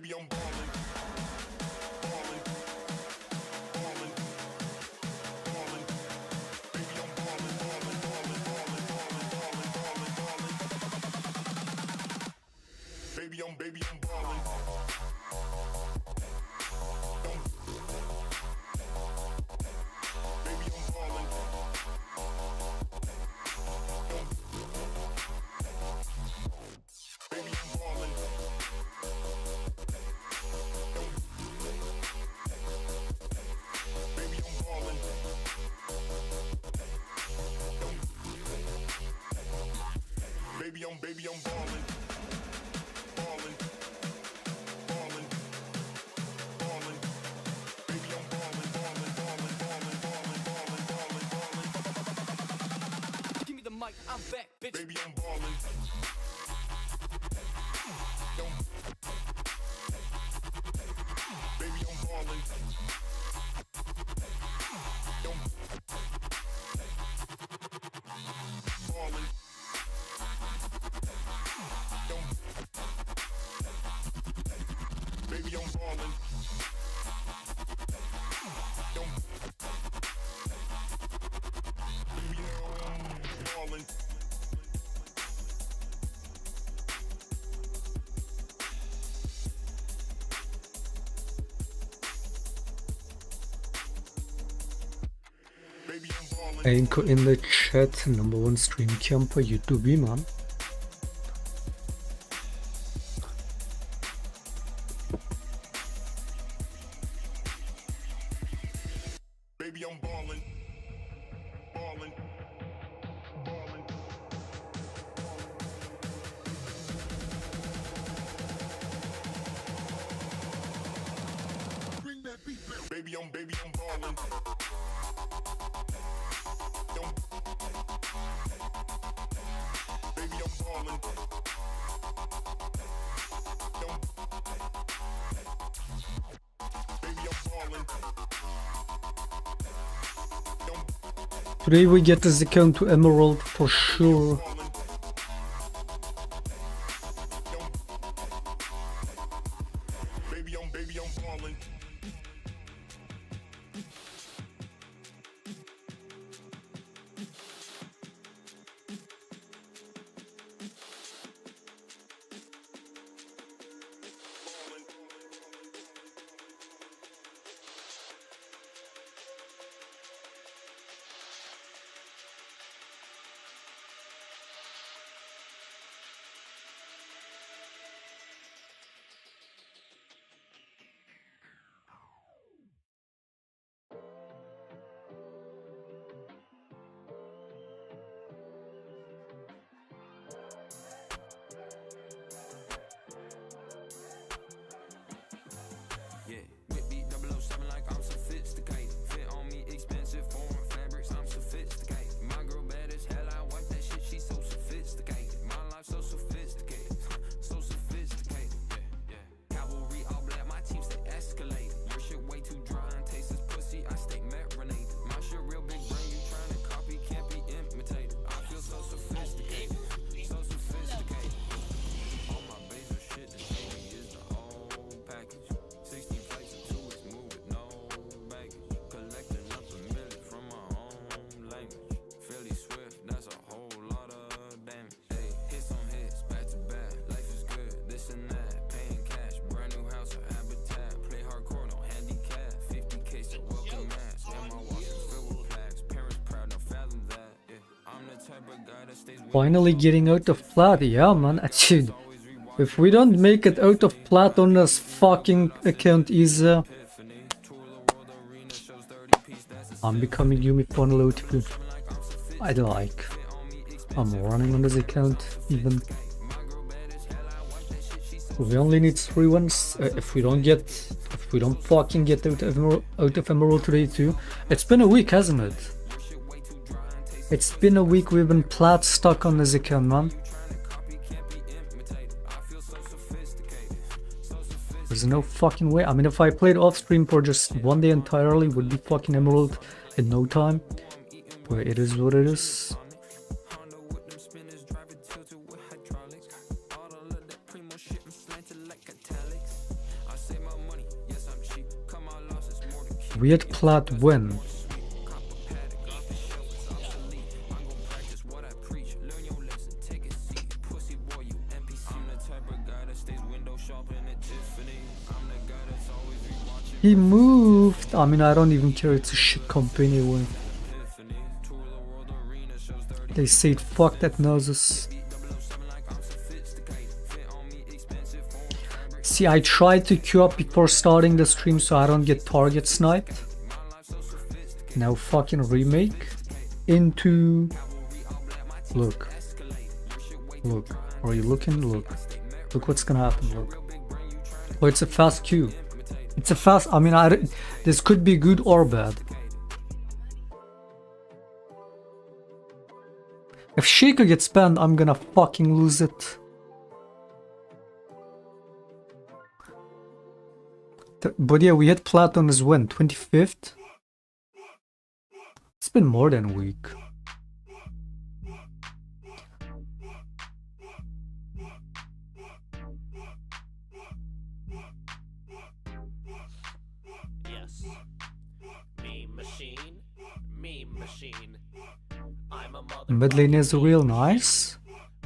Baby, I'm ballin', ballin', ballin', ballin'. Baby, I'm ballin', ballin', ballin', ballin', ballin', ballin', ballin', ballin'. Give me the mic, I'm back, bitch. Baby, I'm ballin'. Baby, I'm ballin'. Ballin'. Baby, I'm ballin'. Baby, I'm ballin'. Baby, I'm ballin'. Anchor in the chat, #1 stream camper, YouTube man. Baby, I'm ballin', ballin', ballin'. Bring that beat back. Baby, I'm ballin'. Baby, I'm ballin'. Baby, I'm ballin'. Today we get this account to Emerald for sure. Baby, I'm ballin'. Yeah, whip 007 like I'm sophisticated. Fit on me expensive foreign fabrics, I'm sophisticated. My girl bad as hell, I wipe that shit, she so sophisticated. My life so sophisticated, so sophisticated. Yeah. Cavalry all black, my team stay escalated. Your shit way too dry and tastes as pussy, I stay marinated. My shit real big brain, you trying to copy, can't be imitated. I feel so sophisticated, so sophisticated. All my basic shit, the shady is the whole package. 16 flights and 2 weeks move with no baggage. Collecting up a million from my own language. Fairly swift, that's a whole lot of damage. Hey, hits on hits, back to back. Life is good, this and that. Paying cash, brand new house or habitat. Play hardcore, no handicap. 50K, so welcome match. And my walls are filled with plaques. Parents proud, no fathom that. Yeah, I'm the type of guy that stays with Finally getting out of plat, yeah man, dude. If we don't make it out of plat on this fucking account easy, I'm becoming Yumi Funnel OTP. I like. I'm running on this account even. We only need 3 wins. If we don't fucking get out of Emerald today too. It's been a week, hasn't it? It's been a week we've been plat stuck on this account, man. There's no fucking way. I mean, if I played off stream for just one day entirely, would be fucking Emerald in no time. But it is what it is. We had plat win. He moved. I mean, I don't even care. It's a shit comp anyway. They said fuck that noses. See, I tried to queue up before starting the stream so I don't get target sniped. Now fucking remake into... Look. Look. Are you looking? Look. Look what's gonna happen, look. Oh, it's a fast queue. It's a fast... I mean, this could be good or bad. If shaco gets banned, I'm gonna fucking lose it. But yeah, we had plat on his win, 25th. It's been more than a week. Yes. Meme machine. Meme machine. I'm a mother. Mid lane is real nice.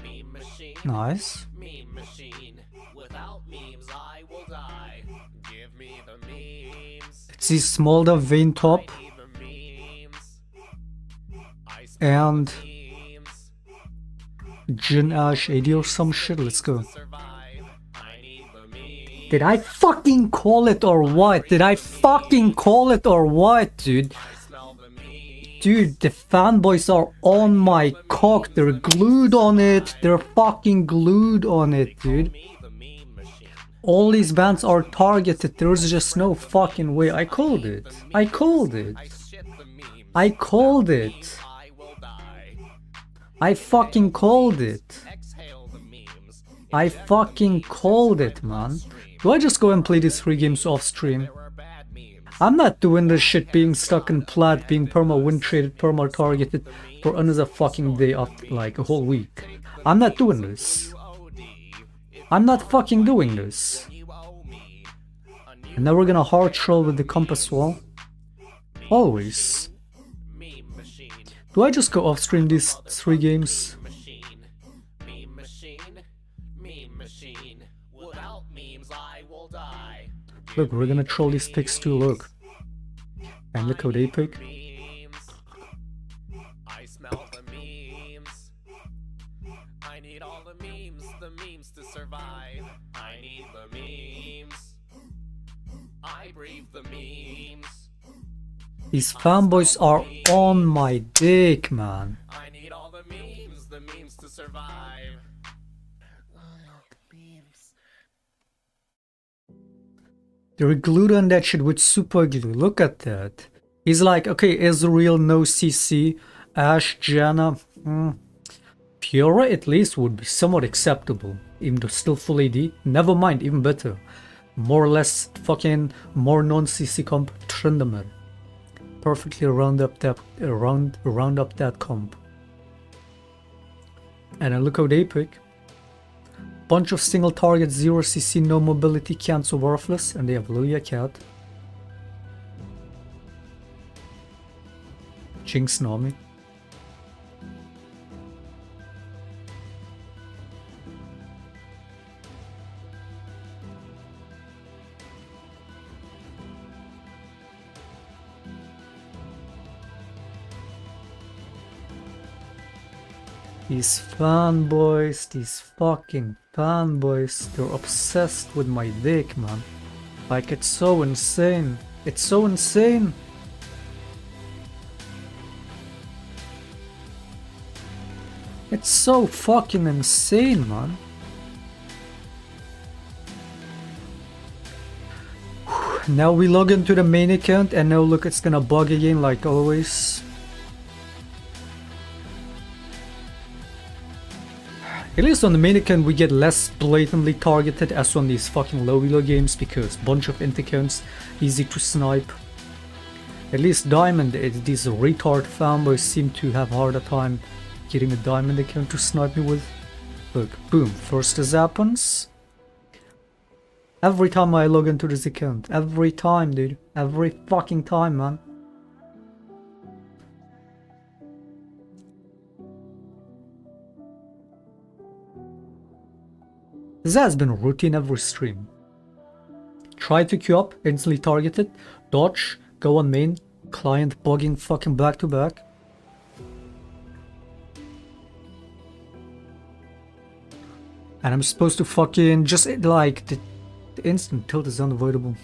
Meme machine. Nice. Meme machine. Without memes, I will die. Give me the memes. It's his Smolder vein top. I need the memes. I And the memes. Jin Ash 80 or some shit. Let's go. Survive. I need the memes. Did I fucking call it or what? Did I fucking call it or what, dude? I smell the memes. Dude, the fanboys are on my cock. They're glued on it. They're fucking glued on it, dude. Me the meme machine. All these bands are targeted. There's just no fucking way. I called it. I called it. I shit the memes. I called it. I will die. I fucking called it. Exhale the memes. I fucking called it, man. Do I just go and play these 3 games off stream? There are bad memes. I'm not doing this shit being stuck in plat, being perma win traded, perma targeted for another fucking day of like a whole week. I'm not doing this. I'm not fucking doing this. You owe me a new And now we're gonna hard troll with the compass wall. Always. meme machine. Do I just go off stream these 3 games? Machine. Meme machine. Meme machine. Without memes, I will die. Look, we're gonna troll these picks too, look. And the code epic. Memes. I smell the memes. I need all the memes to survive. I need the memes. I breathe the memes. These fanboys are on my dick, man. I need all the memes to survive. Memes. They're glued on that shit with super glue. Look at that. He's like, okay, Ezreal, no CC, Ashe, Janna. Fiora at least would be somewhat acceptable. Even though still full AD. Never mind, even better. More or less fucking more non-CC comp, Tryndamere. Perfectly round up that comp. And then look how they pick. Bunch of single targets, 0 CC, no mobility, cancel, worthless, and they have Lilia Cat. Jinx Nami. These fanboys, these fucking fanboys, they're obsessed with my dick, man. Like, it's so insane. It's so insane. It's so fucking insane, man. Now we log into the main account and now look, it's gonna bug again like always. At least on the main account we get less blatantly targeted as on these fucking low elo games because bunch of int accounts, easy to snipe. At least diamond, these retard fanboys seem to have harder time getting a diamond account to snipe me with. Look, boom, first this happens. Every time I log into this account. Every time, dude. Every fucking time, man. This has been a routine every stream. Try to queue up, instantly target it, dodge, go on main, client bugging fucking back to back. And I'm supposed to fucking just like the instant tilt is unavoidable.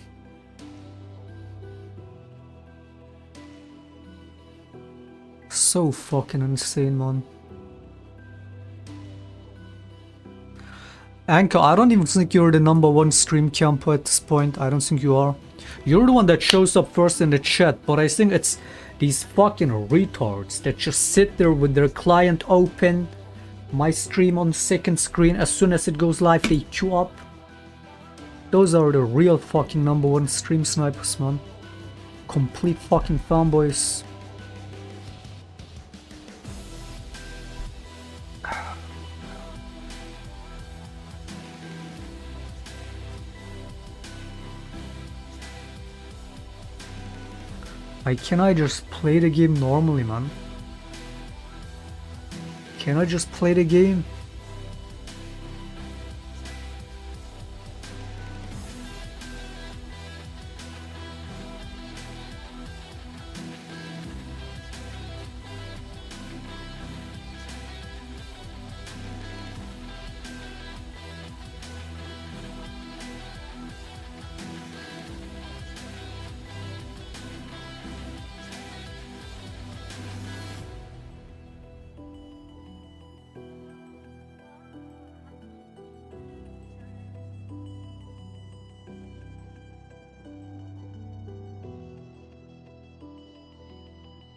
So fucking insane, man. Anchor, I don't even think you're the #1 stream camper at this point. I don't think you are. You're the one that shows up first in the chat, but I think it's these fucking retards that just sit there with their client open, my stream on second screen, as soon as it goes live they queue up. Those are the real fucking #1 stream snipers, man. Complete fucking fanboys. Why can't I just play the game normally, man? Can I just play the game?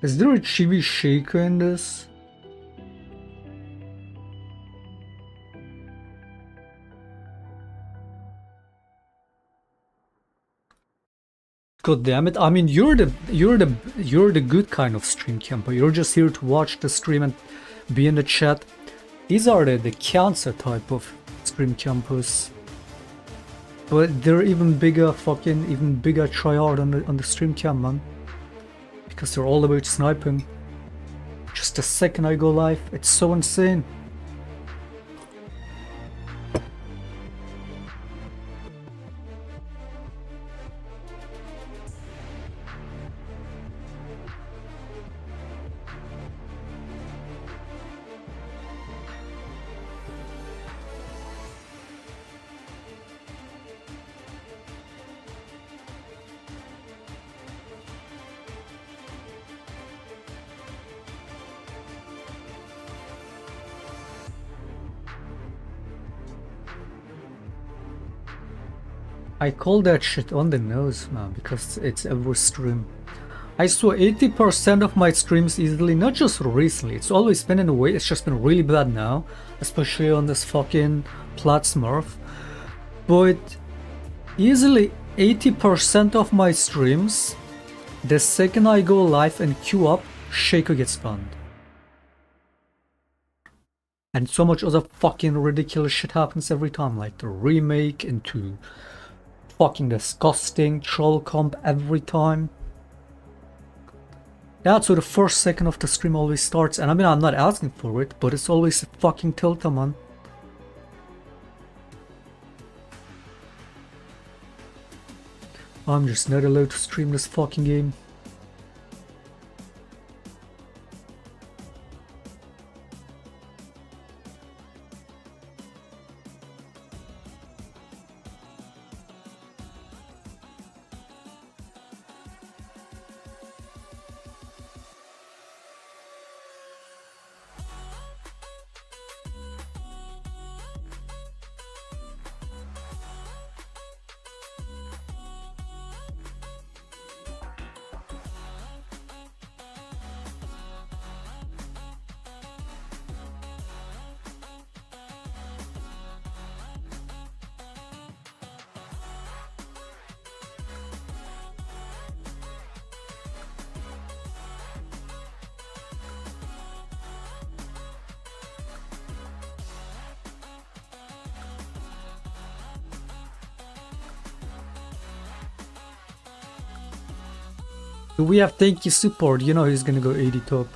Is there a chibi shaco in this? God damn it! I mean, you're the good kind of stream camper. You're just here to watch the stream and be in the chat. These are the cancer type of stream campers. But they're even bigger tryhard on the stream cam, man. Because they're all about sniping. Just the second I go live, it's so insane. I call that shit on the nose, man, because it's every stream. I saw 80% of my streams easily, not just recently, it's always been in a way, it's just been really bad now, especially on this fucking plat smurf. But easily 80% of my streams, the second I go live and queue up, shaco gets banned. And so much other fucking ridiculous shit happens every time, like the remake into fucking disgusting troll comp every time. That's where the first second of the stream always starts, and I mean, I'm not asking for it, but it's always a fucking tilter, man. I'm just not allowed to stream this fucking game. Do we have tanky support? You know he's gonna go 80 top.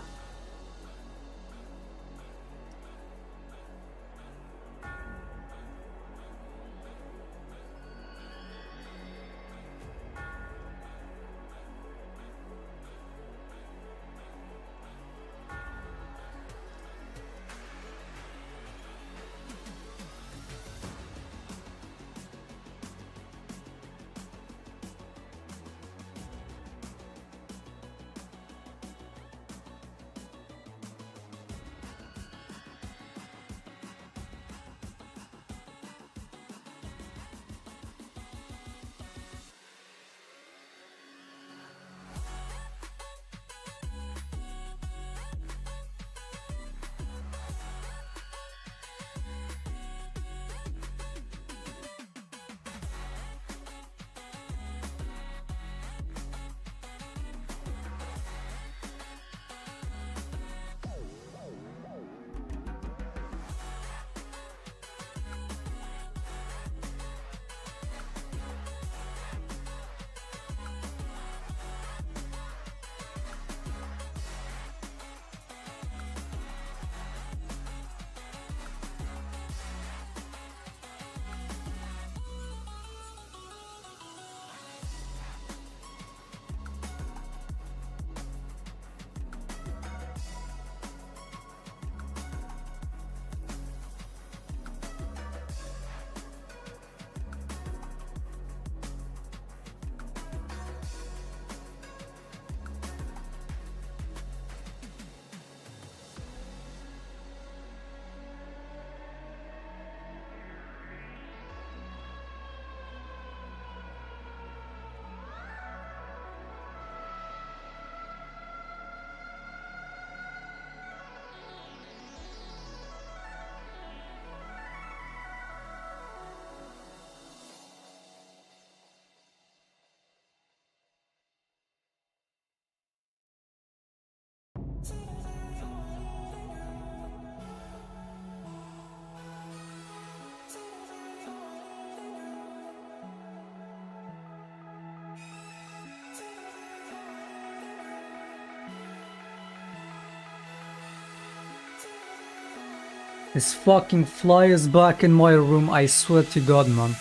This fucking fly is back in my room, I swear to God, man.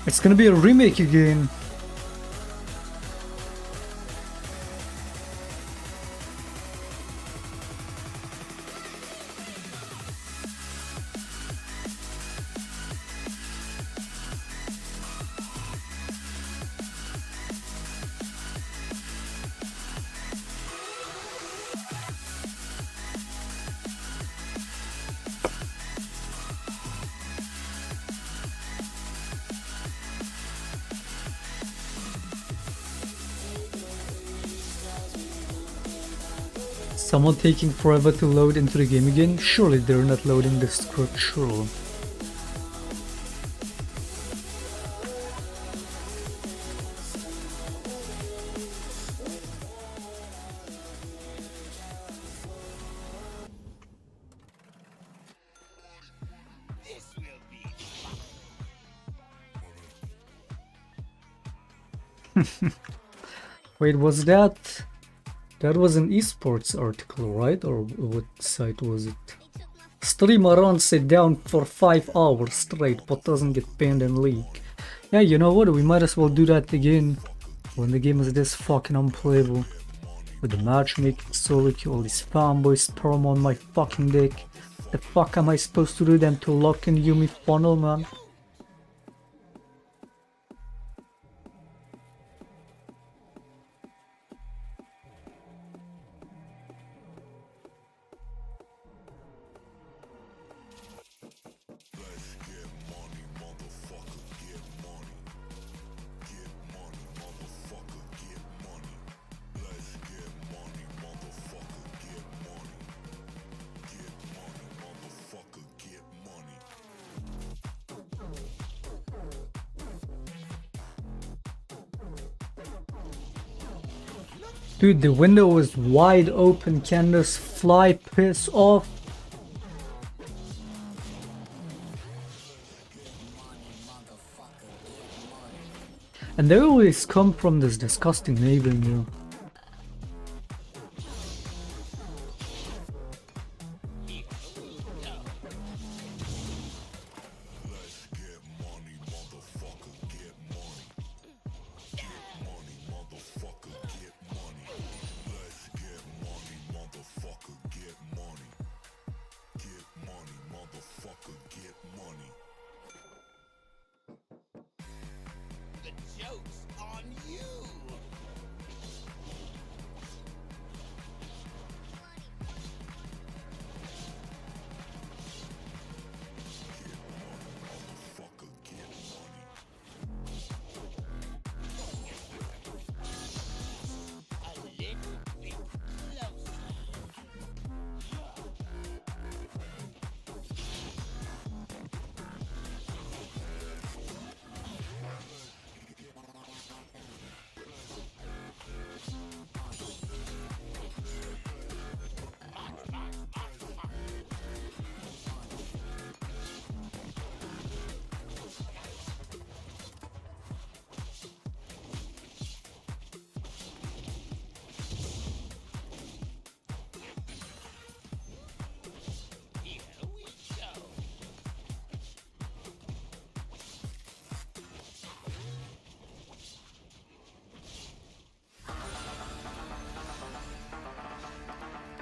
It's gonna be a remake again. Someone taking forever to load into the game again? Surely they're not loading the scriptural. Wait, was that? That was an esports article, right? Or what site was it? Streamer runs it down for 5 hours straight but doesn't get banned in league. Yeah, you know what? We might as well do that again when the game is this fucking unplayable. With the matchmaking solo queue, all these fanboys perm on my fucking dick. The fuck am I supposed to do them to lock in Yumi funnel, man? Dude, the window is wide open. Can this fly piss off? And they always come from this disgusting neighbor, you. The joke's on you! A little bit closer. Here we go.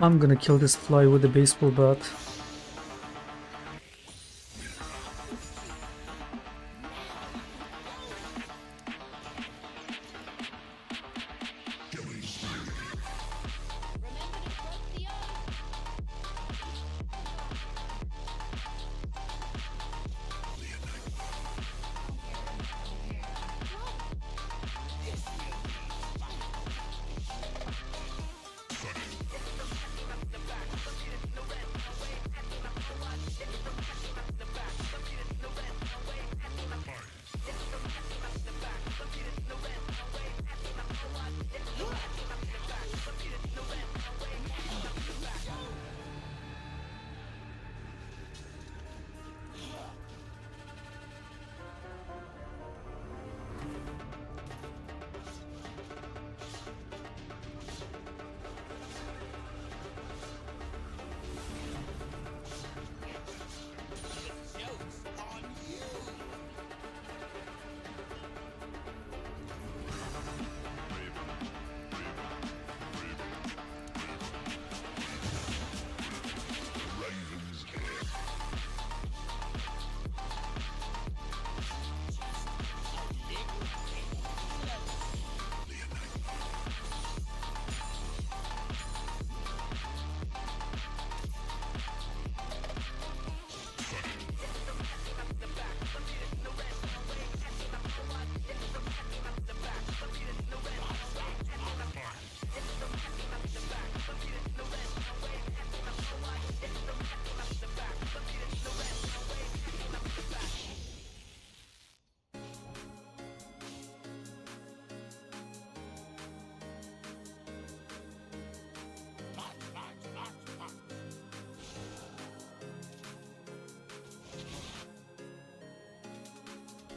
I'm gonna kill this fly with a baseball bat. Joke's on you!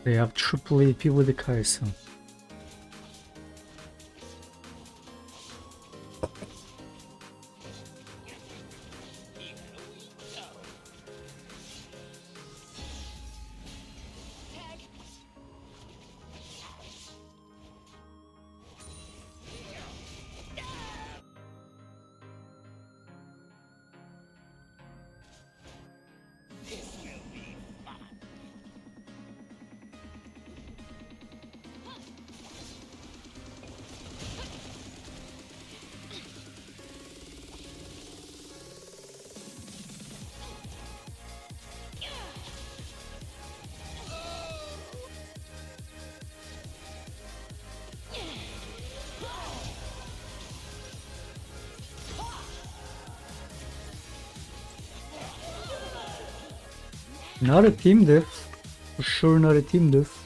They have triple AP with the Kai'Sa. Not a team diff. For sure not a team diff.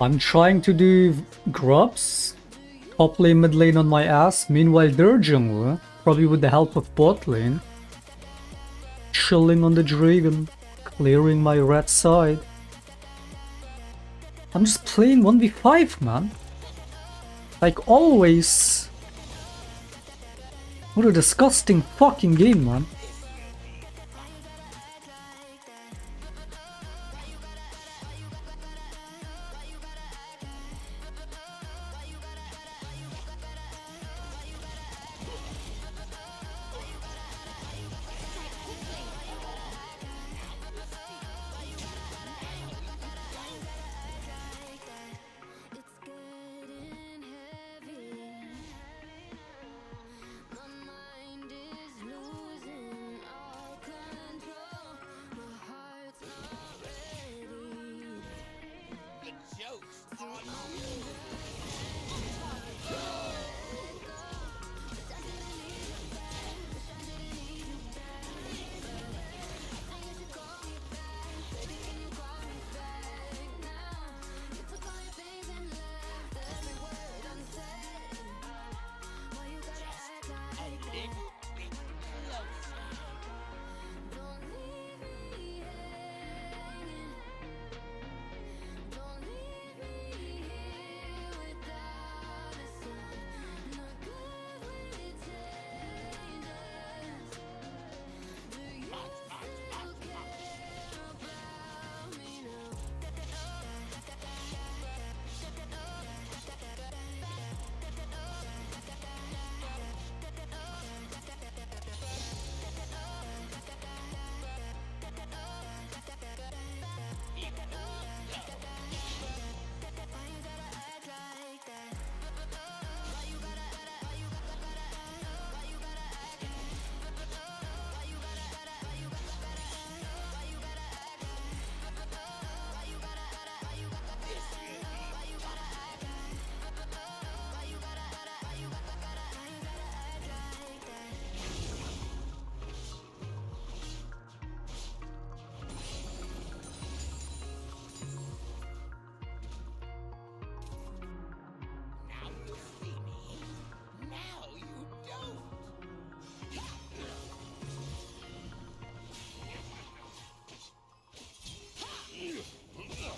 I'm trying to do grubs, top lane, mid lane on my ass. Meanwhile, their jungler, probably with the help of bot lane, chilling on the dragon, clearing my red side. I'm just playing 1v5, man. Like always. What a disgusting fucking game, man.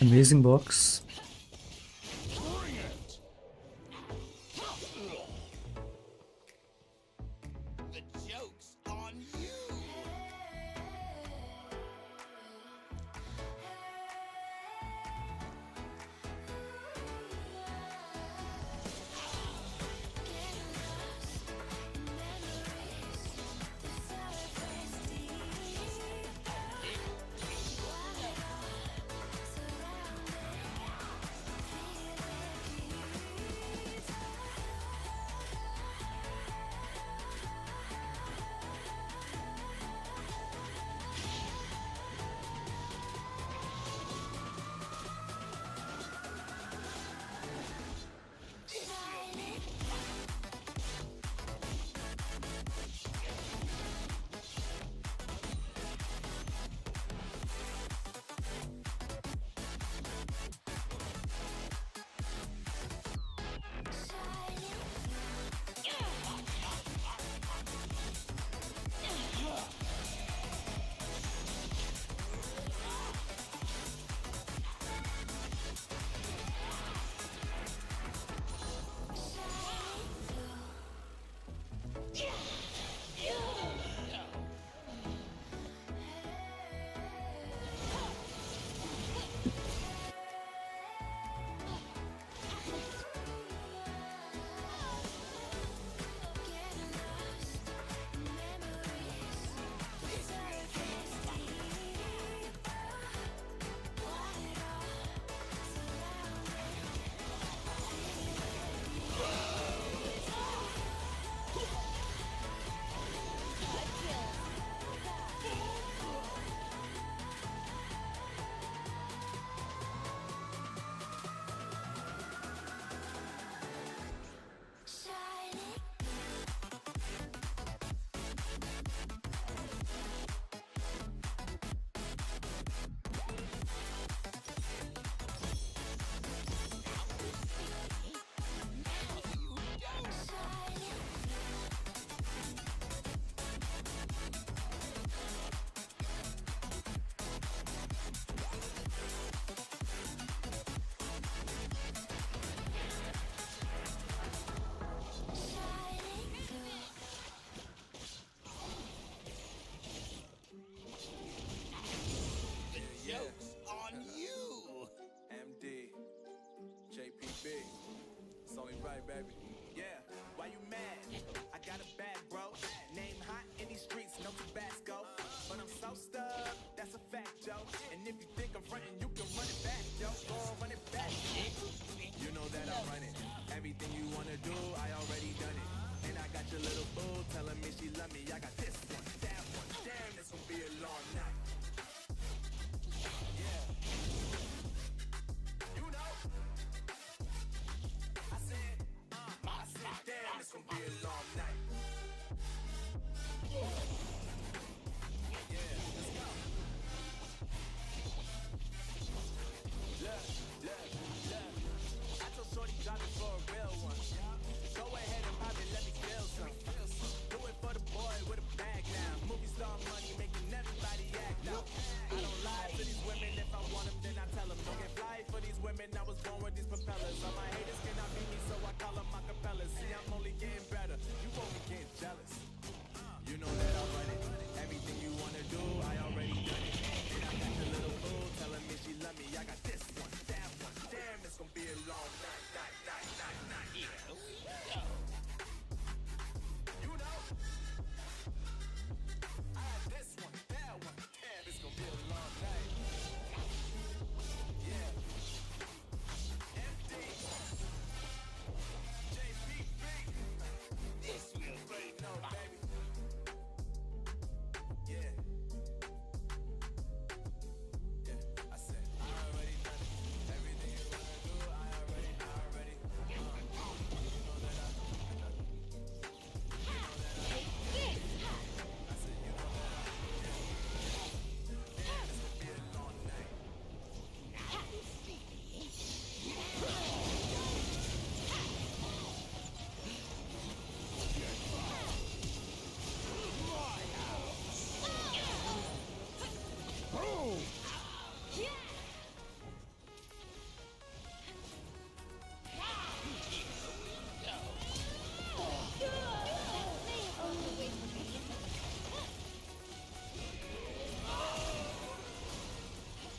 Amazing box. The joke's on you.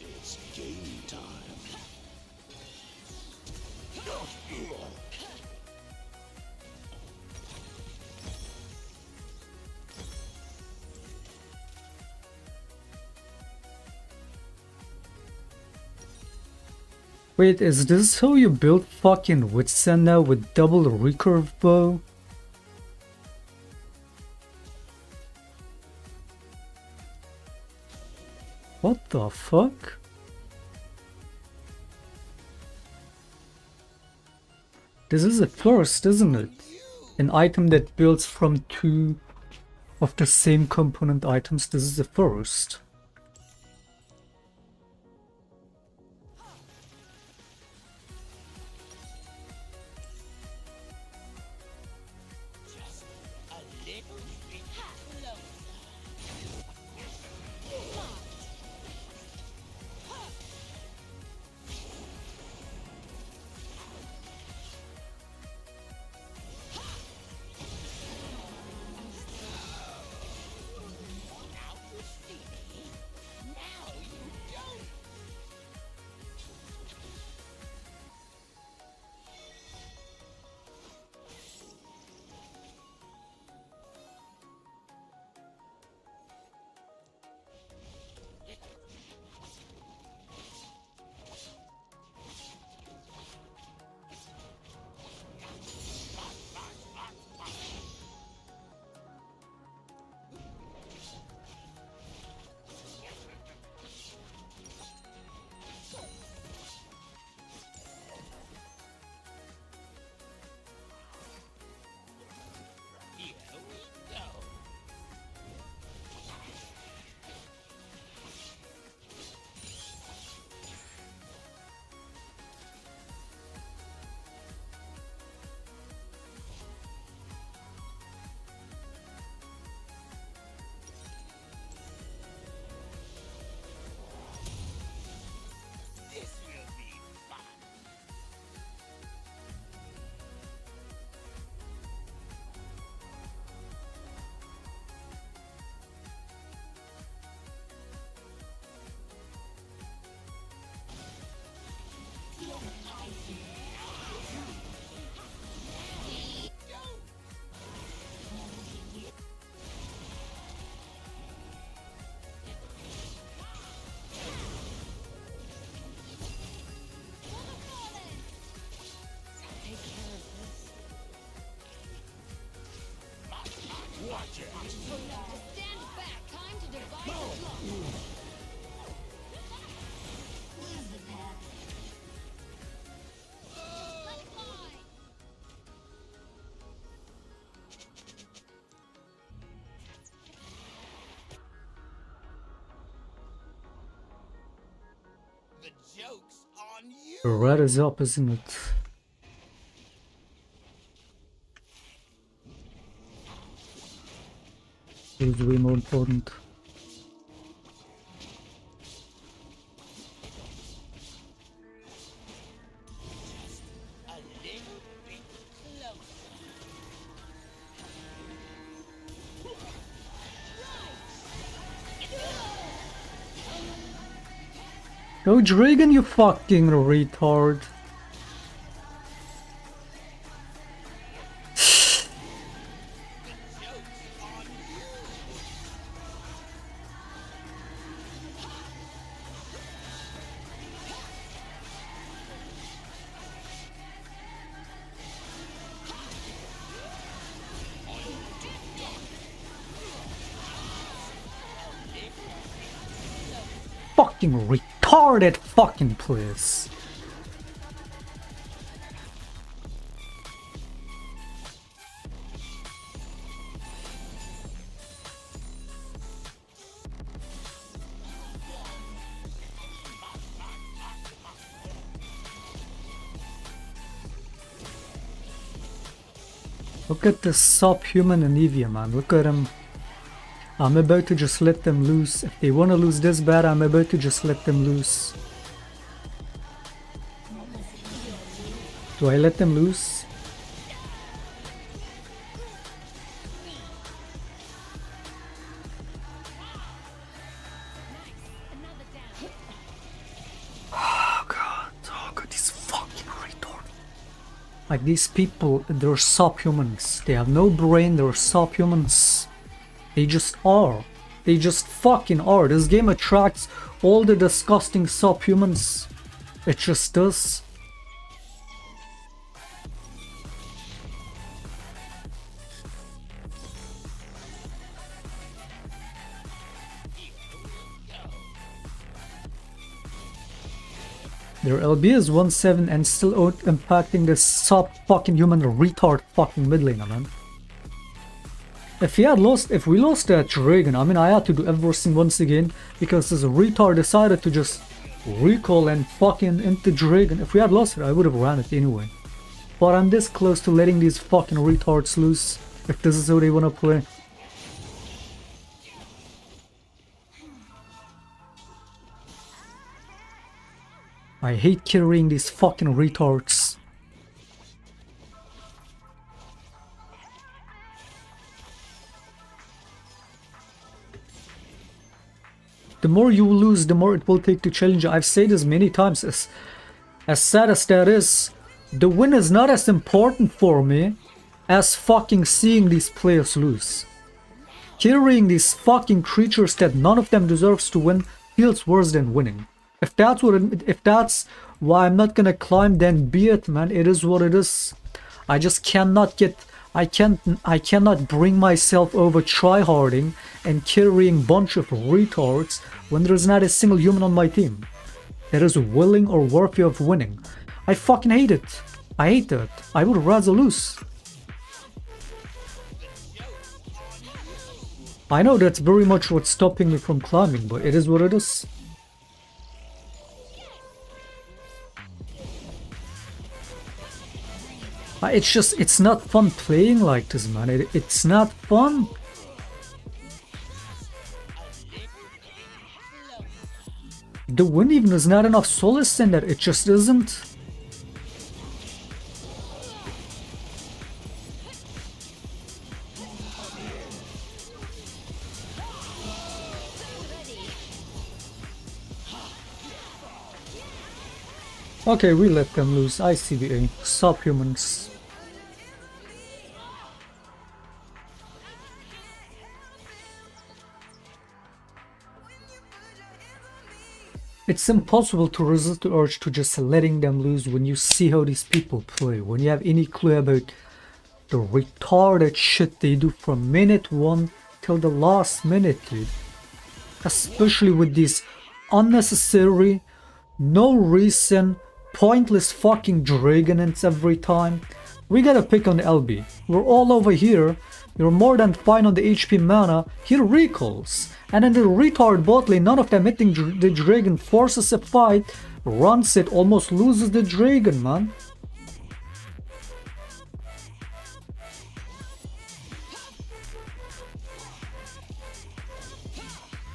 It's game time. Wait, is this how you build fucking Witsend now with double recurve bow? What the fuck? This is a first, isn't it? An item that builds from two of the same component items. This is the first. The joke's on you. The red is up, isn't it? It's way more important. A little bit closer. No dragon, you fucking retard. Fucking retarded fucking place. Look at this subhuman Anivia, man. Look at him. I'm about to just let them loose. If they want to lose this bad, I'm about to just let them loose. Do I let them loose? Oh god, these fucking retards. Like these people, they're subhumans. They have no brain, they're subhumans. They just are. They just fucking are. This game attracts all the disgusting subhumans. It just does. Their LB is 1-7 and still out impacting this sub-fucking human retard fucking mid laner, man. If we lost that dragon, I mean, I had to do everything once again because this retard decided to just recall and fucking into dragon. If we had lost it, I would have ran it anyway. But I'm this close to letting these fucking retards loose if this is how they wanna play. I hate carrying these fucking retards. The more you lose, the more it will take to challenge. I've said this many times. As sad as that is, the win is not as important for me as fucking seeing these players lose. Carrying these fucking creatures that none of them deserves to win feels worse than winning. If that's why I'm not gonna climb, then be it, man. It is what it is. I just cannot I cannot bring myself over tryharding and carrying bunch of retards when there is not a single human on my team that is willing or worthy of winning. I fucking hate it. I hate that. I would rather lose. I know that's very much what's stopping me from climbing, but it is what it is. It's not fun playing like this, man. It's not fun. The win even is not enough solace in that. It just isn't. Okay, we let them lose. ICBA. Subhumans. It's impossible to resist the urge to just letting them lose when you see how these people play. When you have any clue about the retarded shit they do from minute 1 till the last minute, dude. Especially with these unnecessary, no reason, pointless fucking dragonants every time. We gotta pick on the LB. We're all over here. You're more than fine on the HP mana. He recalls. And then the retard bot lane, none of them hitting the dragon, forces a fight, runs it, almost loses the dragon, man.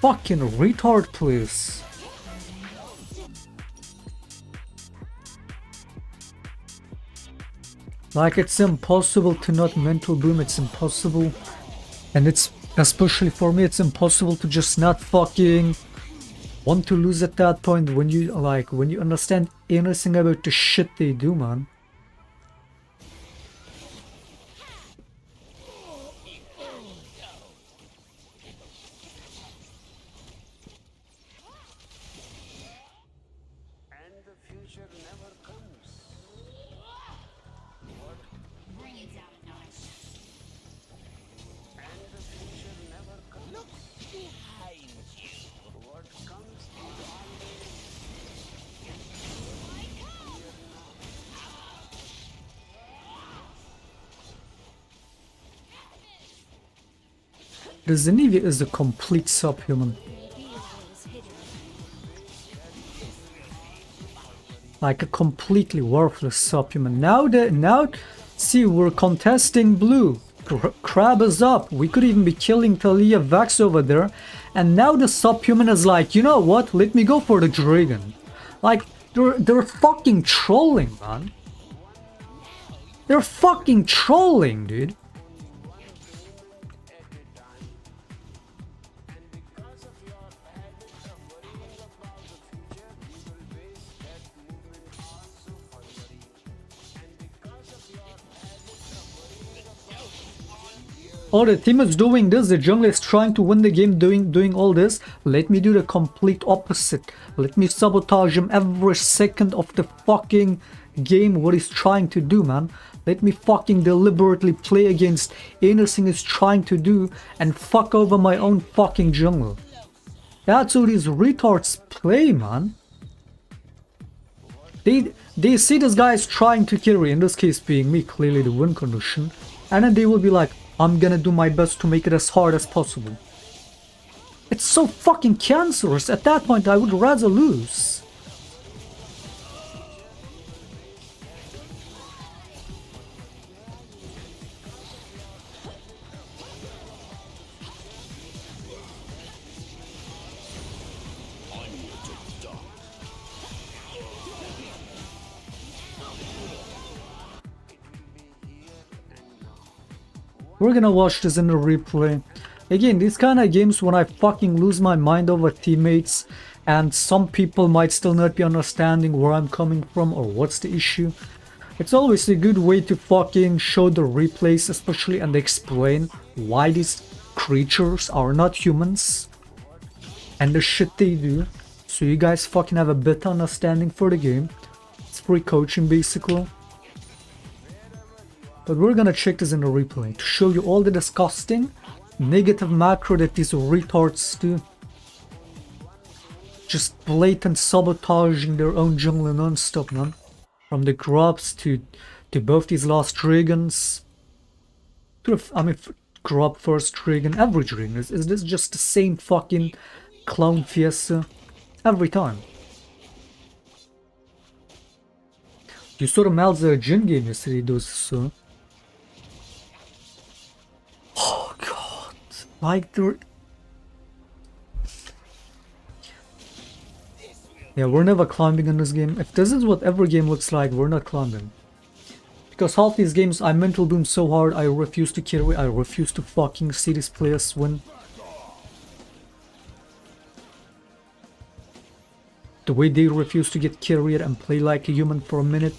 Fucking retard, please. Like, it's impossible to not mental boom, it's impossible. And it's, especially for me, it's impossible to just not fucking want to lose at that point when you, like, when you understand anything about the shit they do, man. The Zenivia is a complete subhuman. Like a completely worthless subhuman. Now see, we're contesting blue. Crab is up. We could even be killing Talia Vax over there. And now the subhuman is like, you know what? Let me go for the dragon. Like, they're fucking trolling, man. They're fucking trolling, dude. Oh, the team is doing this, the jungle is trying to win the game doing all this. Let me do the complete opposite. Let me sabotage him every second of the fucking game, what he's trying to do, man. Let me fucking deliberately play against anything he's trying to do and fuck over my own fucking jungle. That's how these retards play, man. They see this guy is trying to carry, in this case being me, clearly the win condition, and then they will be like, I'm gonna do my best to make it as hard as possible. It's so fucking cancerous. At that point, I would rather lose. We're gonna watch this in the replay. Again, these kind of games when I fucking lose my mind over teammates and some people might still not be understanding where I'm coming from or what's the issue. It's always a good way to fucking show the replays, especially, and explain why these creatures are not humans and the shit they do. So you guys fucking have a better understanding for the game. It's free coaching basically. But we're gonna check this in the replay to show you all the disgusting negative macro that these retards do. Just blatant sabotaging their own jungle non-stop, man. From the grubs to both these last dragons. To the, grub first dragon, every dragon. Is this just the same fucking clown fiesta? Every time. You saw the Malza Jin game yesterday, those so. Oh god, like they're... Yeah, we're never climbing in this game. If this is what every game looks like, we're not climbing. Because half these games I mental boom so hard, I refuse to carry, I refuse to fucking see these players win. The way they refuse to get carried and play like a human for a minute.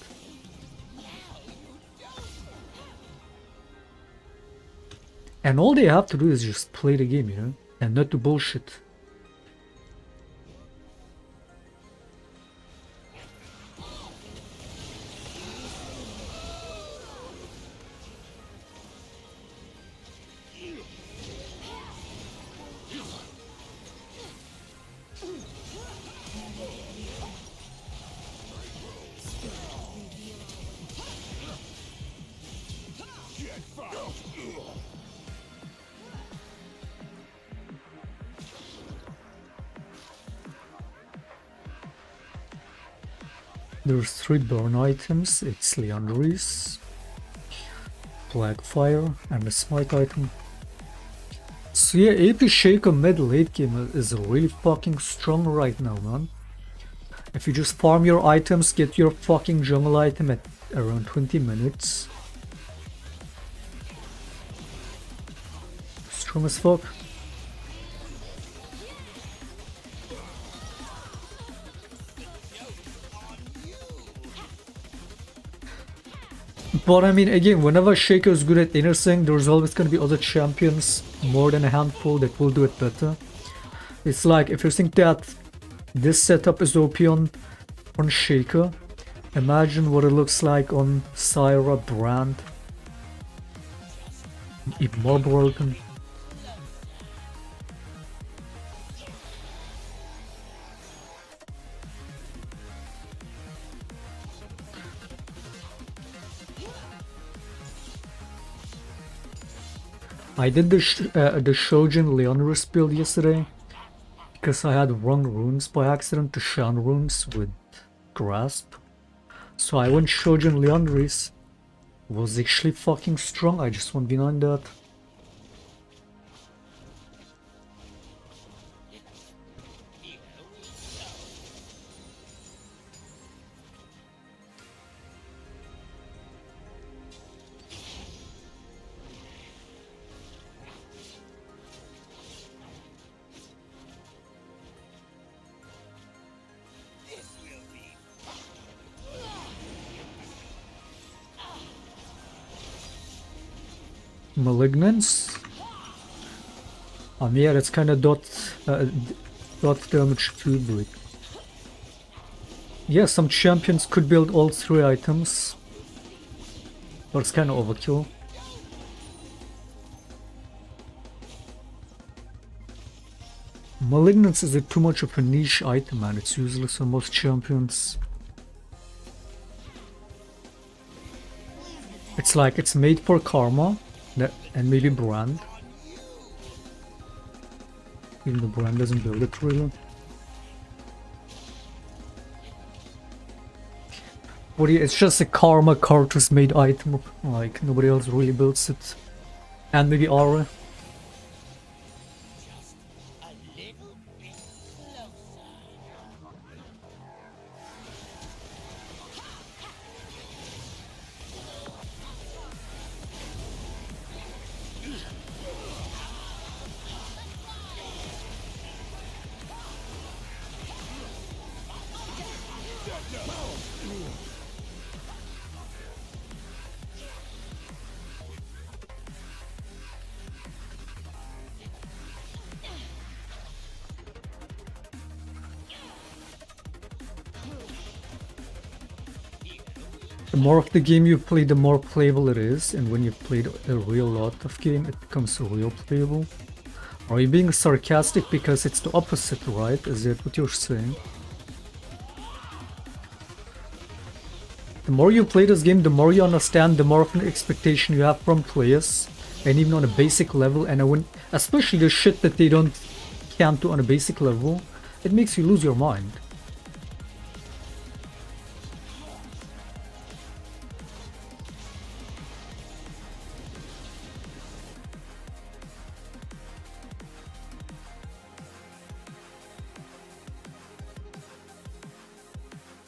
And all they have to do is just play the game, you know, and not do bullshit. There's 3 burn items, it's Leandry's, Blackfire, and a smite item. So yeah, AP Shaco mid late game is really fucking strong right now, man. If you just farm your items, get your fucking jungle item at around 20 minutes. Strong as fuck. But I mean, again, whenever Shaco is good at anything, there's always gonna be other champions, more than a handful, that will do it better. It's like, if you think that this setup is OP on Shaco, imagine what it looks like on Syra, Brand. Even more broken. I did the Shojin Leonris build yesterday because I had wrong runes by accident, the Shan runes with Grasp. So I went Shojin Leonris was actually fucking strong. I just won't deny that. Malignance. Yeah, that's kind of dot damage too, but yeah, some champions could build all 3 items, but it's kind of overkill. Malignance is too much of a niche item, man. It's useless on most champions. It's like it's made for Karma and maybe Brand. Even the Brand doesn't build it really. But yeah, it's just a Karma Cartus made item. Like nobody else really builds it. And maybe Aura. The more of the game you play, the more playable it is, and when you've played a real lot of game, it becomes real playable. Are you being sarcastic because it's the opposite, right? Is that what you're saying? The more you play this game, the more you understand, the more of an expectation you have from players, and even on a basic level, and especially the shit that they can't do on a basic level, it makes you lose your mind.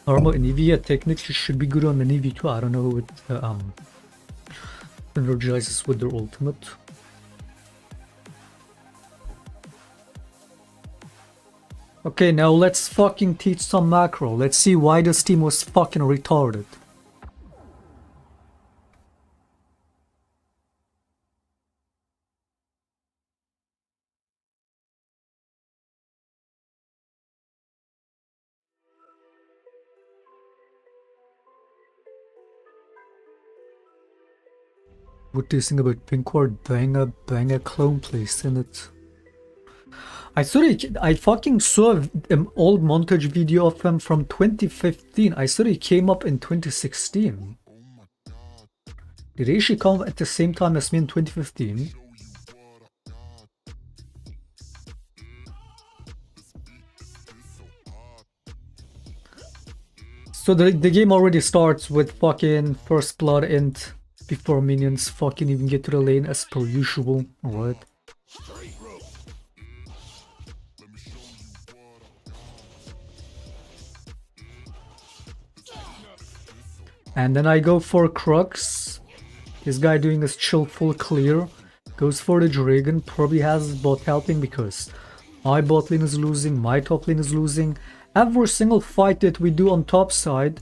Normal in EV technically should be good on an EV too. I don't know if it energizes with their ultimate. Okay, now let's fucking teach some macro. Let's see why this team was fucking retarded. What do you think about Pinkward bang a clone place in it? I fucking saw an old montage video of him from 2015. I thought he came up in 2016. Did he actually come at the same time as me in 2015? So the game already starts with fucking first blood and before minions fucking even get to the lane as per usual, alright. And then I go for Crux. This guy doing his chill full clear. Goes for the Dragon, probably has bot helping because my bot lane is losing, my top lane is losing. Every single fight that we do on top side,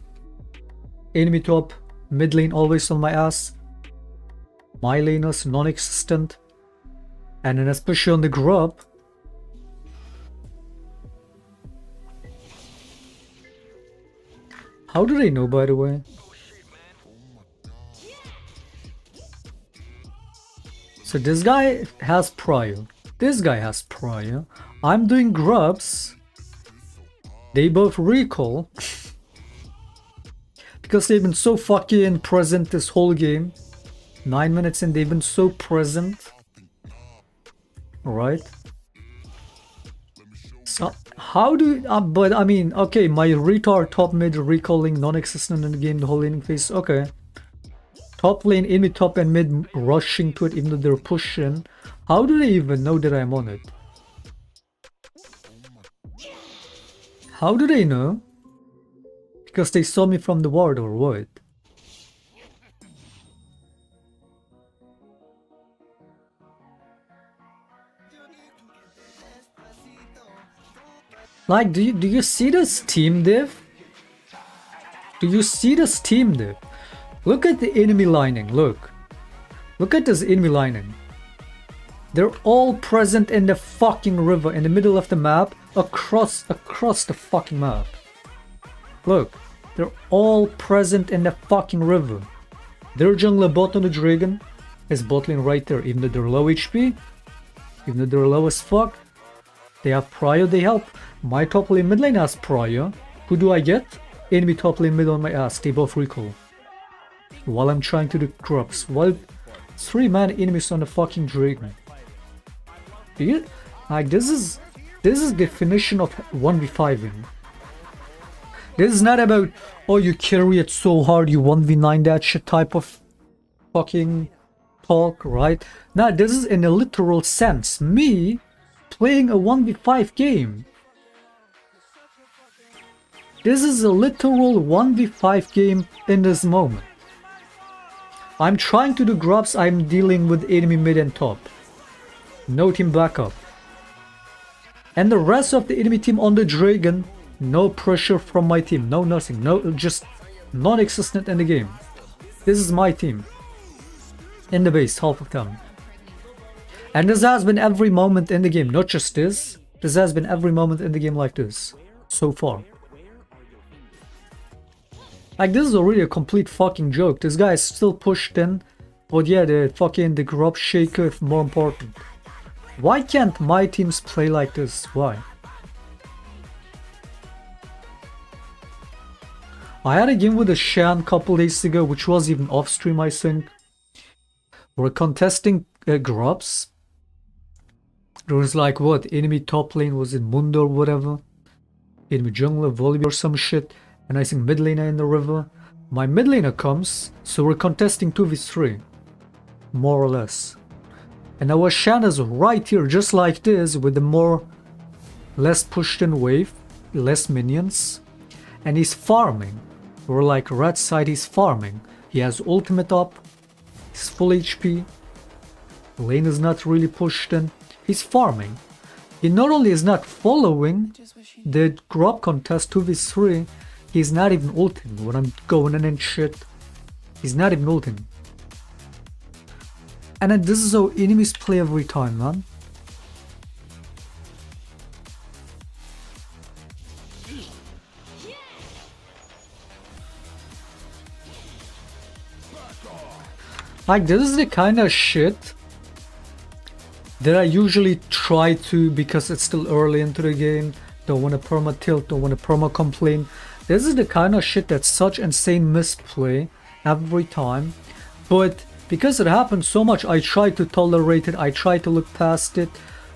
enemy top, mid lane always on my ass. My laners non-existent, and then especially on the grub. How do they know, by the way? So this guy has prior, this guy has prior, I'm doing grubs, they both recall, because they've been so fucking present this whole game. 9 minutes in, they've been so present. Alright. So, how do... but, I mean, okay, my retard top mid recalling non-existent in the game the whole laning phase, okay. Top lane, enemy top and mid rushing to it even though they're pushing. How do they even know that I'm on it? How do they know? Because they saw me from the ward or what? Like, do you see this team diff? Do you see this team diff? Look at the enemy lining, look. Look at this enemy lining. They're all present in the fucking river, in the middle of the map, across the fucking map. Look, they're all present in the fucking river. Their jungler bot on the dragon is bottling right there, even though they're low HP, even though they're low as fuck. They have prio, they help. My top lane mid lane has prio. Who do I get? Enemy top lane mid on my ass, they both recall. While I'm trying to do crops, while 3-man enemies on the fucking dragon. Like, this is definition of 1v5ing. This is not about, oh, you carry it so hard, you 1v9 that shit type of fucking talk, right? Nah, this is in a literal sense. Me playing a 1v5 game. This is a literal 1v5 game in this moment. I'm trying to do grubs, I'm dealing with enemy mid and top. No team backup. And the rest of the enemy team on the dragon, no pressure from my team, no nothing, no, just non-existent in the game. This is my team. In the base, half of them. And this has been every moment in the game, not just this. This has been every moment in the game like this, so far. Like, this is already a complete fucking joke. This guy is still pushed in, but yeah, the grub shaker is more important. Why can't my teams play like this? Why? I had a game with a Shan a couple days ago, which was even off stream, I think. We're contesting grubs. There was like, what, enemy top lane was in Mundo or whatever. Enemy jungler, Volibear or some shit. And I think mid laner in the river. My mid laner comes, so we're contesting 2v3. More or less. And our Shan is right here, just like this, with the less pushed in wave, less minions. And he's farming. We're like red side, he's farming. He has ultimate up. He's full HP. Lane is not really pushed in. He's farming. He not only is not following the grub contest 2v3, he's not even ulting when I'm going in and shit. He's not even ulting. And then this is how enemies play every time, man. Like, this is the kind of shit that I usually try to, because it's still early into the game, don't want to perma tilt, don't want to perma complain. This is the kind of shit that's such insane misplay every time, but because it happens so much, I try to tolerate it, I try to look past it,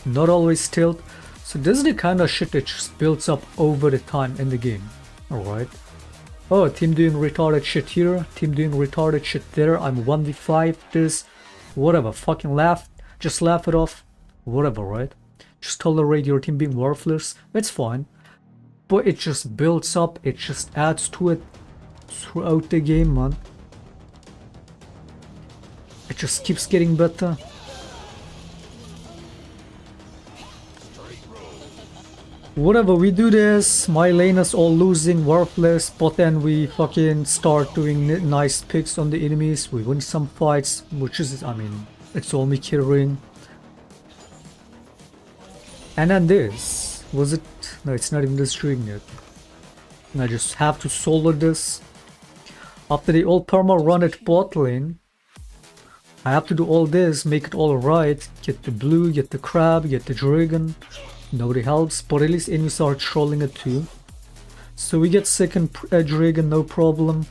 not always tilt. So this is the kind of shit that just builds up over the time in the game, alright? Oh, team doing retarded shit here, team doing retarded shit there, I'm 1v5, this, whatever, fucking laugh, just laugh it off, whatever, right? Just tolerate your team being worthless, it's fine. But it just builds up, it just adds to it throughout the game, man. It just keeps getting better. Whatever, we do this, my lane is all losing, worthless, but then we fucking start doing nice picks on the enemies, we win some fights, which is, I mean, it's all me carrying. And then this, was it? No, it's not even this string yet. And I just have to solo this. After they all perma run at bot lane, I have to do all this, make it all right, get the blue, get the crab, get the dragon. Nobody helps, but at least enemies are trolling it too. So we get second dragon, no problem.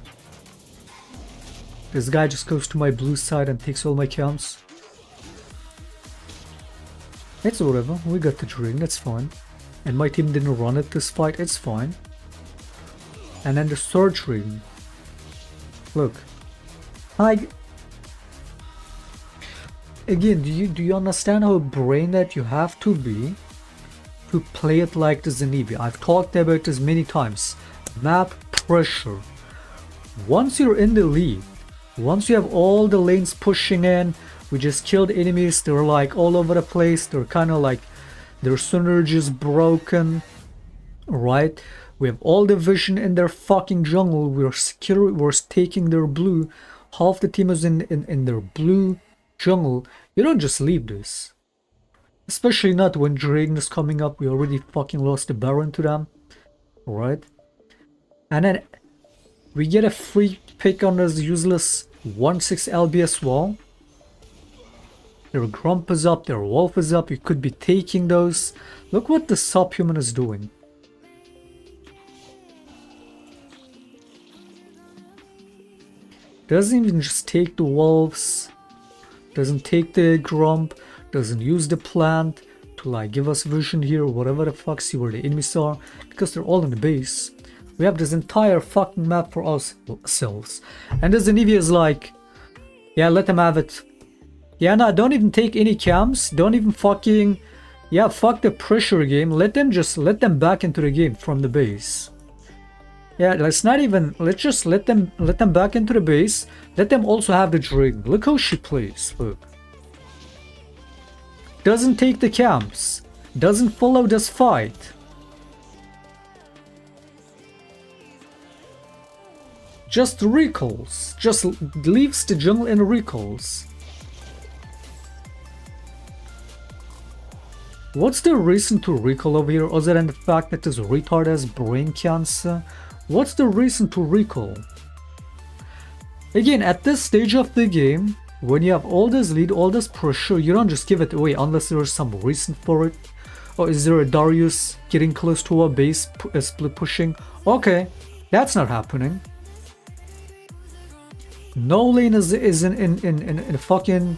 This guy just goes to my blue side and takes all my camps. It's whatever, we got the dragon, that's fine. And my team didn't run it this fight, it's fine. And then the third dragon. Look. again, do you understand how brain that you have to be to play it like the Zenivia? I've talked about this many times. Map pressure. Once you're in the lead, once you have all the lanes pushing in, we just killed enemies, they're like all over the place, they're kind of like, their synergy is broken, right? We have all the vision in their fucking jungle, we're taking their blue, half the team is in their blue jungle. You don't just leave this. Especially not when Dragon is coming up, we already fucking lost the Baron to them, right? And then we get a free pick on this useless 1-6 LBS wall. Their Grump is up, their Wolf is up, you could be taking those. Look what the subhuman is doing. Doesn't even just take the Wolves, doesn't take the Grump, doesn't use the plant to like give us vision here, whatever the fuck, see where the enemies are, because they're all in the base. We have this entire fucking map for ourselves. And the Zenivia is like, yeah, let them have it. Yeah, no, don't even take any camps. Don't even fucking... Yeah, fuck the pressure game. Let them back into the game from the base. Yeah, let's not even... Let's just let them back into the base. Let them also have the Dragon. Look how she plays. Look. Doesn't take the camps. Doesn't follow this fight. Just recalls. Just leaves the jungle in recalls. What's the reason to recall over here other than the fact that this retard has brain cancer? What's the reason to recall? Again, at this stage of the game, when you have all this lead, all this pressure, you don't just give it away unless there is some reason for it. Or is there a Darius getting close to a base, split pushing? Okay, that's not happening. No lane is in fucking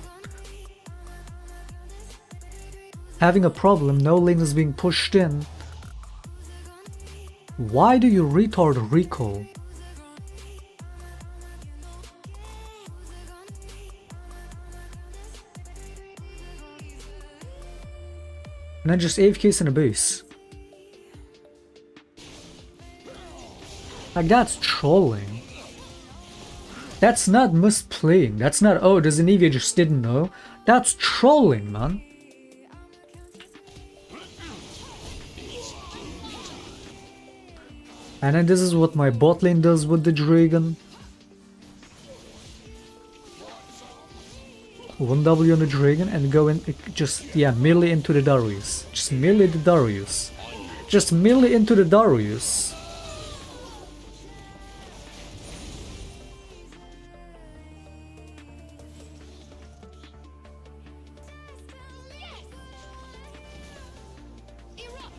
having a problem. No lane is being pushed in. Why do you retard recall? And then just AFKs in a base. Like, that's trolling. That's not misplaying. That's not, oh, the Zenivia just didn't know. That's trolling, man. And then this is what my bot lane does with the Dragon. 1W on the Dragon and go in, just, yeah, melee into the Darius. Just melee the Darius. Just melee into the Darius.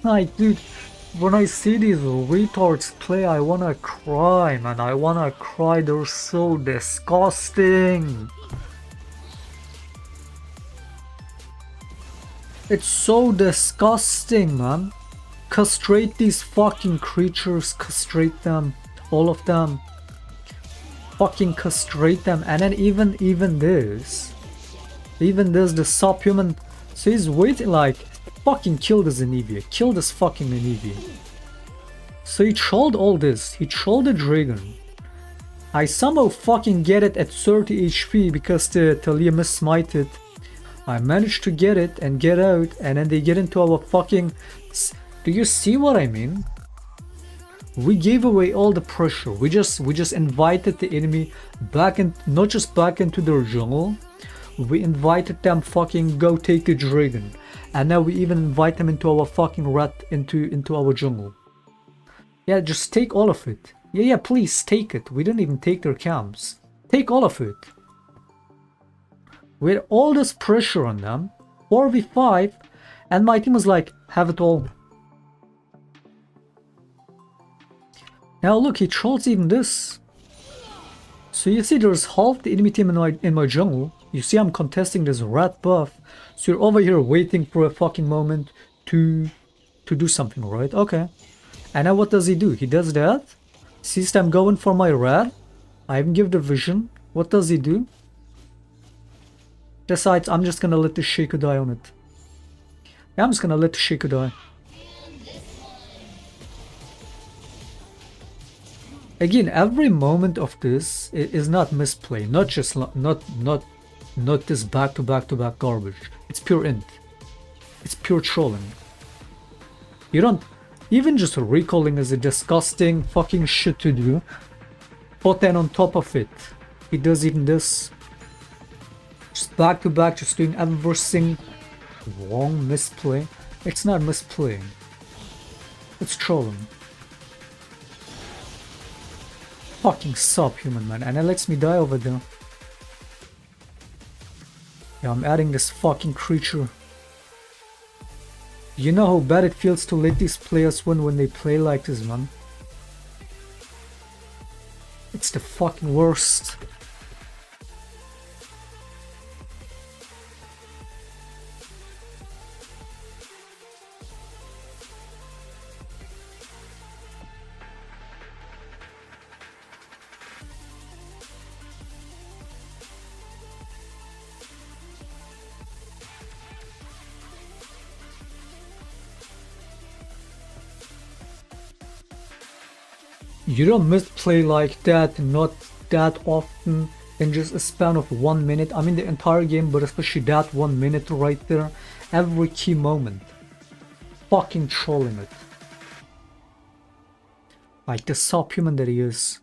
Like, dude, when I see these retards play, I wanna cry, man. I wanna cry. They're so disgusting. It's so disgusting, man. Castrate these fucking creatures. Castrate them. All of them. Fucking castrate them. And then even this. Even this, the subhuman. So he's waiting like... Fucking kill the Zenivia. Kill this fucking Zenivia. So he trolled all this. He trolled the Dragon. I somehow fucking get it at 30 HP because the Talia missmited. I managed to get it and get out, and then they get into our fucking... Do you see what I mean? We gave away all the pressure. We just invited the enemy back in, not just back into their jungle. We invited them fucking go take the Dragon. And now we even invite them into our fucking rat, into our jungle. Yeah, just take all of it. Yeah, please take it. We didn't even take their camps. Take all of it. We had all this pressure on them. 4v5. And my team was like, have it all. Now look, he trolls even this. So you see there's half the enemy team in my jungle. You see I'm contesting this rat buff. So you're over here waiting for a fucking moment to do something, right? Okay. And now what does he do? He does that. Sees them going for my rat. I even give the vision. What does he do? decides I'm just gonna let the shaco die on it. Yeah, I'm just gonna let the shaco die. Again, every moment of this is not misplay, not just not this back to back garbage. It's pure int. It's pure trolling. You don't even just recalling is a disgusting fucking shit to do. But then on top of it, he does even this. Just back to back, just doing everything wrong, misplay. It's not misplaying. It's trolling. Fucking subhuman, man. And it lets me die over there. Yeah, I'm adding this fucking creature. You know how bad it feels to let these players win when they play like this, man. It's the fucking worst. You don't misplay like that, not that often, in just a span of 1 minute. I mean the entire game, but especially that 1 minute right there. Every key moment. Fucking trolling it. Like the subhuman that he is.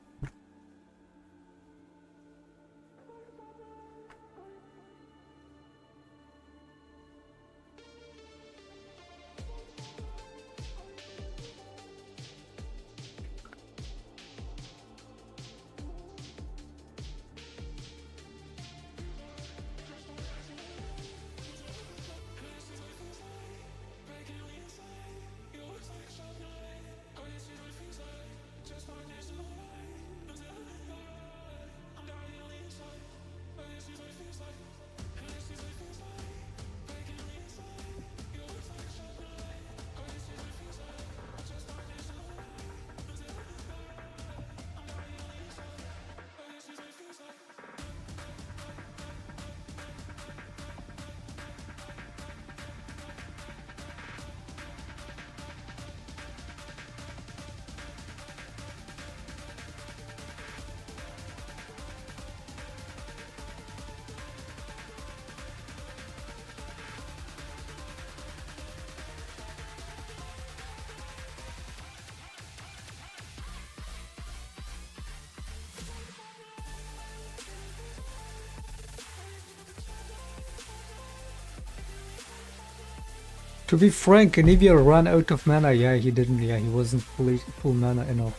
To be frank, Anivia ran out of mana. Yeah, he didn't. Yeah, he wasn't full mana enough.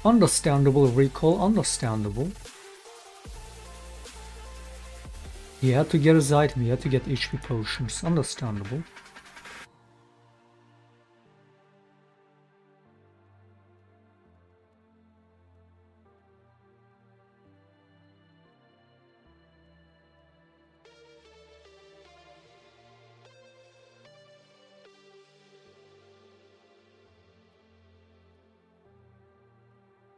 Understandable recall, understandable. He had to get his item, he had to get HP potions, understandable.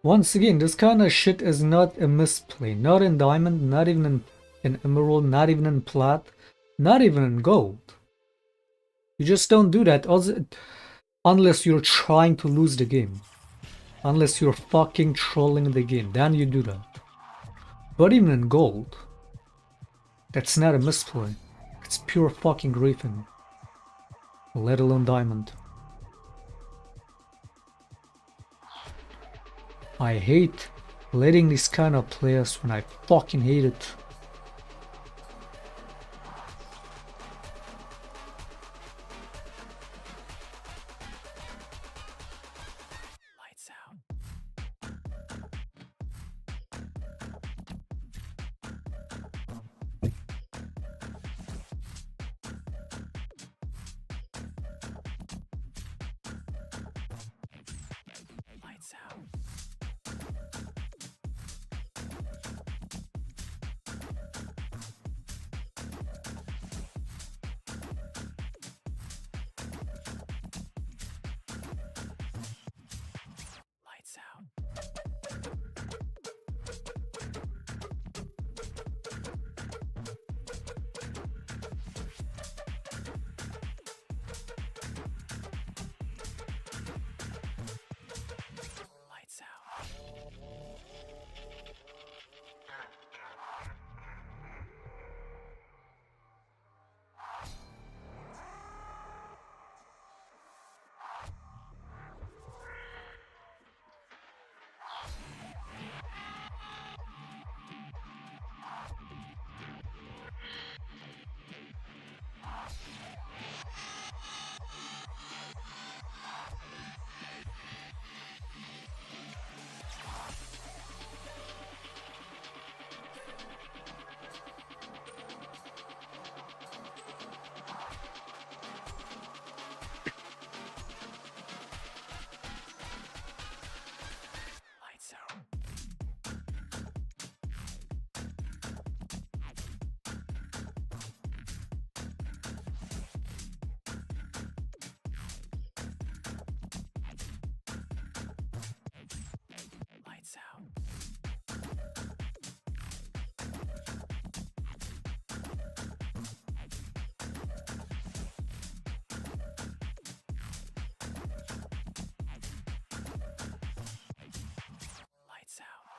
Once again, this kind of shit is not a misplay. Not in diamond, not even in emerald, not even in plat, not even in gold. You just don't do that unless you're trying to lose the game. Unless you're fucking trolling the game, then you do that. But even in gold, that's not a misplay. It's pure fucking griefing. Let alone diamond. I hate letting these kind of players when I fucking hate it. Lights out. Lights out. Lights out.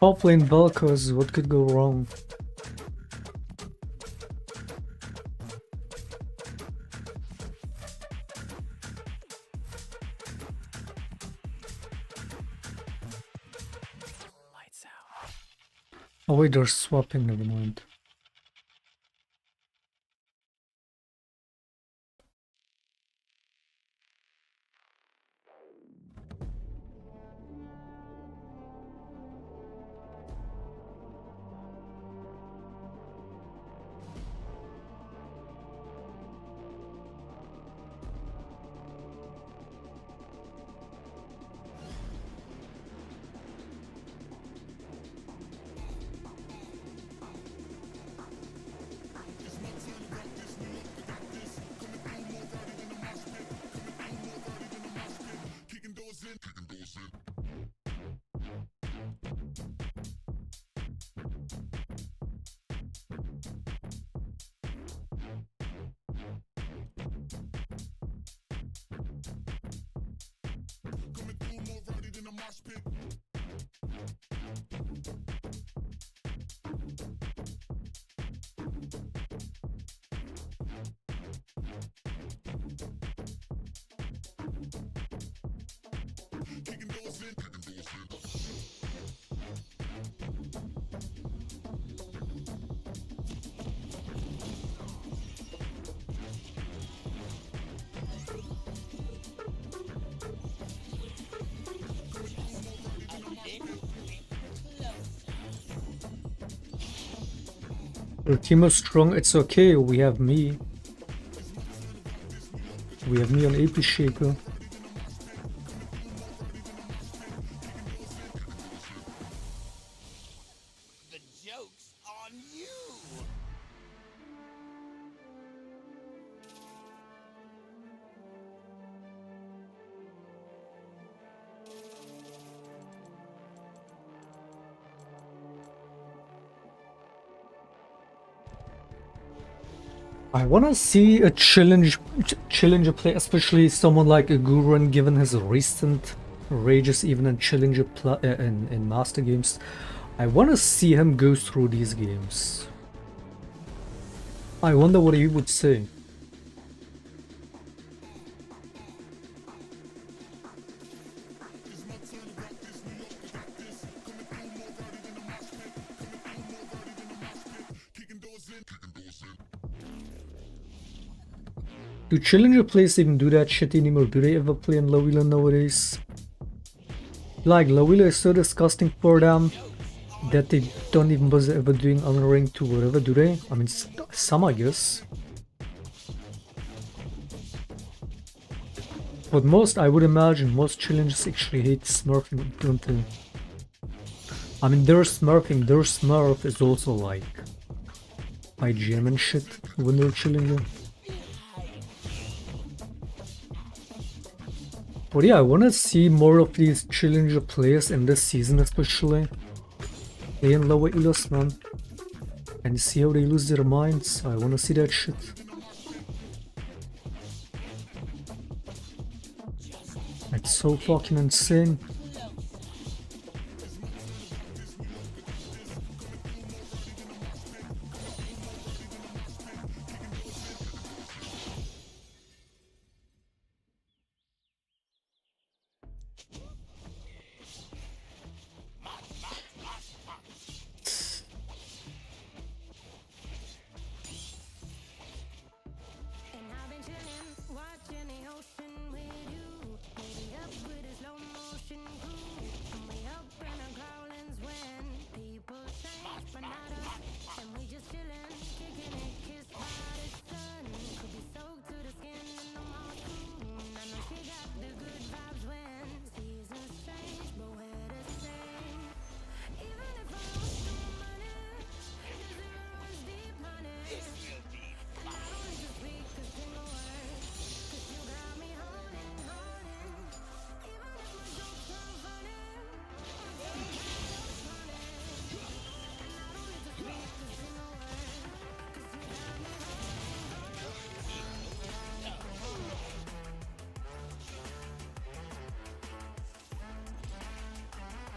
Top lane Vel'Koz, what could go wrong? Lights out. Oh wait, they're swapping, never mind. Your team is strong, it's okay, we have me. We have me on AP Shaco. The joke's on you. I wanna see a challenger play, especially someone like a Gurren, given his recent rages even in challenger in master games. I wanna see him go through these games. I wonder what he would say. Do challenger players even do that shit anymore? Do they ever play in low elo nowadays? Like, low elo is so disgusting for them that they don't even bother ever doing unranked to whatever, do they? I mean, some I guess. But most, I would imagine, most challengers actually hate smurfing, don't they? I mean, they're smurfing, their smurf is also like IGM and shit when they're challenger. But yeah, I wanna see more of these challenger players in this season, especially playing lower elos, man, and see how they lose their minds. I wanna see that shit. It's so fucking insane. And I've been chillin', watching the ocean with you. Maybe up with a slow motion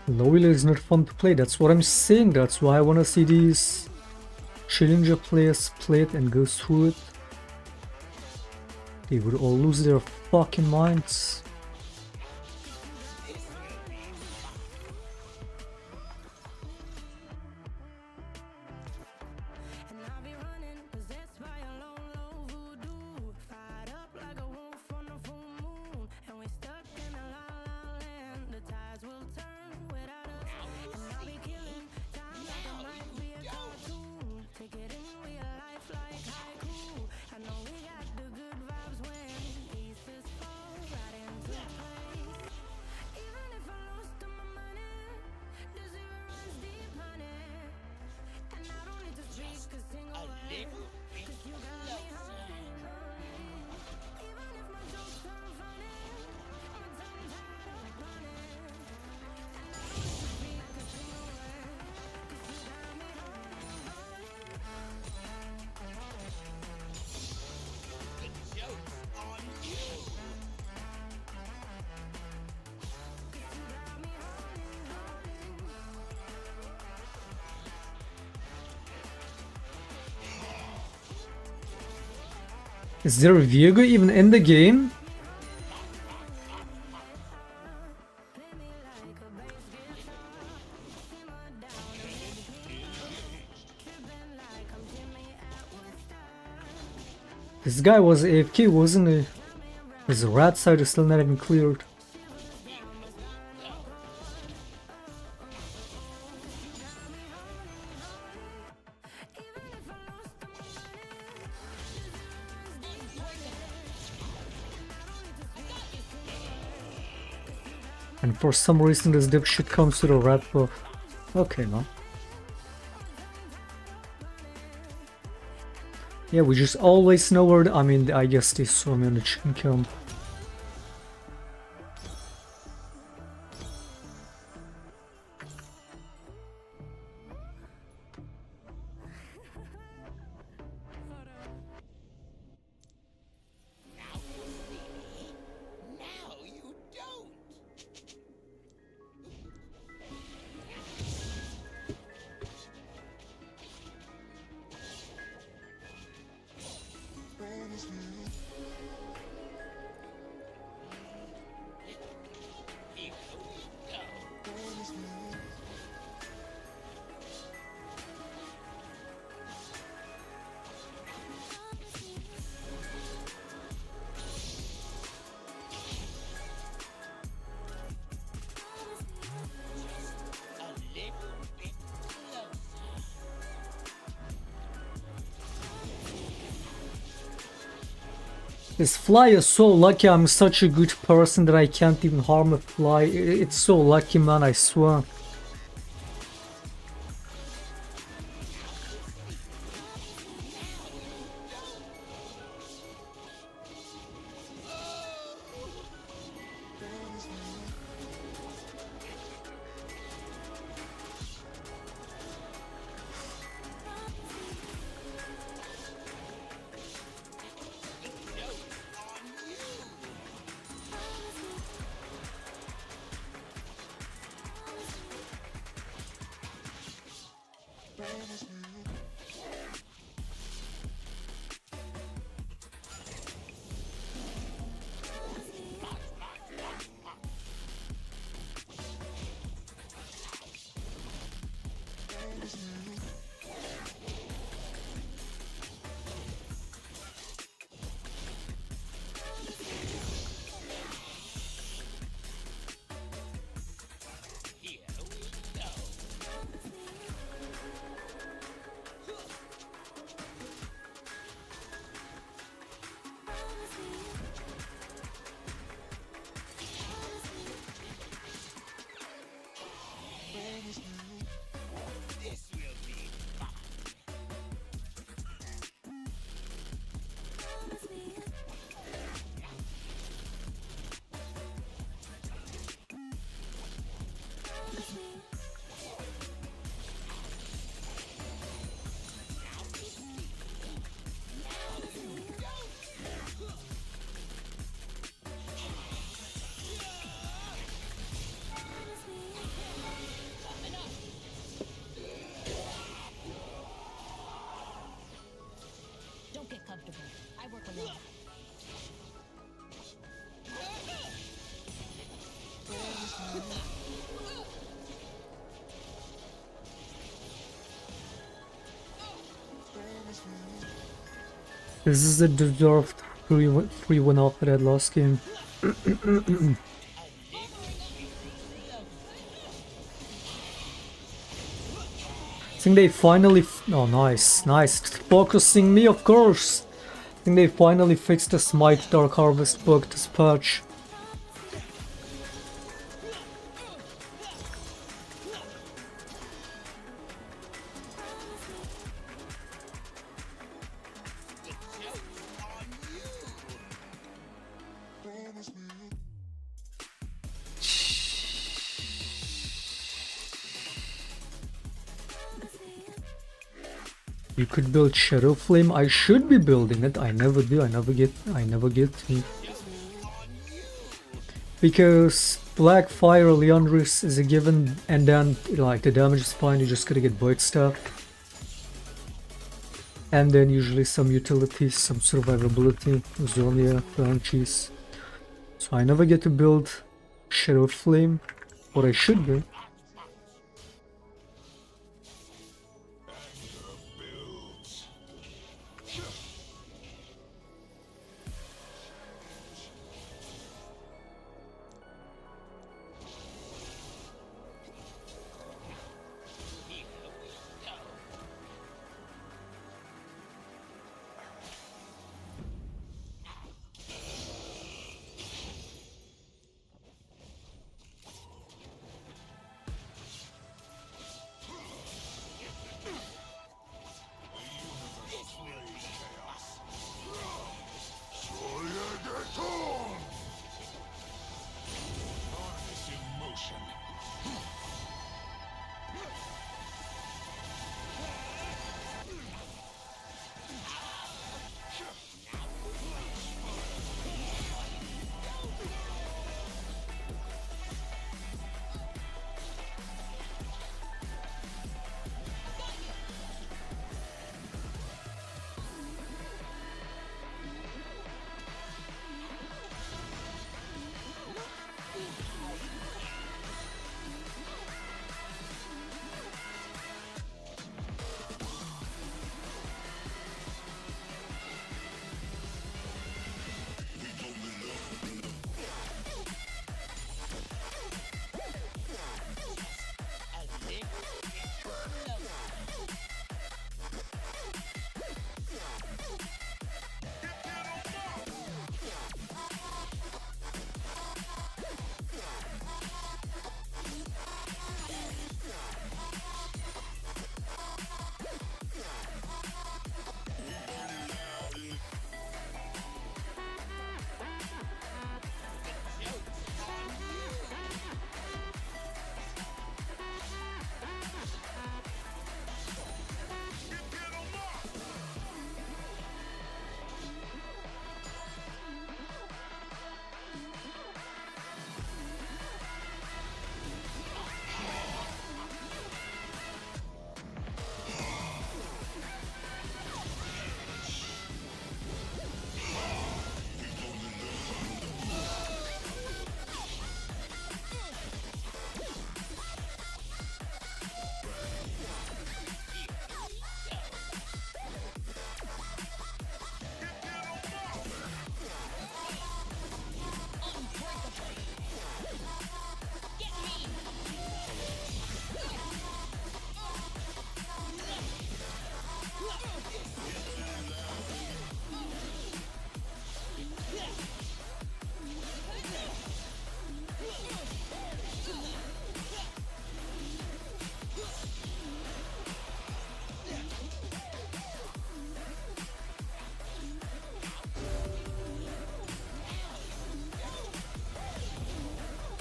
Lowell is not fun to play. That's what I'm saying. That's why I want to see these challenger players play it and go through it. They would all lose their fucking minds. Is there a Viego even in the game? This guy was AFK, wasn't he? His rat side is still not even cleared. And for some reason this dipshit comes to the rat buff. Okay, man. Yeah, we just always know where I mean, I guess they saw me on the chicken camp. This fly is so lucky. I'm such a good person that I can't even harm a fly. It's so lucky, man, I swear. This is a deserved free win after that last game. I think they finally. Oh, nice, nice. Focusing me, of course. I think they finally fixed the Smite Dark Harvest bug this patch. You could build Shadow Flame. I should be building it. I never do. I never get to. Because Black Fire Leandris is a given, and then like the damage is fine. You just gotta get Void Staff, and then usually some utilities, some survivability, Zonia, Banshees. So I never get to build Shadow Flame, what I should be.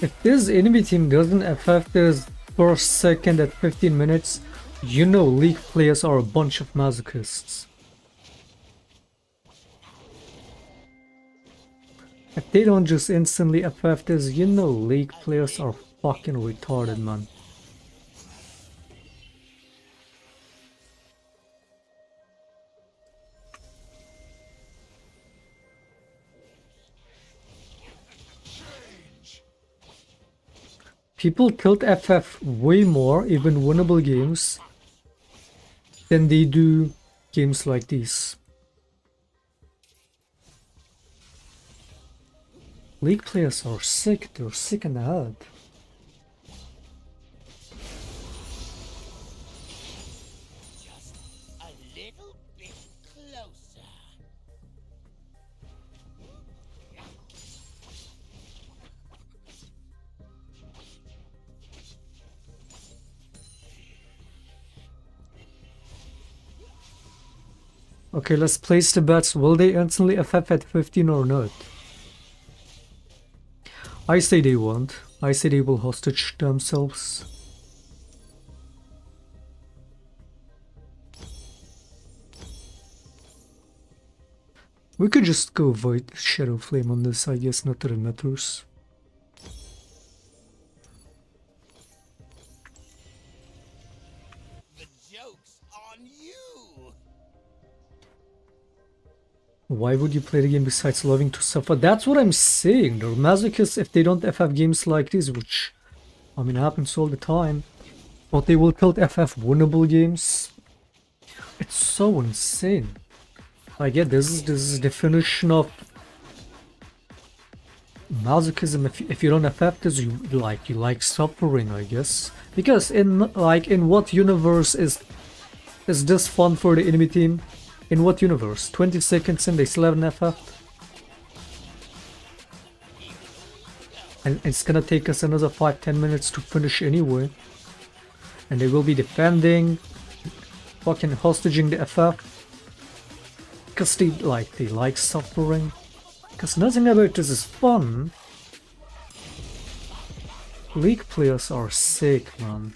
If this enemy team doesn't FF this first second at 15 minutes, you know League players are a bunch of masochists. If they don't just instantly FF this, you know League players are fucking retarded, man. People tilt FF way more, even winnable games, than they do games like these. League players are sick, they're sick in the head. Just a little bit closer. Okay, let's place the bets. Will they instantly FF at 15 or not? I say they won't. I say they will hostage themselves. We could just go Void Shadow Flame on this, I guess, not that it matters. The joke's on you. Why would you play the game besides loving to suffer? That's what I'm saying. They're masochists if they don't FF games like this, which, I mean, happens all the time. But they will tilt FF winnable games. It's so insane. I get this is definition of masochism. If you don't FF this, you like suffering, I guess. Because in what universe is this fun for the enemy team? In what universe? 20 seconds and they still haven't FF? And it's gonna take us another 5-10 minutes to finish anyway. And they will be defending, fucking hostaging the FF. Because they like suffering. Because nothing about this is fun. League players are sick, man.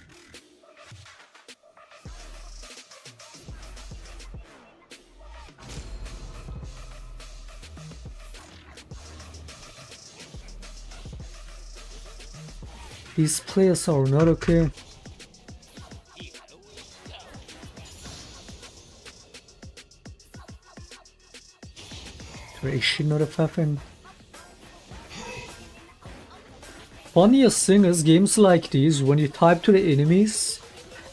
These players are not okay. Is she not FFing? Funniest thing is games like these, when you type to the enemies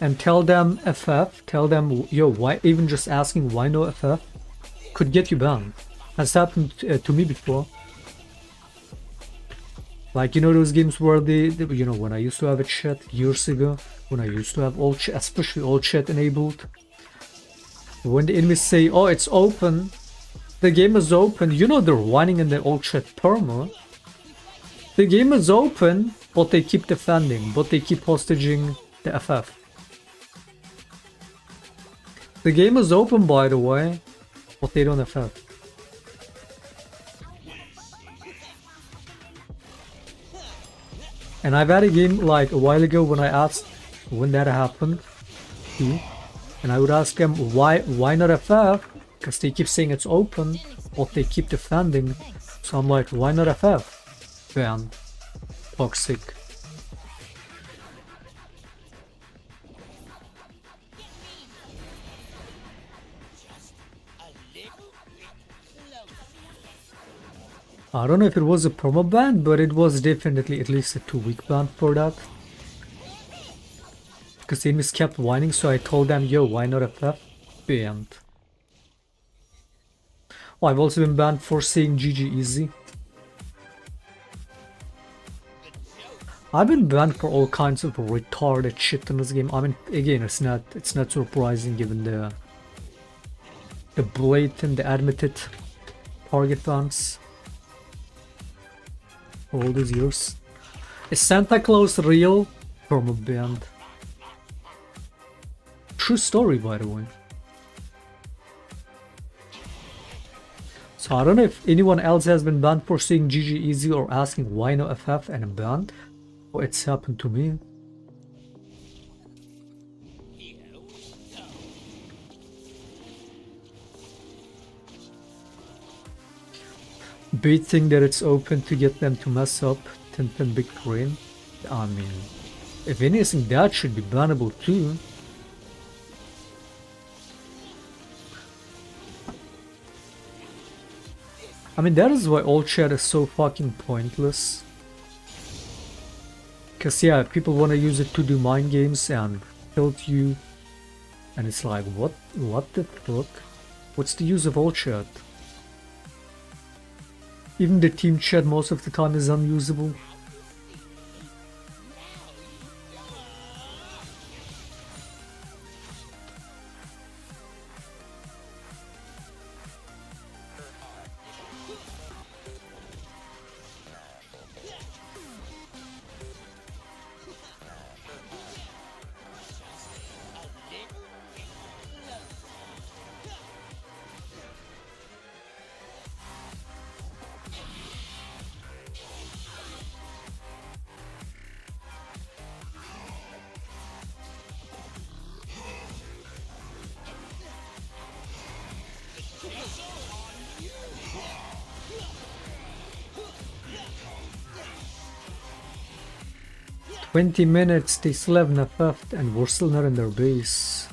and tell them FF, tell them yo, why, even just asking why no FF, could get you banned. Has happened to me before. Like, you know those games where they, you know, when I used to have a chat years ago, when I used to have all chat, especially all chat enabled. When the enemies say, oh, it's open, the game is open, you know they're whining in the all chat perma. The game is open, but they keep defending, but they keep hostaging the FF. The game is open, by the way, but they don't FF. And I've had a game like a while ago when I asked when that happened, and I would ask them why not FF, because they keep saying it's open, but they keep defending. So I'm like, why not FF? Ban. Toxic. I don't know if it was a perma ban, but it was definitely at least a 2-week ban for that. Because the enemies kept whining, so I told them, yo, why not FF? Banned. Oh, I've also been banned for saying GG easy. I've been banned for all kinds of retarded shit in this game. I mean, again, it's not surprising given the blatant, the admitted target bans. All these years. Is Santa Claus real? Perma banned. True story, by the way. So I don't know if anyone else has been banned for saying GG easy or asking why no FF and banned. Oh, it's happened to me. Baiting that it's open to get them to mess up Tintin Big Brain. I mean, if anything, that should be bannable too. I mean, that is why all chat is so fucking pointless. Cause yeah, people want to use it to do mind games and tilt you And it's like, what the fuck? What's the use of all chat? Even the team chat most of the time is unusable. "20 minutes, they still have FF and we're still not in their base."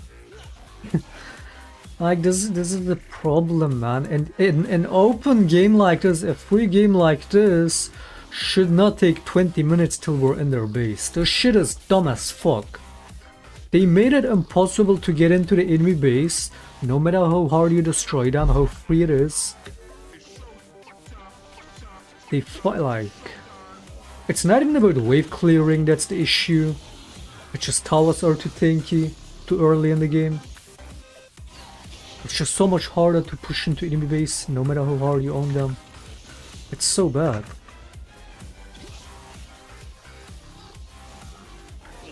Like, this is the problem, man. And in an open game like this, a free game like this, should not take 20 minutes till we're in their base. This shit is dumb as fuck. They made it impossible to get into the enemy base, no matter how hard you destroy them, how free it is. They fight like... It's not even about wave clearing that's the issue. It's just towers are too tanky, too early in the game. It's just so much harder to push into enemy base, no matter how hard you own them. It's so bad.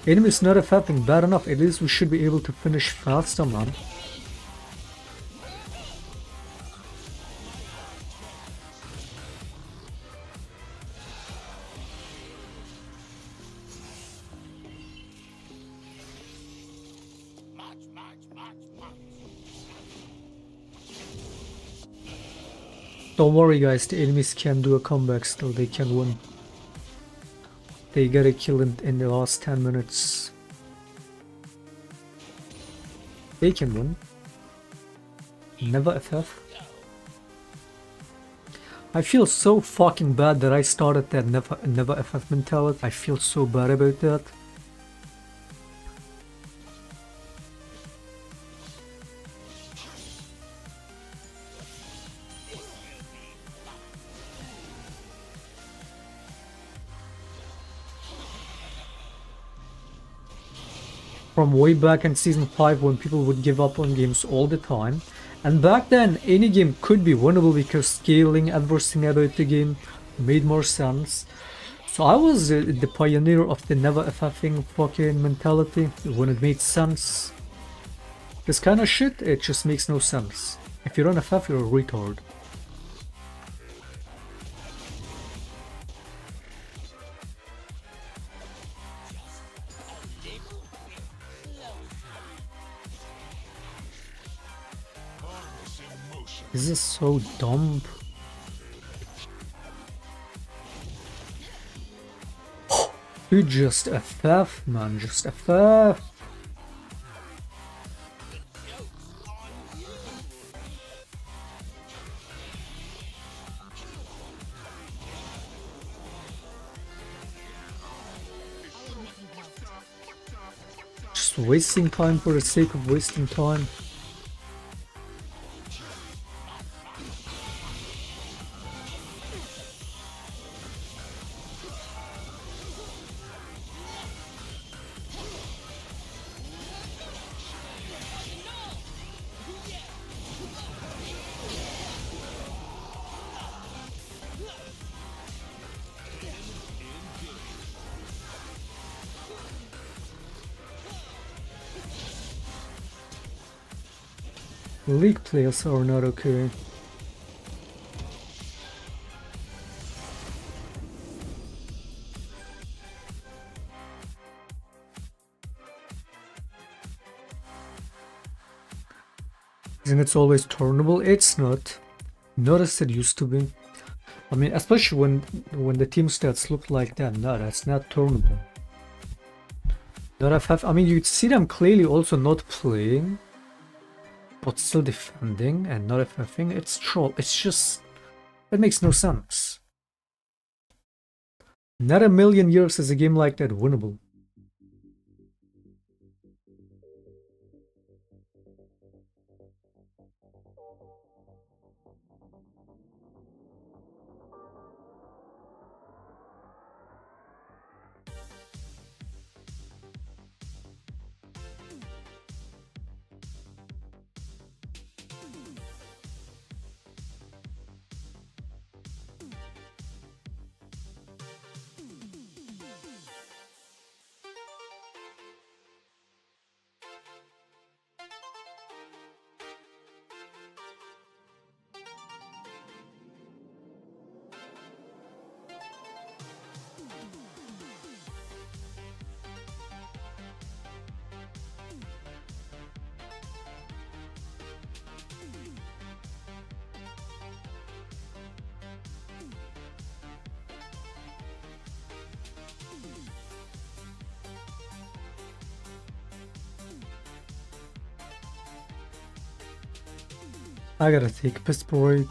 Enemies not FFing bad enough, at least we should be able to finish faster, man. Don't worry guys, the enemies can do a comeback still, they can win. They got a kill in the last 10 minutes. They can win. Never FF. I feel so fucking bad that I started that never FF mentality. I feel so bad about that. From way back in season 5 when people would give up on games all the time. And back then any game could be winnable because scaling everything about the game made more sense. So I was the pioneer of the never FFing fucking mentality when it made sense. This kind of shit, it just makes no sense. If you don't FF, you're a retard. This is so dumb. You just FF, man, just FF. Just wasting time for the sake of wasting time. League players are not okay. Isn't it always turnable? It's not. Not as it used to be. I mean, especially when the team stats look like that. No, that's not turnable. Not FF. I mean, you'd see them clearly also not playing, but still defending and not FFing. It's troll. It's just... It makes no sense. Not a million years is a game like that winnable. I gotta take a piss break.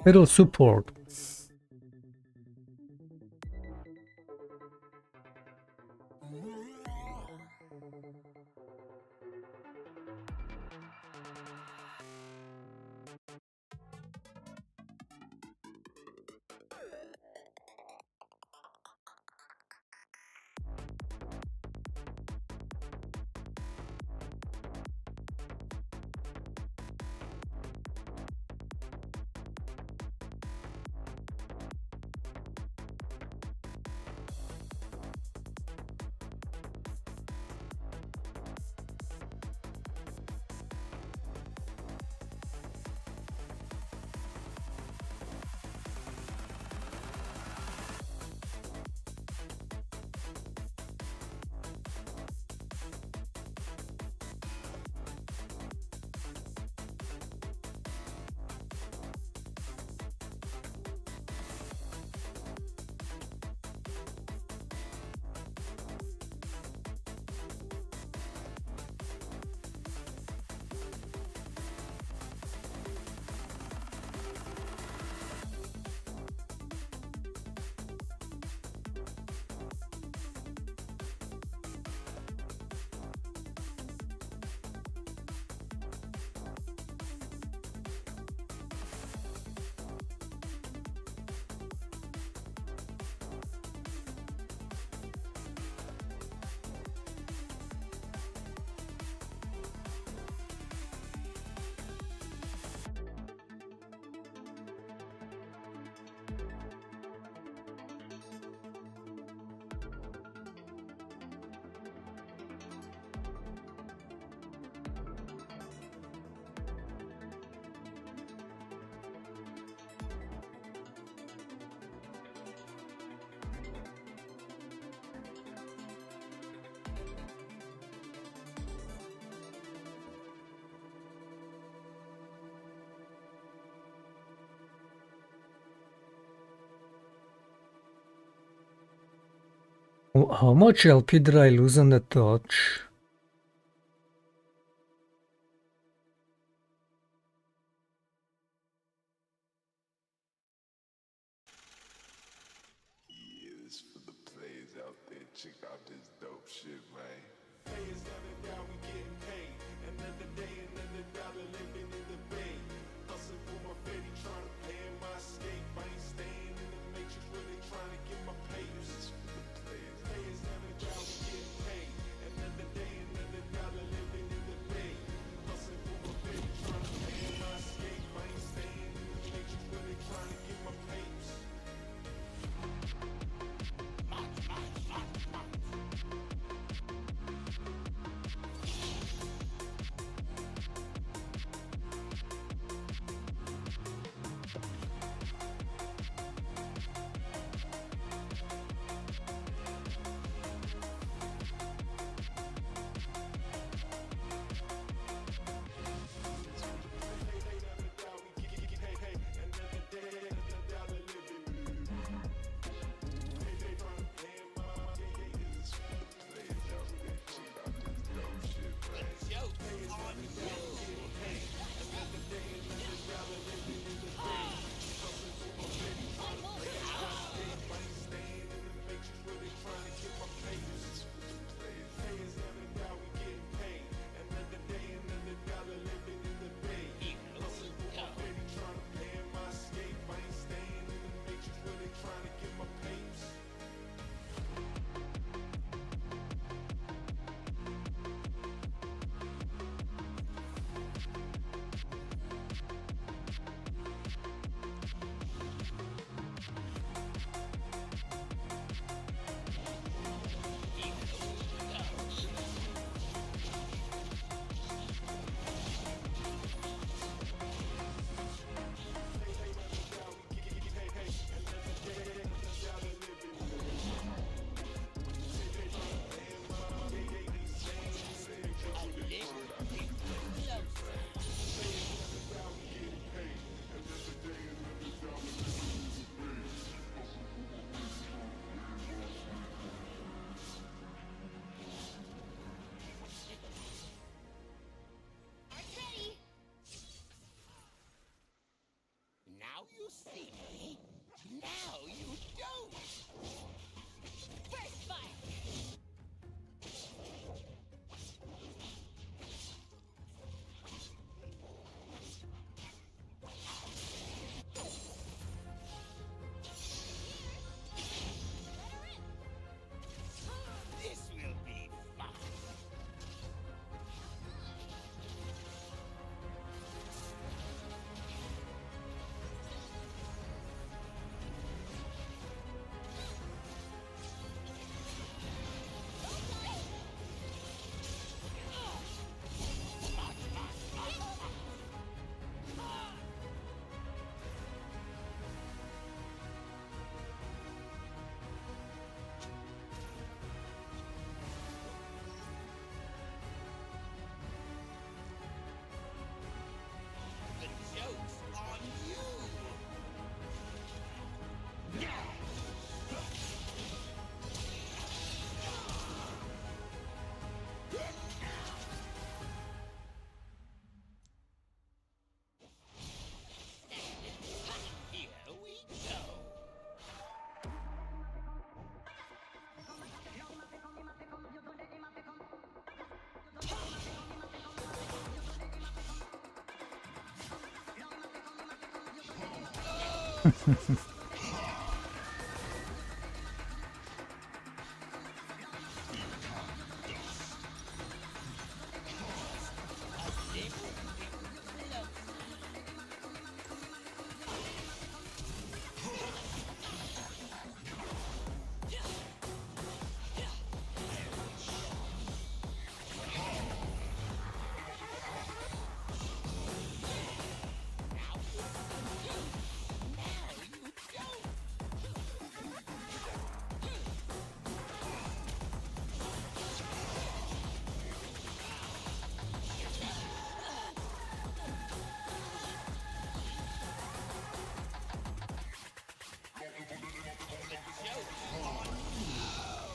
Little support. How much LP did I lose on the touch? Yeah, this for the players out there. Check out this dope shit, man.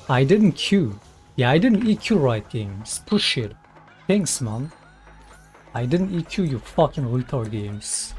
I didn't Q. Yeah, I didn't EQ right games. Push it. Thanks, man. I didn't EQ you fucking retard games.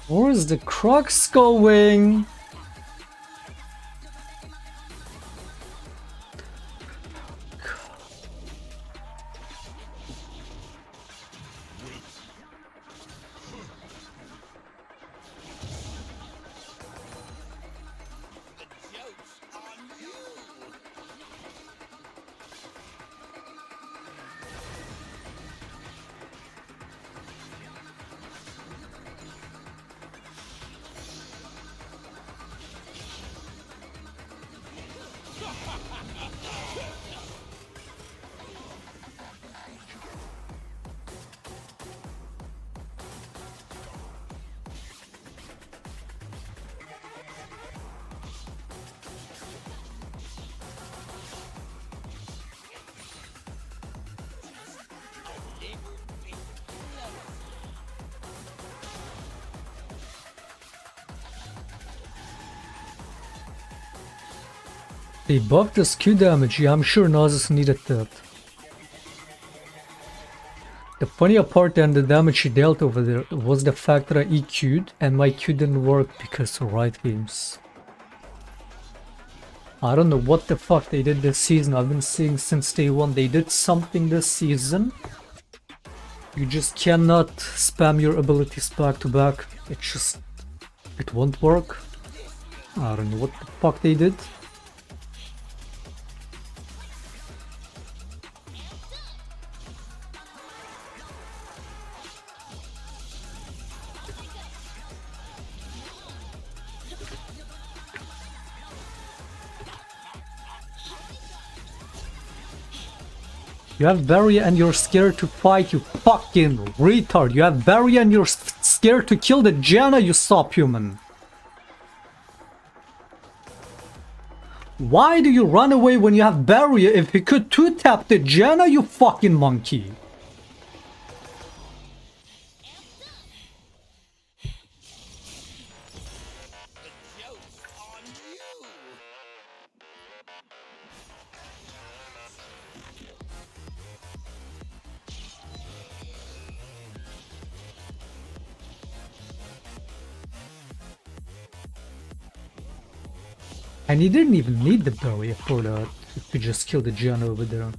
Where is the crux going? They buffed the Q damage. Yeah, I'm sure Nasus needed that. The funnier part and the damage he dealt over there was the fact that I EQ'd and my Q didn't work because of right games. I don't know what the fuck they did this season. I've been seeing since day one they did something this season. You just cannot spam your abilities back to back. It won't work. I don't know what the fuck they did. You have barrier and you're scared to fight, you fucking retard. You have barrier and you're scared to kill the Janna, you subhuman. Why do you run away when you have barrier if you could two-tap the Janna, you fucking monkey? And he didn't even need the barrier for that, to just kill the Janna over there.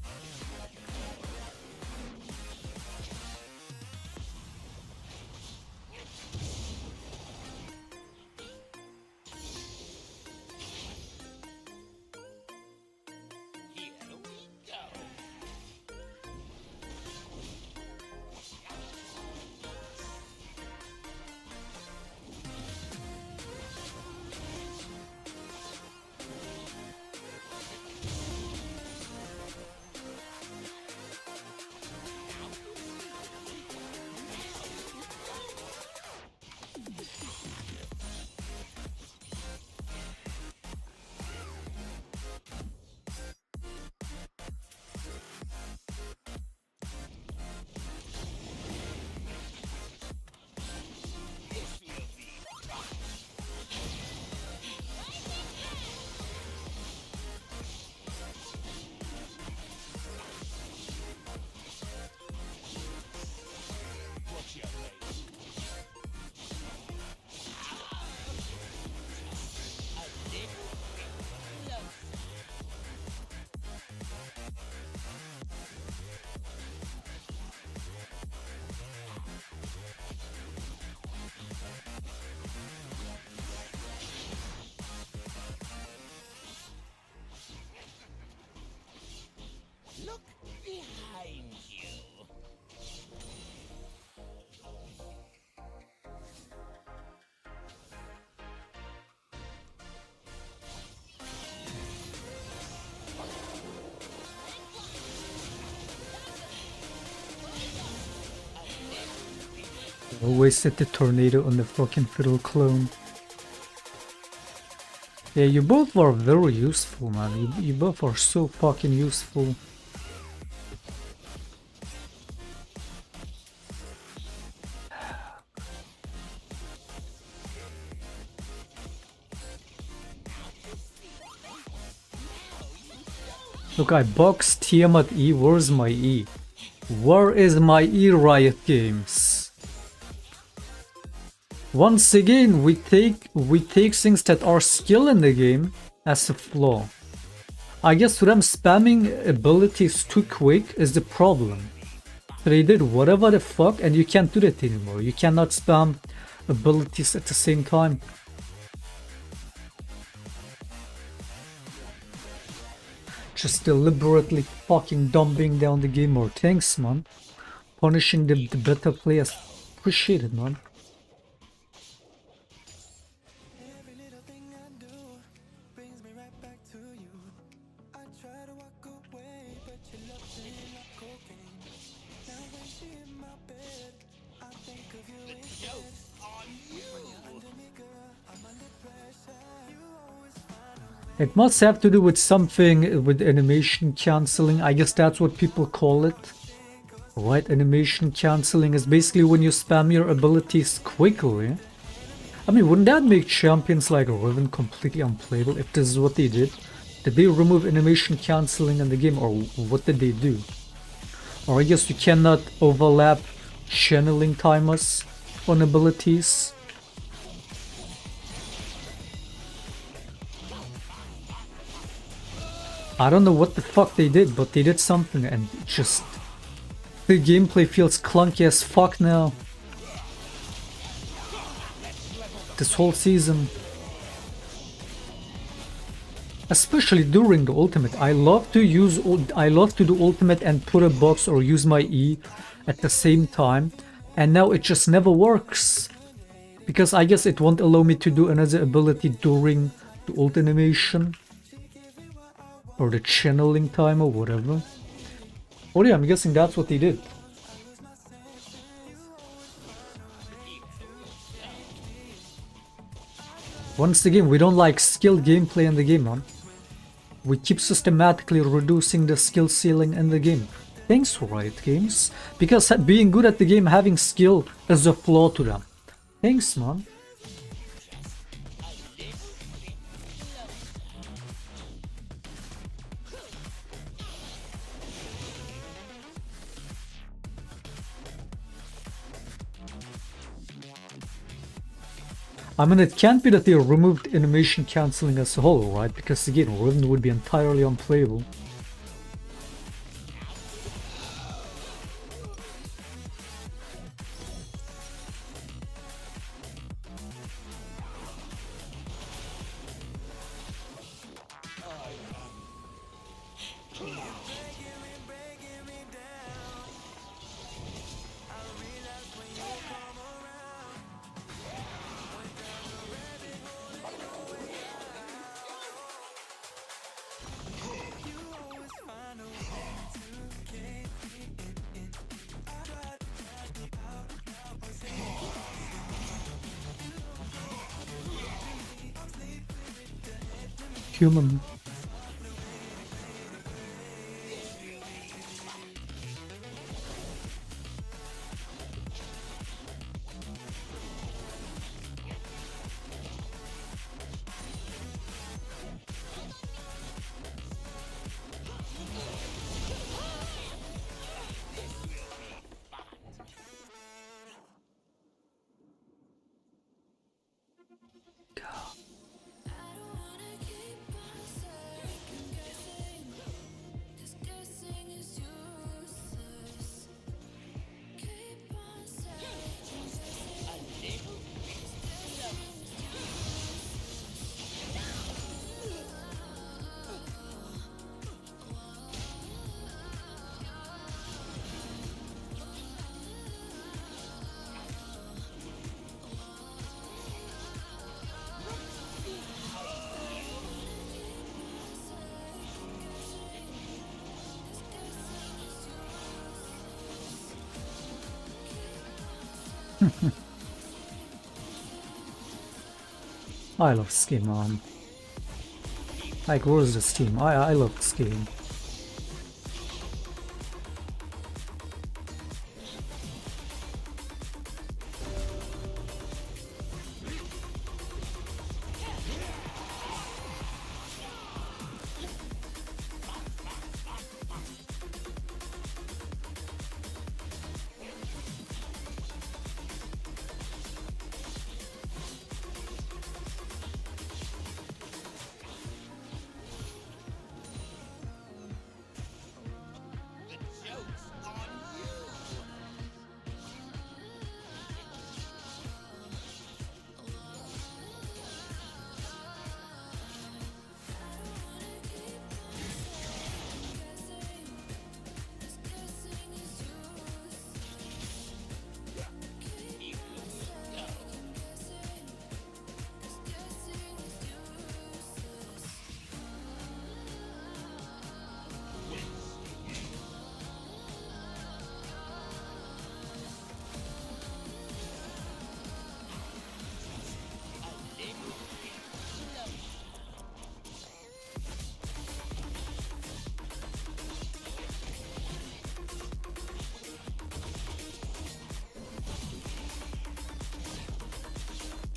Look behind you. I wasted the tornado on the fucking fiddle clone. Yeah, you both were very useful, man. You both are so fucking useful. Look, I boxed Tiamat E. Where's my E? Where is my E, Riot Games? Once again, we take things that are skill in the game as a flaw. I guess them spamming abilities too quick is the problem. So they did whatever the fuck, and you can't do that anymore. You cannot spam abilities at the same time. Just deliberately fucking dumping down the game more. Thanks, man. Punishing the better players. Appreciate it, man. It must have to do with something with animation cancelling. I guess that's what people call it. Right? Animation cancelling is basically when you spam your abilities quickly. I mean, wouldn't that make champions like Riven completely unplayable if this is what they did? Did they remove animation cancelling in the game, or what did they do? Or I guess you cannot overlap channeling timers on abilities. I don't know what the fuck they did, but they did something, and just the gameplay feels clunky as fuck now. This whole season. Especially during the ultimate. I love to do ultimate and put a box or use my E at the same time. And now it just never works. Because I guess it won't allow me to do another ability during the ult animation. Or the channeling time or whatever. Oh yeah, I'm guessing that's what they did. Once again, we don't like skill gameplay in the game, man. We keep systematically reducing the skill ceiling in the game. Thanks, Riot Games. Because being good at the game, having skill is a flaw to them. Thanks, man. I mean, it can't be that they removed animation cancelling as a whole, right? Because again, Riven would be entirely unplayable. Human. I love this game, man. Like, where's this team? I love this game.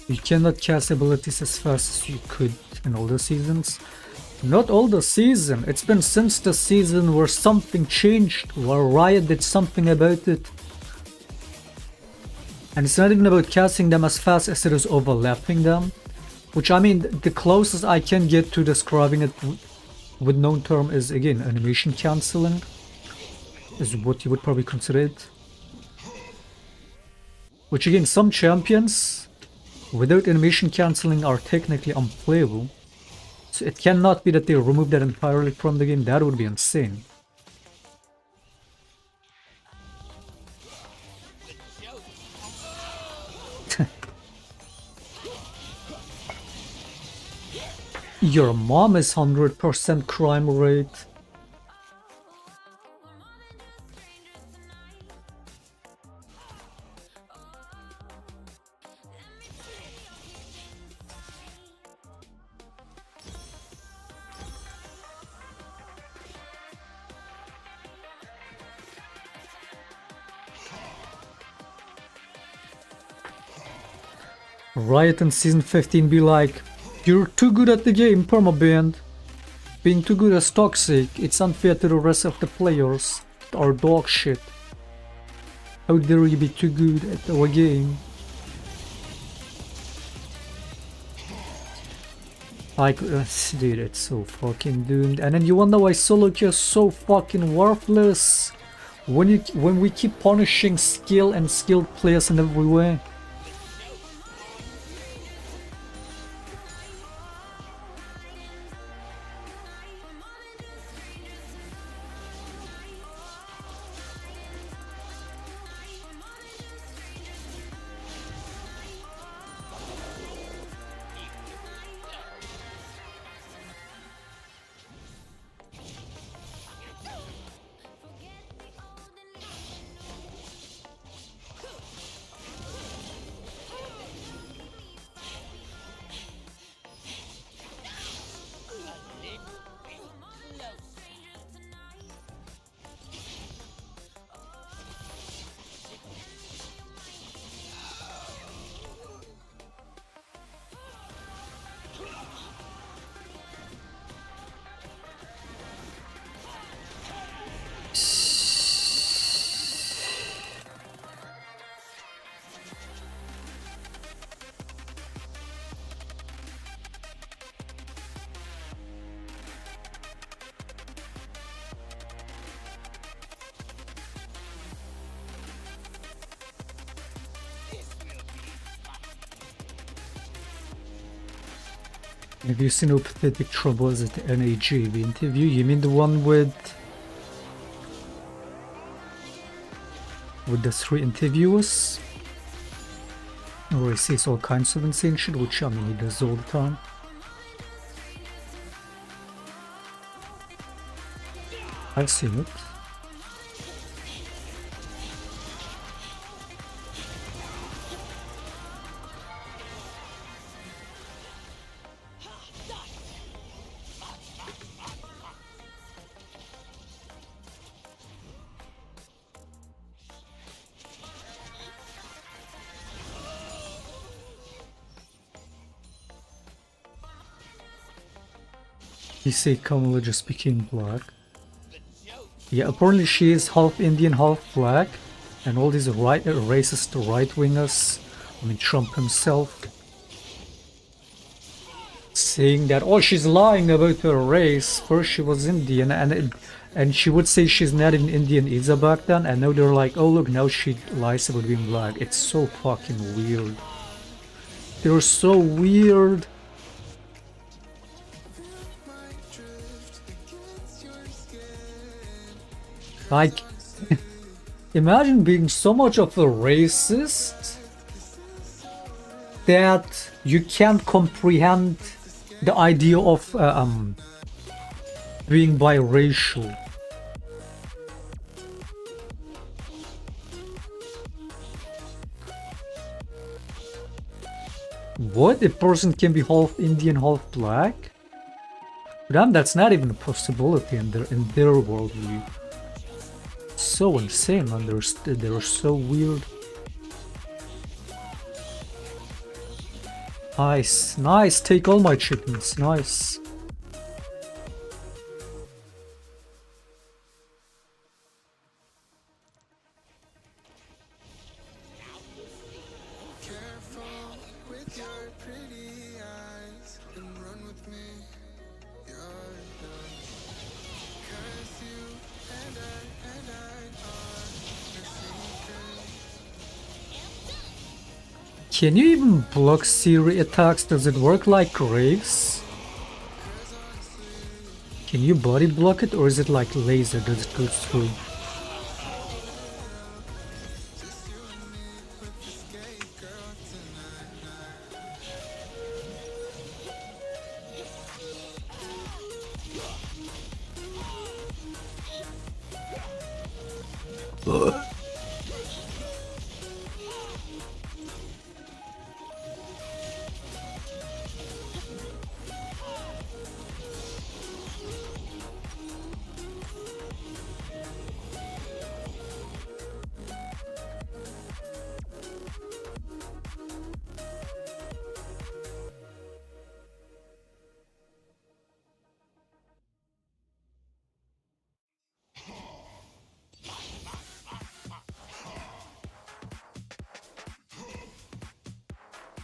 You cannot cast abilities as fast as you could in older seasons. Not all the season, it's been since the season where something changed, where Riot did something about it. And it's not even about casting them as fast as it is overlapping them. Which, I mean, the closest I can get to describing it with known term is, again, animation cancelling. Is what you would probably consider it. Which, again, some champions without animation cancelling are technically unplayable. So it cannot be that they remove that entirely from the game. That would be insane. Your mom is 100% crime rate. Riot in Season 15 be like, you're too good at the game, permabanned. Being too good is toxic, it's unfair to the rest of the players. Or dog shit. How dare you be too good at our game? Like, dude, it's so fucking doomed. And then you wonder why solo queue is so fucking worthless. When we keep punishing skill and skilled players in every way. Have you seen how pathetic Trouble is at the NAG, the interview? You mean the one with the 3 interviewers? Where he says all kinds of insane shit, which I mean he does all the time. I've seen it. He said Kamala just became black. Yeah, apparently she is half Indian, half black. And all these racist right-wingers, I mean Trump himself, saying that, oh, she's lying about her race. First she was Indian, and she would say she's not an Indian either back then, and now they're like, oh look, now she lies about being black. It's so fucking weird. They're so weird. Like, imagine being so much of a racist that you can't comprehend the idea of being biracial. What? A person can be half Indian, half black? For them, that's not even a possibility in their worldview. So insane, man. They're so weird. Nice, nice. Take all my chickens. Nice. Can you even block Siri attacks? Does it work like Graves? Can you body block it, or is it like laser? Does it go through?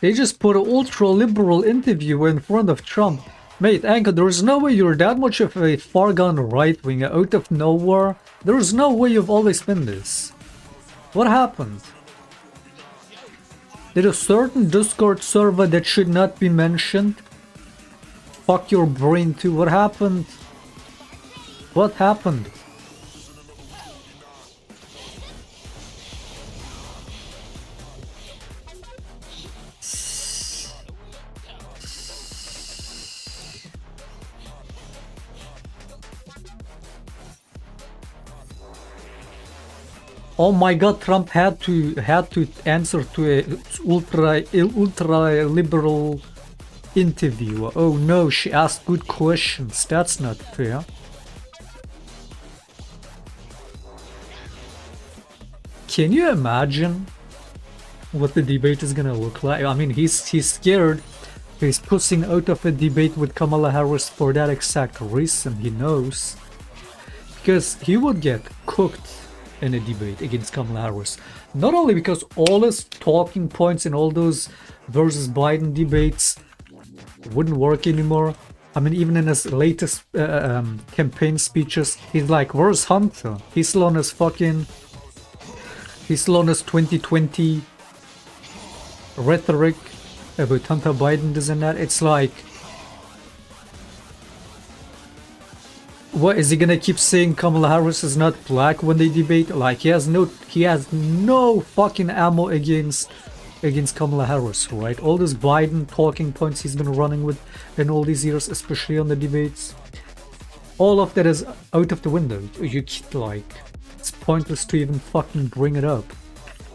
They just put an ultra-liberal interview in front of Trump. Mate, Anka, there's no way you're that much of a far-gone right-winger out of nowhere. There's no way you've always been this. What happened? Did a certain Discord server that should not be mentioned fuck your brain too? What happened? What happened? Oh my god, Trump had to answer to a ultra liberal interviewer. Oh no, she asked good questions. That's not fair. Can you imagine what the debate is gonna look like? I mean, he's scared. He's pushing out of a debate with Kamala Harris for that exact reason. He knows, because he would get cooked in a debate against Kamala Harris. Not only because all his talking points in all those versus Biden debates wouldn't work anymore. I mean, even in his latest campaign speeches, he's like, where's Hunter? He's still on his 2020 rhetoric about Hunter Biden, this and that. It's like, what is he gonna keep saying? Kamala Harris is not black when they debate? Like, he has no fucking ammo against Kamala Harris, right? All those Biden talking points he's been running with in all these years, especially on the debates, all of that is out of the window. It's pointless to even fucking bring it up,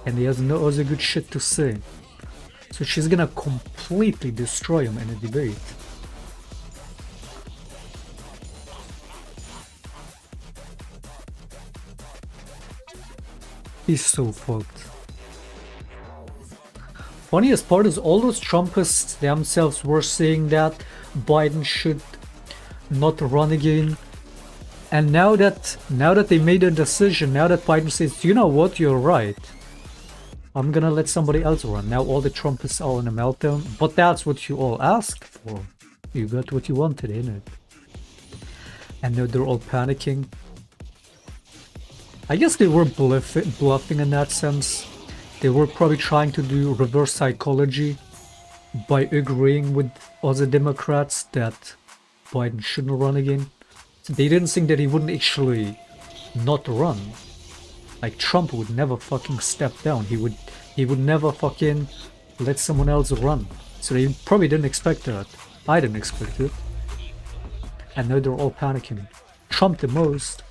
and he has no other good shit to say. So she's gonna completely destroy him in a debate. He's so fucked. Funniest part is all those Trumpists themselves were saying that Biden should not run again. And now that they made a decision, now that Biden says, you know what, you're right, I'm gonna let somebody else run. Now all the Trumpists are in a meltdown. But that's what you all asked for. You got what you wanted, innit? And now they're all panicking. I guess they were bluffing in that sense. They were probably trying to do reverse psychology by agreeing with other Democrats that Biden shouldn't run again. So they didn't think that he wouldn't actually not run. Like Trump would never fucking step down. He would never fucking let someone else run. So they probably didn't expect that. I didn't expect it. And now they're all panicking. Trump the most.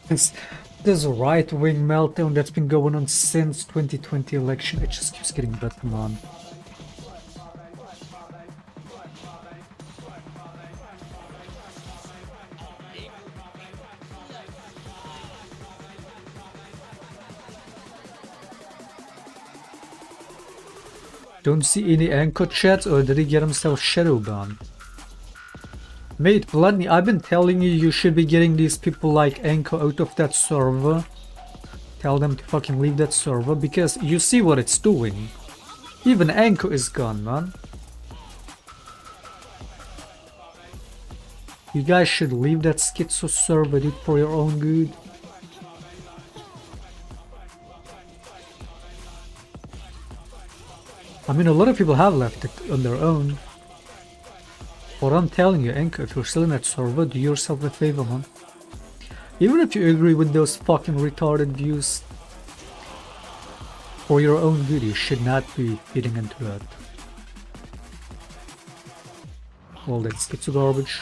This right-wing meltdown that's been going on since 2020 election, it just keeps getting better, man. Don't see any anchor chats, or did he get himself shadow banned? Mate, Bloodney, I've been telling you, you should be getting these people like Anchor out of that server. Tell them to fucking leave that server, because you see what it's doing. Even Anchor is gone, man. You guys should leave that schizo server, dude, for your own good. I mean, a lot of people have left it on their own. But I'm telling you, Anchor, if you're still in that server, do yourself a favor, man. Even if you agree with those fucking retarded views, for your own good, you should not be feeding into that. All that schizo garbage.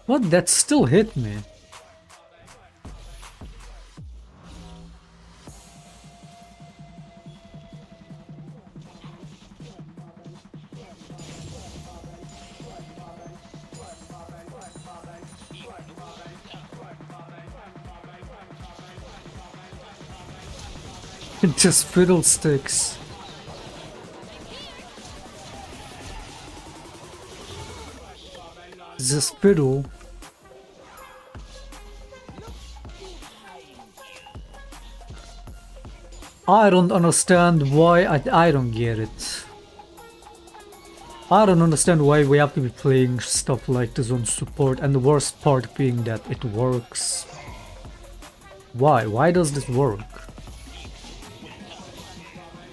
What? That still hit me. Just fiddlesticks. This fiddle. I don't understand why. I don't get it. I don't understand why we have to be playing stuff like this on support, and the worst part being that it works. Why? Why does this work?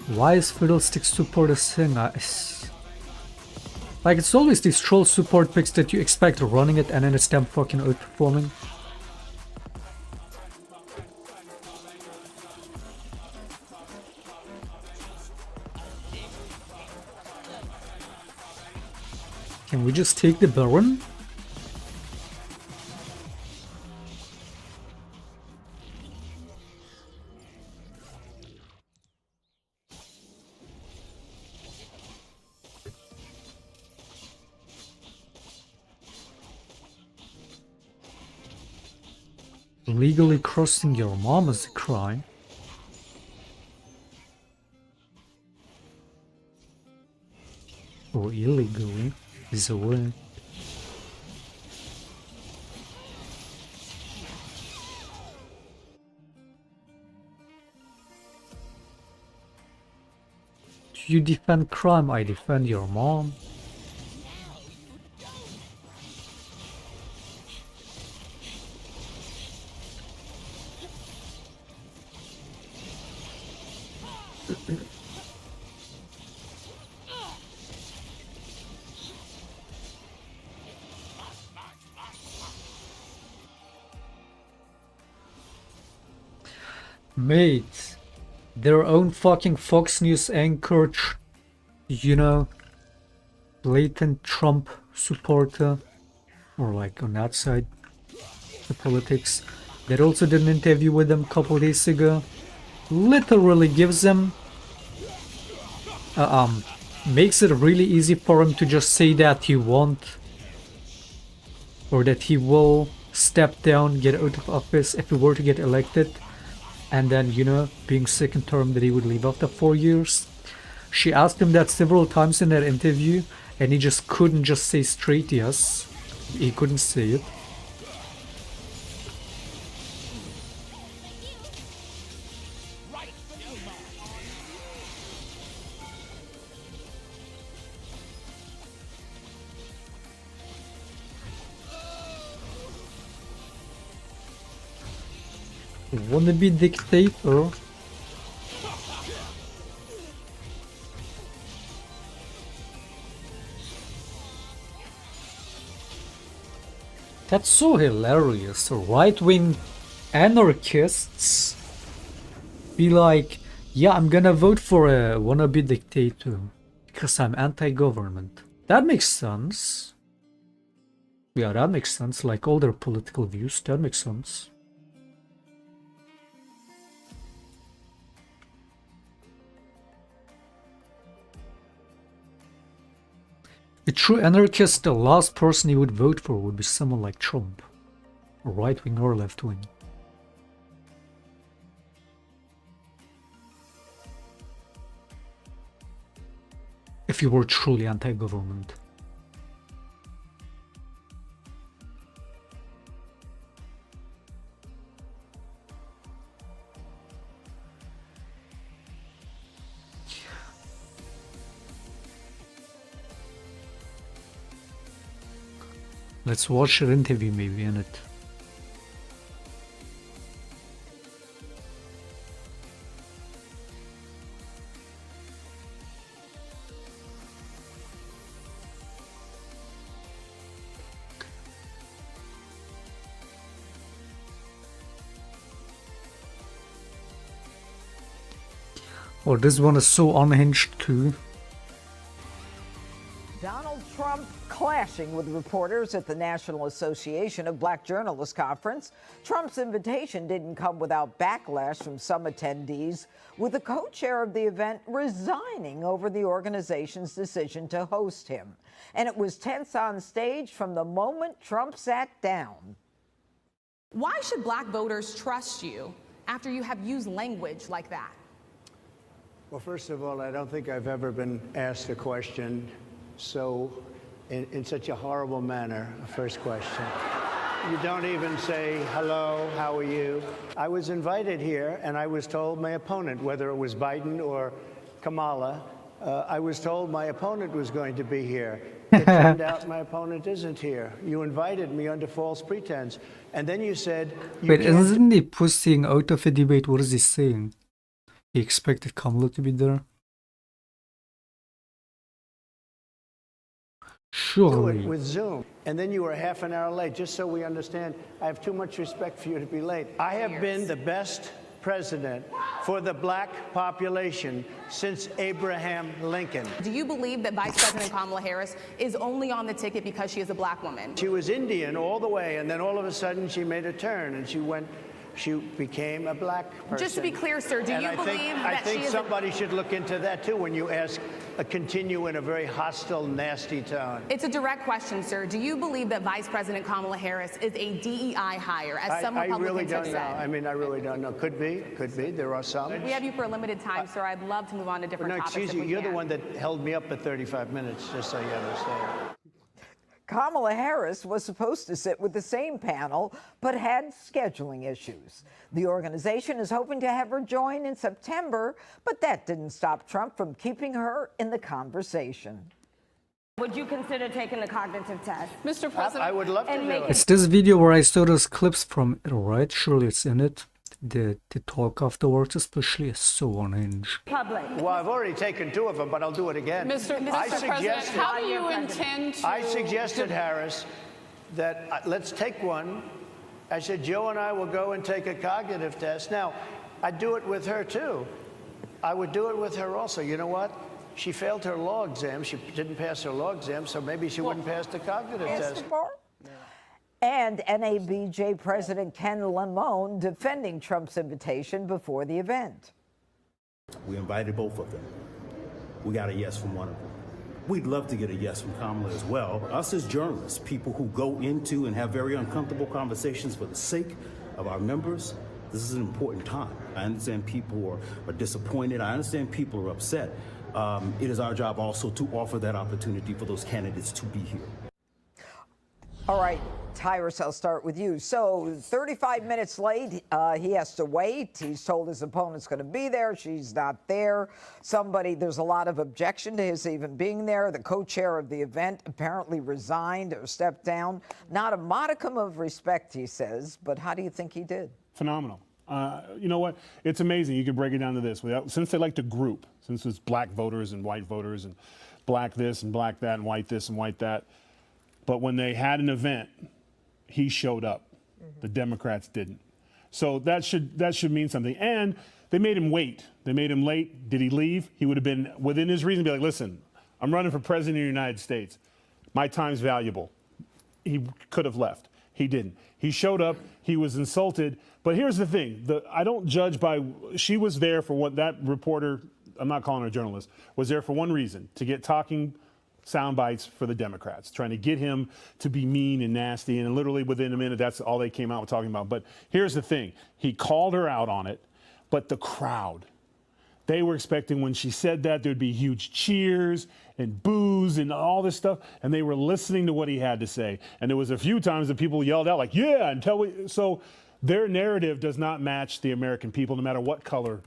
Why is Fiddlestick support a thing? Like, it's always these troll support picks that you expect running it and then it's them fucking outperforming. Can we just take the Baron? Legally crossing your mom is a crime. Or illegally is a way. You defend crime, I defend your mom. Mate, their own fucking Fox News anchor, you know, blatant Trump supporter, or like on that side, the politics, that also did an interview with them a couple days ago, literally gives them makes it really easy for him to just say that he won't, or that he will step down, get out of office if he were to get elected, and then, you know, being second term, that he would leave after 4 years. She asked him that several times in that interview, and he just couldn't just say straight yes. He couldn't say it. Wannabe dictator. That's so hilarious. Right-wing anarchists be like, yeah, I'm gonna vote for a wannabe dictator because I'm anti-government. That makes sense. Yeah, that makes sense. Like all their political views, that makes sense. A true anarchist, the last person he would vote for would be someone like Trump, right-wing or left-wing. If you were truly anti-government. Let's watch an interview maybe in it. Oh, this one is so unhinged too. Donald Trump clashing with reporters at the National Association of Black Journalists Conference. Trump's invitation didn't come without backlash from some attendees, with the co-chair of the event resigning over the organization's decision to host him. And it was tense on stage from the moment Trump sat down. Why should black voters trust you after you have used language like that? Well, first of all, I don't think I've ever been asked a question so in such a horrible manner. First question. You don't even say, hello, how are you? I was invited here, and I was told my opponent, whether it was Biden or Kamala, I was told my opponent was going to be here. It turned out my opponent isn't here. You invited me under false pretense. And then you said... Wait, isn't he pushing out of a debate? What is he saying? He expected Kamala to be there? Surely. With Zoom, and then you were half an hour late. Just so we understand, I have too much respect for you to be late. I have been the best president for the black population since Abraham Lincoln. Do you believe that Vice President Kamala Harris is only on the ticket because she is a black woman? She was Indian all the way, and then all of a sudden she made a turn and she became a black person. Just to be clear, sir, do you believe that I think somebody should look into that too when you ask, continue in a very hostile, nasty tone. It's a direct question, sir. Do you believe that Vice President Kamala Harris is a DEI hire, as some Republicans really don't have know. said? I mean, I really don't know. Could be. There are some. We have you for a limited time, sir. I'd love to move on to different topics. Excuse you. You're the one that held me up at 35 minutes, just so you understand. Kamala Harris was supposed to sit with the same panel, but had scheduling issues. The organization is hoping to have her join in September, but that didn't stop Trump from keeping her in the conversation. Would you consider taking the cognitive test? Mr. President, I would love to do it. It's this video where I saw those clips from it, right? Surely it's in it. The talk afterwards especially is so unhinged. Public. Well, I've already taken 2 of them, but I'll do it again. Mr. President, how do you intend to... I suggested, Harris, that let's take one. I said, Joe and I will go and take a cognitive test. Now, I'd do it with her, too. I would do it with her also. You know what? She failed her law exam. She didn't pass her law exam, so maybe she wouldn't pass the cognitive test. And NABJ President Ken Lemon defending Trump's invitation before the event. We invited both of them. We got a yes from one of them. We'd love to get a yes from Kamala as well. Us as journalists, people who go into and have very uncomfortable conversations for the sake of our members, this is an important time. I understand people are disappointed. I understand people are upset. It is our job also to offer that opportunity for those candidates to be here. All right, Tyrus, I'll start with you. So 35 minutes late, he has to wait. He's told his opponent's going to be there. She's not there. There's a lot of objection to his even being there. The co-chair of the event apparently resigned or stepped down. Not a modicum of respect, he says, but how do you think he did? Phenomenal. You know what? It's amazing. You can break it down to this. Since they like to group, since it's black voters and white voters and black this and black that and white this and white that, but when they had an event, he showed up. The Democrats didn't. So that should mean something. And they made him wait. They made him late. Did he leave? He would have been within his reason to be like, listen, I'm running for president of the United States. My time's valuable. He could have left. He didn't. He showed up. He was insulted. But here's the thing. I don't judge by, she was there for what that reporter, I'm not calling her a journalist, was there for one reason, to get talking sound bites for the Democrats, trying to get him to be mean and nasty. And literally within a minute, that's all they came out with talking about. But here's the thing. He called her out on it, but the crowd, they were expecting when she said that there'd be huge cheers and boos and all this stuff. And they were listening to what he had to say. And there was a few times that people yelled out like, yeah, so their narrative does not match the American people, no matter what color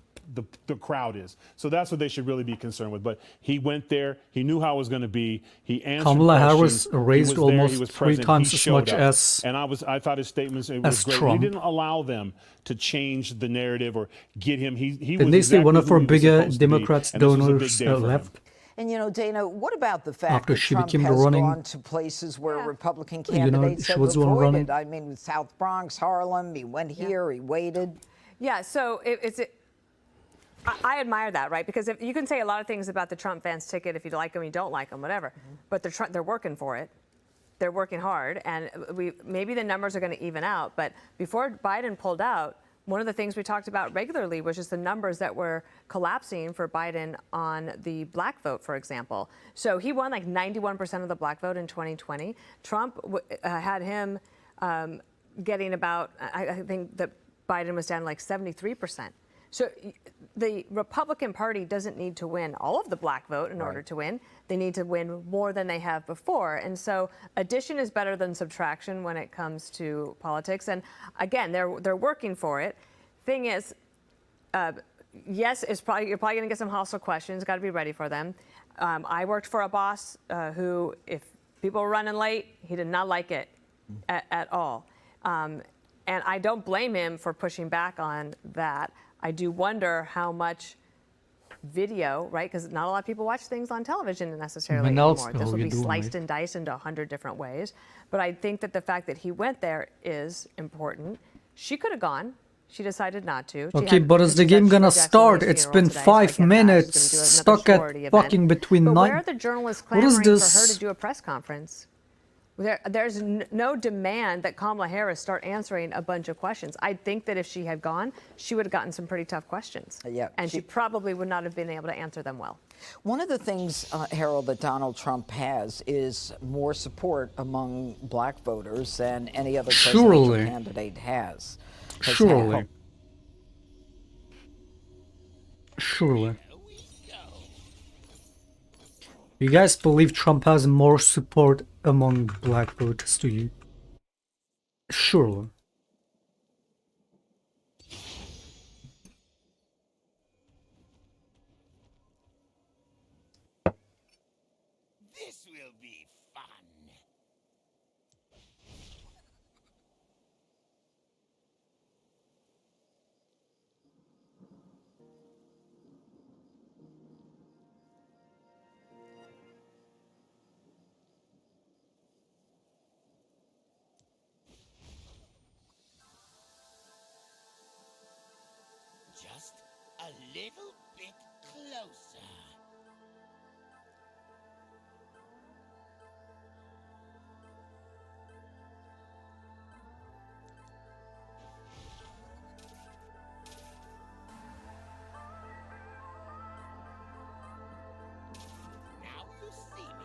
the crowd is. So that's what they should really be concerned with. But he went there. He knew how it was going to be. He answered Kamala questions. Harris raised almost 3 times as much as and I thought his statements was great. Trump. He didn't allow them to change the narrative or get him. He At was least exactly one of who our he was bigger supposed to be, Democrats and this was a big donors day for him. left. And, you know, Dana, what about the fact After that she Trump became the has running- gone to places where Republican You know, candidates she have was the one avoided? running. I mean, with South Bronx, Harlem, he went here, he waited. Yeah, so I admire that, right? Because you can say a lot of things about the Trump fans ticket if you like them, you don't like them, whatever. But they're working for it. They're working hard, and maybe the numbers are going to even out. But before Biden pulled out, one of the things we talked about regularly was just the numbers that were collapsing for Biden on the black vote, for example. So he won like 91% of the black vote in 2020. Trump had him getting about, I think that Biden was down like 73%. So the Republican Party doesn't need to win all of the black vote in order to win. They need to win more than they have before. And so addition is better than subtraction when it comes to politics. And again, they're working for it. Thing is, yes, you're probably going to get some hostile questions. Got to be ready for them. I worked for a boss who, if people were running late, he did not like it at all. And I don't blame him for pushing back on that. I do wonder how much video, right? Because not a lot of people watch things on television necessarily anymore. This will be sliced and diced into 100 different ways. But I think that the fact that he went there is important. She could have gone. She decided not to. Okay, but is the game gonna start? It's been 5 minutes, stuck at fucking between but 9. where are the journalists What is clamoring for her this? to do a press conference? There's no demand that Kamala Harris start answering a bunch of questions. I think that if she had gone, she would have gotten some pretty tough questions. And she probably would not have been able to answer them well. One of the things, Harold, that Donald Trump has is more support among black voters than any other presidential candidate has. Surely. Surely. You guys believe Trump has more support among black voters, do you? Surely. This will be fun. Just a little bit closer. Now you see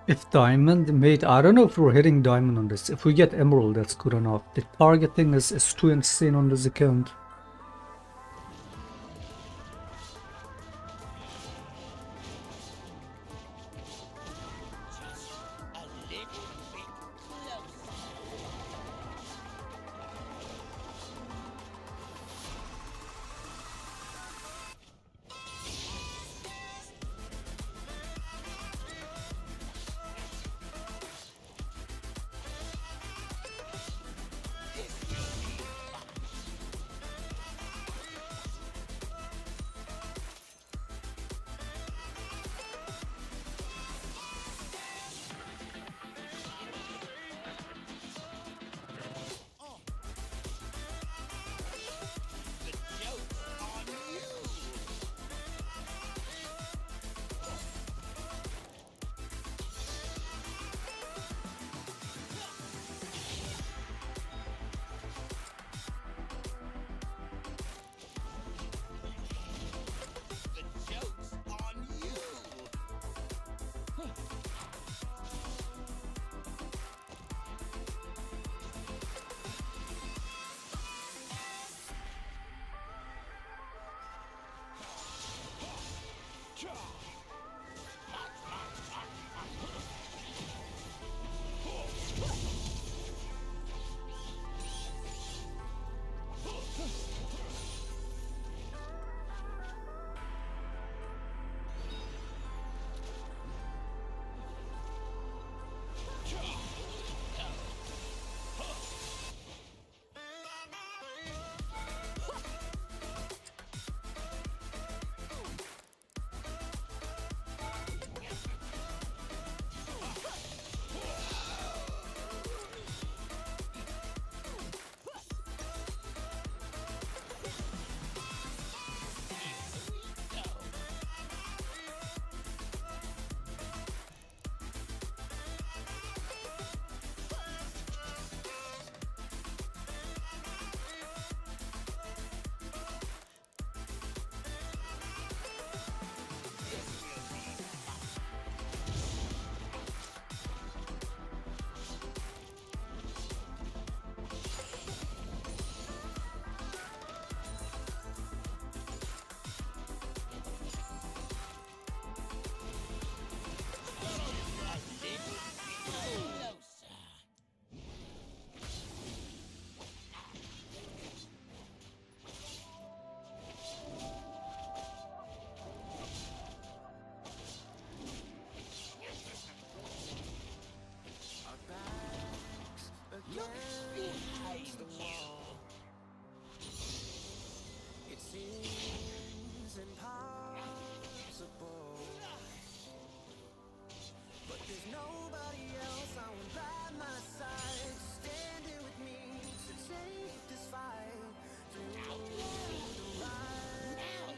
If diamond, mate, I don't know if we're hitting diamond on this. If we get emerald, that's good enough. The targeting is too insane on this account.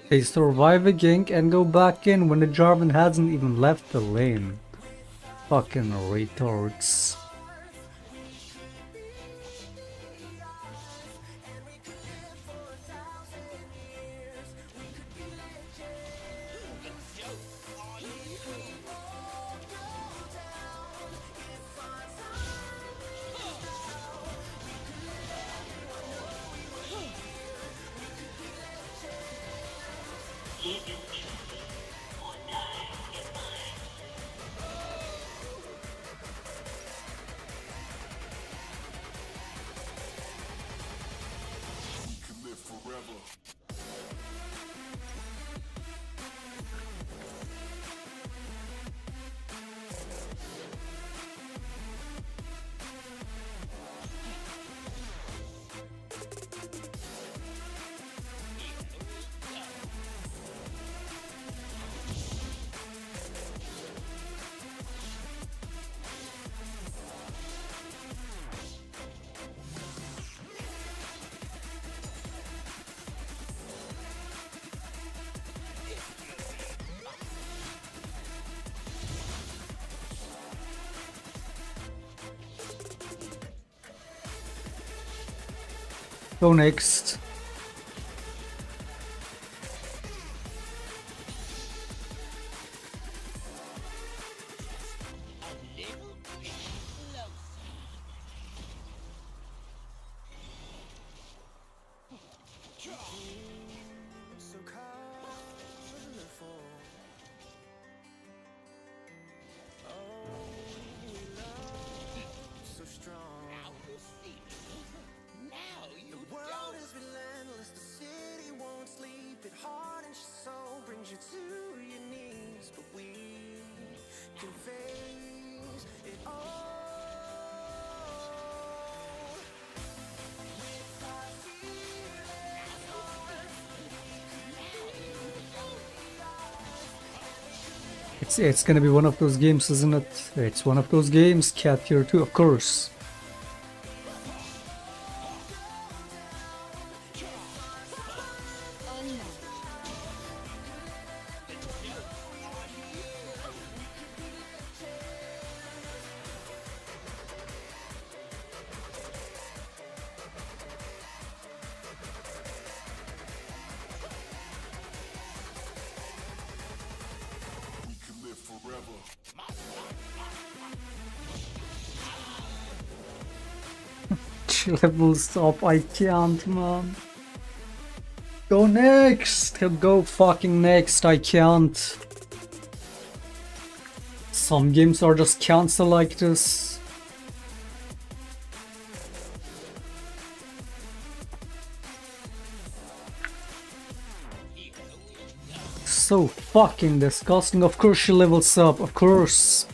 They survive a gank and go back in when the Jarvan hasn't even left the lane. Fucking retards. Go next. can face it all. With our fearless hearts, It's gonna be one of those games, isn't it? It's one of those games. Cat Tier 2, of course. We can live forever. Levels up, I can't, man. Go next! Go fucking next, I can't. Some games are just cancel like this. So fucking disgusting. Of course she levels up, of course.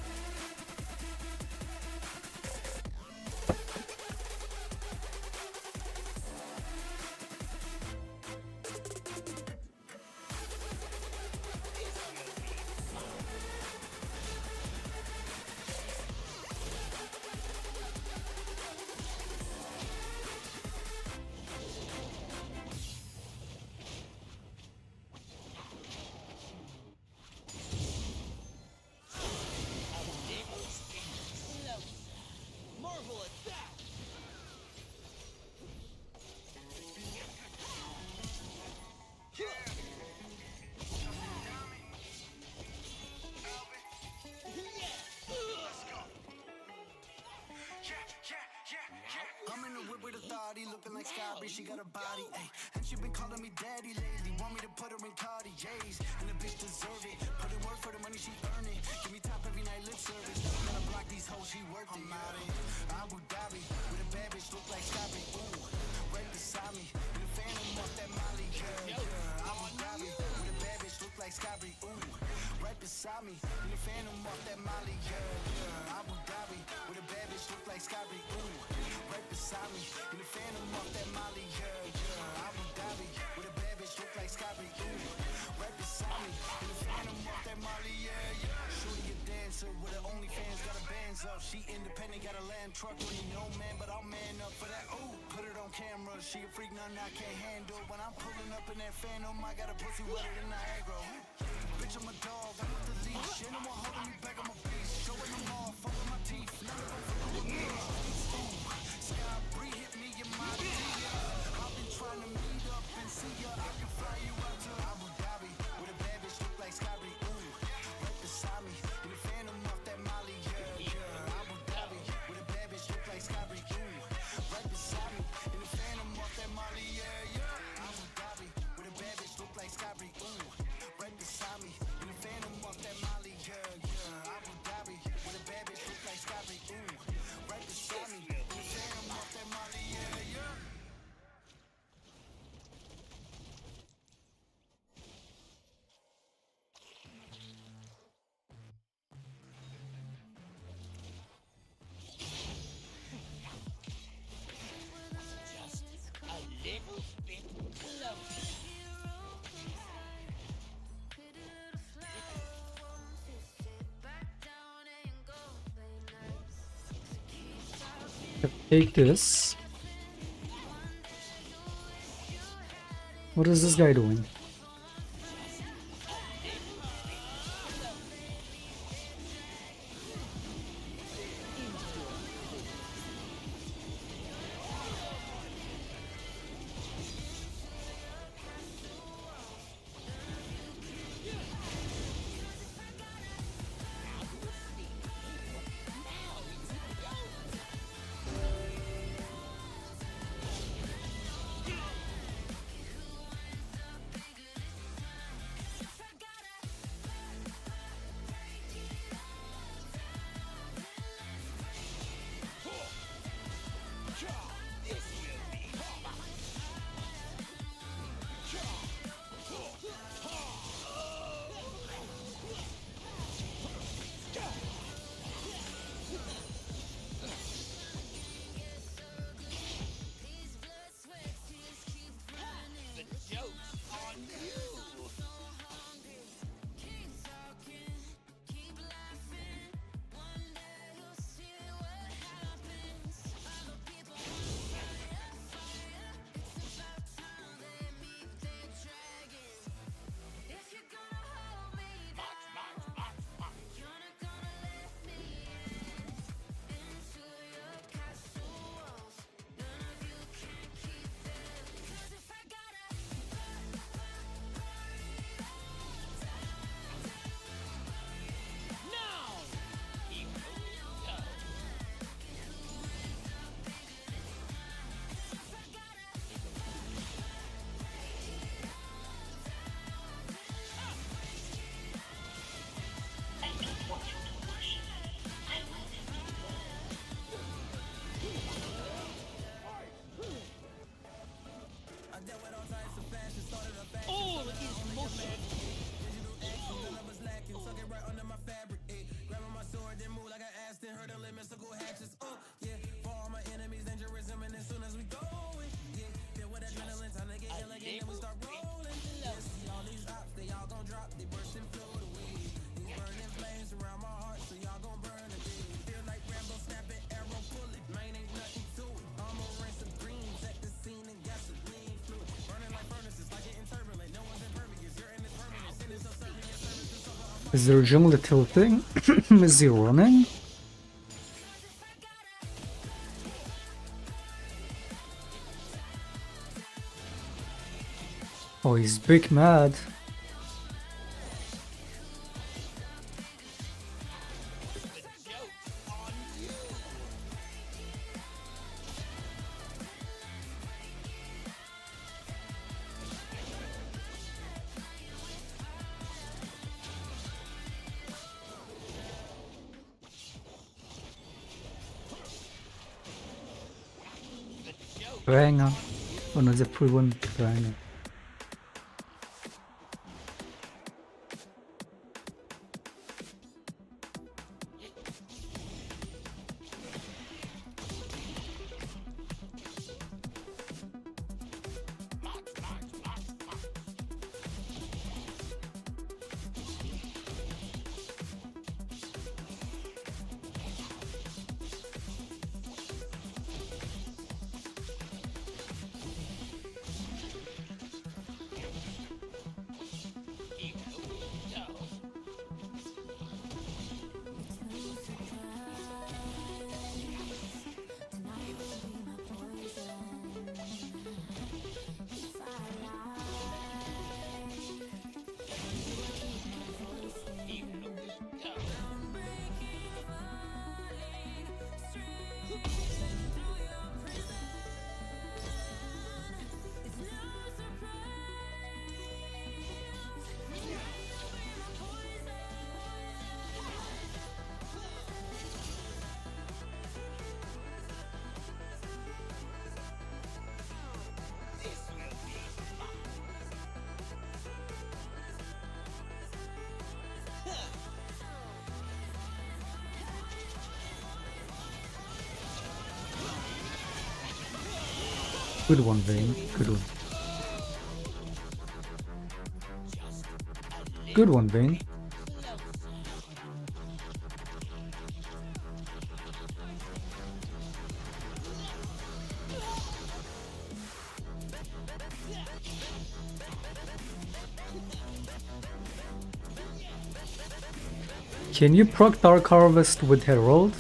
I'm in the whip with authority, looking like Scotty. She got a body, ayy. And she been calling me daddy lately. Want me to put her in Cartier's, and the bitch deserve it. Put in work for the money, she earn it. Give me top every night, lip service. Gotta block these hoes, she worth it. I'm out in Abu Dhabi with a bad bitch, look like Scotty. Ooh, right beside me, in the phantom off that Molly, yeah. Abu Dhabi with a bad bitch, look like Scotty. Ooh, right beside me, in the phantom off that Molly, yeah. Abu Dhabi with a bad bitch, look like Scotty. Ooh, right beside me, in the phantom off that Molly, yeah. Abu Dhabi with a bad bitch, look like Scotty. Ooh, right beside me, in the phantom off that Molly, yeah. Shooting a dancer with her OnlyFans, got her bands up. She independent, got a land truck, really no man, but I'll man up for that. Ooh, put it on camera, she a freak, nothing I can't handle. When I'm pulling up in that phantom, I got a pussy wetter than Niagara. Bitch, I'm a dog, I'm with the leash. Ain't no one holding me back, I'm a beast. Showing them all, fucking my teeth. None of them fucking with me. Sky Bree hit me in my DM. I've been trying to meet up and see ya. I can fly you out to Abu Dhabi with a bad bitch, look like Scotty. Ooh, right beside me, in the phantom off that Molly, yeah. Abu Dhabi with a bad bitch, look like Scotty. Ooh, right beside me, in the phantom off that Molly, yeah. Abu Dhabi with a bad bitch, look like Scotty. Ooh, right beside me, in the phantom off that Molly, yeah. Abu Dhabi with a bad bitch, look like Scotty. Ooh, right beside me, in the phantom off that Molly, yeah. Take this. What is this guy doing? mystical hatches up. Yeah, for all my enemies, dangerous and as soon as we go in. Yeah, feel with adrenaline, time to get elegant, then we start rolling. Yeah, see all these ops, they all gon' drop, they burst and float away. These burning flames around my heart, so y'all gon' burn a day. Feel like Rambo snapping, arrow bullet, mine ain't nothing to it. I'ma rinse some green, check the scene and gasoline fluid. Burning like furnaces, like getting turbulent, no one's impervious, you're in this permanent. Sending so certain your service to suffer. Is there jungle tilting? Is he running? Oh, he's big mad. Banger. Oh no, the pre-one banger. Good one, Vayne. Good one. Good one, Vayne. Can you proc Dark Harvest with Herald?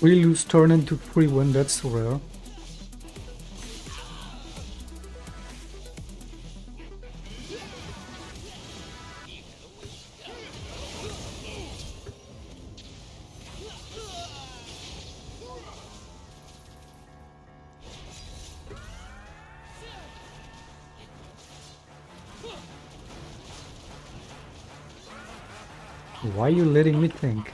We lose turn into 3-1, that's rare. Why are you letting me think?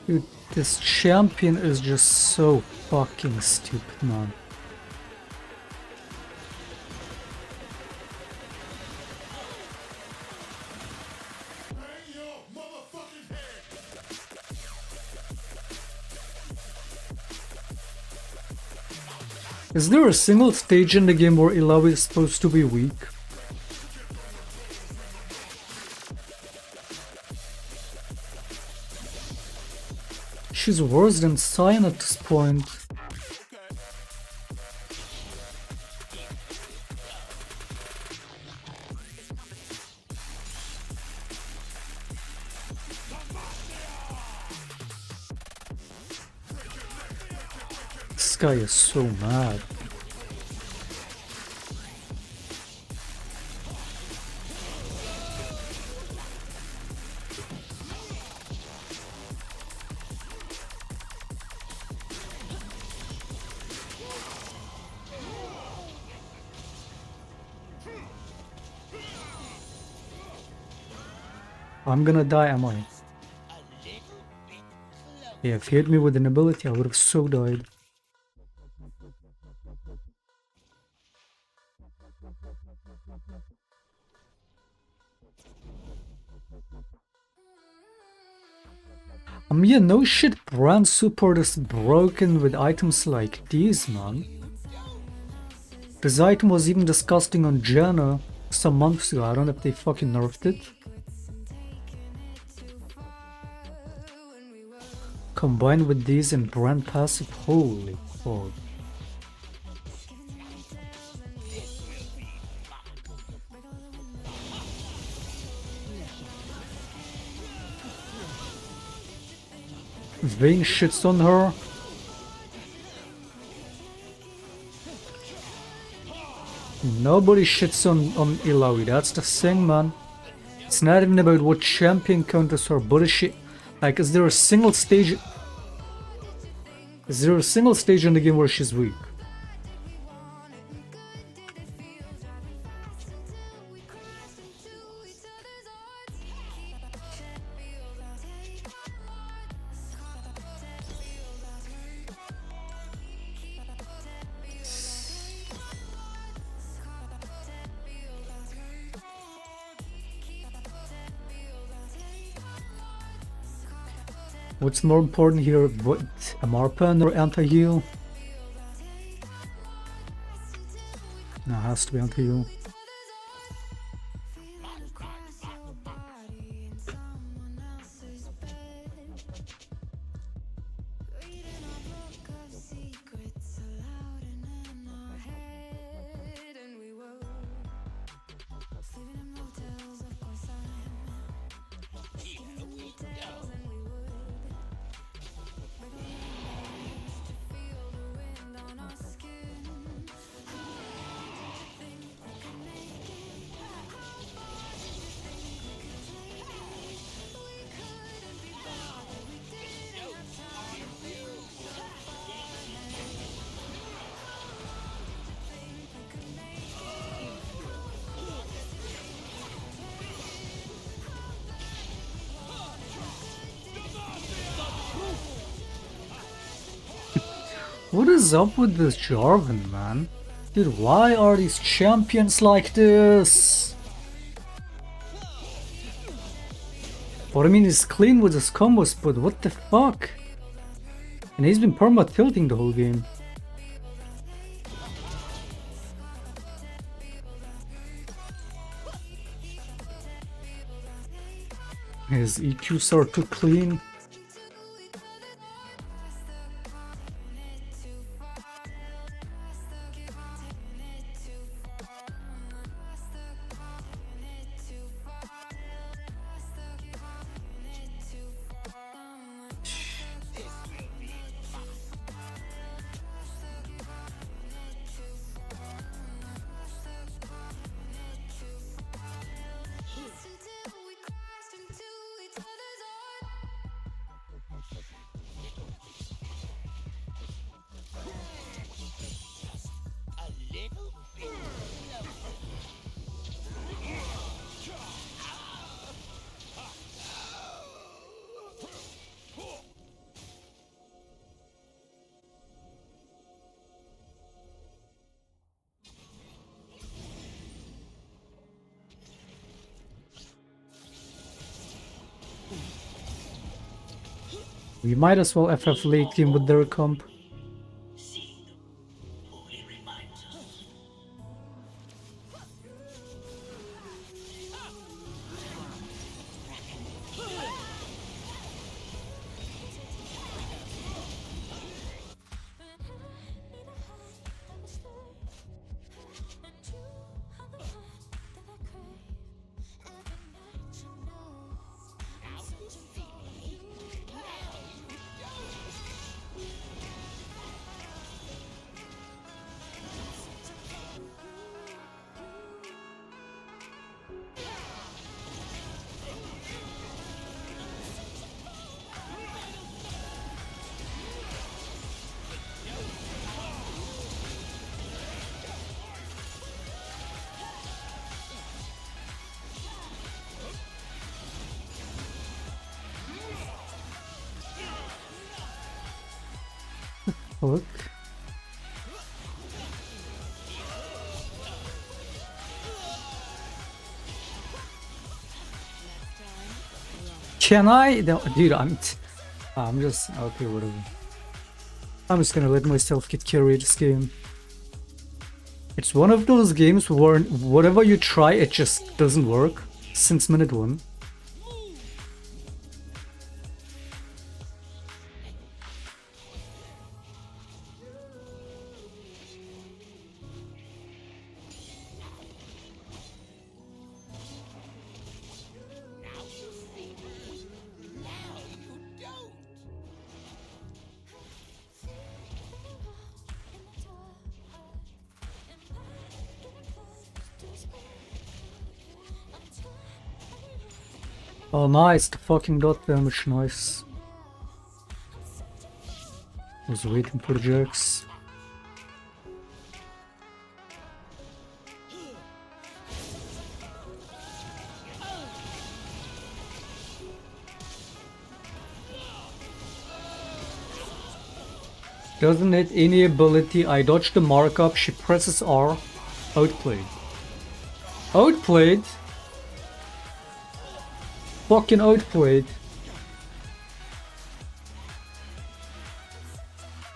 Dude, this champion is just so fucking stupid, man. Is there a single stage in the game where Ilawi is supposed to be weak? She's worse than Cyan at this point. This guy is so mad. I'm gonna die, am I? Yeah, if he hit me with an ability, I would have so died. Yeah, no shit, brand support is broken with items like these, man. This item was even disgusting on Janna some months ago. I don't know if they fucking nerfed it. Combined with these and brand passive, holy fuck. Vayne shits on her. Nobody shits on Ilawi, that's the thing, man. It's not even about what champion counters her bullshit. Like, is there a single stage... Is there a single stage in the game where she's weak? What's more important here, what, a Marpen or anti-heal? No, it has to be anti-heal. What is up with this Jarvan, man? Dude, why are these champions like this? What I mean is clean with his combos, but what the fuck? And he's been perma-tilting the whole game. His EQs are too clean. We might as well FF late game with their comp. Look. Can I? No, dude, I'm just okay. Whatever. I'm just gonna let myself get carried this game. It's one of those games where whatever you try, it just doesn't work since minute 1. Oh nice, the fucking dot damage, nice. Was waiting for the jerks. Doesn't hit any ability, I dodged the markup, she presses R, outplayed. Outplayed? Fucking outplayed.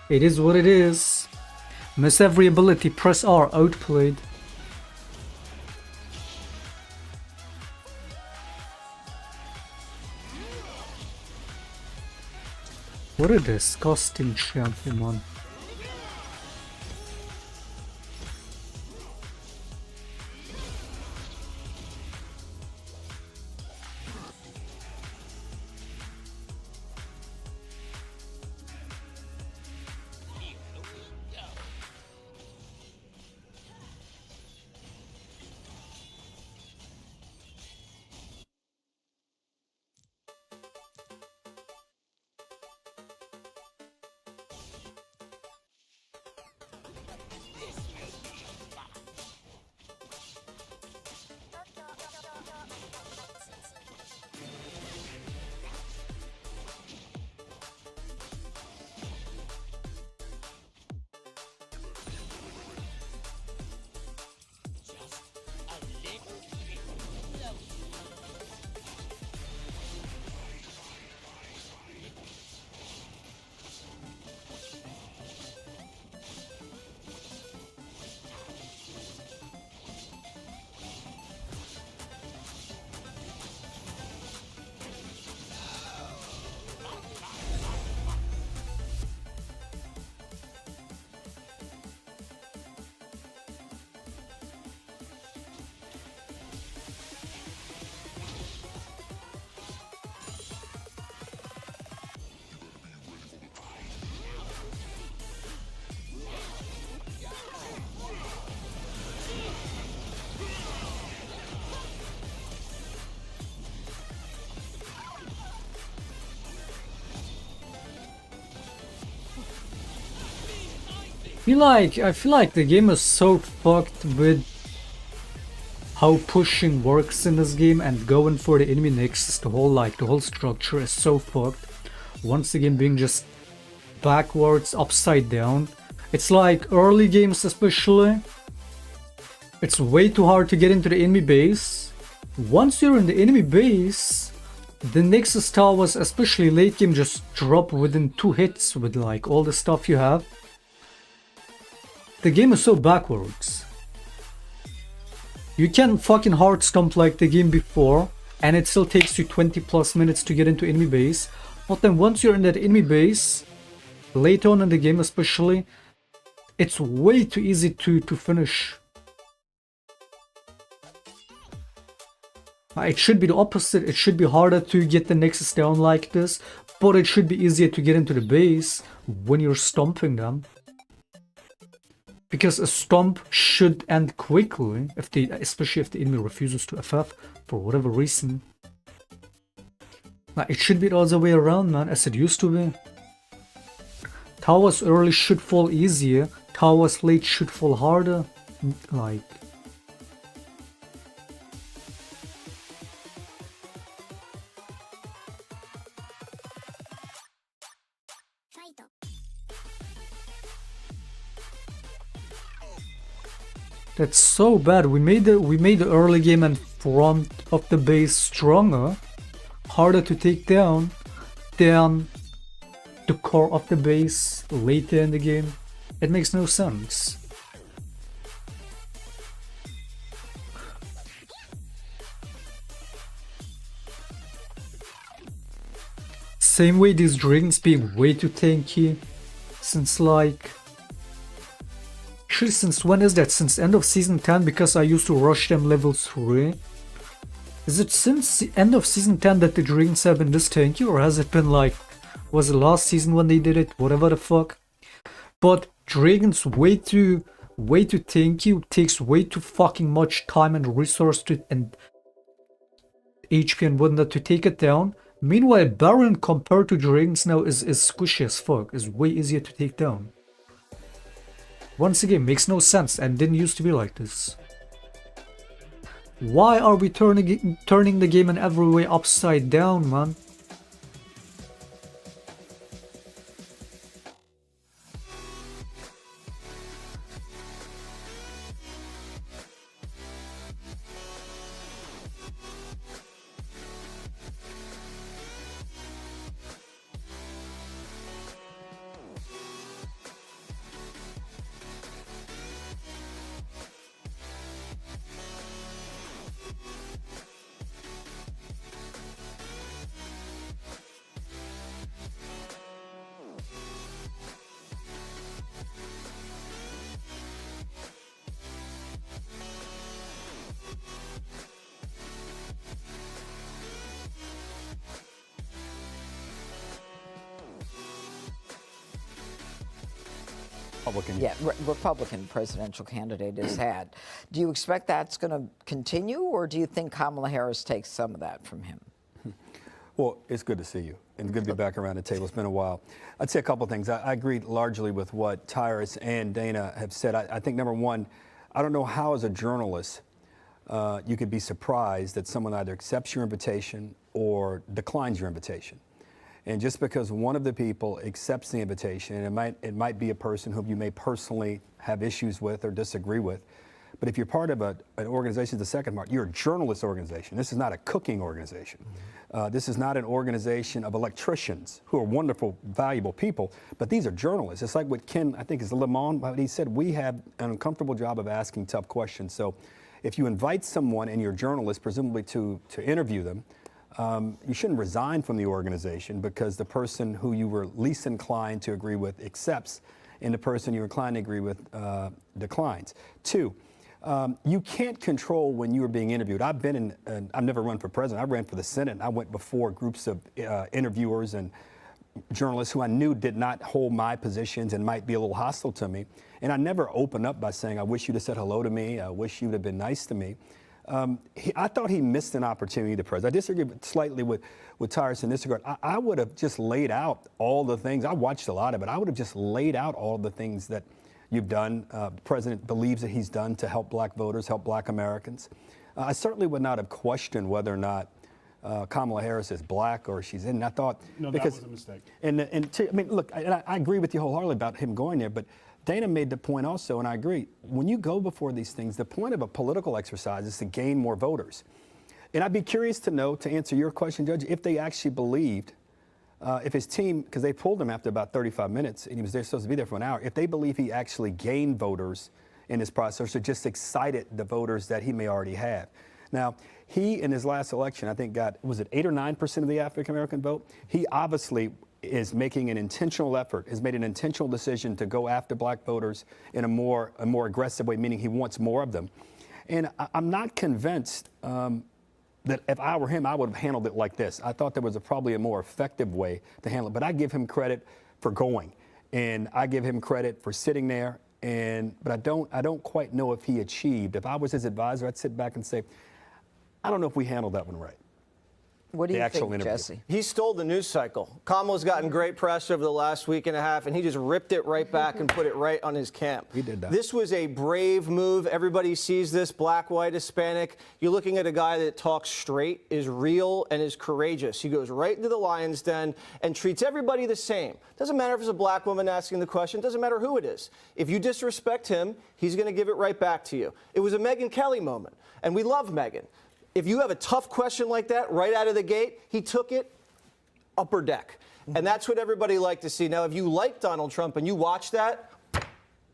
It is what it is. Miss every ability, press R, outplayed. What a disgusting champion, man. I feel like the game is so fucked with how pushing works in this game, and going for the enemy next, the whole structure is so fucked. Once again being just backwards, upside down. It's like early games especially, it's way too hard to get into the enemy base. Once you're in the enemy base, The Nexus towers, especially late game, just drop within 2 hits with like all the stuff you have. The game is so backwards. You can fucking hard stomp like the game before, and it still takes you 20 plus minutes to get into enemy base. But then once you're in that enemy base, late on in the game especially, it's way too easy to finish. It should be the opposite. It should be harder to get the Nexus down like this, but it should be easier to get into the base when you're stomping them. Because a stomp should end quickly, especially if the enemy refuses to FF for whatever reason. It should be the other way around, man, as it used to be. Towers early should fall easier, towers late should fall harder. Like... That's so bad. We made the early game and front of the base stronger, harder to take down than the core of the base later in the game. It makes no sense. Same way these dragons being way too tanky since like... Actually, since when is that? Since end of season 10, because I used to rush them level 3. Is it since the end of season 10 that the dragons have been this tanky, or has it been like, was it last season when they did it? Whatever the fuck. But dragons way too tanky, takes way too fucking much time and resource and HP and whatnot to take it down. Meanwhile, Baron compared to dragons now is squishy as fuck, is way easier to take down. Once again, makes no sense and didn't used to be like this. Why are we turning the game in every way upside down, man? Republican. Yeah, Republican presidential candidate has had. Do you expect that's going to continue, or do you think Kamala Harris takes some of that from him? Well, it's good to see you, and good to be back around the table. It's been a while. I'd say a couple of things. I agree largely with what Tyrus and Dana have said. I think, number one, I don't know how, as a journalist, you could be surprised that someone either accepts your invitation or declines your invitation. And just because one of the people accepts the invitation, and it might be a person whom you may personally have issues with or disagree with, but if you're part of an organization, the second part, you're a journalist organization. This is not a cooking organization. This is not an organization of electricians who are wonderful, valuable people, but these are journalists. It's like what Ken, I think is Lemon, he said, we have an uncomfortable job of asking tough questions. So if you invite someone and you're a journalist, presumably to interview them, you shouldn't resign from the organization because the person who you were least inclined to agree with accepts, and the person you're inclined to agree with declines. Two, you can't control when you are being interviewed. I've never run for president. I ran for the Senate. I went before groups of interviewers and journalists who I knew did not hold my positions and might be a little hostile to me. And I never opened up by saying, I wish you'd have said hello to me. I wish you'd have been nice to me. I thought he missed an opportunity to press. I disagree slightly with Tyrus in this regard. I would have just laid out all the things. I watched a lot of it. I would have just laid out all the things that you've done. The president believes that he's done to help black voters, help black Americans. I certainly would not have questioned whether or not Kamala Harris is black or she's in. I thought no, because, that was a mistake. I mean, look, I agree with you wholeheartedly about him going there, but Dana made the point also, and I agree, when you go before these things, the point of a political exercise is to gain more voters. And I'd be curious to know, to answer your question, Judge, if they actually believed, if his team, because they pulled him after about 35 minutes and he was there, supposed to be there for an hour, if they believe he actually gained voters in this process or just excited the voters that he may already have. Now, he, in his last election, I think got, was it 8 or 9% of the African-American vote? He obviously is making an intentional effort, has made an intentional decision to go after black voters in a more aggressive way, meaning he wants more of them. And I'm not convinced that if I were him, I would have handled it like this. I thought there was probably a more effective way to handle it, but I give him credit for going, and I give him credit for sitting there. But I don't quite know if he achieved. If I was his advisor, I'd sit back and say, I don't know if we handled that one right. What do you think, Jesse? He stole the news cycle. Kamala's gotten great press over the last week and a half, and he just ripped it right back and put it right on his camp. He did that. This was a brave move. Everybody sees this, black, white, Hispanic. You're looking at a guy that talks straight, is real, and is courageous. He goes right into the lion's den and treats everybody the same. Doesn't matter if it's a black woman asking the question. Doesn't matter who it is. If you disrespect him, he's going to give it right back to you. It was a Megyn Kelly moment, and we love Megyn. If you have a tough question like that right out of the gate, he took it upper deck. And that's what everybody liked to see. Now, if you like Donald Trump and you watch that,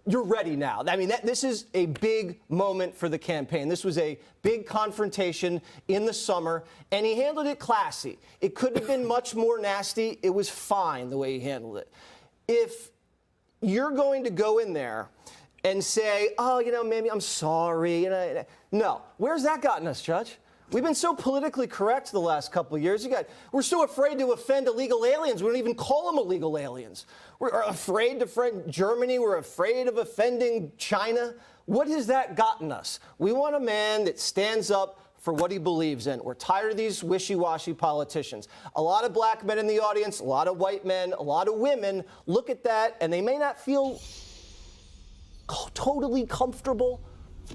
you're ready now. I mean, this is a big moment for the campaign. This was a big confrontation in the summer, and he handled it classy. It could have been much more nasty. It was fine the way he handled it. If you're going to go in there and say, oh, you know, maybe I'm sorry. No. Where's that gotten us, Judge? We've been so politically correct the last couple of years. We're so afraid to offend illegal aliens. We don't even call them illegal aliens. We're afraid to offend Germany. We're afraid of offending China. What has that gotten us? We want a man that stands up for what he believes in. We're tired of these wishy-washy politicians. A lot of black men in the audience, a lot of white men, a lot of women look at that, and they may not feel totally comfortable,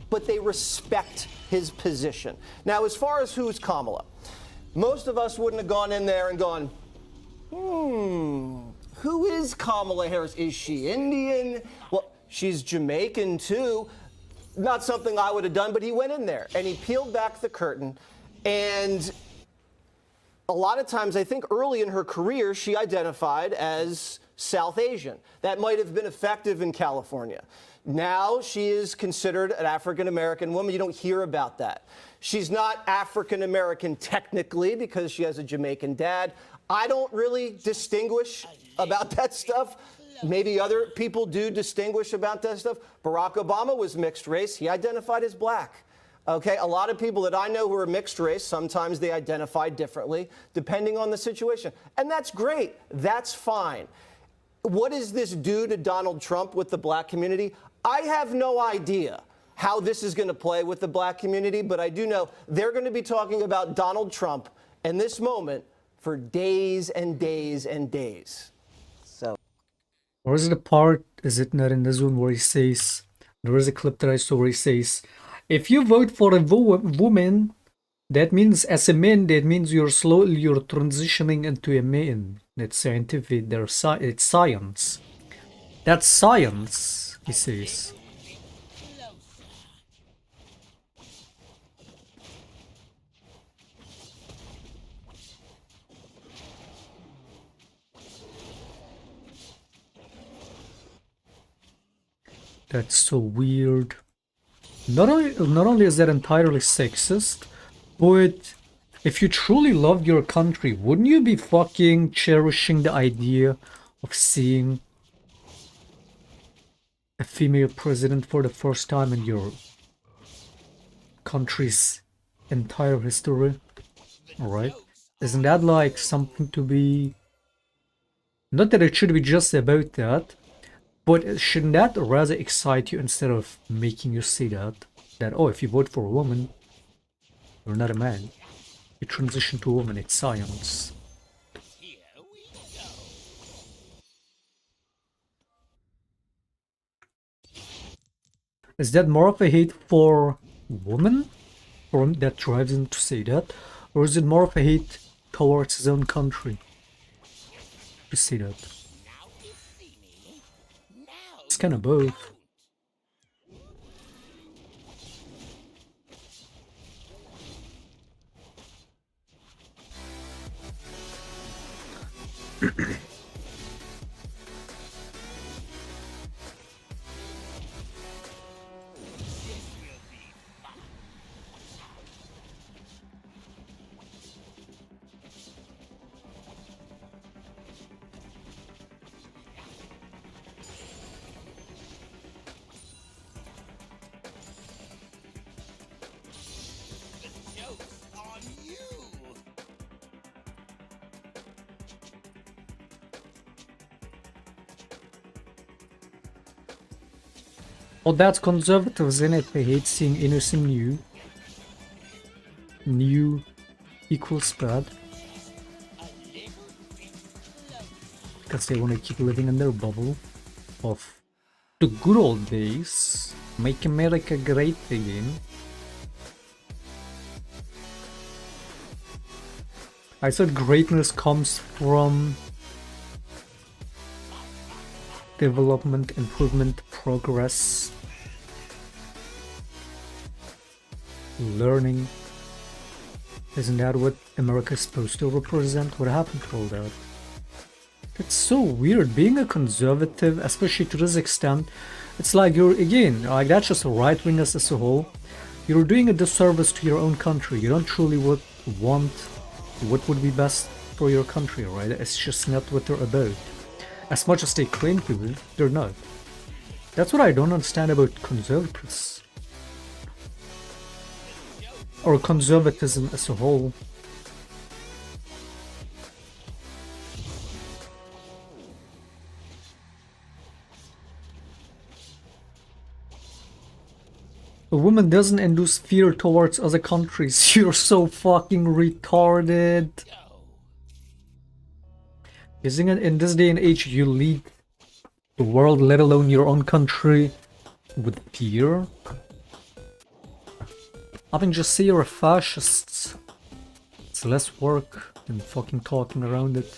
but they respect his position. Now, as far as who's Kamala, most of us wouldn't have gone in there and gone, who is Kamala Harris? Is she Indian? Well, she's Jamaican too. Not something I would have done, but he went in there and he peeled back the curtain. And a lot of times, I think early in her career, she identified as South Asian. That might have been effective in California. Now she is considered an African-American woman. You don't hear about that. She's not African-American technically because she has a Jamaican dad. I don't really distinguish about that stuff. Maybe other people do distinguish about that stuff. Barack Obama was mixed race. He identified as black. Okay, a lot of people that I know who are mixed race, sometimes they identify differently depending on the situation. And that's great. That's fine. What does this do to Donald Trump with the black community? I have no idea how this is going to play with the black community, but I do know they're going to be talking about Donald Trump and this moment for days and days and days. So, or is it a part, is it not in the Zoom where he says, there is a clip that I saw where he says, if you vote for a woman, that means as a man, that means you're transitioning into a man. It's scientific, it's science. That's science, he says. That's so weird. Not only is that entirely sexist, but if you truly love your country, wouldn't you be fucking cherishing the idea of seeing a female president for the first time in your country's entire history? Alright? Isn't that like something to be... Not that it should be just about that, but shouldn't that rather excite you instead of making you see that, oh, if you vote for a woman, you're not a man. You transition to a woman, it's science. Is that more of a hate for women that drives him to say that? Or is it more of a hate towards his own country to say that? It's kind of both. Oh, that's conservatives in it. They hate seeing anything new. New equals bad. Because they want to keep living in their bubble of the good old days. Make America great again. I said greatness comes from development, improvement, progress, learning. Isn't that what America is supposed to represent? What happened to all that? It's so weird. Being a conservative, especially to this extent, it's like you're, again, like that's just right-wingers as a whole. You're doing a disservice to your own country. You don't truly want what would be best for your country, right? It's just not what they're about. As much as they claim to be, they're not. That's what I don't understand about conservatives. Or conservatism as a whole. A woman doesn't induce fear towards other countries. You're so fucking retarded. Isn't it in this day and age you lead the world, let alone your own country, with fear? I mean, just say you're a fascist. It's less work than fucking talking around it.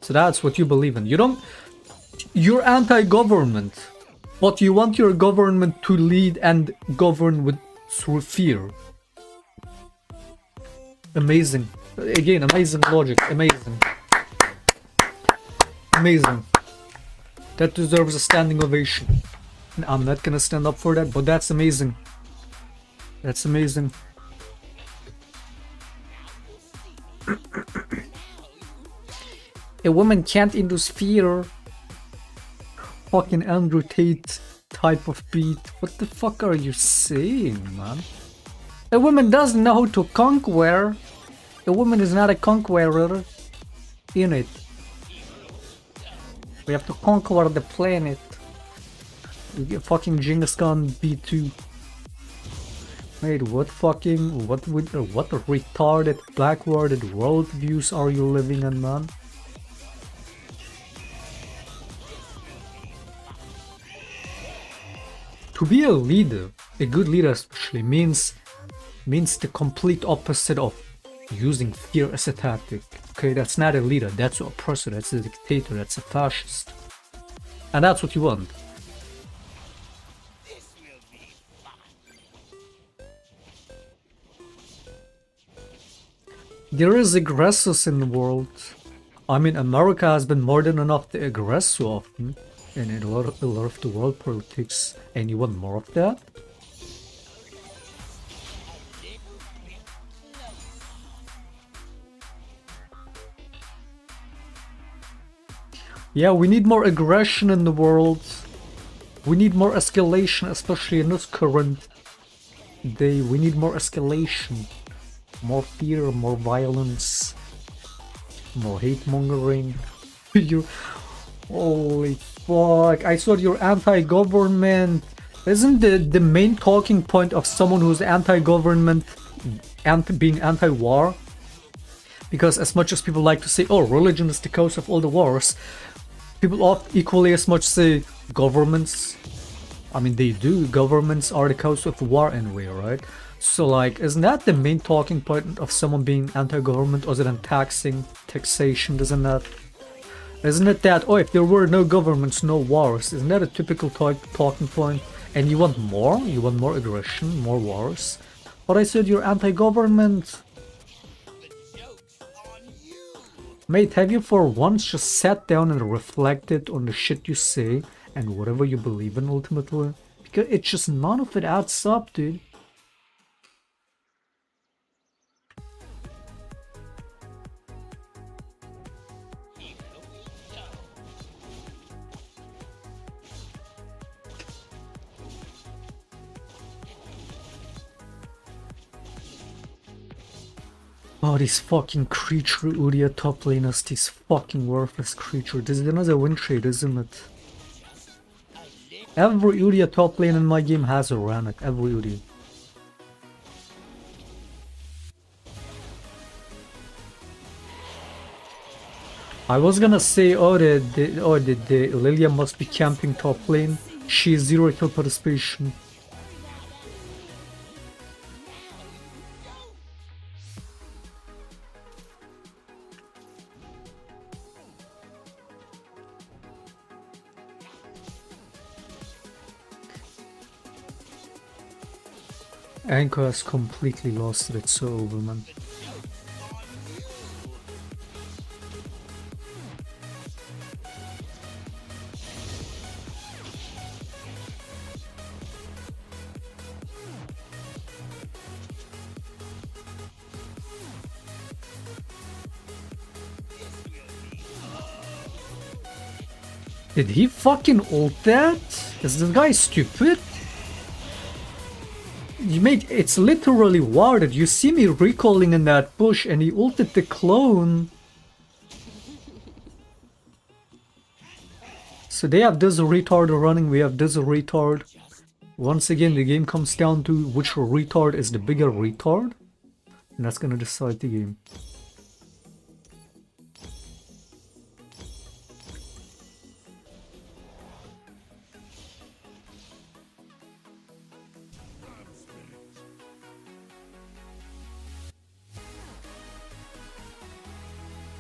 So that's what you believe in. You're anti-government, but you want your government to lead and govern through fear. Amazing. Again, amazing logic. Amazing. Amazing. That deserves a standing ovation. And I'm not gonna stand up for that, but that's amazing. That's amazing. A woman can't induce fear. Fucking Andrew Tate type of beat. What the fuck are you saying, man? A woman doesn't know how to conquer. A woman is not a conqueror. In it. We have to conquer the planet. We get fucking Genghis Khan B2. Wait, what retarded backwarded worldviews are you living in, man? To be a leader, a good leader especially, means the complete opposite of using fear as a tactic. Okay, that's not a leader, that's an oppressor, that's a dictator, that's a fascist. And that's what you want. There is aggressors in the world. I mean, America has been more than enough to aggress so often in a lot of the world politics, and you want more of that? Yeah, we need more aggression in the world. We need more escalation, especially in this current day. We need more escalation. More fear, more violence, more hate mongering. You, holy fuck! I thought you're anti-government. Isn't the main talking point of someone who's anti-government being anti-war? Because as much as people like to say, "Oh, religion is the cause of all the wars," people often equally as much say governments. I mean, they do. Governments are the cause of war anyway, right? So, like, isn't that the main talking point of someone being anti-government, other than taxation? Isn't it that, oh, if there were no governments, no wars? Isn't that a typical talking point? And you want more? You want more aggression, more wars? But I said you're anti-government. Mate, have you for once just sat down and reflected on the shit you say and whatever you believe in ultimately? Because it's just none of it adds up, dude. Oh, these fucking creature Udia top laners, these fucking worthless creature. This is another win trade, isn't it? Every Udia top lane in my game has a Ranak. Every Udia. I was gonna say, the Lilia must be camping top lane. She is 0 kill participation. Anchor has completely lost it. It's so over, man. Did he fucking ult that? Is this guy stupid? It's literally warded. You see me recalling in that bush and he ulted the clone. So they have this retard running, we have this retard. Once again, the game comes down to which retard is the bigger retard. And that's gonna decide the game.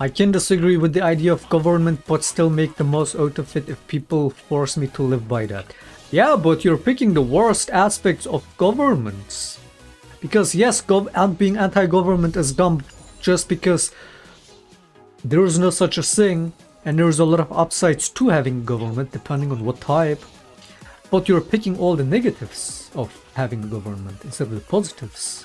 I can disagree with the idea of government, but still make the most out of it if people force me to live by that. Yeah, but you're picking the worst aspects of governments. Because yes, being anti-government is dumb just because there is no such a thing, and there's a lot of upsides to having government depending on what type. But you're picking all the negatives of having a government instead of the positives.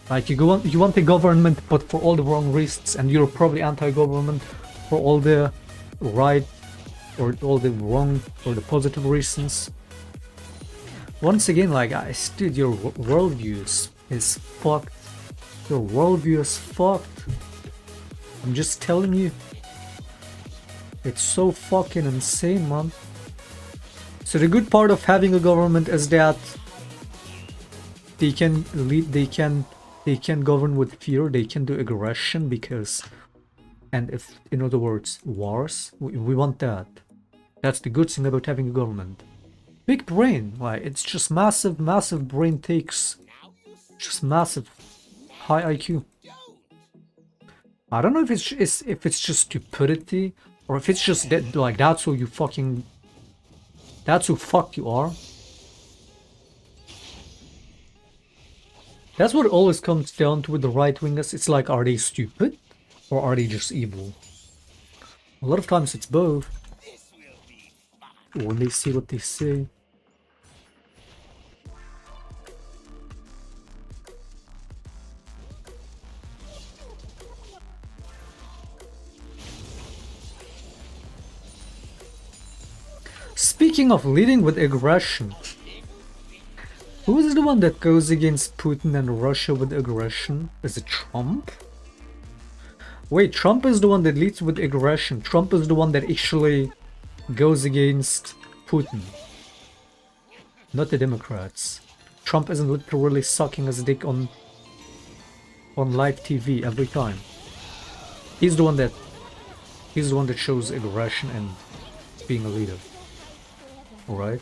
Like you want the government, but for all the wrong reasons, and you're probably anti-government for all the right or all the wrong or the positive reasons. Once again, like guys, dude, your worldview is fucked. Your worldview is fucked. I'm just telling you. It's so fucking insane, man. So the good part of having a government is that they can lead, they can govern with fear, they can do aggression because, and if, in other words, wars, we want that. That's the good thing about having a government. Big brain, like, it's just massive brain takes, just massive, high IQ. I don't know if it's just stupidity, or if it's just that, like, that's who fuck you are. That's what it always comes down to with the right-wingers. It's like, are they stupid? Or are they just evil? A lot of times it's both. When they say what they say. Speaking of leading with aggression, who is the one that goes against Putin and Russia with aggression? Is it Trump? Wait, Trump is the one that leads with aggression. Trump is the one that actually goes against Putin. Not the Democrats. Trump isn't literally sucking his dick on live TV every time. He's the one that shows aggression and being a leader. Alright?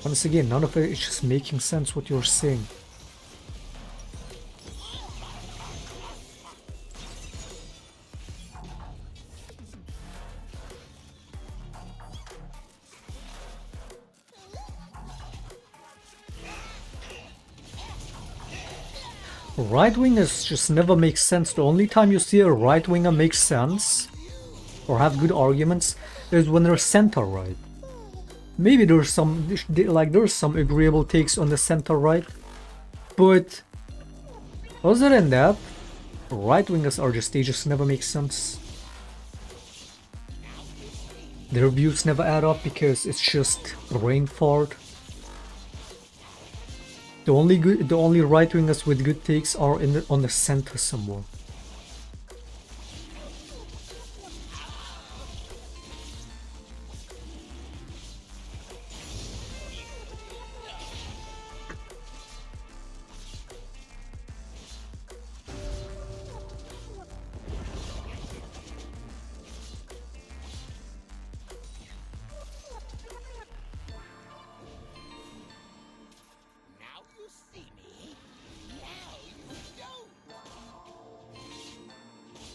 Once again, none of it is just making sense what you're saying. Right-wingers just never make sense. The only time you see a right-winger make sense or have good arguments is when they're center-right. Maybe there's some agreeable takes on the center-right, but other than that, right-wingers they just never make sense. Their views never add up because it's just brain fart. The only right wingers with good takes are on the center somewhere.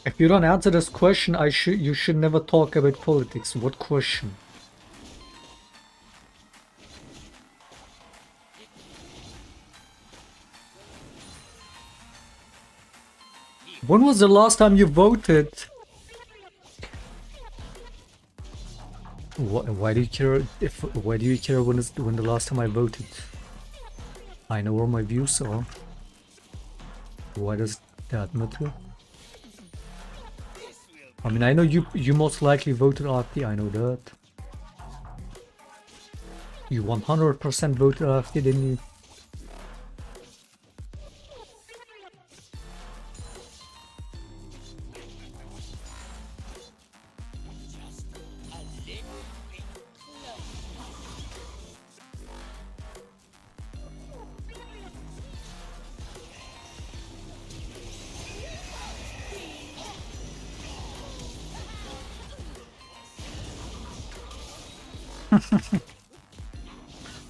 If you don't answer this question, you should never talk about politics. What question? When was the last time you voted? Why do you care? Why do you care when the last time I voted? I know where my views are. Why does that matter? I mean, I know you most likely voted AfD, I know that. You 100% voted AfD, didn't you?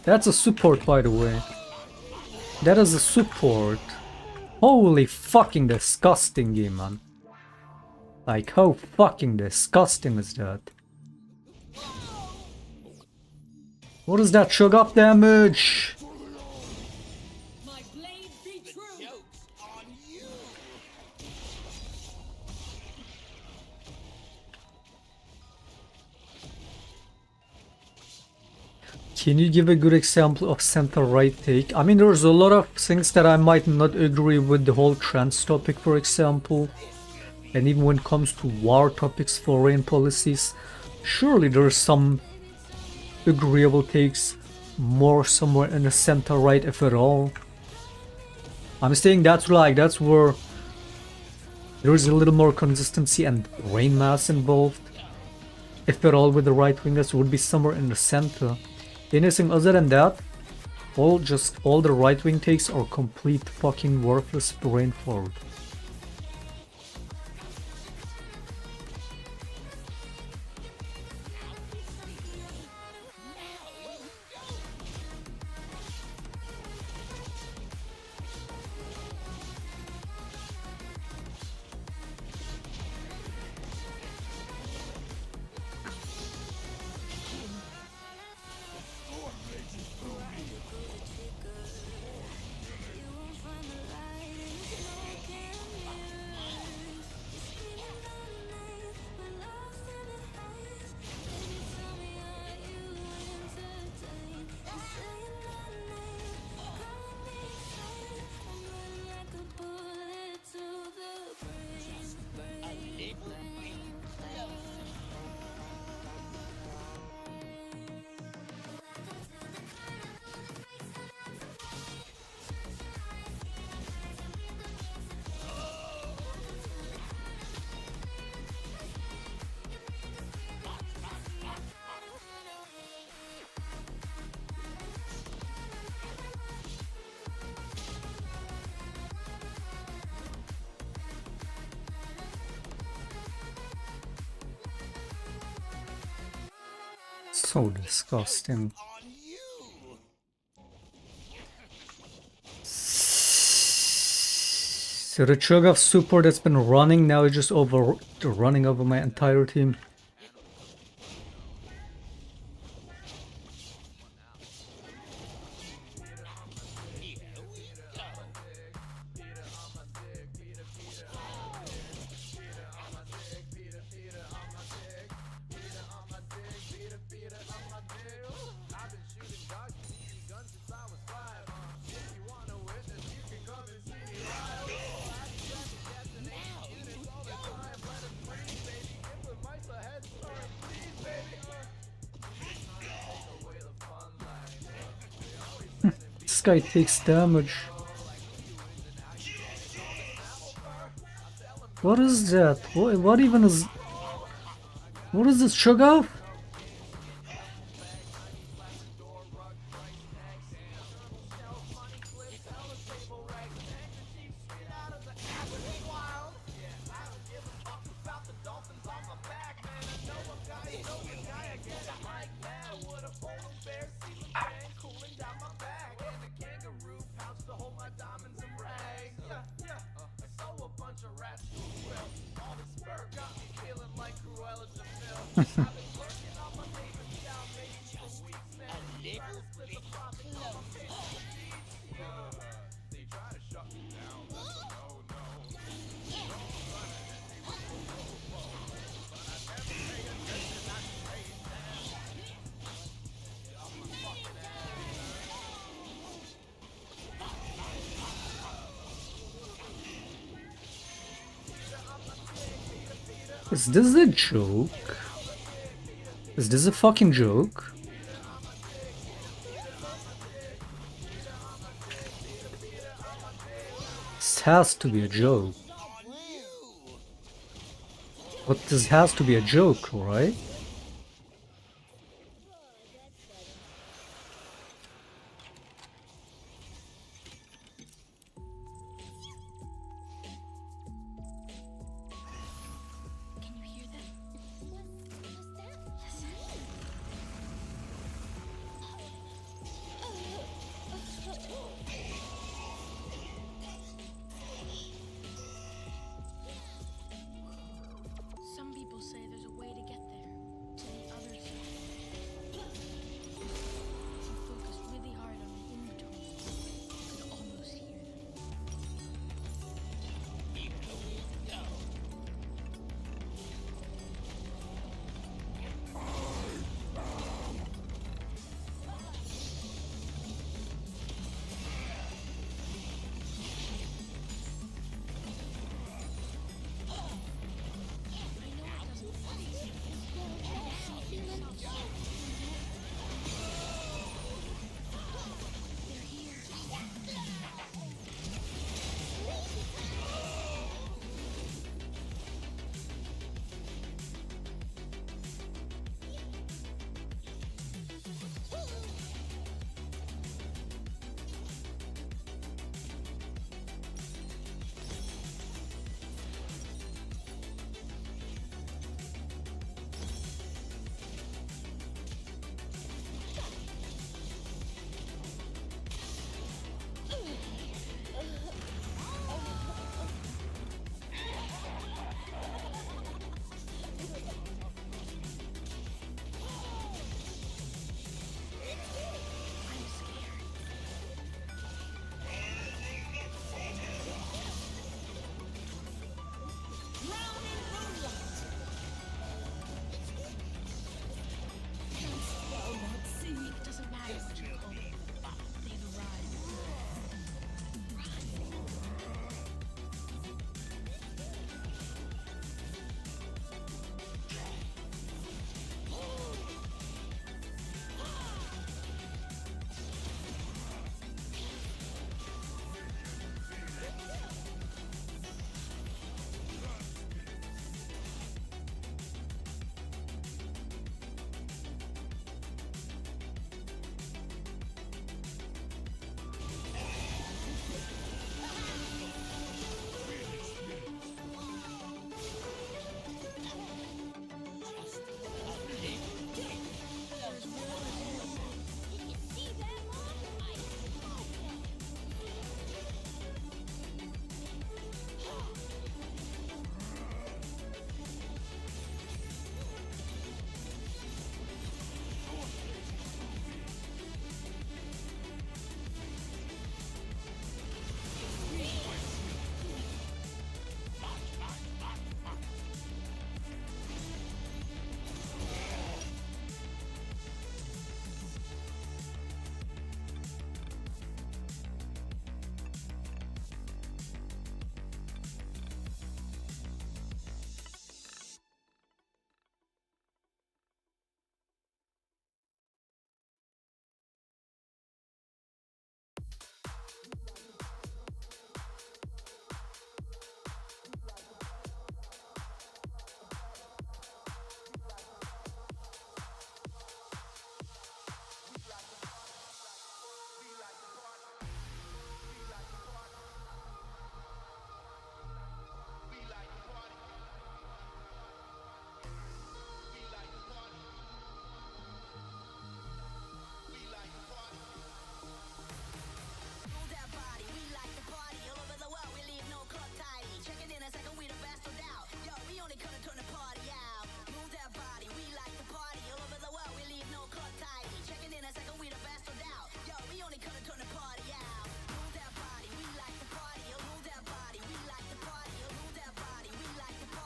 That's a support, by the way. That is a support. Holy fucking disgusting game, man. Like, how fucking disgusting is that? What is that chug up damage? Can you give a good example of center-right take? I mean, there's a lot of things that I might not agree with, the whole trans topic, for example. And even when it comes to war topics, foreign policies, surely there's some agreeable takes more somewhere in the center-right, if at all. I'm saying that's where there's a little more consistency and brain mass involved. If at all, with the right-wingers, would be somewhere in the center. Anything other than that, all the right-wing takes are complete fucking worthless brain fog. So disgusting. So the chug of support that's been running now is just running over my entire team. guy takes damage. What is that? What even is... What is this, sugar? Is this a joke? Is this a fucking joke? This has to be a joke. But this has to be a joke, right? Some people say there's a way to get there.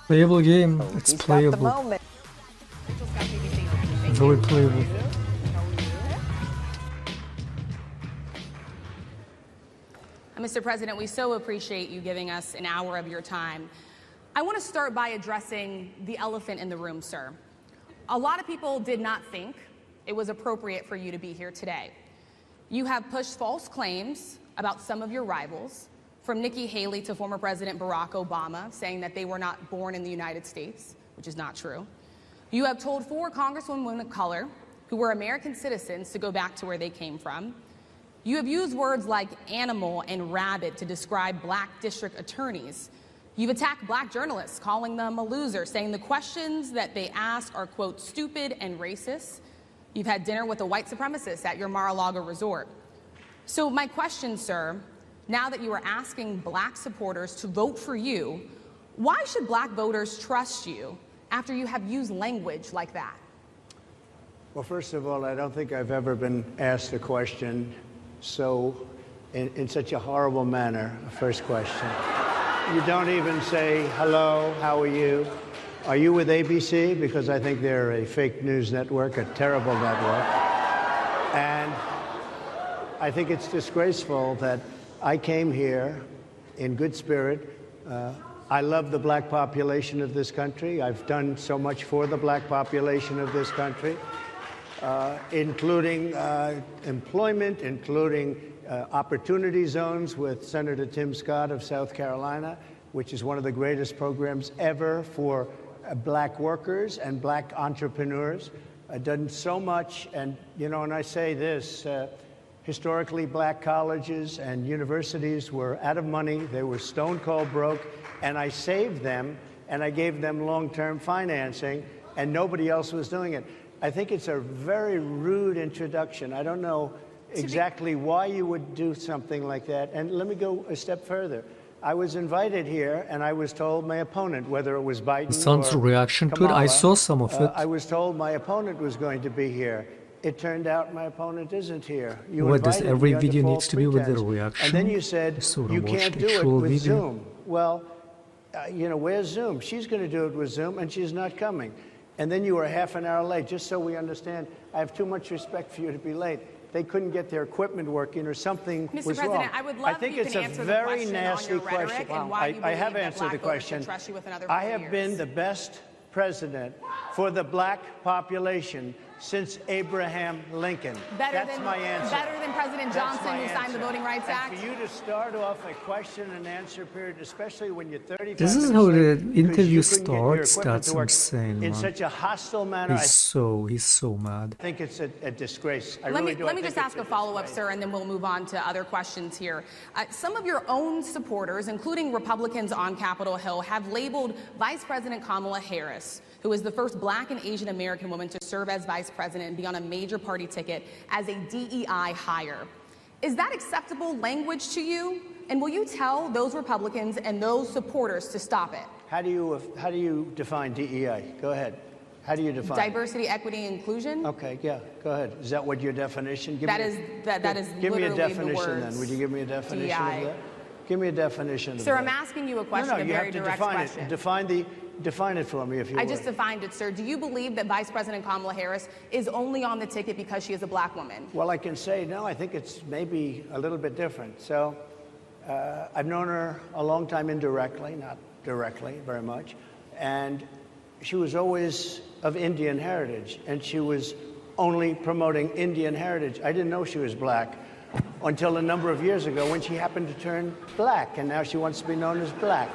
Playable game. It's He's got the playable. moment. Very playable. Mr. President, we so appreciate you giving us an hour of your time. I want to start by addressing the elephant in the room, sir. A lot of people did not think it was appropriate for you to be here today. You have pushed false claims about some of your rivals, from Nikki Haley to former President Barack Obama, saying that they were not born in the United States, which is not true. You have told 4 congresswomen of color who were American citizens to go back to where they came from. You have used words like animal and rabid to describe black district attorneys. You've attacked black journalists, calling them a loser, saying the questions that they ask are, quote, stupid and racist. You've had dinner with a white supremacist at your Mar-a-Lago resort. So my question, sir, now that you are asking black supporters to vote for you, why should black voters trust you after you have used language like that? Well, first of all, I don't think I've ever been asked a question in such a horrible manner. First question. You don't even say, hello, how are you? Are you with ABC? Because I think they're a fake news network, a terrible network. And I think it's disgraceful that I came here in good spirit. I love the black population of this country. I've done so much for the black population of this country, including employment, including opportunity zones with Senator Tim Scott of South Carolina, which is one of the greatest programs ever for black workers and black entrepreneurs. I've done so much, and you know, and I say this, historically black colleges and universities were out of money, they were stone cold broke, and I saved them, and I gave them long-term financing, and nobody else was doing it. I think it's a very rude introduction. I don't know exactly why you would do something like that. And let me go a step further. I was invited here, and I was told my opponent, whether it was Biden Son's or reaction to it, I saw some of it. I was told my opponent was going to be here. It turned out my opponent isn't here. You What, does invited every me under video false needs to be with the pretense. reaction? And then you said Sort of you watched can't the do it actual with video. Zoom. Well, you know, where's Zoom? She's going to do it with Zoom, and she's not coming. And then you were half an hour late, just so we understand. I have too much respect for you to be late. They couldn't get their equipment working or something Mr. was President, wrong. I would love I think if you it's can a answer very the question nasty on your rhetoric question. and why you I have believe that answered black the voters question. should trust you with another I 4 have years. been the best president for the black population since Abraham Lincoln. That's my answer. Better than President That's Johnson, my who signed the answer. Voting Rights Act? And for you to start off a question and answer period, especially when you're 35 This is minutes how late, the because interview you couldn't get your starts. equipment That's to work insane, in man. such a hostile manner. He's so mad. I think it's a disgrace. I Let really do. me I think just it's ask a follow-up, sir, and then we'll move on to other questions here. Some of your own supporters, including Republicans on Capitol Hill, have labeled Vice President Kamala Harris, who is the first black and Asian American woman to serve as vice president and be on a major party ticket, as a DEI hire. Is that acceptable language to you? And will you tell those Republicans and those supporters to stop it? How do you define DEI? Go ahead. How do you define diversity, equity, inclusion? Okay, yeah, go ahead. Is that what your definition? Give me a definition then. Would you give me a definition DEI. of that? Give me a definition of that. Sir, I'm asking you a question, No, a you very have to direct define question. it. Define it for me, if you would. I just defined it, sir. Do you believe that Vice President Kamala Harris is only on the ticket because she is a black woman? Well, I can say no. I think it's maybe a little bit different. So I've known her a long time indirectly, not directly very much. And she was always of Indian heritage, and she was only promoting Indian heritage. I didn't know she was black until a number of years ago when she happened to turn black, and now she wants to be known as black.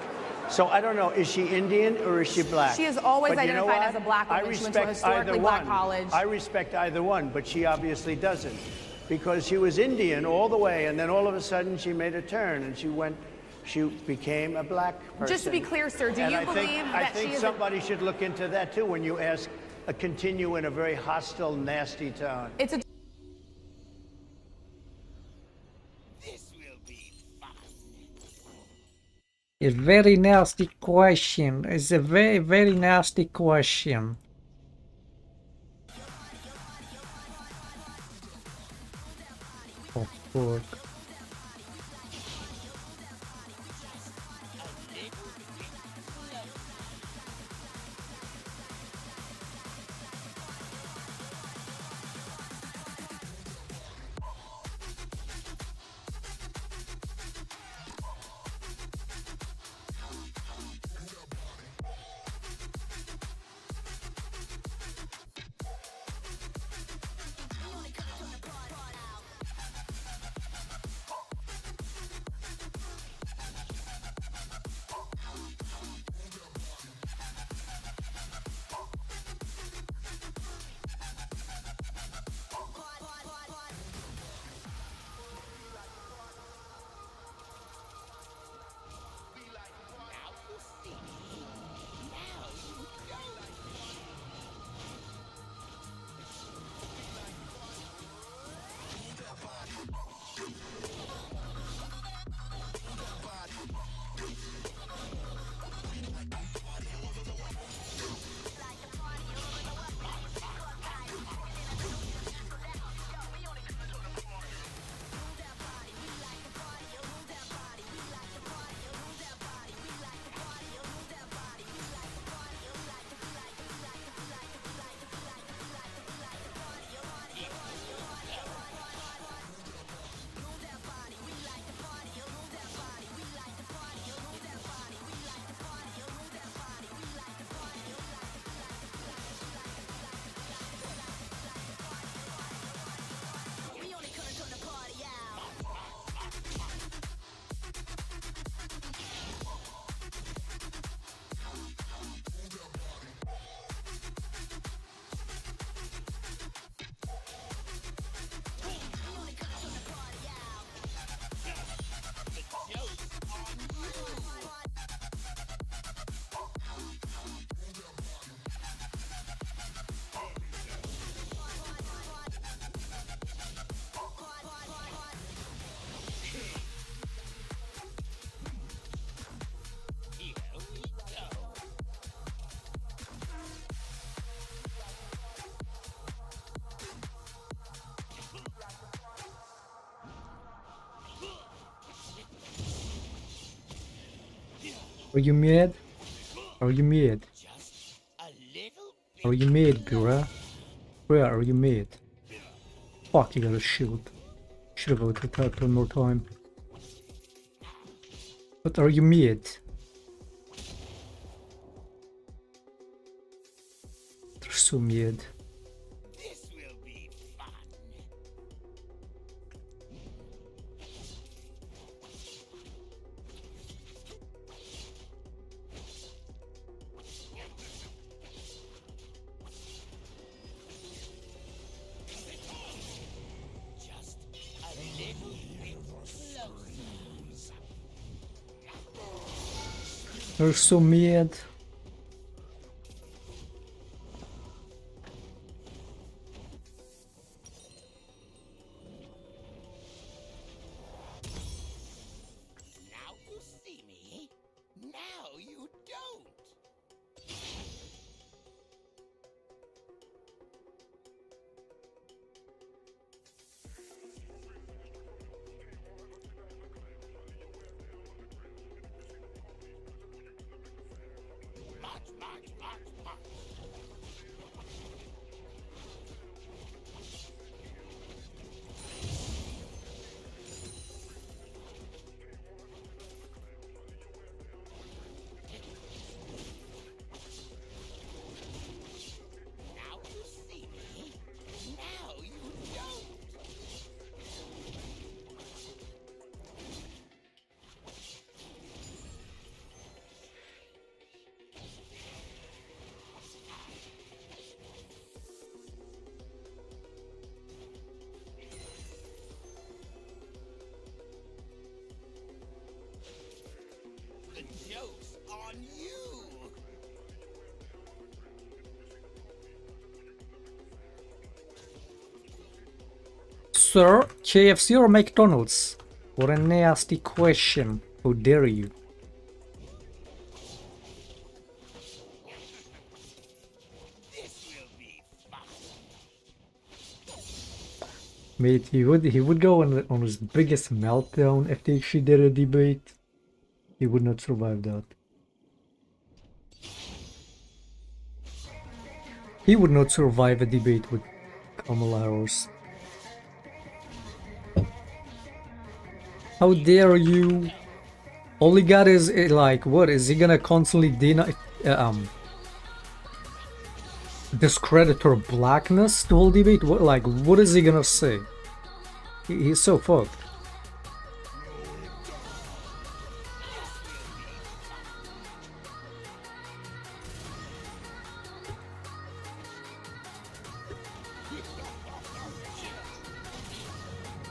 So I don't know, is she Indian or is she black? She is always But you know identified what? as a black woman. I She went to a respect historically either black one. college. I respect either one, but she obviously doesn't, because she was Indian all the way, and then all of a sudden she made a turn, and she became a black person. Just to be clear, sir, do you believe I that think she is somebody should look into that too when you ask, continue in a very hostile, nasty tone. It's a A very nasty question. It's a very nasty question. Oh, fuck. Are you mad? Are you mad? Are you mad, bruh? Bruh, are you mad? Fuck, you got a shield. Should've voted that one more time. But are you mad? They're so mad. They're so mad. Now you see me. Now you don't. Now you see me. Now you don't. The joke's on you. Sir, KFC or McDonald's? What a nasty question. How dare you? Mate, he would go on his biggest meltdown if they actually did a debate. He would not survive that. He would not survive a debate with Kamala Harris. How dare you? All he got is like, what is he gonna constantly deny, discredit her blackness the whole debate? What, like, what is he gonna say? He's so fucked.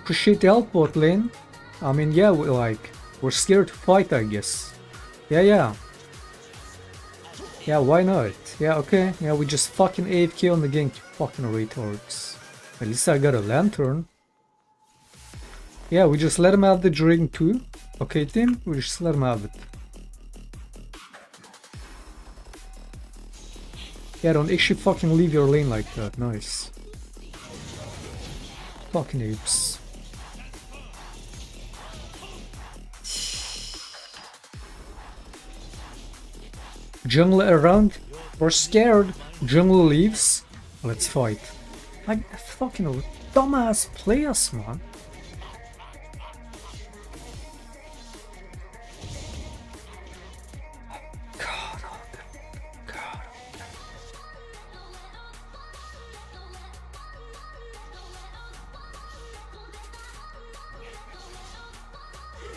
Appreciate the help, bot lane. I mean, yeah, we're scared to fight, I guess. Yeah, why not? Yeah, okay. Yeah, we just fucking AFK on the gank, you fucking retards. At least I got a lantern. Yeah, we just let him have the drink too. Okay, team, we just let him have it. Yeah, don't actually fucking leave your lane like that. Nice. Fucking apes. Jungle around. We're scared. Jungle leaves. Let's fight. Like fucking dumbass players, man. God.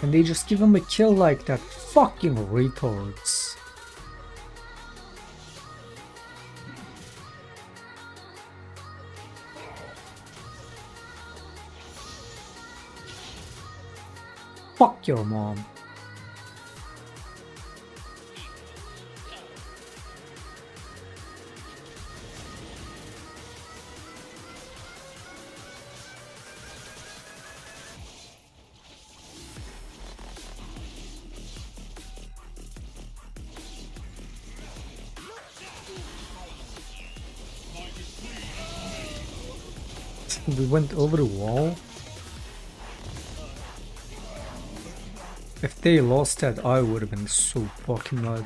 And they just give him a kill like that. Fucking retards. Fuck your mom. We went over the wall. If they lost that, I would have been so fucking mad.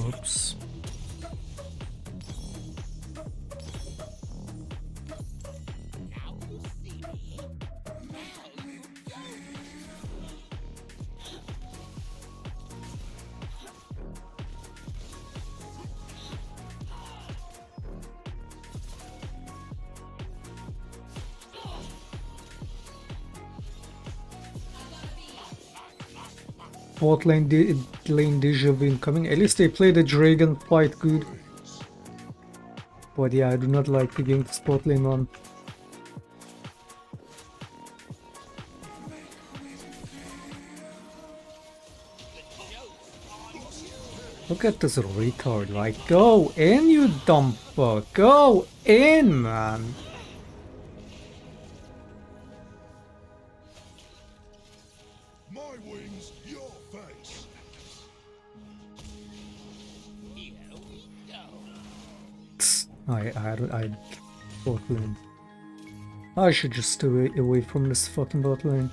Oops. Bot lane, lane deja vu incoming. At least they play the dragon quite good. But yeah, I do not like the game spot lane on. Look at this retard, like, go in, you dumb fuck, go in, man. My wings, your face. I bot lane. I should just stay away from this fucking bot lane.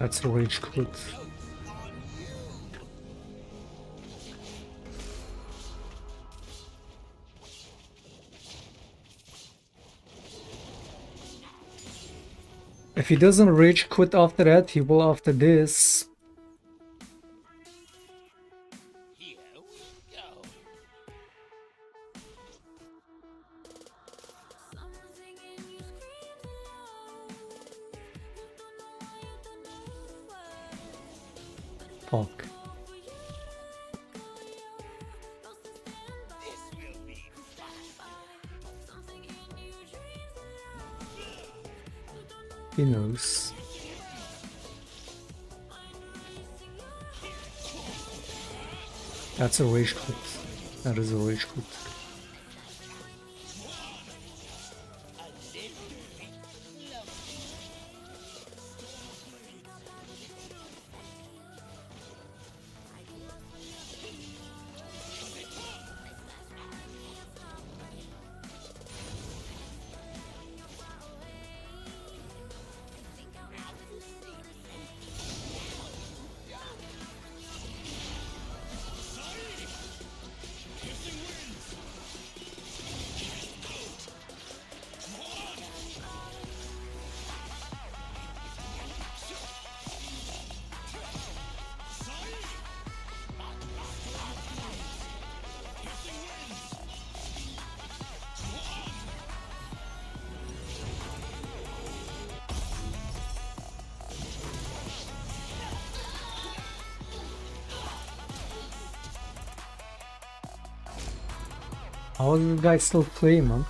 That's a rage quit. If he doesn't rage quit after that, he will after this. Fuck. He knows. That's a rage quit. That is a rage quit. How is this guy still playing, man?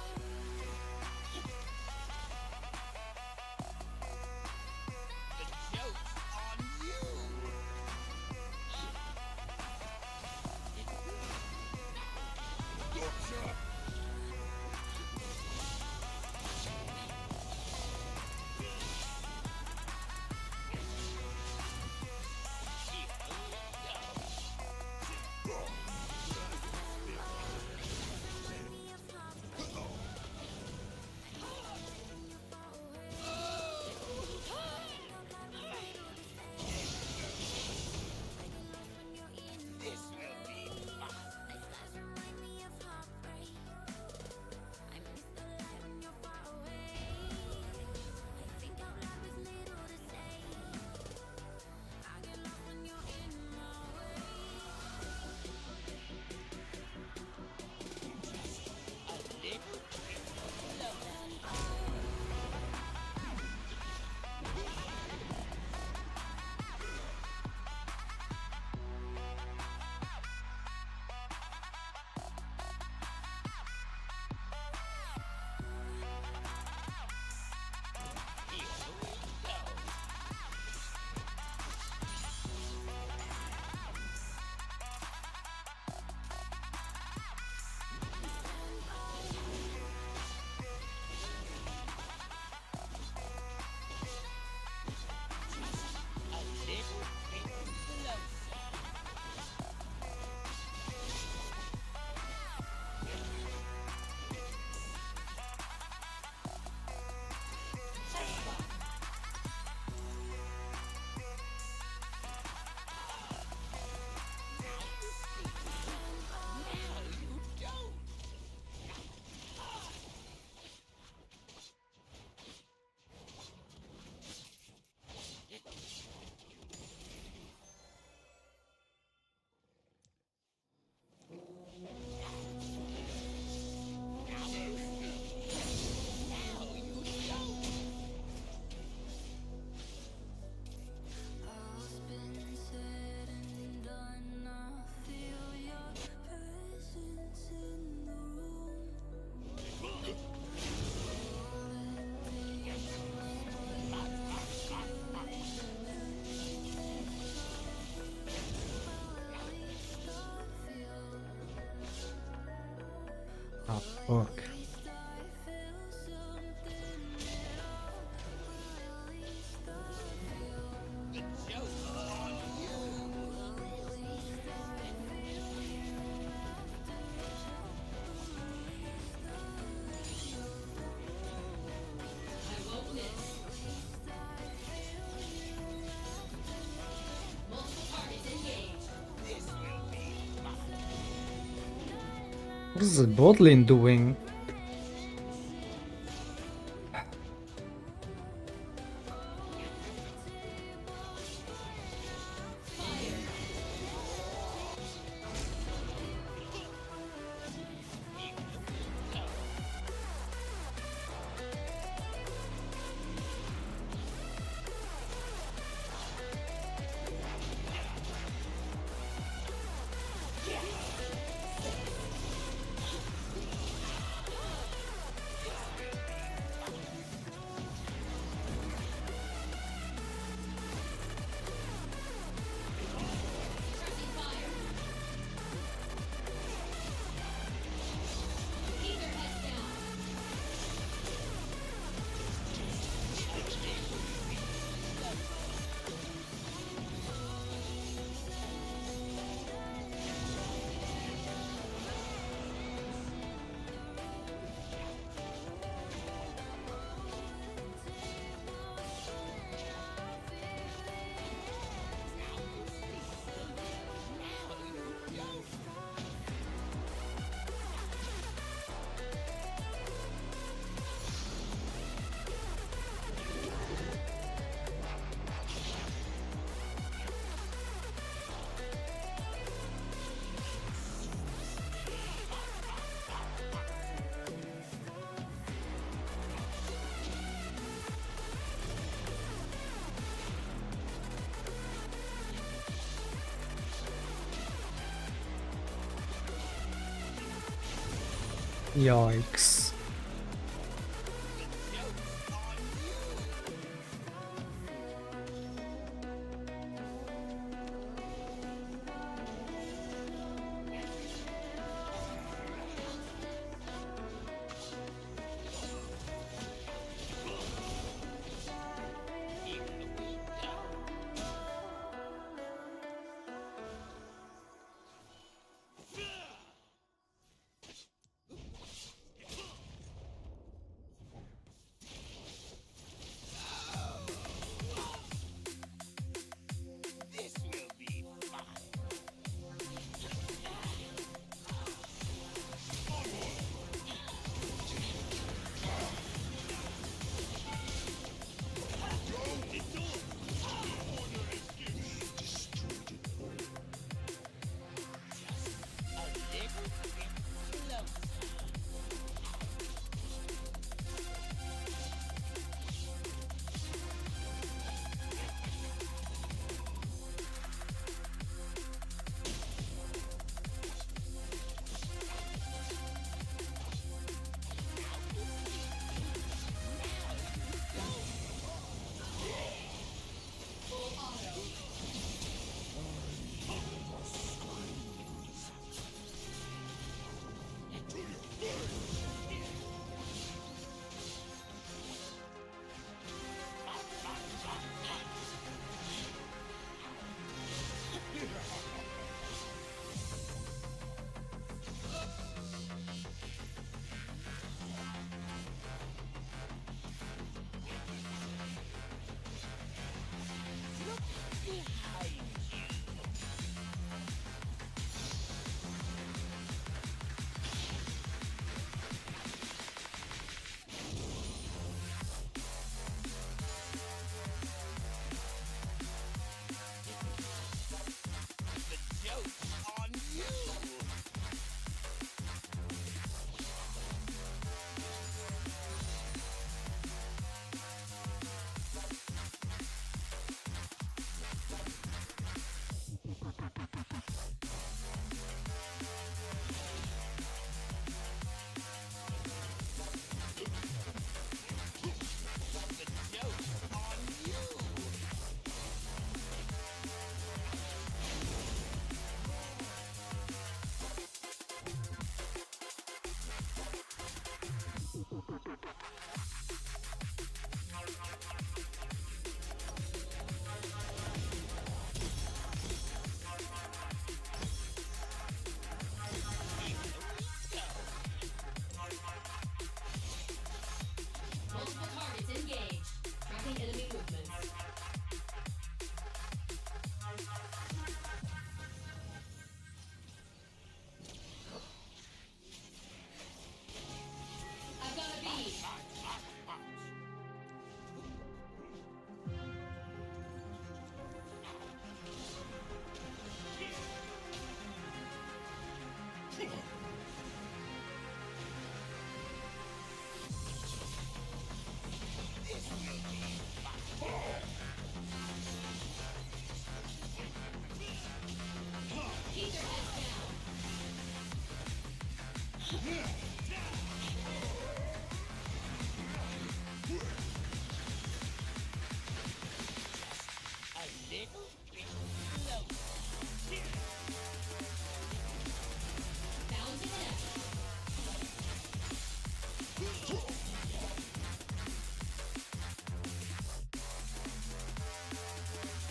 Oh, fuck. What is the bot lane doing? Yikes.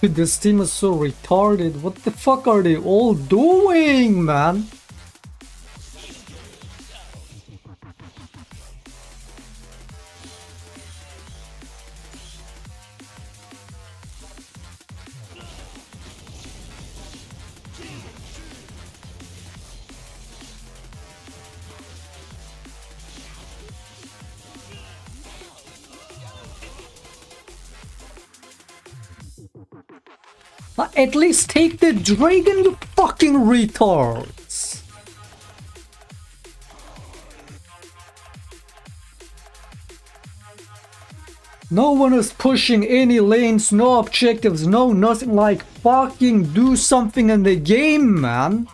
Dude, this team is so retarded. What the fuck are they all doing, man? At least take the dragon, you fucking retards! No one is pushing any lanes, no objectives, no nothing. Like, fucking do something in the game, man!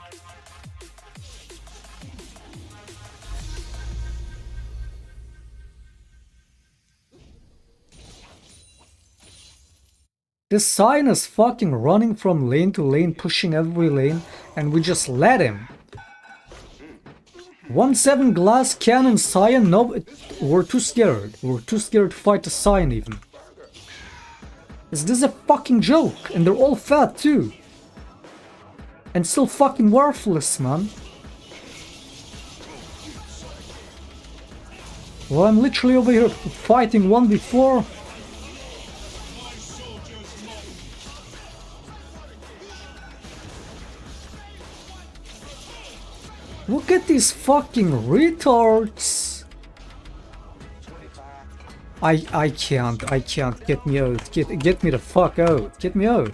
This Cyan is fucking running from lane to lane, pushing every lane, and we just let him. 1-7 glass cannon Cyan, no, we're too scared. We're too scared to fight the Cyan even. Is this a fucking joke? And they're all fat too. And still fucking worthless, man. Well, I'm literally over here fighting 1v4. Look at these fucking retards. I can't. Get me out. Get me the fuck out. Get me out.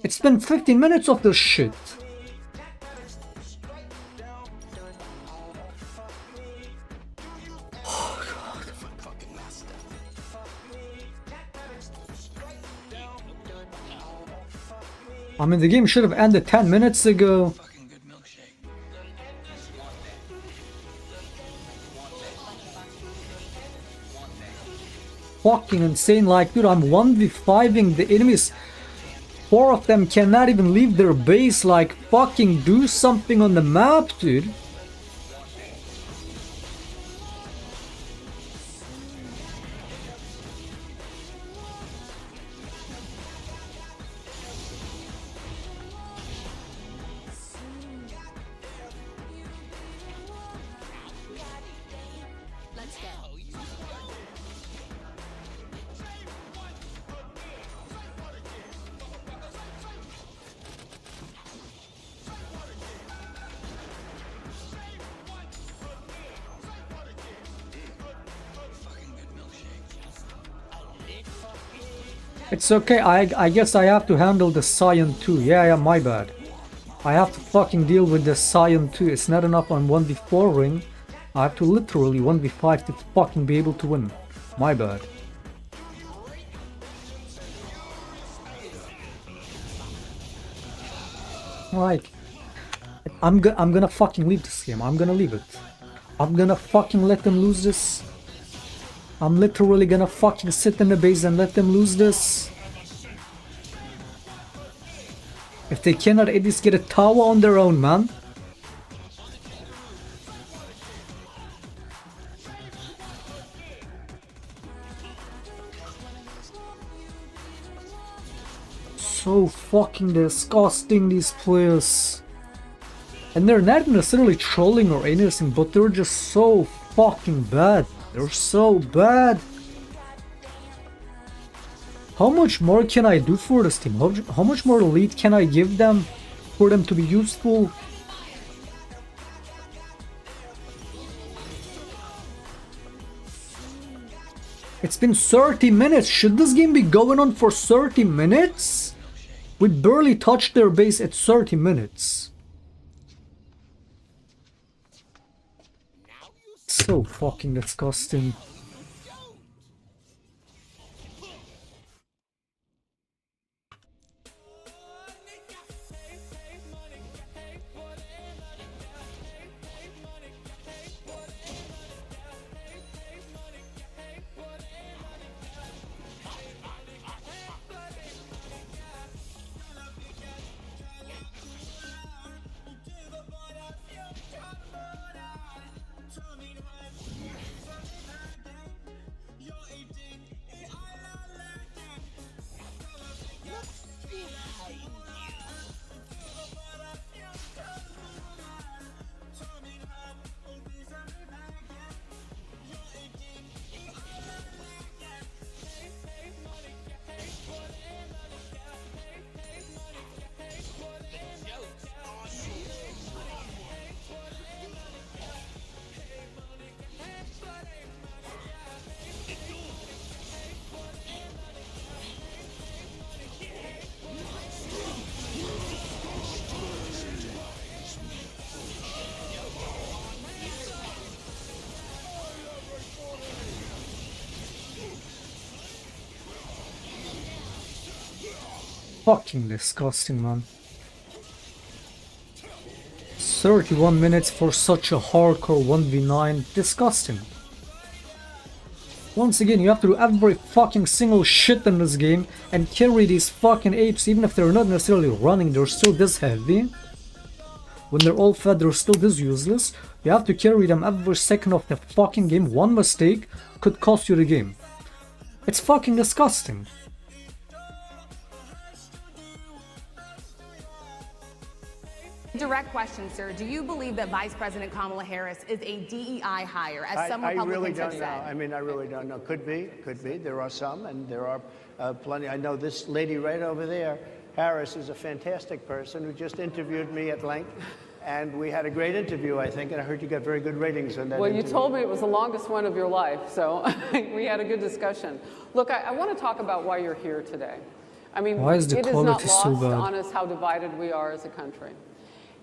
It's been 15 minutes of this shit. I mean, the game should have ended 10 minutes ago. Fucking insane. Like, dude, I'm 1v5ing the enemies. 4 of them cannot even leave their base. Like, fucking do something on the map, dude. It's okay, I guess I have to handle the Cyan too. Yeah, my bad. I have to fucking deal with the Cyan too. It's not enough on 1v4 ring. I have to literally 1v5 to fucking be able to win. My bad. Like, I'm gonna fucking leave this game. I'm gonna leave it. I'm gonna fucking let them lose this. I'm literally gonna fucking sit in the base and let them lose this. If they cannot at least get a tower on their own, man. So fucking disgusting, these players. And they're not necessarily trolling or anything, but they're just so fucking bad. They're so bad. How much more can I do for this team? How much more lead can I give them for them to be useful? It's been 30 minutes. Should this game be going on for 30 minutes? We barely touched their base at 30 minutes. So fucking disgusting. fucking disgusting, man. 31 minutes for such a hardcore 1v9. Disgusting. Once again, you have to do every fucking single shit in this game and carry these fucking apes, even if they're not necessarily running, they're still this heavy. When they're all fed, they're still this useless. You have to carry them every second of the fucking game. One mistake could cost you the game. It's fucking disgusting. Direct question, sir. Do you believe that Vice President Kamala Harris is a DEI hire, as some I Republicans really have don't said? know. I mean, I really don't know. Could be. There are some, and there are plenty. I know this lady right over there, Harris, is a fantastic person who just interviewed me at length. And we had a great interview, I think, and I heard you got very good ratings on that Well, interview. you told me it was the longest one of your life, so we had a good discussion. Look, I want to talk about why you're here today. I mean, Why is the it is not quality so lost bad? on us how divided we are as a country.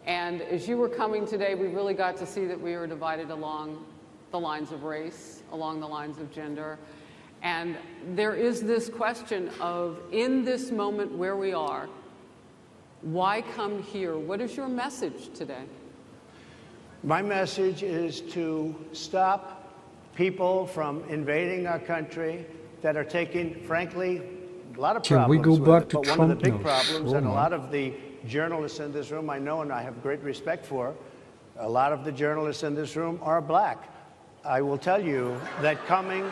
And as you were coming today, we really got to see that we were divided along the lines of race, along the lines of gender. And there is this question of, in this moment where we are, why come here? What is your message today? My message is to stop people from invading our country that are taking, frankly, a lot of Can problems we go with back it, to but Trump one of the big now? problems, Sure, and a man. lot of the journalists in this room I know and I have great respect for, a lot of the journalists in this room are black. I will tell you that coming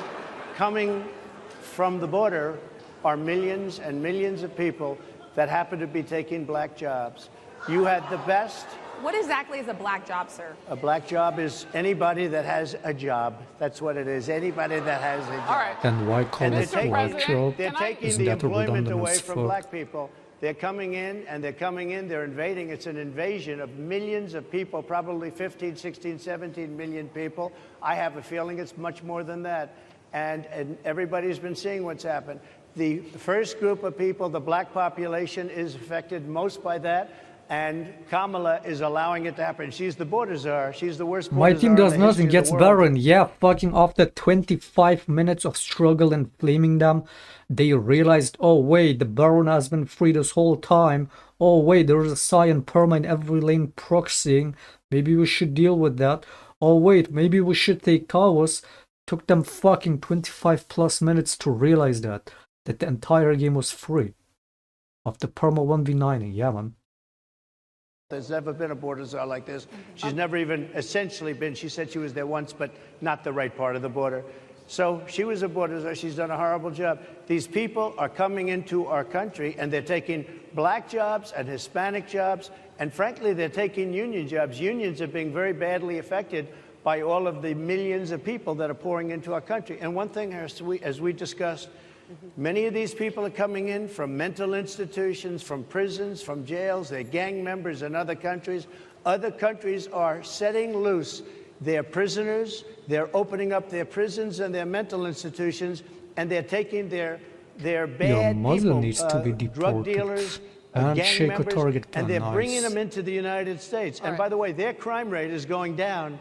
from the border are millions and millions of people that happen to be taking black jobs. You had the best. What exactly is a black job, sir? A black job is anybody that has a job. That's what it is. Anybody that has a job. All right. And why call it taking- white job? They're taking Isn't the that a employment redundant away as from fuck? black people. They're coming in, they're invading. It's an invasion of millions of people, probably 15, 16, 17 million people. I have a feeling it's much more than that. And everybody's been seeing what's happened. The first group of people, the black population, is affected most by that. And Kamala is allowing it to happen. She's the border czar. She's the worst border My czar team in does the nothing, history of gets the world. better, and yeah, fucking after 25 minutes of struggle and flaming them, they realized, oh wait, the Baron has been free this whole time. Oh wait, there's a cyan perma in every lane proxying. Maybe we should deal with that. Oh wait, maybe we should take Kawas. Took them fucking 25 plus minutes to realize that the entire game was free. After perma 1v9, yeah man. There's never been a border czar like this. She's never even essentially been. She said she was there once, but not the right part of the border. So she was a border czar. She's done a horrible job. These people are coming into our country, and they're taking black jobs and Hispanic jobs, and frankly, they're taking union jobs. Unions are being very badly affected by all of the millions of people that are pouring into our country. And one thing, as we discussed, many of these people are coming in from mental institutions, from prisons, from jails. They're gang members in other countries. Other countries are setting loose their prisoners. They're opening up their prisons and their mental institutions, and they're taking their bad Muslim people, needs to be drug deported. dealers, And gang shaco members, target and they're plan, bringing nice. them into the United States. And by the way, their crime rate is going down,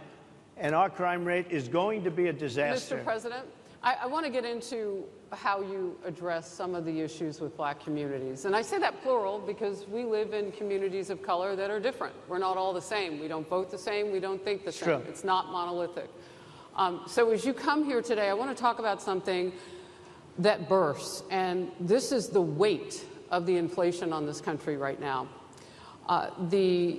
and our crime rate is going to be a disaster. Mr. President, I want to get into how you address some of the issues with black communities. And I say that plural because we live in communities of color that are different. We're not all the same. We don't vote the same. We don't think the same. True. It's not monolithic. So as you come here today, I want to talk about something that bursts. And this is the weight of the inflation on this country right now. The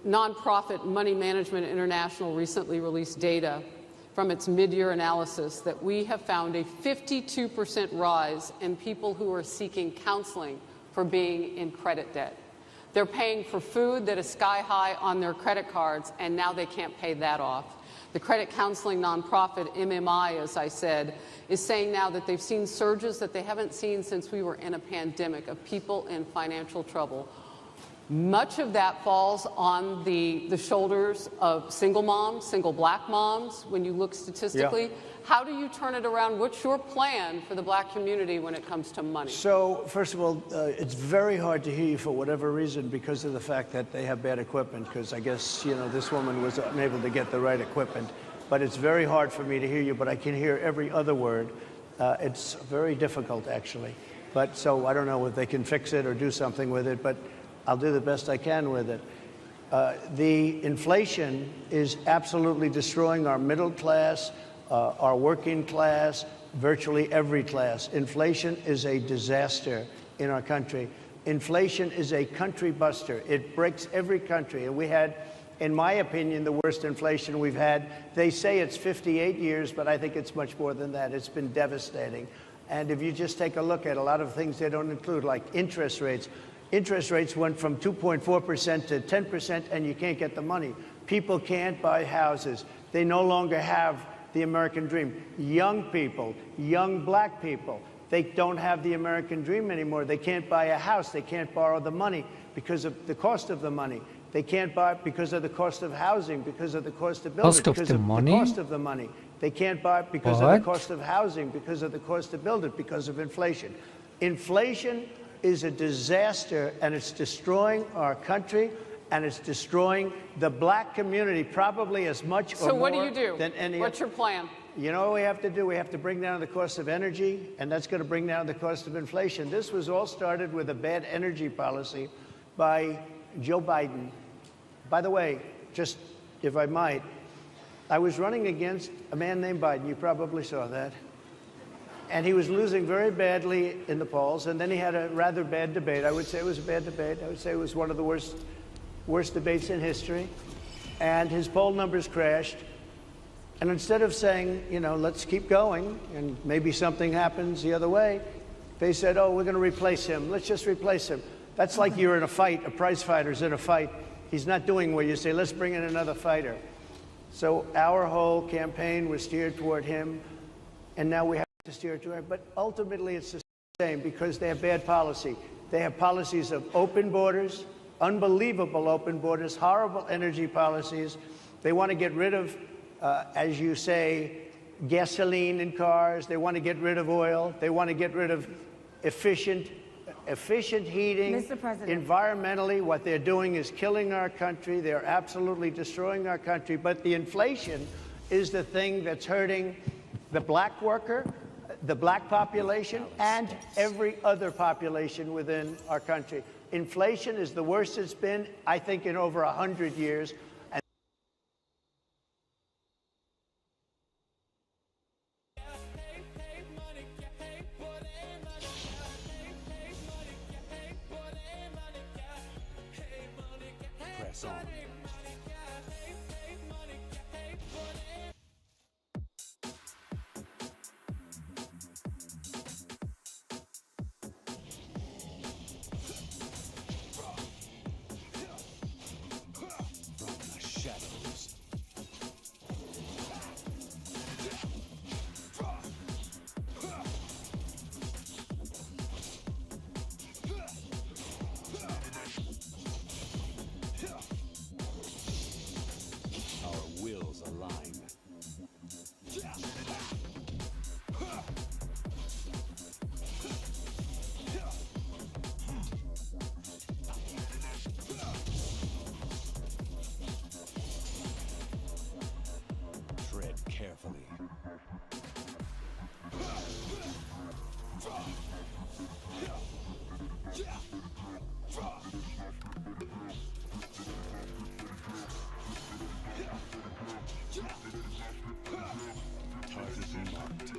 nonprofit Money Management International recently released data from its mid-year analysis that we have found a 52% rise in people who are seeking counseling for being in credit debt. They're paying for food that is sky high on their credit cards, and now they can't pay that off. The credit counseling nonprofit MMI, as I said, is saying now that they've seen surges that they haven't seen since we were in a pandemic of people in financial trouble. Much of that falls on the shoulders of single moms, single black moms, when you look statistically. Yeah. How do you turn it around? What's your plan for the black community when it comes to money? So, first of all, it's very hard to hear you for whatever reason because of the fact that they have bad equipment, because I guess, you know, this woman was unable to get the right equipment. But it's very hard for me to hear you, but I can hear every other word. It's very difficult, actually. But so I don't know if they can fix it or do something with it, but I'll do the best I can with it. The inflation is absolutely destroying our middle class, our working class, virtually every class. Inflation is a disaster in our country. Inflation is a country buster. It breaks every country. And we had, in my opinion, the worst inflation we've had. They say it's 58 years, but I think it's much more than that. It's been devastating. And if you just take a look at a lot of things they don't include, like interest rates. Interest rates went from 2.4% to 10%, and you can't get the money. People can't buy houses. They no longer have the American dream. Young people, young black people, they don't have the American dream anymore. They can't buy a house. They can't borrow the money because of the cost of the money. They can't buy because of the cost of housing, because of the cost of building, because of the cost of the money. They can't buy because of the cost of housing, because of the cost to build it, because of inflation. Inflation is a disaster, and it's destroying our country, and it's destroying the black community probably as much or more. So what do you do? Than any What's your plan? You know what we have to do? We have to bring down the cost of energy, and that's going to bring down the cost of inflation. This was all started with a bad energy policy by Joe Biden. By the way, just if I might, I was running against a man named Biden. You probably saw that. And he was losing very badly in the polls, and then he had a rather bad debate. I would say it was a bad debate. I would say it was one of the worst debates in history. And his poll numbers crashed. And instead of saying, you know, let's keep going, and maybe something happens the other way, they said, oh, we're going to replace him. Let's just replace him. That's like you're in a fight, a prize fighter's in a fight. He's not doing well. You say, let's bring in another fighter. So our whole campaign was steered toward him, and now we have to steer toward him. But ultimately, it's the same because they have bad policy. They have policies of open borders, unbelievable open borders, horrible energy policies. They want to get rid of, as you say, gasoline in cars. They want to get rid of oil. They want to get rid of efficient heating. Mr. President. Environmentally, what they're doing is killing our country. They're absolutely destroying our country. But the inflation is the thing that's hurting the black worker, the black population, and every other population within our country. Inflation is the worst it's been, I think, in over 100 years. Press on. From the shadows. Our wills align. Tread carefully. Target marked.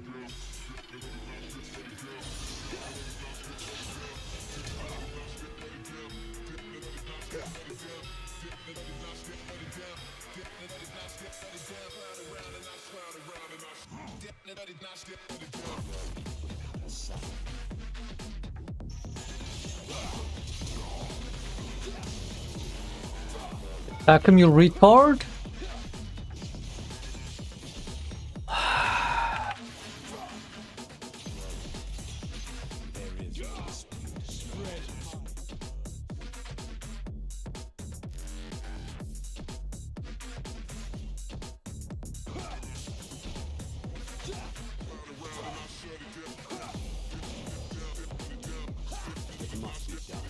Attack him, you retard! There is no dispute. It must be done.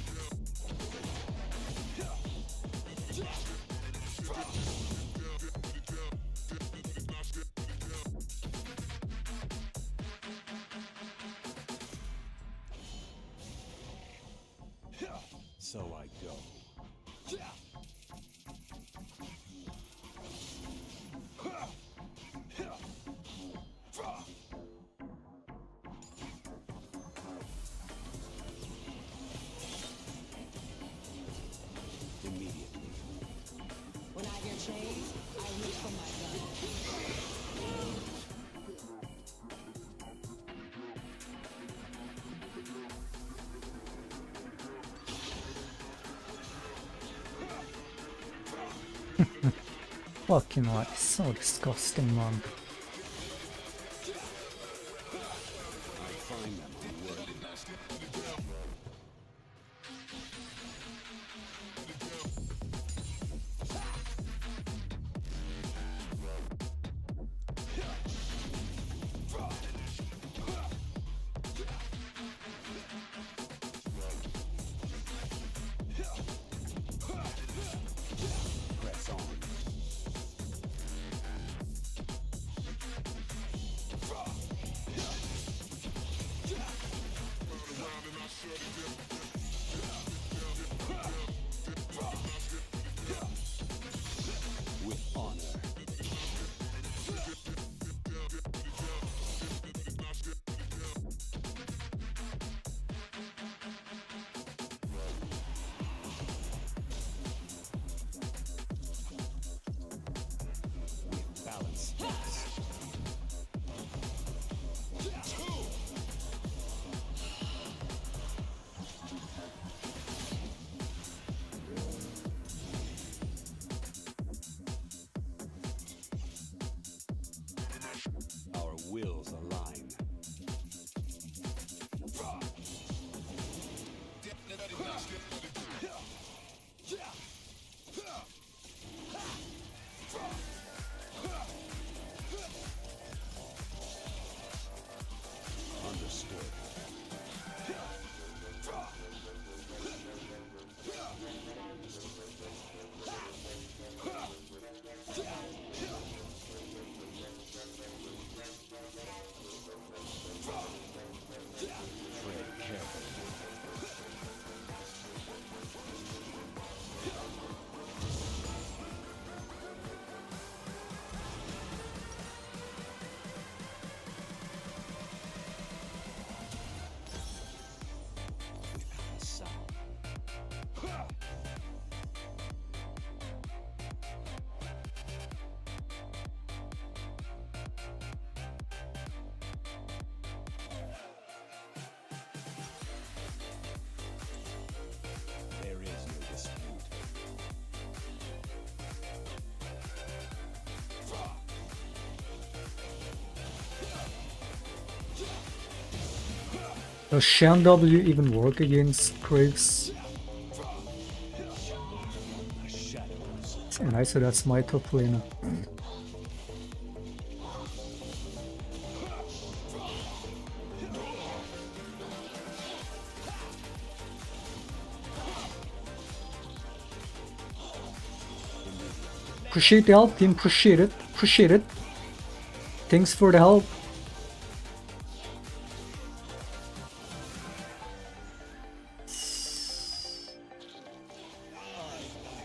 so I go. Immediately. When I hear chains, I reach for my gun. Fucking like so disgusting, man. I find them unworthy. Press on. With honor. With balance. Our wills align. Understood. Tread carefully. Without a sound. There is no dispute. Does Shan W even work against Griggs? And I said that's my top laner. Appreciate the help, team. Appreciate it. Appreciate it. Thanks for the help.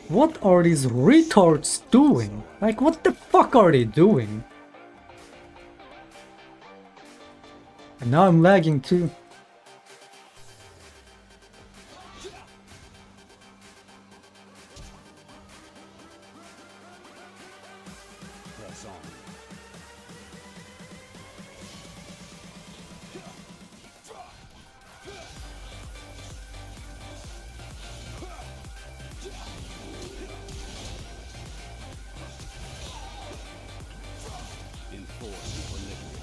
What are these retards doing? Like, what the fuck are they doing? And now I'm lagging too. Press on. Enforce equilibrium.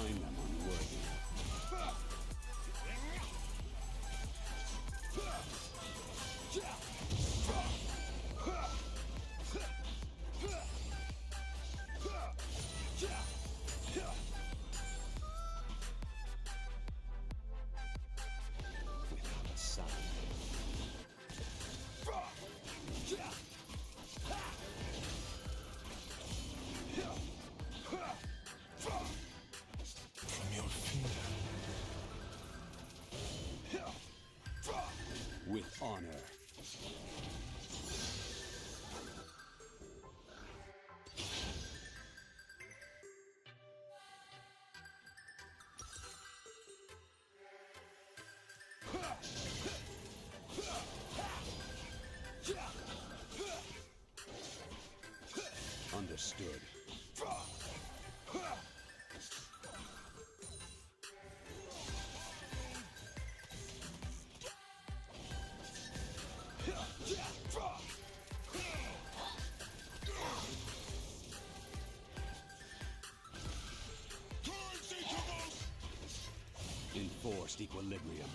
find them unworthy. Without a sign. From your finger. With honor. Understood. Enforced equilibrium.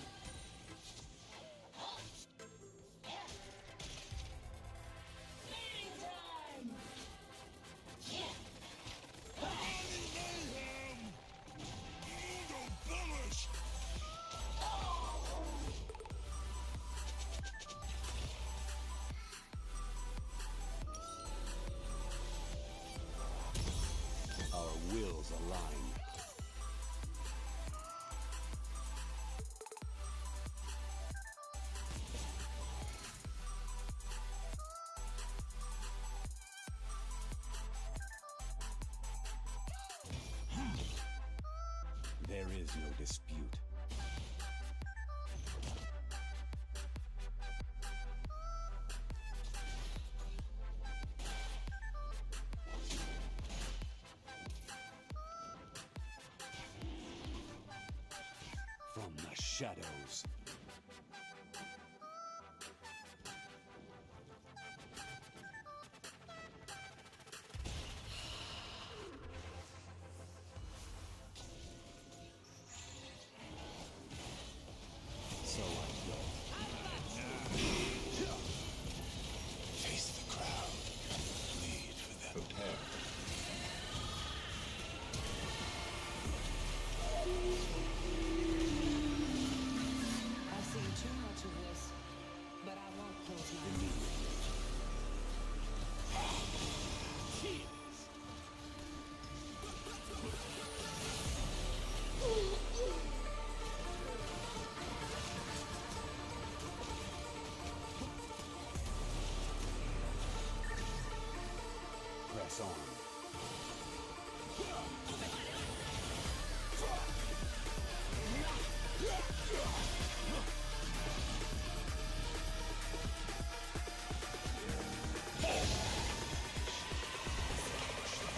Our wills align. There is no dispute. From the shadows. So I go. Face the crowd. Lead for them. Prepare. I've seen too much of this, but I won't close my Press on.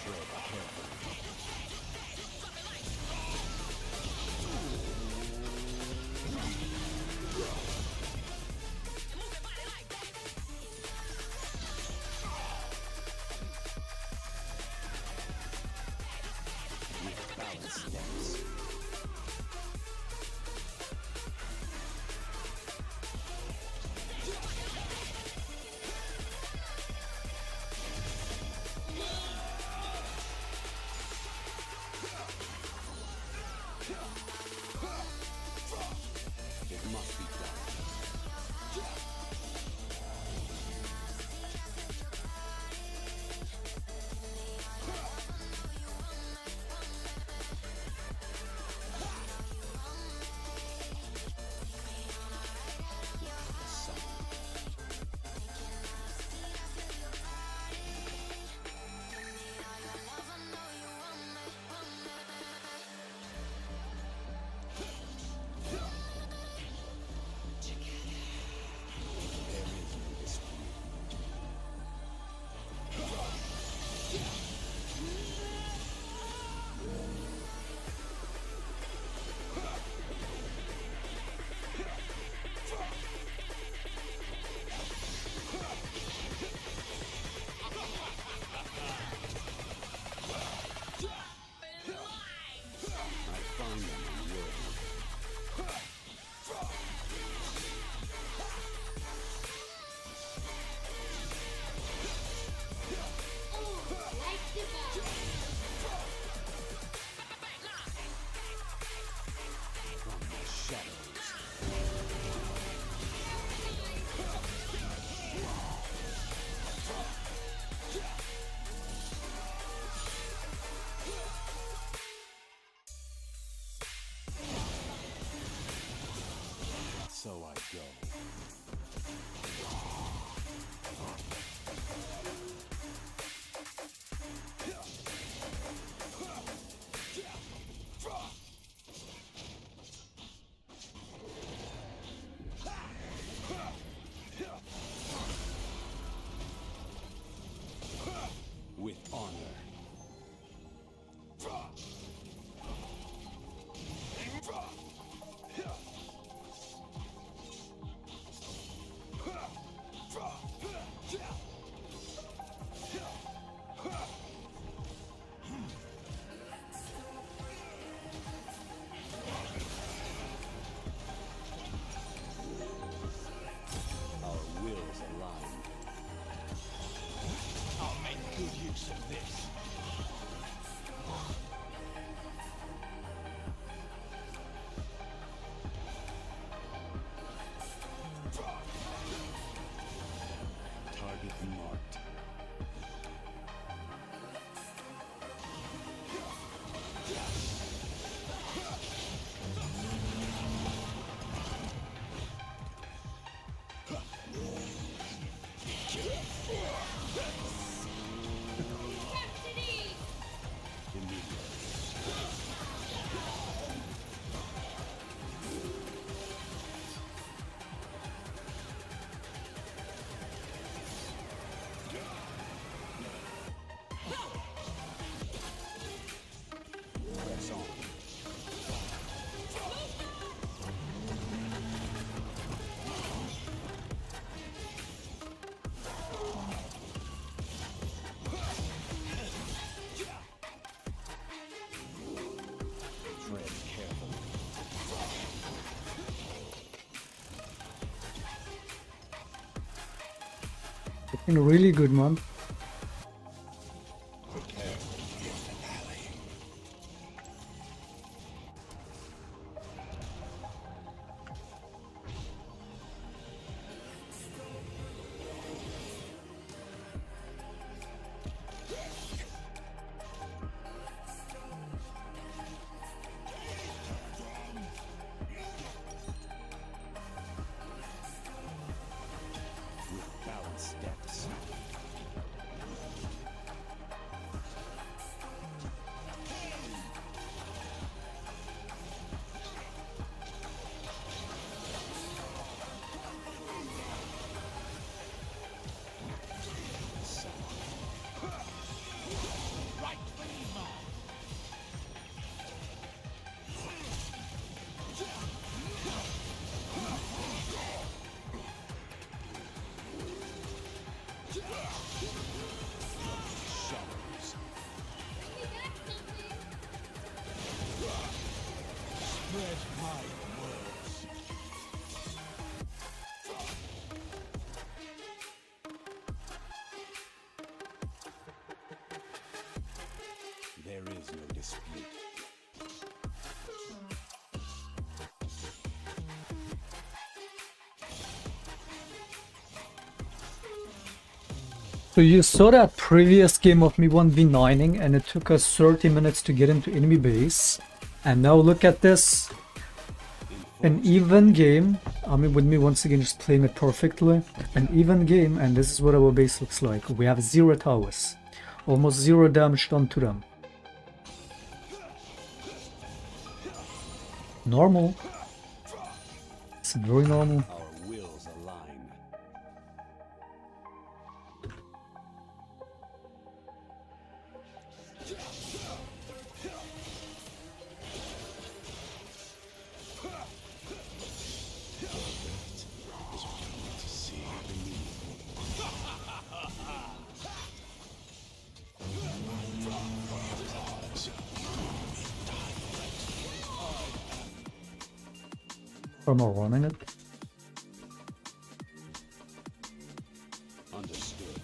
Tread carefully. With balanced steps. It must be done. Tread carefully. Looking really good, man. Prepare for your finale. With balanced steps. Shadows. Spread my words. There is no dispute. So you saw that previous game of me 1v9ing and it took us 30 minutes to get into enemy base. And now look at this. An even game. I mean, with me once again just playing it perfectly. An even game, and this is what our base looks like. We have 0 towers. Almost 0 damage done to them. Normal. It's very normal. Our wills align. Is what you want to see beneath. Am I running it? Understood.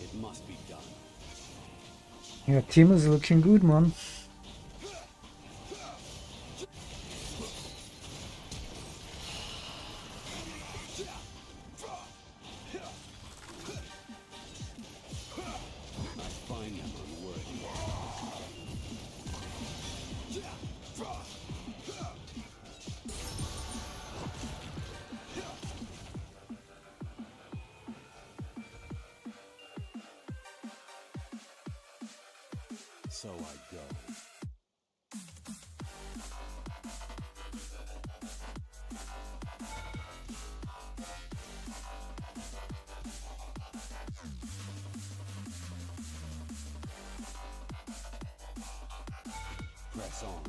It must be done. Your team is looking good, man. I find them unworthy. So I go. Press on.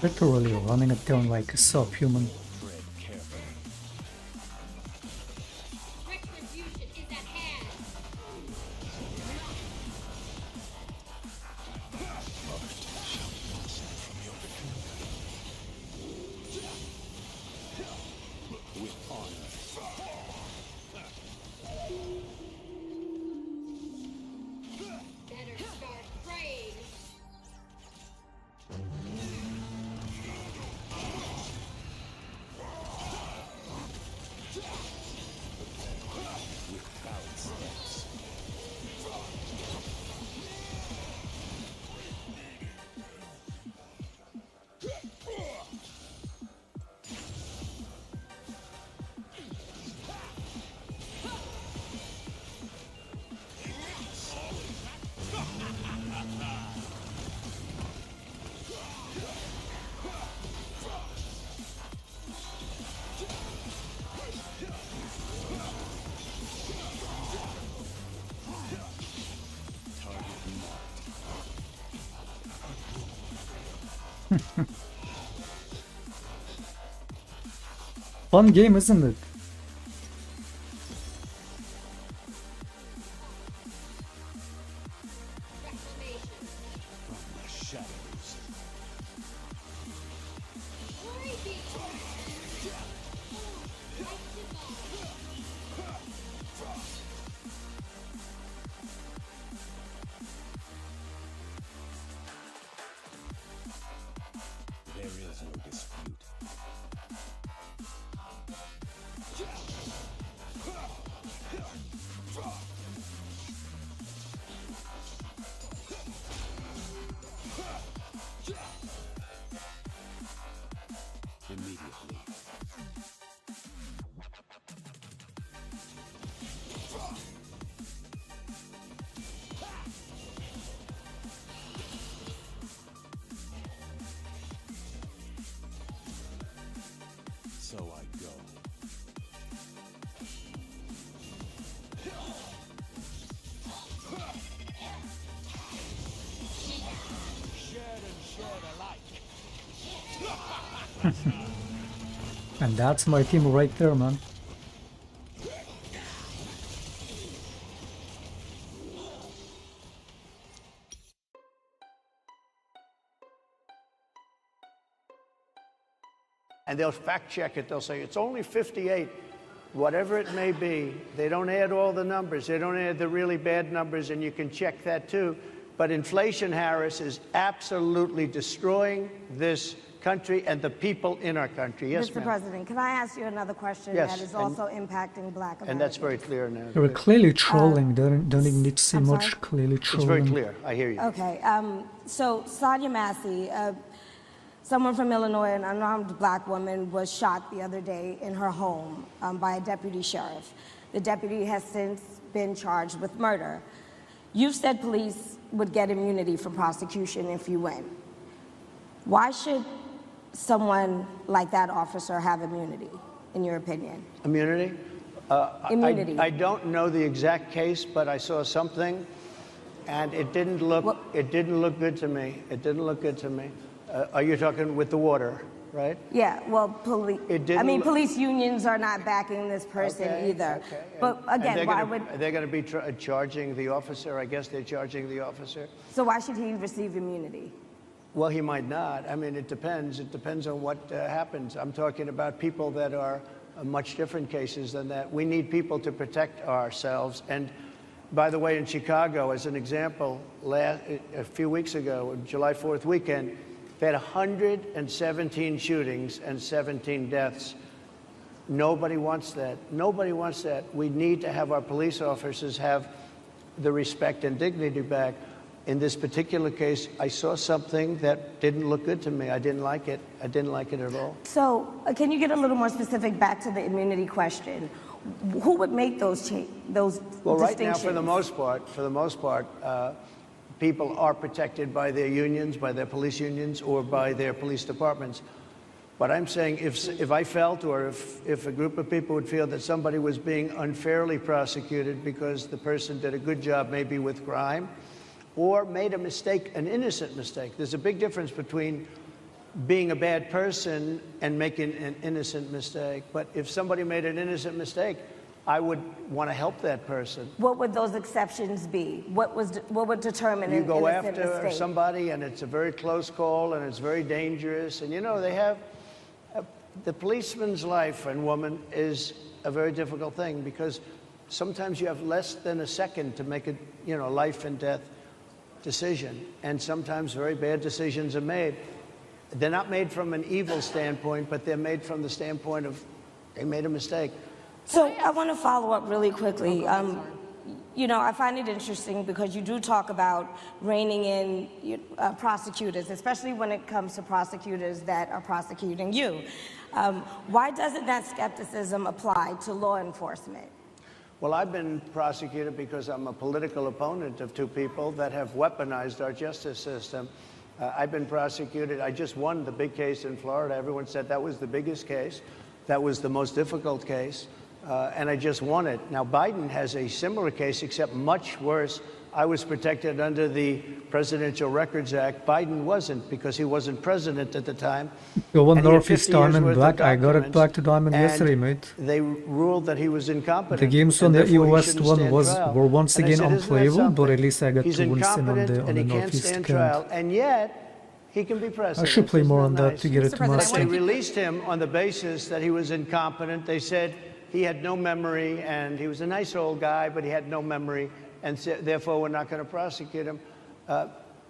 Literally running it down like a subhuman. Tread carefully. Retribution is at hand. With honor. Better start praying. Fun game, isn't it? There is no dispute. Immediately. So I go. Shared and shared alike. And that's my team right there, man. And they'll fact check it. They'll say it's only 58, whatever it may be. They don't add all the numbers. They don't add the really bad numbers, and you can check that too. But inflation, Harris, is absolutely destroying this country and the people in our country. Yes, Mr. ma'am. President, can I ask you another question Yes, that is and- also impacting Black Americans? And that's very clear now. They were clearly trolling. Don't even need to say I'm much. sorry? Clearly It's trolling. very clear. I hear you. Okay, so Sonia Massey, someone from Illinois, an unarmed black woman, was shot the other day in her home by a deputy sheriff. The deputy has since been charged with murder. You've said police would get immunity from prosecution if you win. Why should someone like that officer have immunity, in your opinion? Immunity? Immunity. I don't know the exact case, but I saw something, and it didn't look good to me. It didn't look good to me. Are you talking with the water, right? Yeah, well, police. I mean, look- police unions are not backing this person either. But again, why would? They're going to be charging the officer? I guess they're charging the officer. So why should he receive immunity? Well, he might not. I mean, it depends. It depends on what happens. I'm talking about people that are much different cases than that. We need people to protect ourselves. And by the way, in Chicago, as an example, a few weeks ago, July 4th weekend, they had 117 shootings and 17 deaths. Nobody wants that. Nobody wants that. We need to have our police officers have the respect and dignity back. In this particular case, I saw something that didn't look good to me. I didn't like it. I didn't like it at all. So can you get a little more specific back to the immunity question? Who would make those Well, right now, distinctions? for the most part, people are protected by their unions, by their police unions, or by their police departments. But I'm saying if I felt, or if a group of people would feel that somebody was being unfairly prosecuted because the person did a good job maybe with crime, or made a mistake, an innocent mistake. There's a big difference between being a bad person and making an innocent mistake. But if somebody made an innocent mistake, I would want to help that person. What would those exceptions be? What would determine You an go innocent after mistake? somebody, and it's a very close call, and it's very dangerous. And you know, they have the policeman's life and woman is a very difficult thing, because sometimes you have less than a second to make a life and death decision, and sometimes very bad decisions are made. They're not made from an evil standpoint, but they're made from the standpoint of they made a mistake. So I want to follow up really quickly. You know, I find it interesting because you do talk about reining in prosecutors, especially when it comes to prosecutors that are prosecuting you. Why doesn't that skepticism apply to law enforcement? Well, I've been prosecuted because I'm a political opponent of two people that have weaponized our justice system. I've been prosecuted. I just won the big case in Florida. Everyone said that was the biggest case. That was the most difficult case. and I just won it. Now, Biden has a similar case, except much worse. I was protected under the Presidential Records Act. Biden wasn't, because he wasn't president at the time. Go on And he had Northeast 50 years Diamond worth of Black. I got it documents, back to Diamond and yesterday, mate. They ruled that he was incompetent. The games and on the therefore he West shouldn't one stand trial. were once And I again said, "Isn't that unplayable, but something? at least I got He's to win some on incompetent the and he can't Northeast stand camp. trial, and yet he can be president. I should play Isn't more on that nice? to get it to my They state. released him on the basis that he was incompetent. They said he had no memory, and he was a nice old guy, but he had no memory, and therefore we're not going to prosecute him.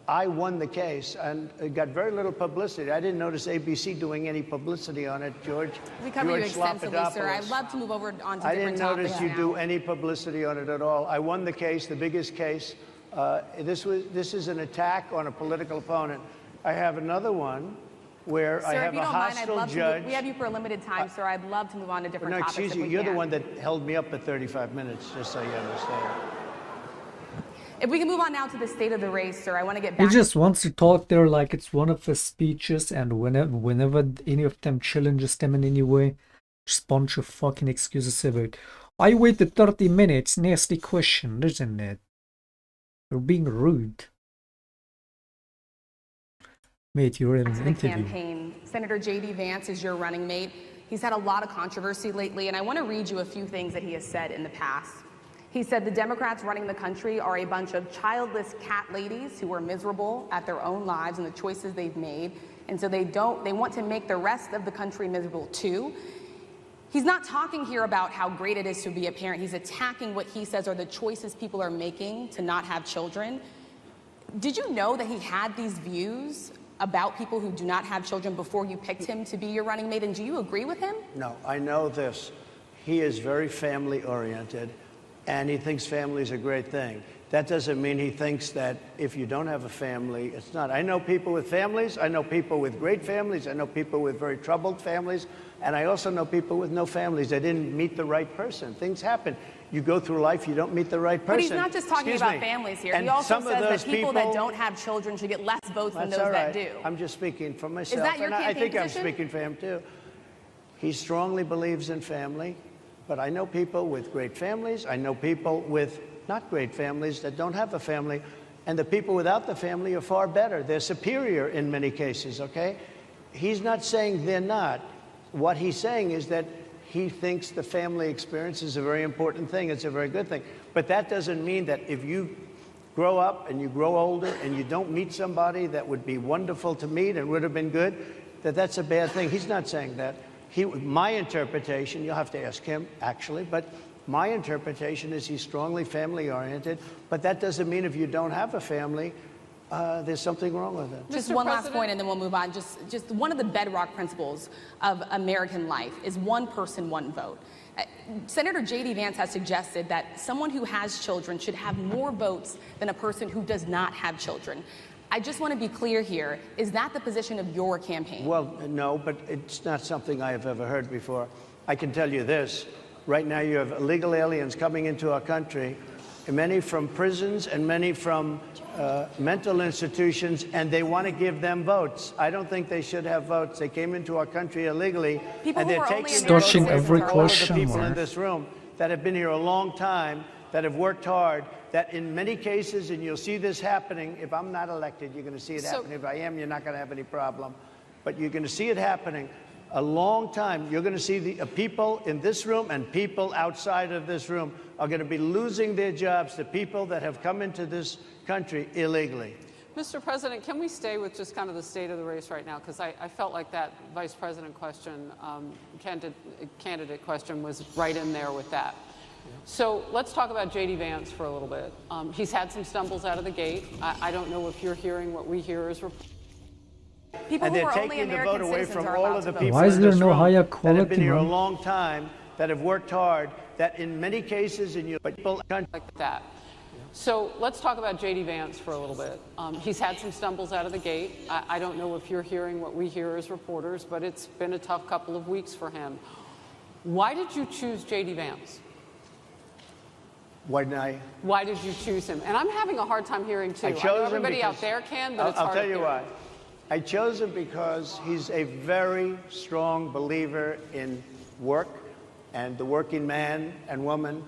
I won the case, and it got very little publicity. I didn't notice ABC doing any publicity on it, George. We cover you George extensively, sir. I'd Slappadopoulos. love to move over on to I different didn't notice topics you now. do any publicity on it at all. I won the case, the biggest case. This is an attack on a political opponent. I have another one where I Sir, have if you a don't mind, I'd hostile love judge. to. We have you for a limited time, sir. I'd love to move on to different No, topics. excuse if you. we You're the can. one that held me up for 35 minutes, just so you understand. If we can move on now to the state of the race, sir, I want to get He back. just wants to talk there like it's one of his speeches, and whenever any of them challenges them in any way, just bunch of fucking excuses about. I waited 30 minutes. Nasty question, isn't it? You're being rude. Mate, you're in to an the interview. campaign. Senator J.D. Vance is your running mate. He's had a lot of controversy lately, and I want to read you a few things that he has said in the past. He said the Democrats running the country are a bunch of childless cat ladies who are miserable at their own lives and the choices they've made, and so they want to make the rest of the country miserable too. He's not talking here about how great it is to be a parent. He's attacking what he says are the choices people are making to not have children. Did you know that he had these views about people who do not have children before you picked him to be your running mate, and do you agree with him? No, I know this. He is very family-oriented, and he thinks family is a great thing. That doesn't mean he thinks that if you don't have a family, it's not. I know people with families. I know people with great families. I know people with very troubled families. And I also know people with no families. They didn't meet the right person. Things happen. You go through life, you don't meet the right person. But he's not just talking Excuse about me. families here. And He also some of says those that people that don't have children should get less votes than That's those all right. that do. I'm just speaking for myself. that your and I campaign think position? I'm speaking for him too. He strongly believes in family, but I know people with great families. I know people with not great families that don't have a family. And the people without the family are far better. They're superior in many cases, okay? He's not saying they're not. What he's saying is that he thinks the family experience is a very important thing. It's a very good thing. But that doesn't mean that if you grow up and you grow older and you don't meet somebody that would be wonderful to meet and would have been good, that that's a bad thing. He's not saying that. My interpretation, you'll have to ask him, actually, but my interpretation is he's strongly family-oriented, but that doesn't mean if you don't have a family, there's something wrong with it. Just one last point, and then we'll move on. Just one of the bedrock principles of American life is one person, one vote. Senator J.D. Vance has suggested that someone who has children should have more votes than a person who does not have children. I just want to be clear here. Is that the position of your campaign? Well, no, but it's not something I have ever heard before. I can tell you this. Right now you have illegal aliens coming into our country, many from prisons and many from mental institutions, and they want to give them votes. I don't think they should have votes. They came into our country illegally, People and who they're are taking only the votes Touching away every from all of the question people in mark. this room that have been here a long time, that have worked hard, that in many cases, and you'll see this happening, if I'm not elected, you're going to see it happening. If I am, you're not going to have any problem. But you're going to see it happening a long time. You're going to see the people in this room and people outside of this room are going to be losing their jobs to people that have come into this country illegally. Mr. President, can we stay with just kind of the state of the race right now? Because I felt like that vice president question, candidate question was right in there with that. So let's talk about J.D. Vance for a little bit. He's had some stumbles out of the gate. I don't know if you're hearing what we hear as reports. People And who they're are only taking the American vote away citizens from are all allowed of the to people vote. Why is in there this no room higher that have quality, been here a man? long time, that have worked hard, that in many cases in your people like that. So let's talk about J.D. Vance for a little bit. He's had some stumbles out of the gate. I don't know if you're hearing what we hear as reporters, but it's been a tough couple of weeks for him. Why did you choose J.D. Vance? Why did you choose him? And I'm having a hard time hearing too. I know everybody out there can, but it's hard I'll tell to you hear. why. I chose him because he's a very strong believer in work, and the working man and woman,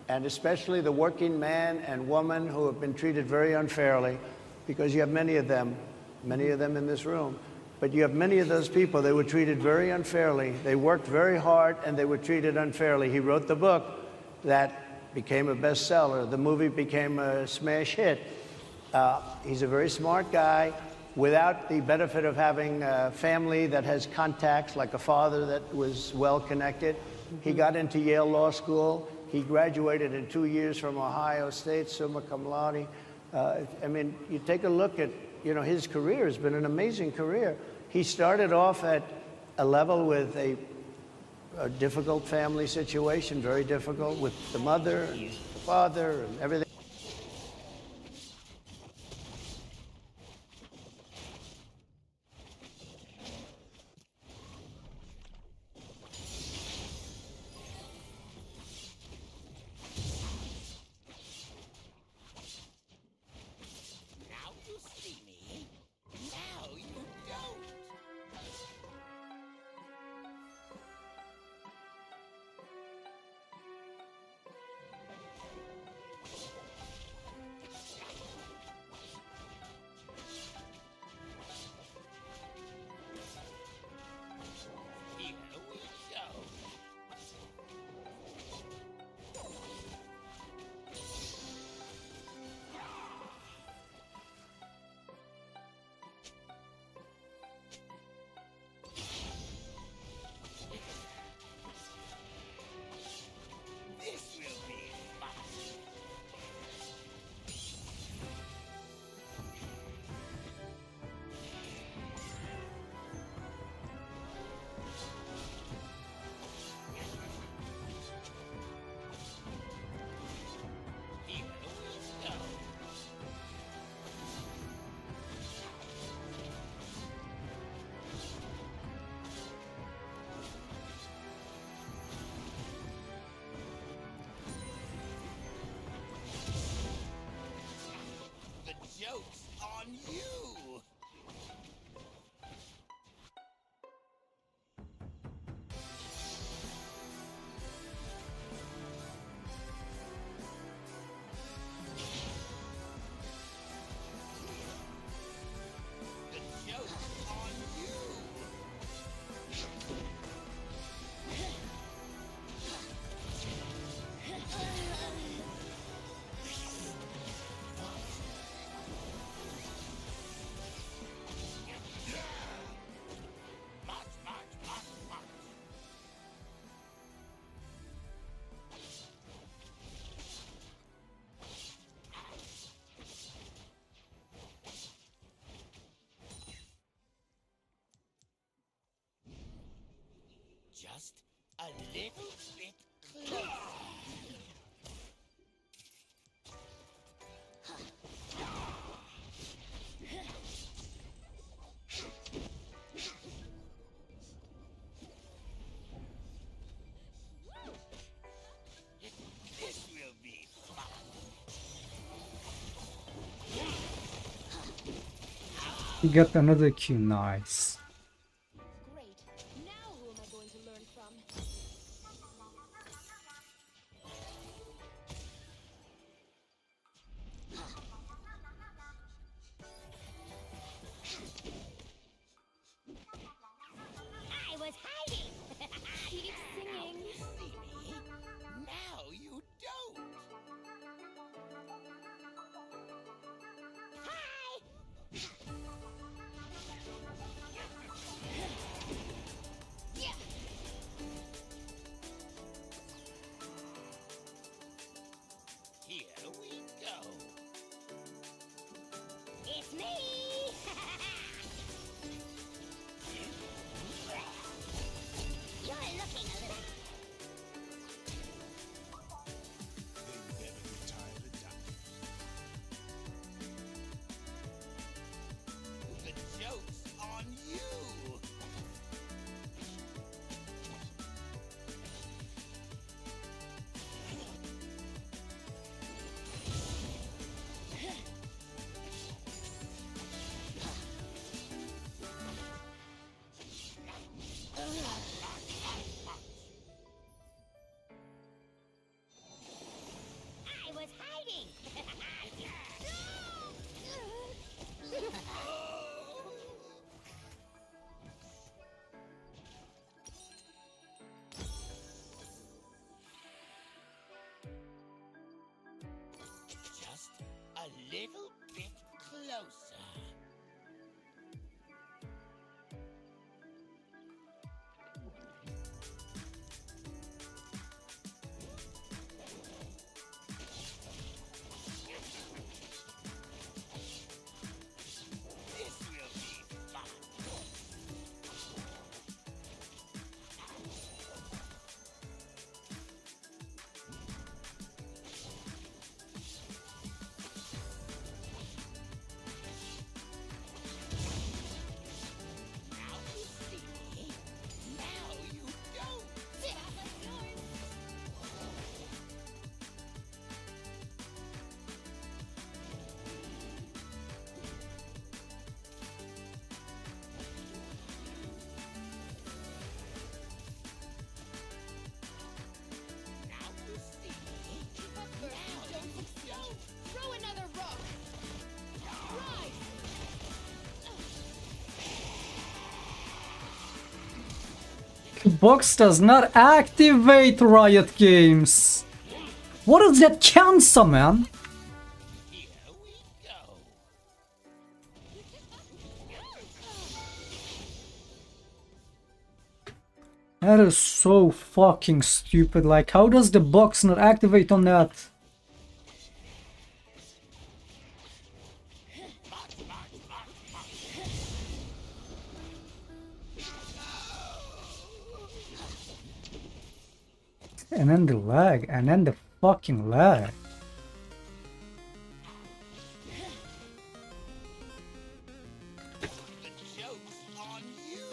and especially the working man and woman who have been treated very unfairly, because you have many of them in this room, but you have many of those people, they were treated very unfairly. They worked very hard and they were treated unfairly. He wrote the book that became a bestseller. The movie became a smash hit. He's a very smart guy without the benefit of having a family that has contacts, like a father that was well connected. He got into Yale Law School. He graduated in 2 years from Ohio State, summa cum laude. I mean, you take a look at, his career has been an amazing career. He started off at a level with a difficult family situation, very difficult, with the mother and the father and everything. Now you see me. Now you don't. Here we go. This will be fun. Here we go. The joke's on you! The joke's on you! March, march, march, march. Just a little bit closer. This will be fun. He got another Q, nice. Great. Now who am I going to learn from? I was hiding. Keep singing. See me? Now you don't. Hi. A little bit closer. This will be fun. Now you see. Now you don't. Now you see. Keep up first. Don't succeed. Throw another rock. Rise. The box does not activate Riot Games. What is that cancer, man? Here we go. That is so fucking stupid. Like, how does the box not activate on that? And then the lag, and then the fucking lag. The joke's on you.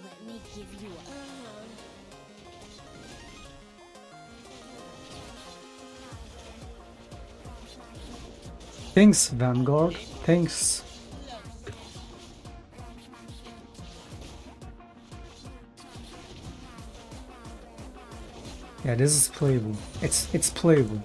Let me give you a. Thanks, Vanguard. Thanks. Yeah, this is playable. It's playable.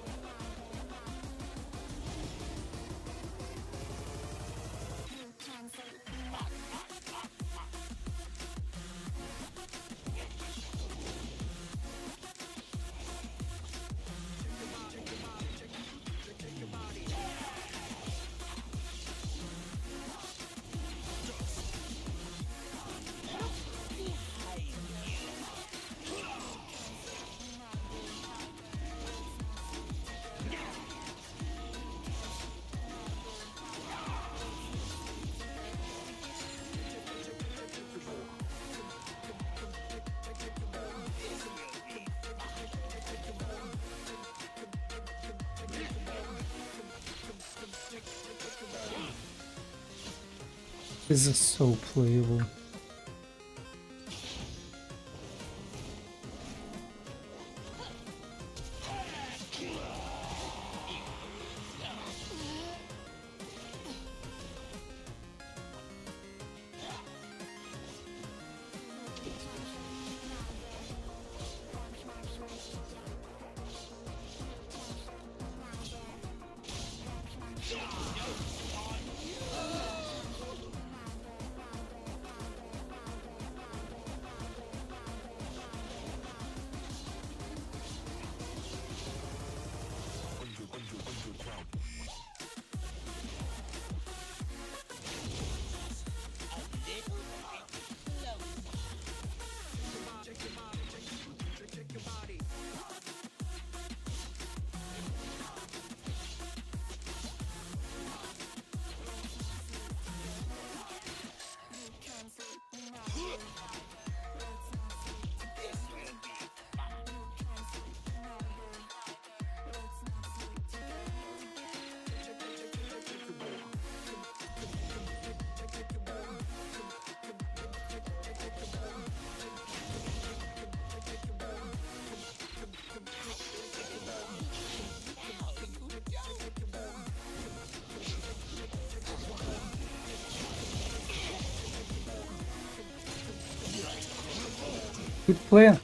This is so playable. Good player.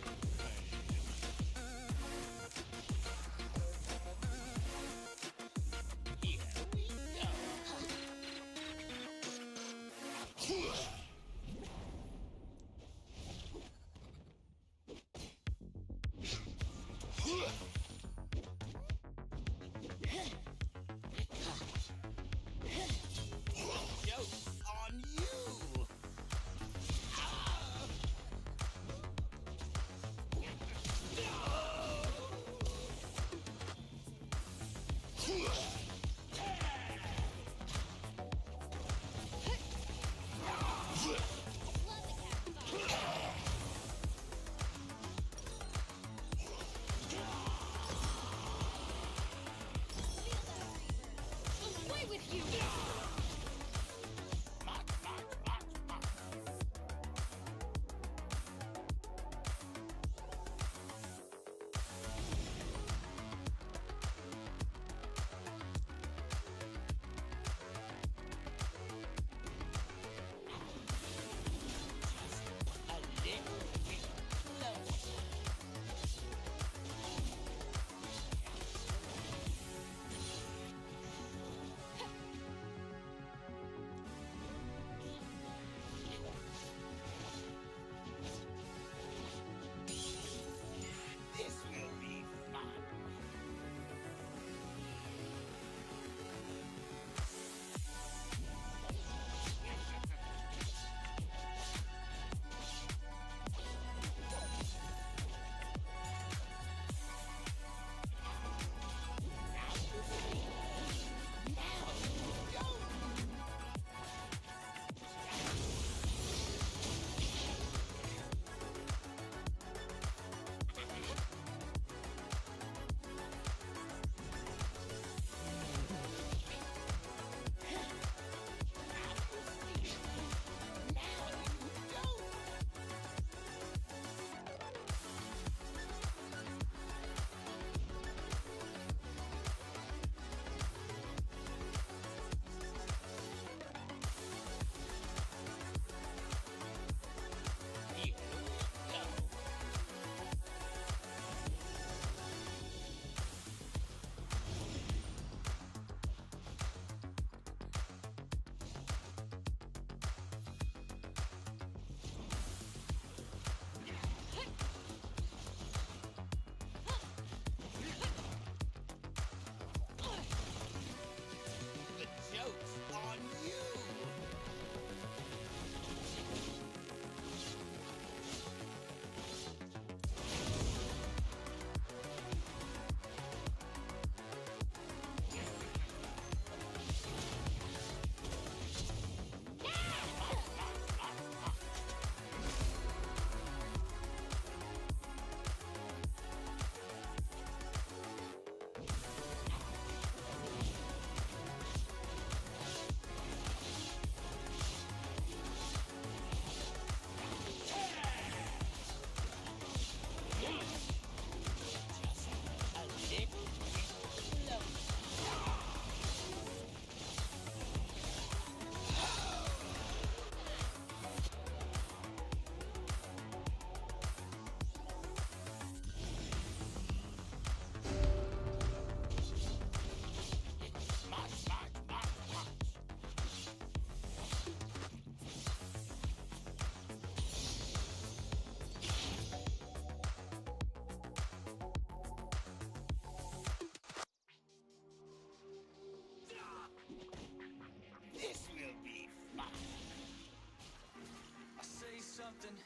something,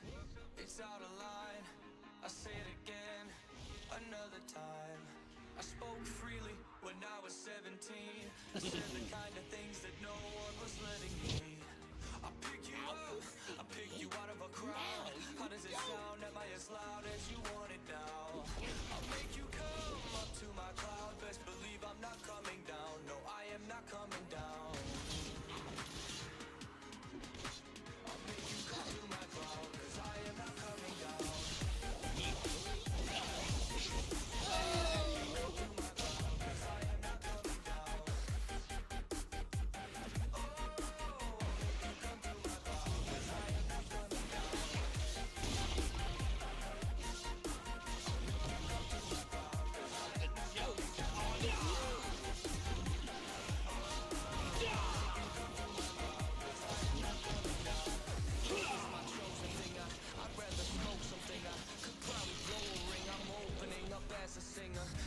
it's out of line. I say it again, another time. I spoke freely when I was 17. I said the kind of things that no one was letting me. I pick you up, I pick you out of a crowd. How does it sound? Am I as loud as you want it now? I'll make you come up to my cloud. Best believe I'm not coming down. No, I am not coming down. I'll make you come to my cloud, 'cause I am not coming down.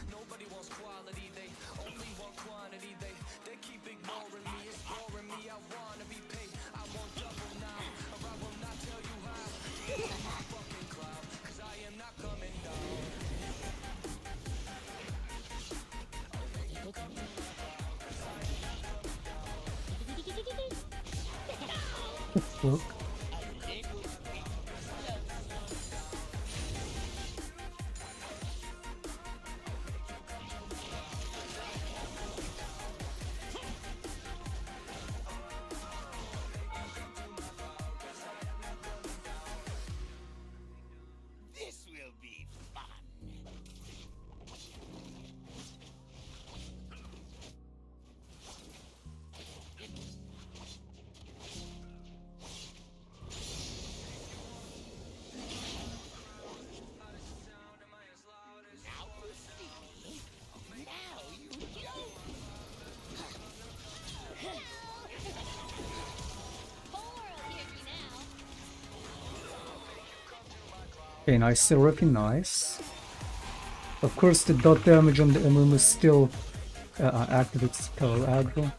Nobody wants quality, they only want quantity. They keep ignoring me, it's boring me. I wanna be paid, I want double now, or I will not tell you how. Get on my fucking cloud, 'cause I am not coming down. Look. This will be fun. Now proceed. Now you don't. Okay, nice therapy, nice. Of course, the dot damage on the MM is still activates power aggro.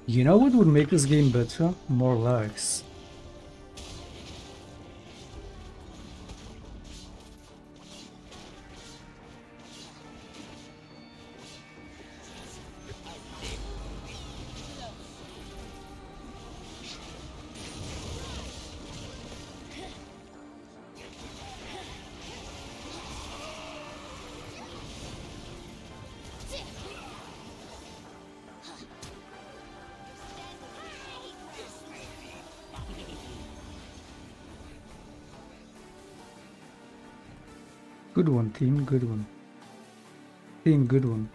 You know what would make this game better? More lags. Good one, team, good one. Team, good one.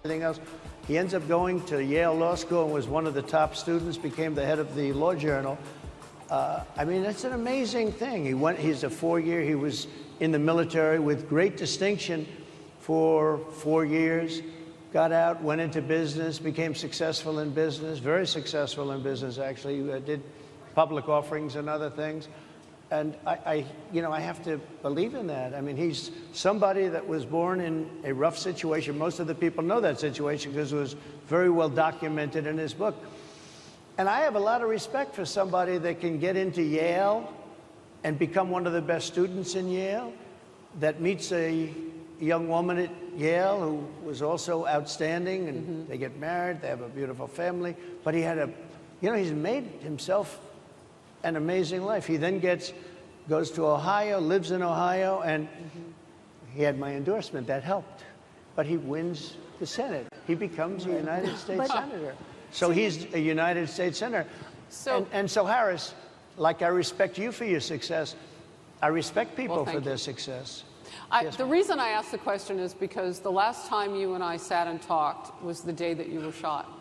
Everything else. He ends up going to Yale Law School and was one of the top students, became the head of the law journal. I mean, it's an amazing thing. He's a 4-year, he was in the military with great distinction for 4 years, got out, went into business, became successful in business, very successful in business, actually, did public offerings and other things. And I have to believe in that. I mean, he's somebody that was born in a rough situation. Most of the people know that situation because it was very well documented in his book. And I have a lot of respect for somebody that can get into Yale and become one of the best students in Yale, that meets a young woman at Yale who was also outstanding, and they get married, they have a beautiful family. But he had he's made himself an amazing life. He then goes to Ohio, lives in Ohio, and he had my endorsement. That helped. But he wins the Senate. He becomes a United States Senator. So he's a United States Senator. And so, Harris, like I respect you for your success, I respect people for their success. The reason I asked the question is because the last time you and I sat and talked was the day that you were shot.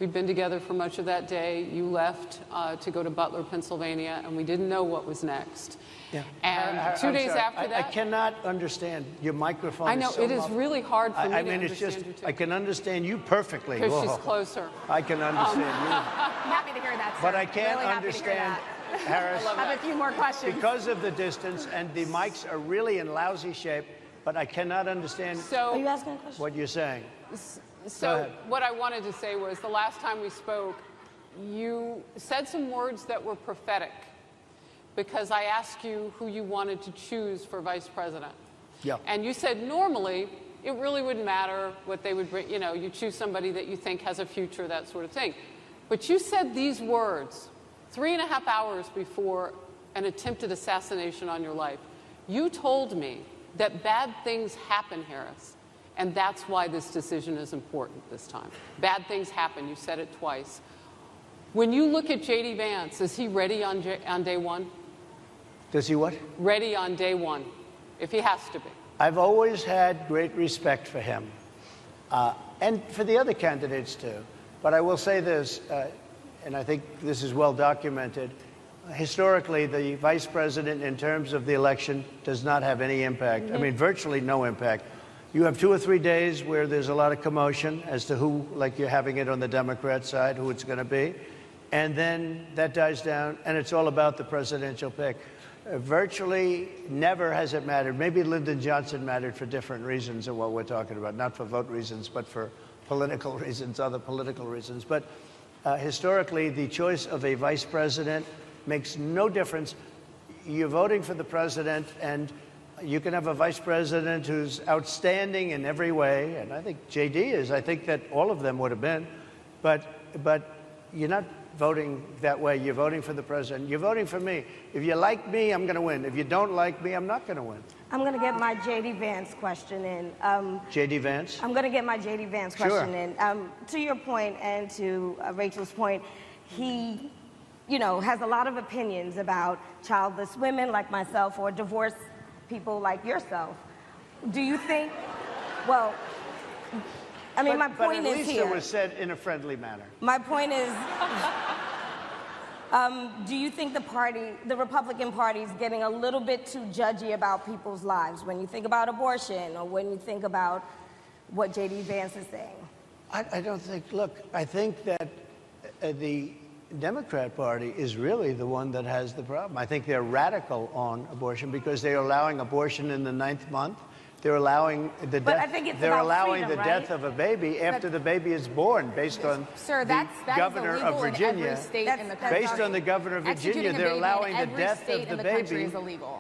We'd been together for much of that day. You left to go to Butler, Pennsylvania, and we didn't know what was next. Yeah. And 2 days after that, I cannot understand your microphone. I know it is really hard for me to understand it's just you too. I can understand you perfectly. Because she's closer. I can understand you. Happy to hear that, sir. But I can't really understand, Harris. I have a few more questions. Because of the distance, and the mics are really in lousy shape, but I cannot understand Are you asking a question? what you're saying. So what I wanted to say was the last time we spoke, you said some words that were prophetic because I asked you who you wanted to choose for vice president. Yeah. And you said normally it really wouldn't matter what they would bring, you choose somebody that you think has a future, that sort of thing. But you said these words 3.5 hours before an attempted assassination on your life. You told me that bad things happen, Harris. And that's why this decision is important this time. Bad things happen. You said it twice. When you look at J.D. Vance, is he ready on day one? Does he what? Ready on day one, if he has to be. I've always had great respect for him. and for the other candidates too. But I will say this, and I think this is well documented. Historically, the vice president, in terms of the election, does not have any impact. I mean, virtually no impact. You have 2 or 3 days where there's a lot of commotion as to who, like you're having it on the Democrat side, who it's going to be. And then that dies down, and it's all about the presidential pick. Virtually never has it mattered. Maybe Lyndon Johnson mattered for different reasons of what we're talking about, not for vote reasons, but for political reasons, other political reasons. But historically, the choice of a vice president makes no difference. You're voting for the president, and you can have a vice president who's outstanding in every way, and I think JD is. I think that all of them would have been, but you're not voting that way. You're voting for the president. You're voting for me. If you like me, I'm going to win. If you don't like me, I'm not going to win. I'm going to get my JD Vance question in. JD Vance? I'm going to get my JD Vance question in. To your point and to Rachel's point, he, has a lot of opinions about childless women like myself or divorced people like yourself. Do you think, well, I mean, my point is here. But at least it was said in a friendly manner. My point is, do you think the Republican Party is getting a little bit too judgy about people's lives when you think about abortion or when you think about what J.D. Vance is saying? I don't think, look, I think that the Democrat Party is really the one that has the problem. I think they're radical on abortion because they're allowing abortion in the 9th month. They're allowing the death. They're allowing the death of a baby after the baby is born, based on the governor of Virginia. Based on the governor of Virginia, they're allowing the death of the baby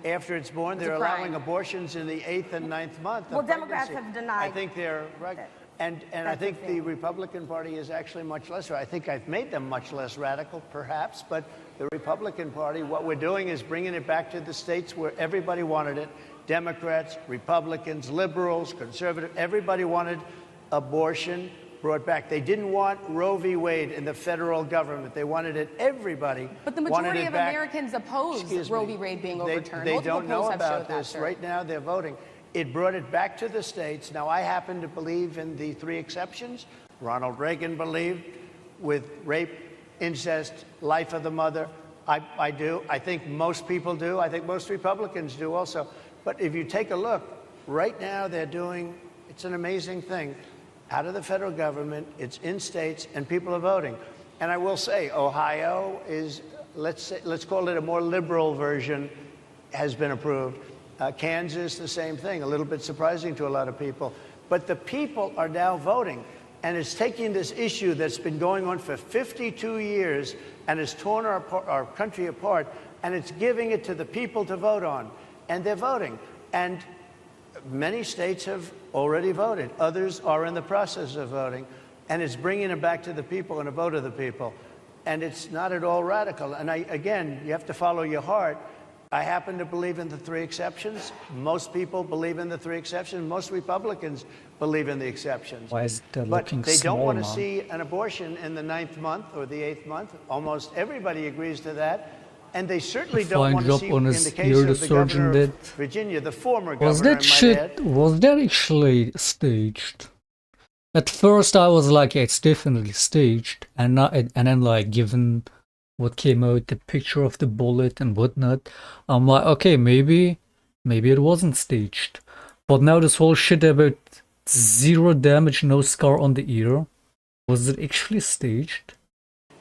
after it's born. They're allowing abortions in the 8th and 9th month. Well, Democrats have denied. I think they're right. And I think the Republican Party is actually much less. I think I've made them much less radical, perhaps. But the Republican Party, what we're doing is bringing it back to the states where everybody wanted it. Democrats, Republicans, liberals, conservative, everybody wanted abortion brought back. They didn't want Roe v. Wade in the federal government. They wanted it, everybody. But the majority of Americans oppose Roe v. Wade being overturned. They don't know about this. Right now, they're voting. It brought it back to the states. Now, I happen to believe in the 3 exceptions. Ronald Reagan believed with rape, incest, life of the mother. I do. I think most people do. I think most Republicans do also. But if you take a look, right now they're doing, it's an amazing thing, out of the federal government, it's in states, and people are voting. And I will say, Ohio is, let's call it a more liberal version, has been approved. Kansas, the same thing, a little bit surprising to a lot of people. But the people are now voting, and it's taking this issue that's been going on for 52 years and has torn our country apart, and it's giving it to the people to vote on. And they're voting. And many states have already voted. Others are in the process of voting. And it's bringing it back to the people and a vote of the people. And it's not at all radical. And again, you have to follow your heart. I happen to believe in the 3 exceptions. Most people believe in the 3 exceptions. Most Republicans believe in the exceptions. Why is that but looking they don't small want to now? see an abortion in the 9th month or the 8th month. Almost everybody agrees to that. And they certainly don't want to see, in the case of the governor of Virginia, the former governor, Was that actually staged? At first I was like, yeah, it's definitely staged. And then like, given what came out, the picture of the bullet and whatnot, I'm like, okay, maybe it wasn't staged. But now this whole shit about 0 damage, no scar on the ear, was it actually staged?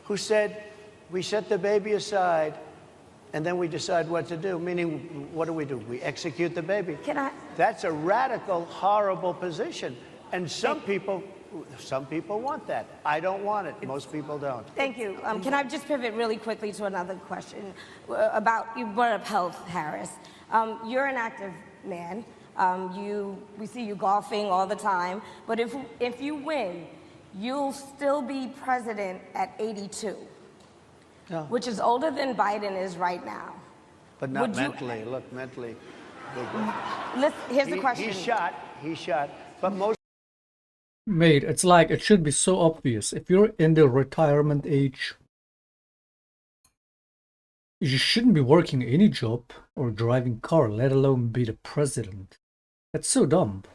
Who said, we set the baby aside and then we decide what to do, meaning, what do? We execute the baby. That's a radical, horrible position. And some people want that. I don't want it. Most people don't. Thank you. Can I just pivot really quickly to another question about, you brought up health, Harris. You're an active man. We see you golfing all the time. But if you win, you'll still be president at 82. No. Which is older than Biden is right now. But not mentally. Look, mentally. Here's the question. He's shot. But most. Mate, it's like, it should be so obvious. If you're in the retirement age, you shouldn't be working any job or driving car, let alone be the president. That's so dumb.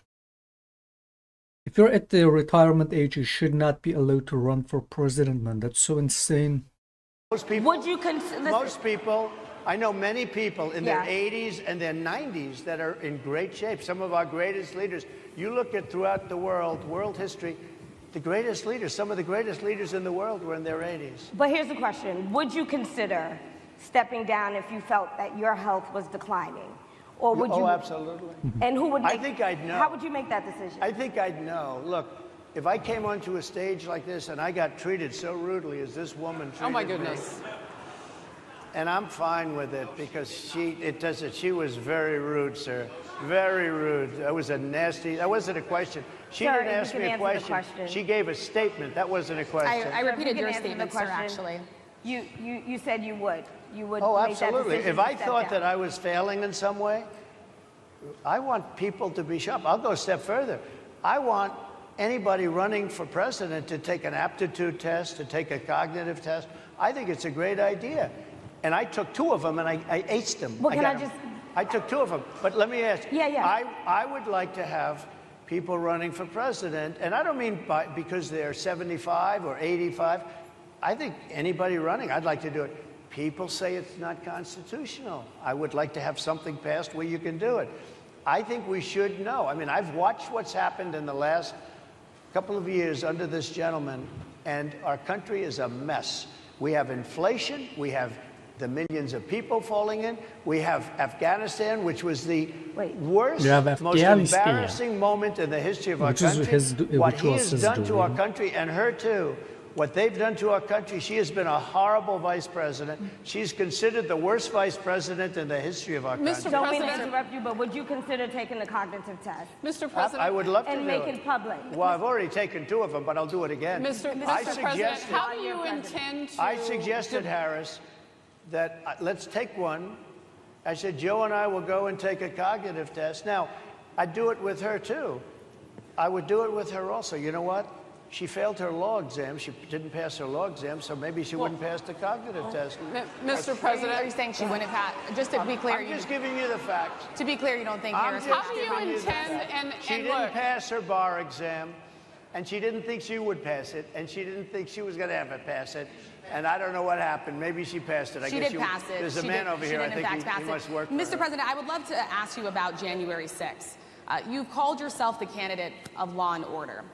If you're at the retirement age, you should not be allowed to run for president, man. That's so insane. Most people, Would you consider? most people, I know many people in Yeah. their 80s and their 90s that are in great shape. Some of our greatest leaders. You look at throughout the world history, the greatest leaders, some of the greatest leaders in the world were in their 80s. But here's the question: would you consider stepping down if you felt that your health was declining, or would you? Oh, absolutely. And who would? I Make, think I'd know. How would you make that decision? I think I'd know. Look, if I came onto a stage like this and I got treated so rudely as this woman treated Oh my me, goodness. and I'm fine with it because she was very rude, sir. Very rude. That was a nasty, that wasn't a question. She Sir, didn't you ask can me a answer the question. question. She gave a statement. That wasn't a question. I repeated You your can answer the statement, sir, question. actually. You said you would. You would. Oh, make that absolutely. decision If to I step thought down. that I was failing in some way, I want people to be sharp. I'll go a step further. I want anybody running for president to take an aptitude test, to take a cognitive test. I think it's a great idea. And I took 2 of them and I aced them. Well, can I got 'em. just- I took 2 of them. But let me ask you. Yeah. I would like to have people running for president, and I don't mean because they're 75 or 85. I think anybody running, I'd like to do it. People say it's not constitutional. I would like to have something passed where you can do it. I think we should know. I mean, I've watched what's happened in the last couple of years under this gentleman, and our country is a mess. We have inflation. We have the millions of people falling in. We have Afghanistan, which was the worst, You have most Afghanistan. embarrassing moment in the history of our Which is country. What which he was has his done to our doing. country, and her too, what they've done to our country, she has been a horrible vice president. She's considered the worst vice president in the history of our Mr. country. Don't mean to President- interrupt you, but would you consider taking the cognitive test Mr. President. I would love to and do make it. it public? Well, I've already taken 2 of them, but I'll do it again. Mr. I President, suggested, how do you intend to? I suggested, Harris, that let's take one. I said, Joe and I will go and take a cognitive test. Now, I'd do it with her, too. I would do it with her also. You know what? She failed her law exam. She didn't pass her law exam, so maybe she wouldn't pass the cognitive test. Mr. President. Are you saying she wouldn't pass? Just to be clear, I'm just giving you the facts. to be clear, you don't think I'm Harris just would How do pass? you giving the intend, facts. and She and didn't look, pass her bar exam, and she didn't think she would pass it, and she didn't think she was going to ever pass it. And I don't know what happened. Maybe she passed it. I She guess did pass it. There's a She man did- over she here. I did, in think fact, he pass must it. work for Mr. her. President, I would love to ask you about January 6th. You've called yourself the candidate of law and order.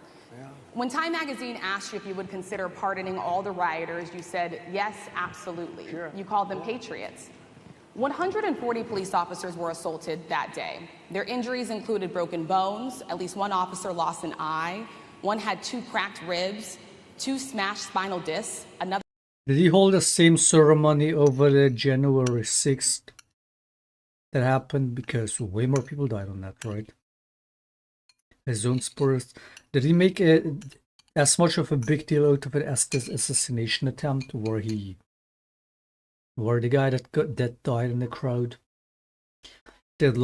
When Time Magazine asked you if you would consider pardoning all the rioters, you said, yes, absolutely. Sure. You called them patriots. 140 police officers were assaulted that day. Their injuries included broken bones, at least 1 officer lost an eye, 1 had 2 cracked ribs, 2 smashed spinal discs, another. Did he hold the same ceremony over the January 6th that happened? Because way more people died on that, right? His own spurs. Did he make as much of a big deal out of it as this assassination attempt, where the guy that died in the crowd did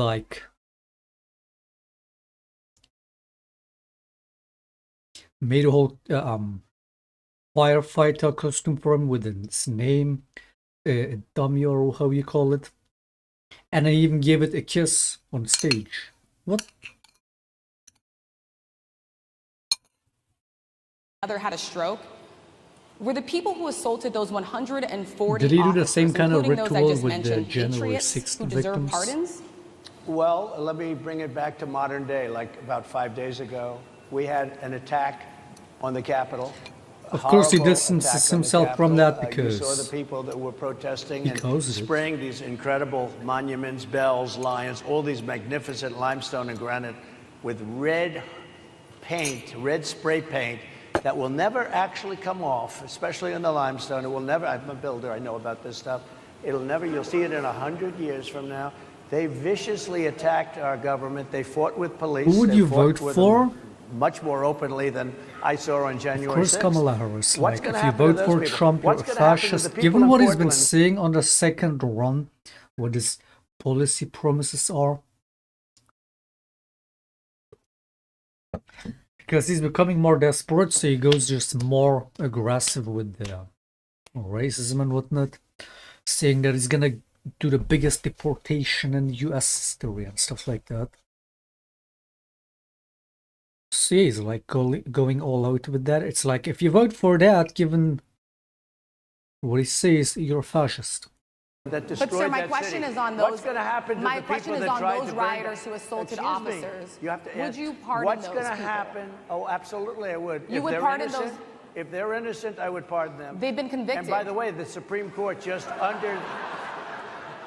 made a whole firefighter costume for him with his name, a dummy or how you call it, and I even gave it a kiss on stage. What? Another had a stroke. Were the people who assaulted those 140 Did he do the officers, same kind of including those I ritual just with the mentioned, January patriots 6th who deserve victims? pardons? Well, let me bring it back to modern day. Like about 5 days ago, we had an attack on the Capitol. Of course, he horrible distances attack on the himself from that Capitol. You saw because the people that were protesting he and caused it. spraying these incredible monuments, bells, lions, all these magnificent limestone and granite with red paint, red spray paint that will never actually come off, especially in the limestone. It will never, I'm a builder, I know about this stuff. It'll never, you'll see it in 100 years from now. They viciously attacked our government. They fought with police. Who would They you fought vote with for? them much more openly than I saw on January 6th. Of course, Kamala Harris. What's Like, gonna if you happen to vote those for people? Trump, you're a What's gonna happen to the fascist. people Given in what he's been Portland? saying on the second run, what his policy promises are, because he's becoming more desperate, so he goes just more aggressive with the racism and whatnot, saying that he's gonna do the biggest deportation in U.S. history and stuff like that. see is like going all out with that. It's like if you vote for that, given what he says, you're a fascist. That But sir, my question is on those. What's going to happen to my the people question is that on tried those to bring rioters them? who assaulted Excuse me. officers. You have to Would ask, you pardon what's those going to people? happen? Oh, absolutely, I would. You If would they're pardon innocent, those- If they're innocent, I would pardon them. They've been convicted. And by the way, the Supreme Court just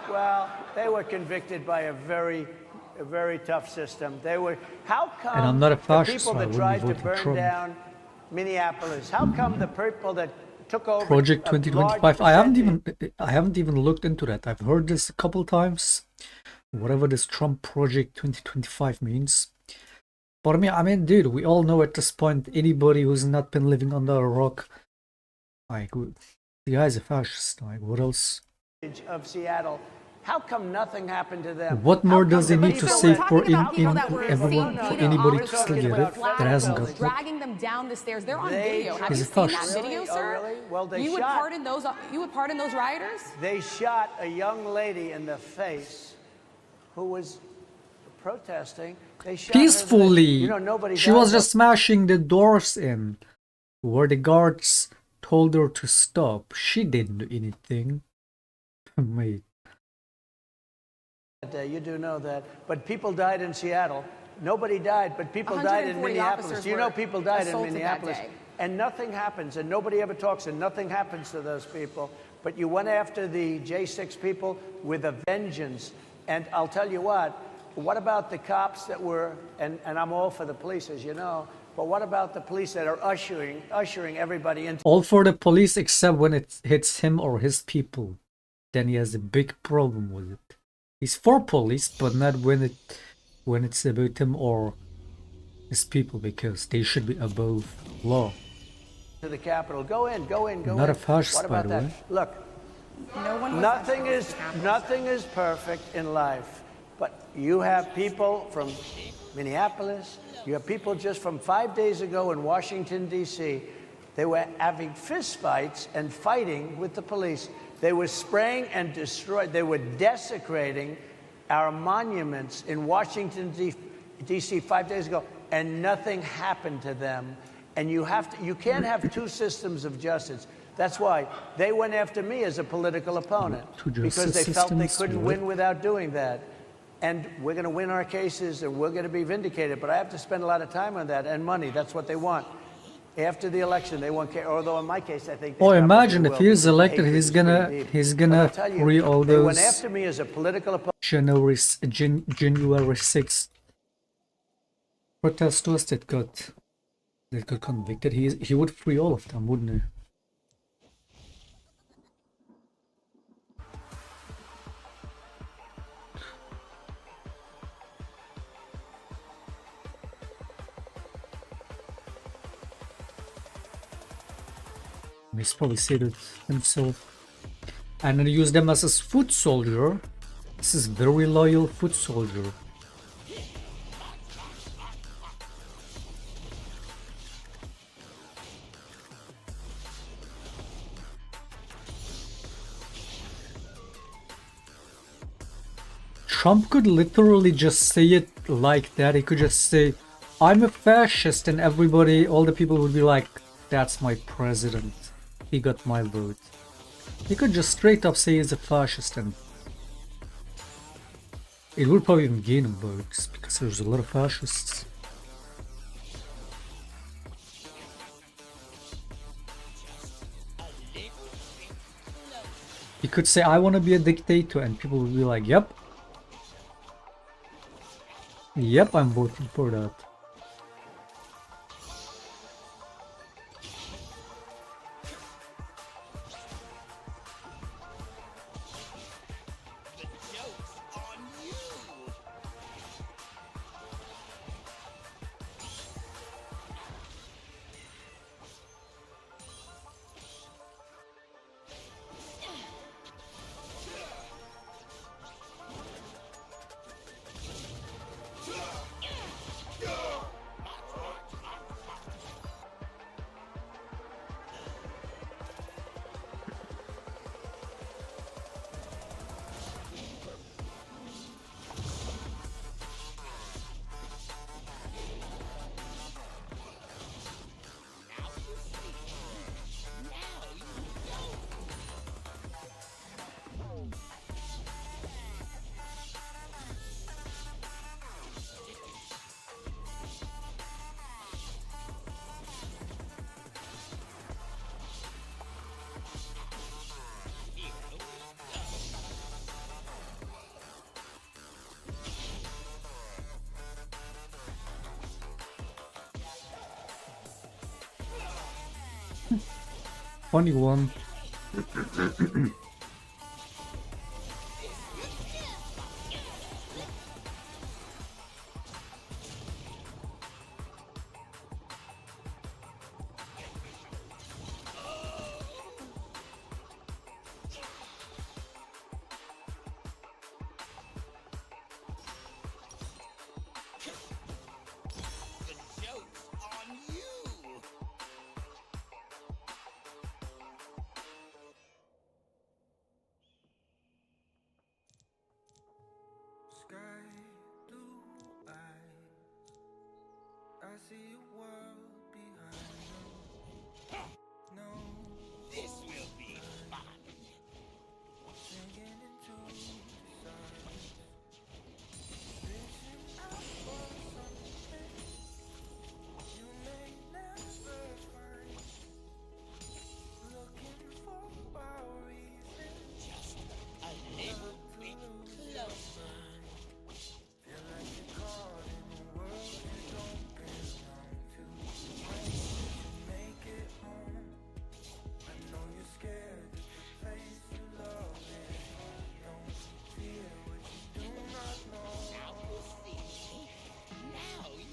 well, they were convicted by a very tough system. They were. How come And I'm not a the fascist, people so I that wouldn't tried be to voting burn Trump. down Minneapolis? How come the people that took over Project a large 2025. I haven't even looked into that. I've heard this a couple times. Whatever this Trump Project 2025 means. But I mean, dude, we all know at this point anybody who's not been living under a rock, like, the guy's a fascist. Like, what else? of Seattle. How come nothing happened to them? What more How does he come the need to people say that- for Seeing anybody to officers still with get it flags that hasn't got it? dragging them down the stairs. They're on They video. Have He's you a seen that fascist. video, Really? sir? Oh, really? Well, they you would shot. pardon those. You would pardon those rioters? They shot a young lady in the face who was protesting. They shot her in the- Peacefully. You know, nobody She died, was but- just smashing the doors in, where the guards told her to stop. She didn't do anything. Mate. You do know that. But people died in Seattle. Nobody died, but people died in 140 Minneapolis. officers You know were people died in assaulted that Minneapolis. day. And nothing happens, and nobody ever talks, and nothing happens to those people. But you went after the J6 people with a vengeance. And I'll tell you what about the cops that were, and I'm all for the police, as you know, but what about the police that are ushering everybody into... All for the police except when it hits him or his people. Then he has a big problem with it. He's for police, but not when it's about him or his people, because they should be above law. to the Capitol. Go in, go in, go in. Not a fascist, What by about the that? way. Look, nothing is perfect in life, but you have people from Minneapolis, you have people just from 5 days ago in Washington, D.C. They were having fistfights and fighting with the police. They were spraying and destroying, they were desecrating our monuments in Washington, D.C. 5 days ago, and nothing happened to them. And you can't have two systems of justice. That's why they went after me as a political opponent, because they felt they couldn't win without doing that. And we're going to win our cases, and we're going to be vindicated. But I have to spend a lot of time on that and money. That's what they want. After the election, they want. Although in my case, I think. Oh, imagine if he is elected, he's gonna free all They went those after me as a political opponent. January 6th protesters that got convicted. He would free all of them, wouldn't he? He's probably said it himself. And use them as his foot soldier. This is very loyal foot soldier. Trump could literally just say it like that. He could just say, I'm a fascist, and everybody, all the people would be like, that's my president. He got my vote. He could just straight up say he's a fascist, and it would probably even gain him votes, because there's a lot of fascists. He could say, I want to be a dictator, and people would be like, yep. Yep, I'm voting for that. Funny one. The joke's on you. Sky blue eyes, I see a world behind them. No, This will be fun. sinking into the stars, reaching out for something you may never find. Looking for a reason, Just a little bit closer. feel like you're caught in a world you don't belong to. Praying that you make it home. I know you're scared that the place you love is gone. Don't fear what you do not know. Now you see. Now you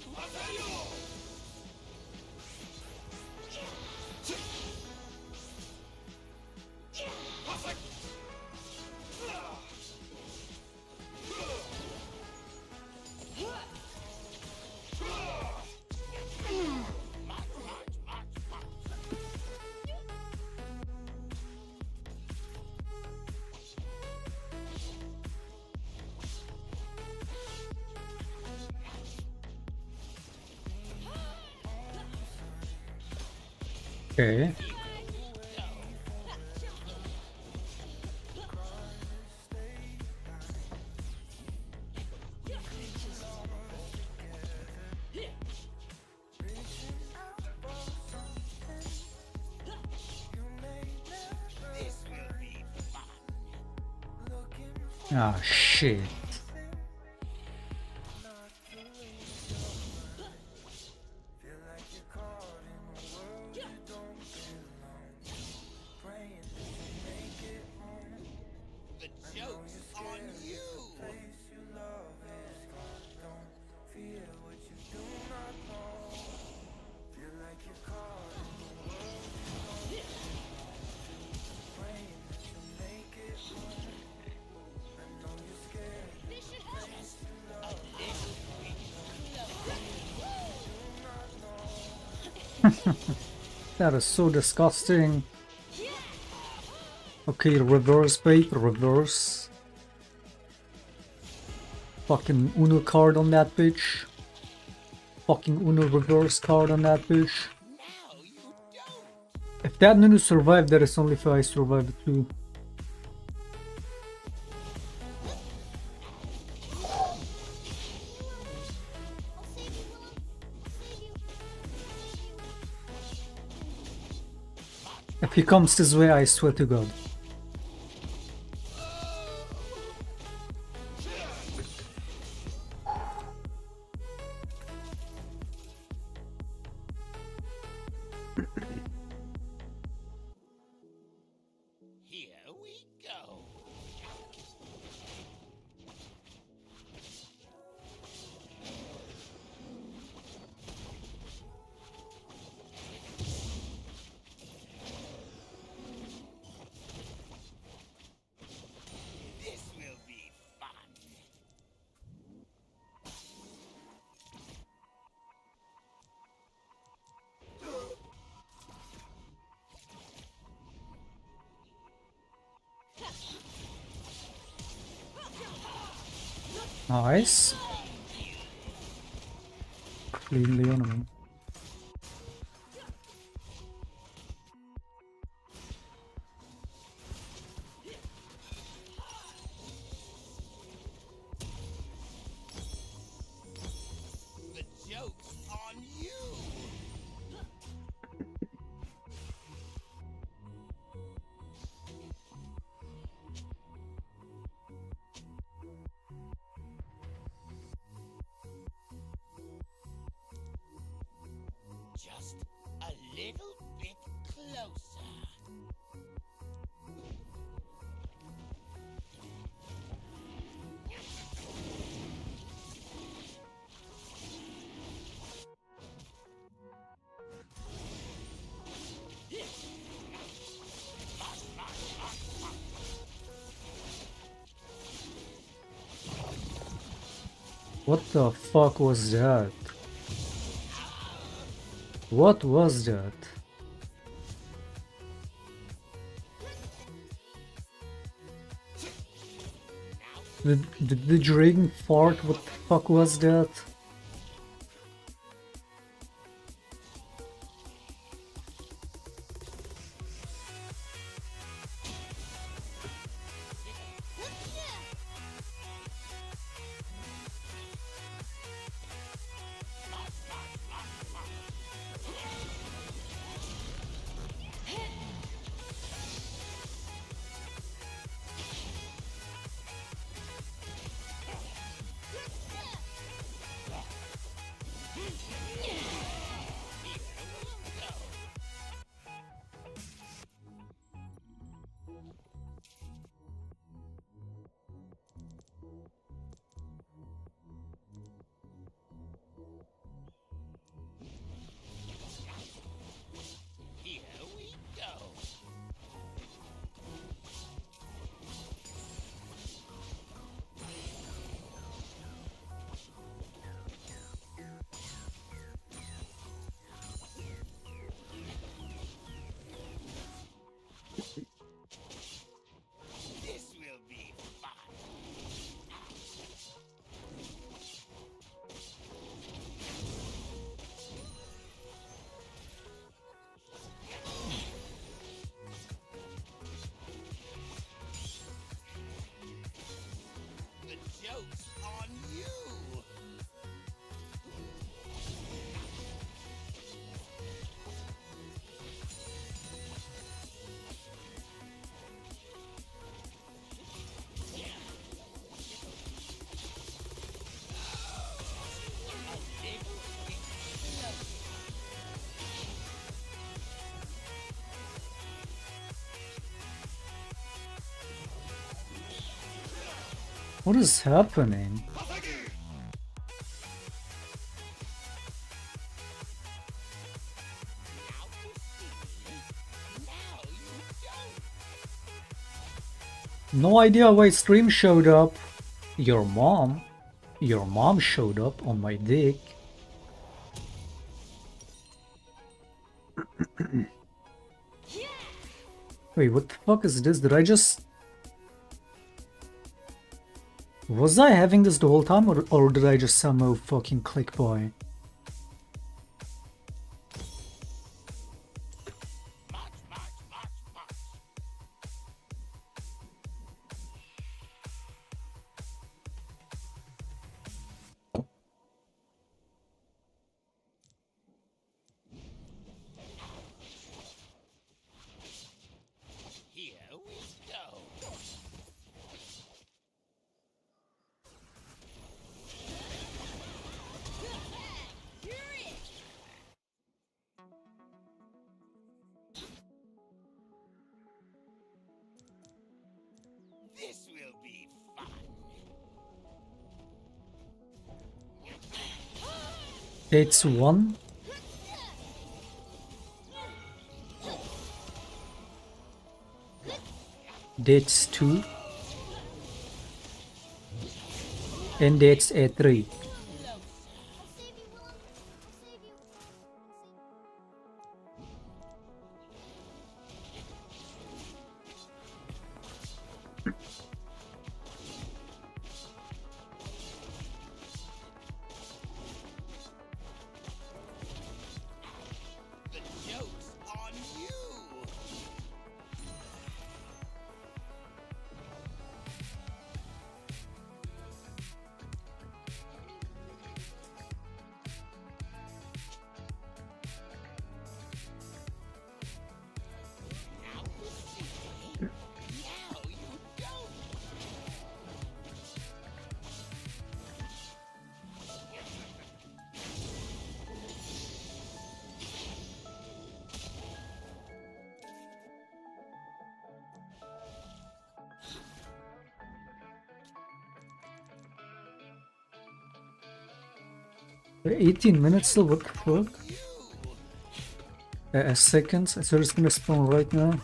Okay. This will be fun. Ah, shit. Feel like you're caught in a world you don't belong to. Praying that you make it home. The joke's on you. Place you love is gone. Don't fear what you do not know. Feel like you're caught in a world you don't belong to. Praying that you make it home. I know you're scared. This should help. Place you A love little bit That is so disgusting. Okay, reverse bait, reverse. Fucking Uno card on that bitch. Fucking Uno reverse card on that bitch. now you don't. If that Nunu survived, that is only if I survived too. If he comes this way, I swear to God. Here we go. This will be fun. Nice. Cleanly on him. The joke's on you. What the fuck was that? What was that? Did the dragon fart? What the fuck was that? Here we go. This will be fun. The joke's on you. What is happening? No idea why stream showed up. Your mom showed up on my dick. Wait, what the fuck is this? Did I just... Was I having this the whole time, or did I just somehow fucking click by? Here we go. This will be fun. It's 1. Dates 2. And dates 3. The joke's on you. Now you see. Now you don't. We're 18 minutes still, what the fuck? Seconds, so it's gonna spawn right now.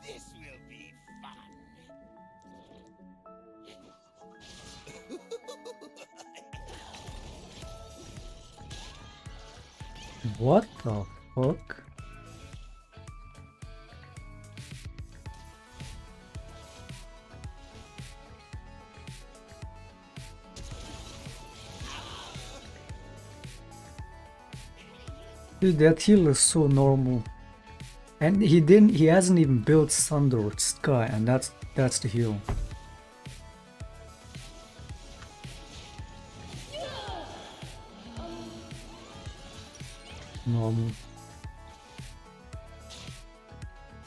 This will be fun. What the fuck? Dude, that heal is so normal. And he hasn't even built Thunder or Sky, and that's the heal. Normal.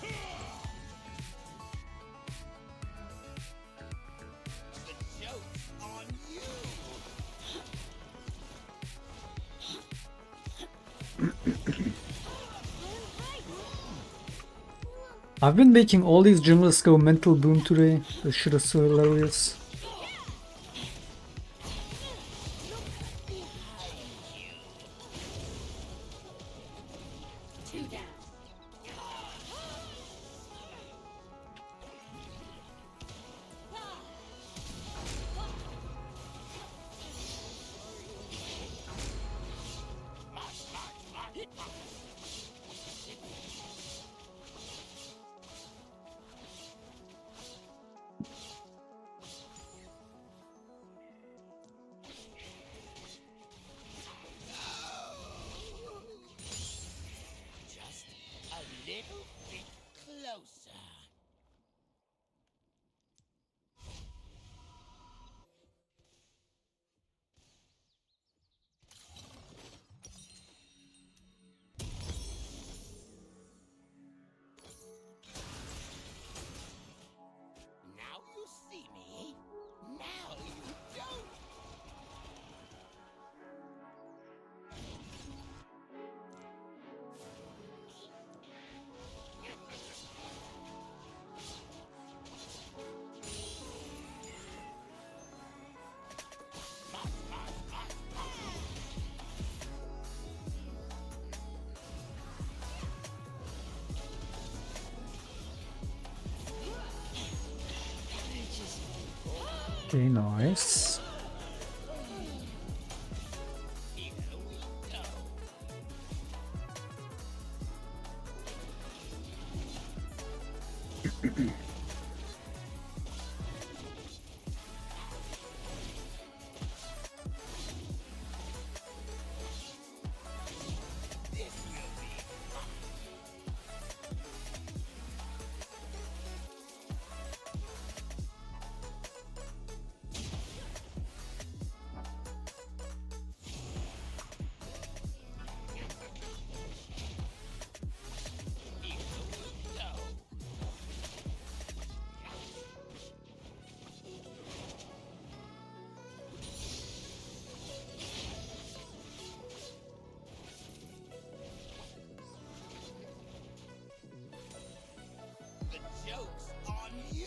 The joke's on you. I've been making all these journalists go mental boom today. This shit is so hilarious. Just a little bit closer. Now you see me. Now you don't. Okay, nice. The joke's on you.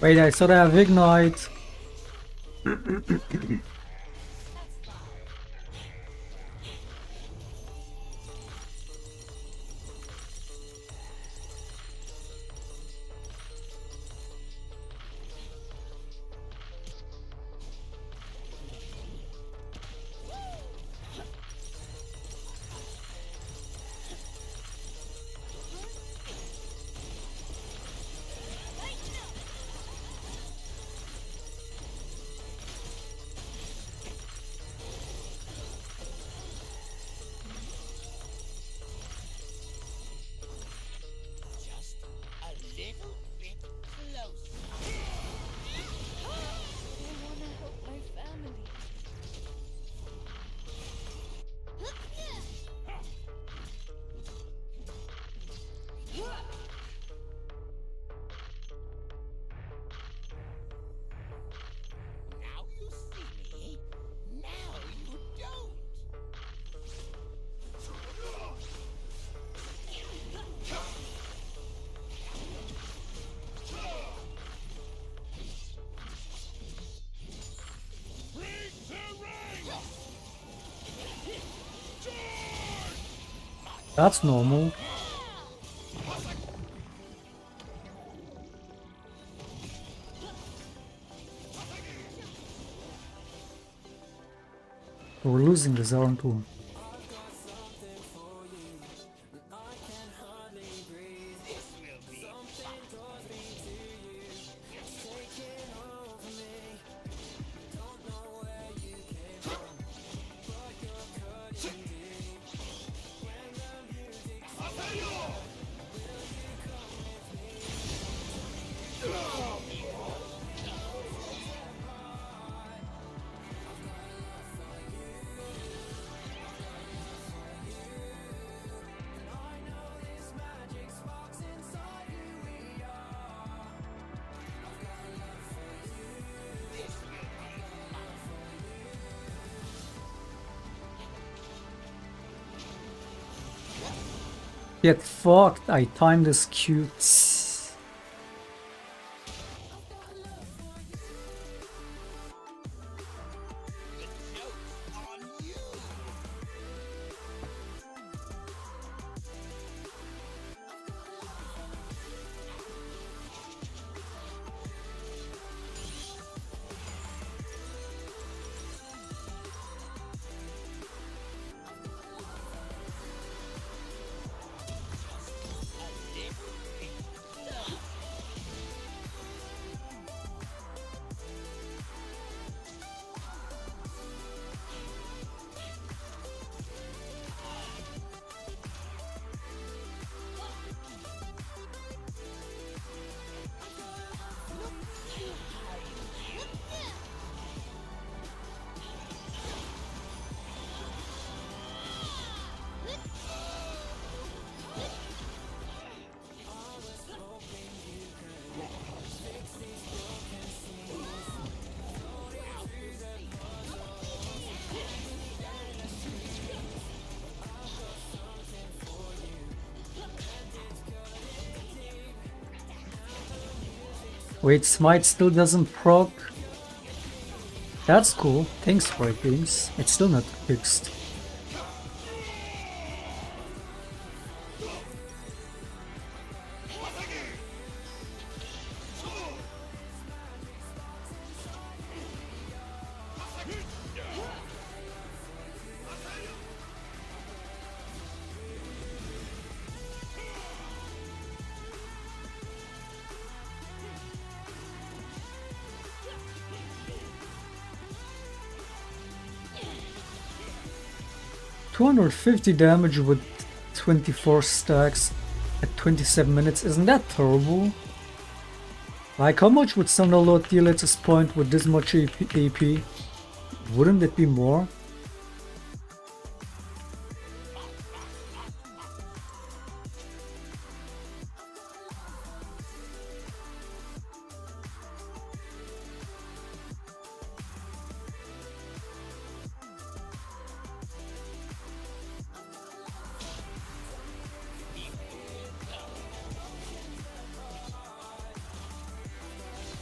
Wait, I thought I have ignite. Just a little bit closer. I wanna help my family. Now you see me. Now you don't. That's normal. We're losing this, aren't we? Get fucked, I timed this cute. Wait, Smite still doesn't proc? That's cool. Thanks for it, games. It's still not fixed. $250 damage with 24 stacks at 27 minutes. Isn't that terrible? Like, how much would Sunderlord deal at this point with this much AP? Wouldn't it be more?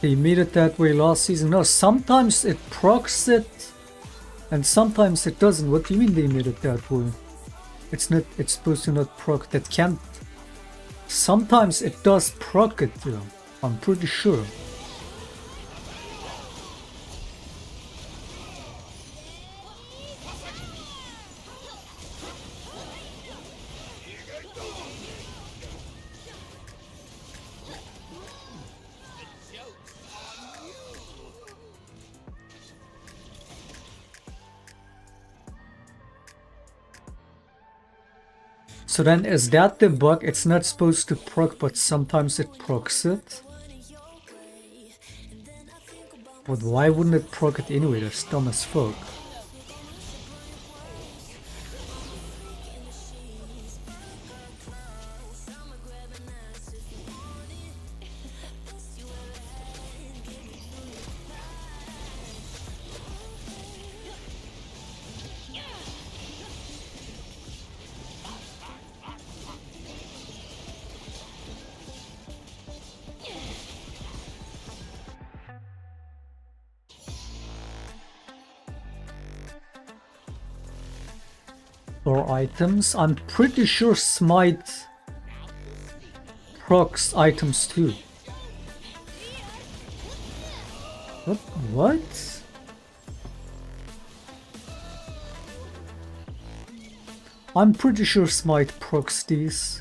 They made it that way last season. No, sometimes it procs it, and sometimes it doesn't. What do you mean they made it that way? It's not. It's supposed to not proc. That can't. Sometimes it does proc it though. I'm pretty sure. So then is that the bug? It's not supposed to proc, but sometimes it procs it? But why wouldn't it proc it anyway? That's dumb as fuck. Or items. I'm pretty sure Smite procs items too. What? I'm pretty sure Smite procs these.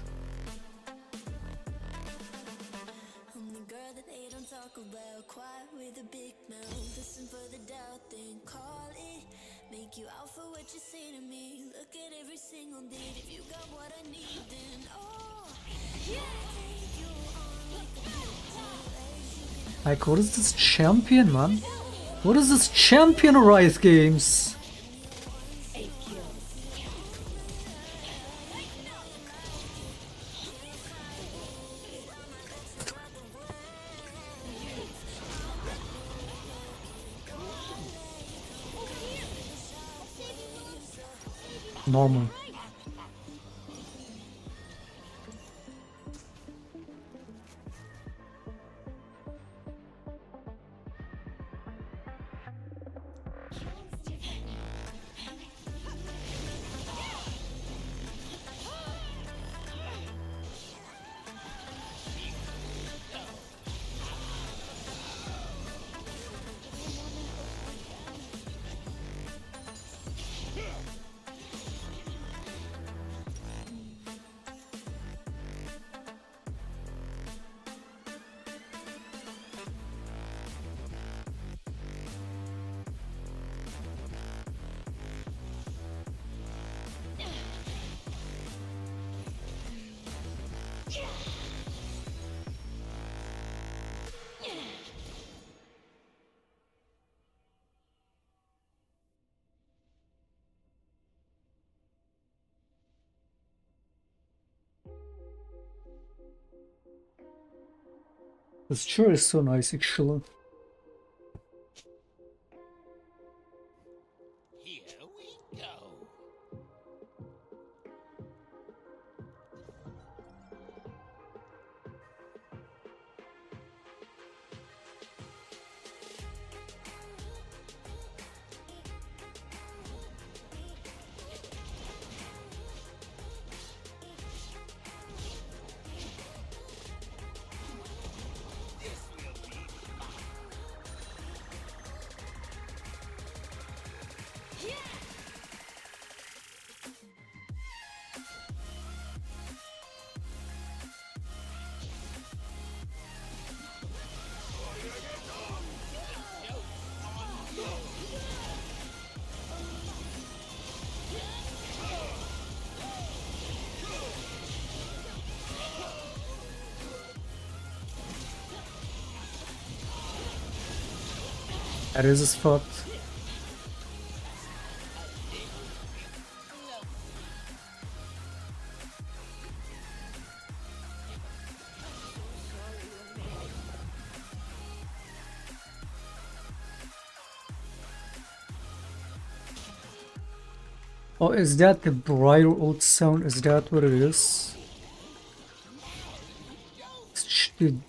Like, what is this champion, man? What is this champion Riot Games? Normal. This chair is so nice, actually. Here we go. That is as fucked. Oh, is that the brighter old sound? Is that what it is? Dude.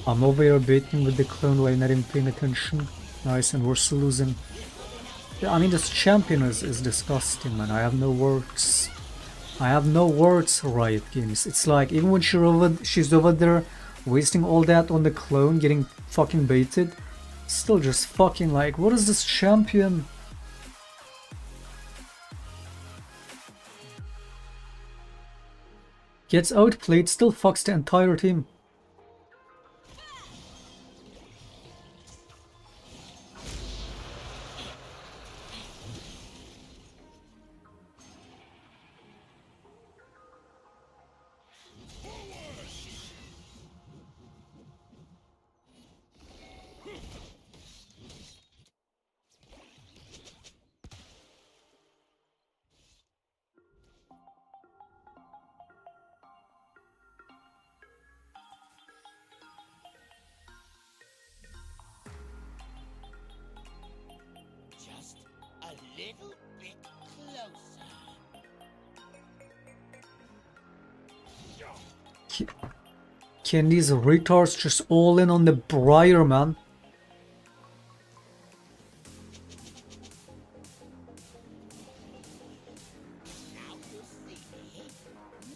I'm over here baiting with the clone while not even paying attention. Nice, and we're still losing. Yeah, I mean, this champion is disgusting, man. I have no words. I have no words, Riot Games. It's like, even when she's over there wasting all that on the clone, getting fucking baited, still just fucking like, what is this champion? Gets outplayed, still fucks the entire team. Just a little bit closer. Can these retards just all in on the Briar, man? Now you see me.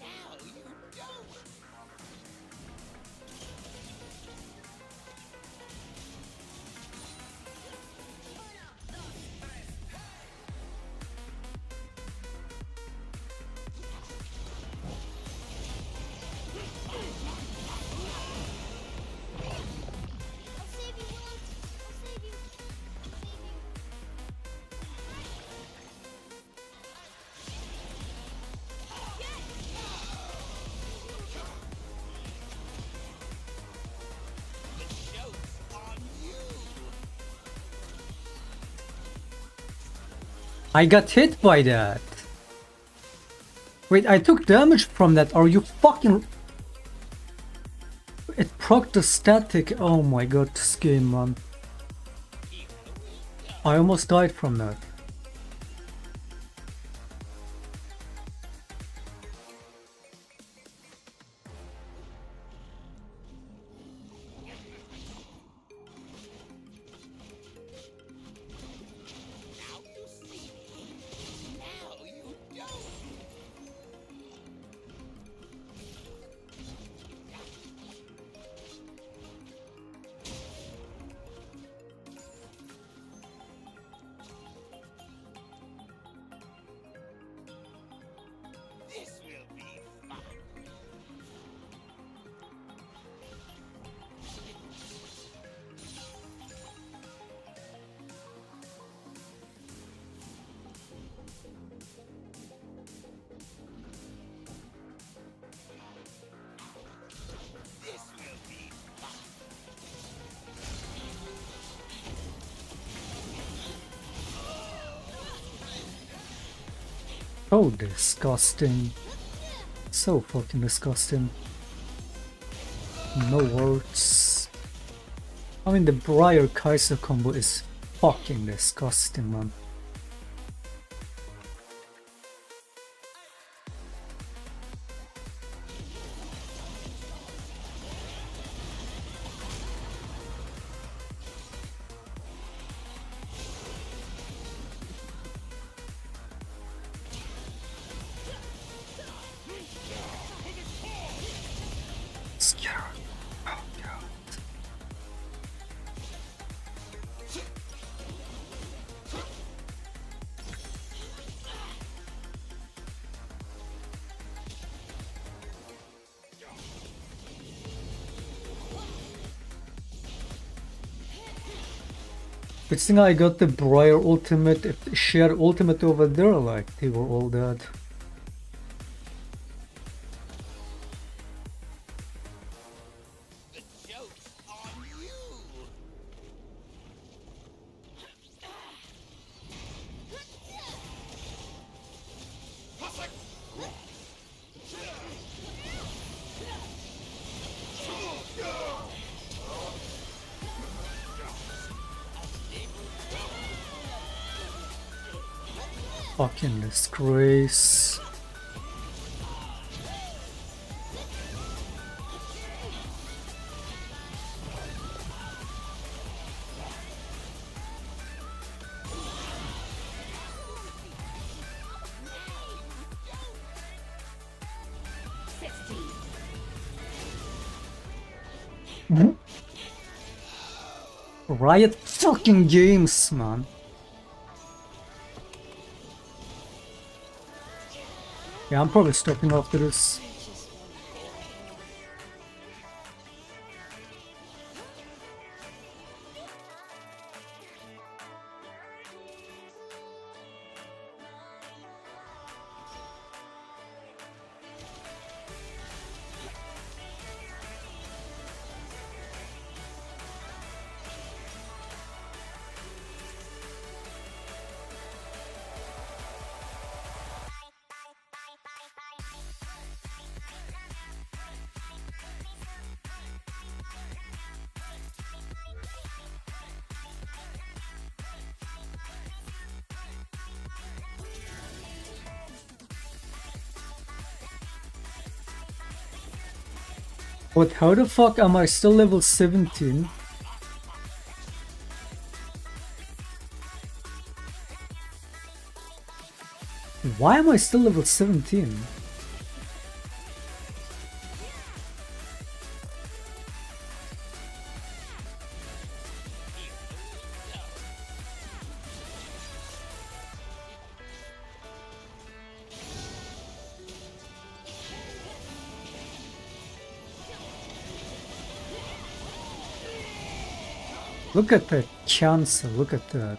Now you don't. I'll save you, Will. I'll save you. The joke's on you. I got hit by that. Wait, I took damage from that. Are you fucking... It procced the static. Oh my god, this game, man. I almost died from that. Now you see me. Now you don't. This will be fun. This will be fun. So disgusting. So fucking disgusting. No words. I mean, the Briar Kaiser combo is fucking disgusting, man. Scared. Oh god. Good thing I got the Briar ultimate. If she had ultimate over there, like, they were all dead. The joke's on you. Fucking disgrace. Riot fucking games, man. Yeah, I'm probably stopping after this. But how the fuck am I still level 17? Why am I still level 17? Look at that chance, look at that.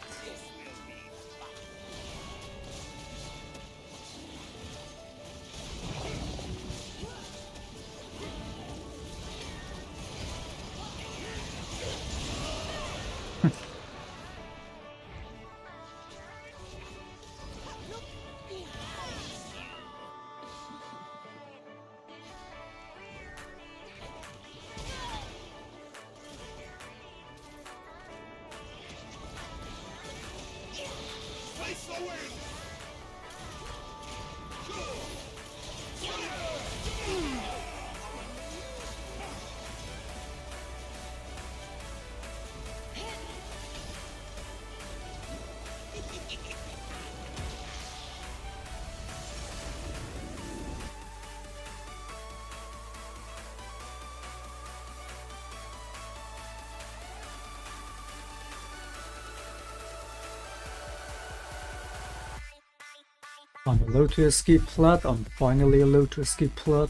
I'm allowed to escape plat, I'm finally allowed to escape plat.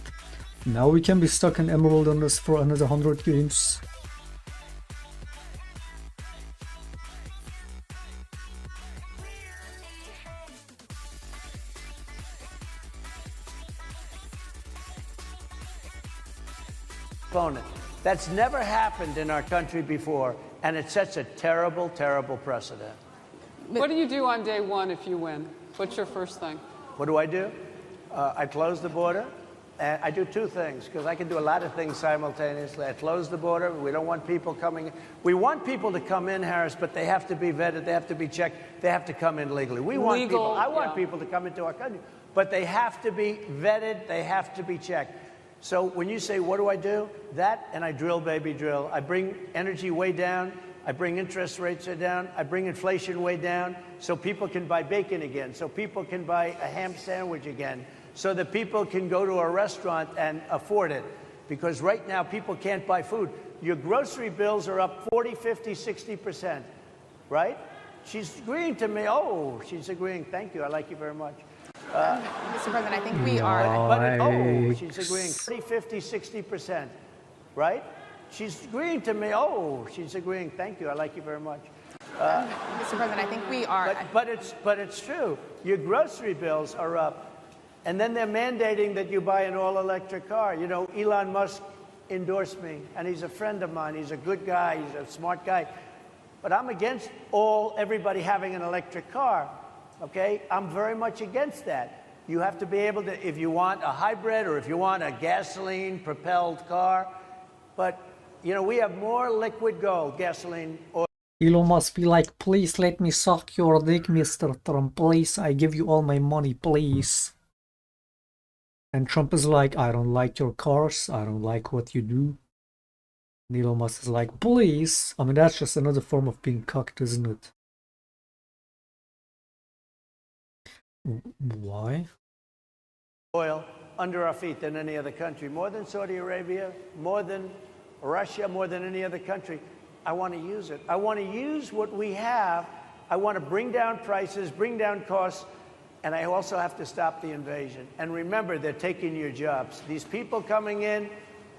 Now we can be stuck in Emerald on this for another 100 games. Opponent. That's never happened in our country before, and it sets a terrible, terrible precedent. What do you do on day one if you win? What's your first thing? What do? I close the border, and I do two things, because I can do a lot of things simultaneously. I close the border. We don't want people coming in. We want people to come in, Harris, but they have to be vetted. They have to be checked. They have to come in legally. We want people. I want people to come into our country, but they have to be vetted. They have to be checked. So when you say, what do? That, and I drill, baby, drill. I bring energy way down. I bring interest rates down. I bring inflation way down so people can buy bacon again, so people can buy a ham sandwich again, so that people can go to a restaurant and afford it. Because right now, people can't buy food. Your grocery bills are up 40, 50, 60%, right? She's agreeing to me. Oh, she's agreeing. Thank you. I like you very much. Mr. President, I think we are. But she's agreeing 40, 50, 60%, right? She's agreeing to me. Oh, she's agreeing. Thank you. I like you very much. Mr. President, I think we are. But it's true. Your grocery bills are up. And then they're mandating that you buy an all-electric car. You know, Elon Musk endorsed me, and he's a friend of mine. He's a good guy. He's a smart guy. But I'm against everybody having an electric car, okay? I'm very much against that. You have to be able to, if you want a hybrid or if you want a gasoline-propelled car. But, you know, we have more liquid gold, gasoline, oil. Elon must be like, please let me suck your dick, Mr. Trump. Please, I give you all my money, please. And Trump is like, I don't like your cars. I don't like what you do. And Elon Musk is like, please. I mean, that's just another form of being cucked, isn't it? Why? Oil under our feet than any other country. More than Saudi Arabia, more than Russia more than any other country. I want to use it. I want to use what we have. I want to bring down prices, bring down costs, and I also have to stop the invasion. And remember, they're taking your jobs. These people coming in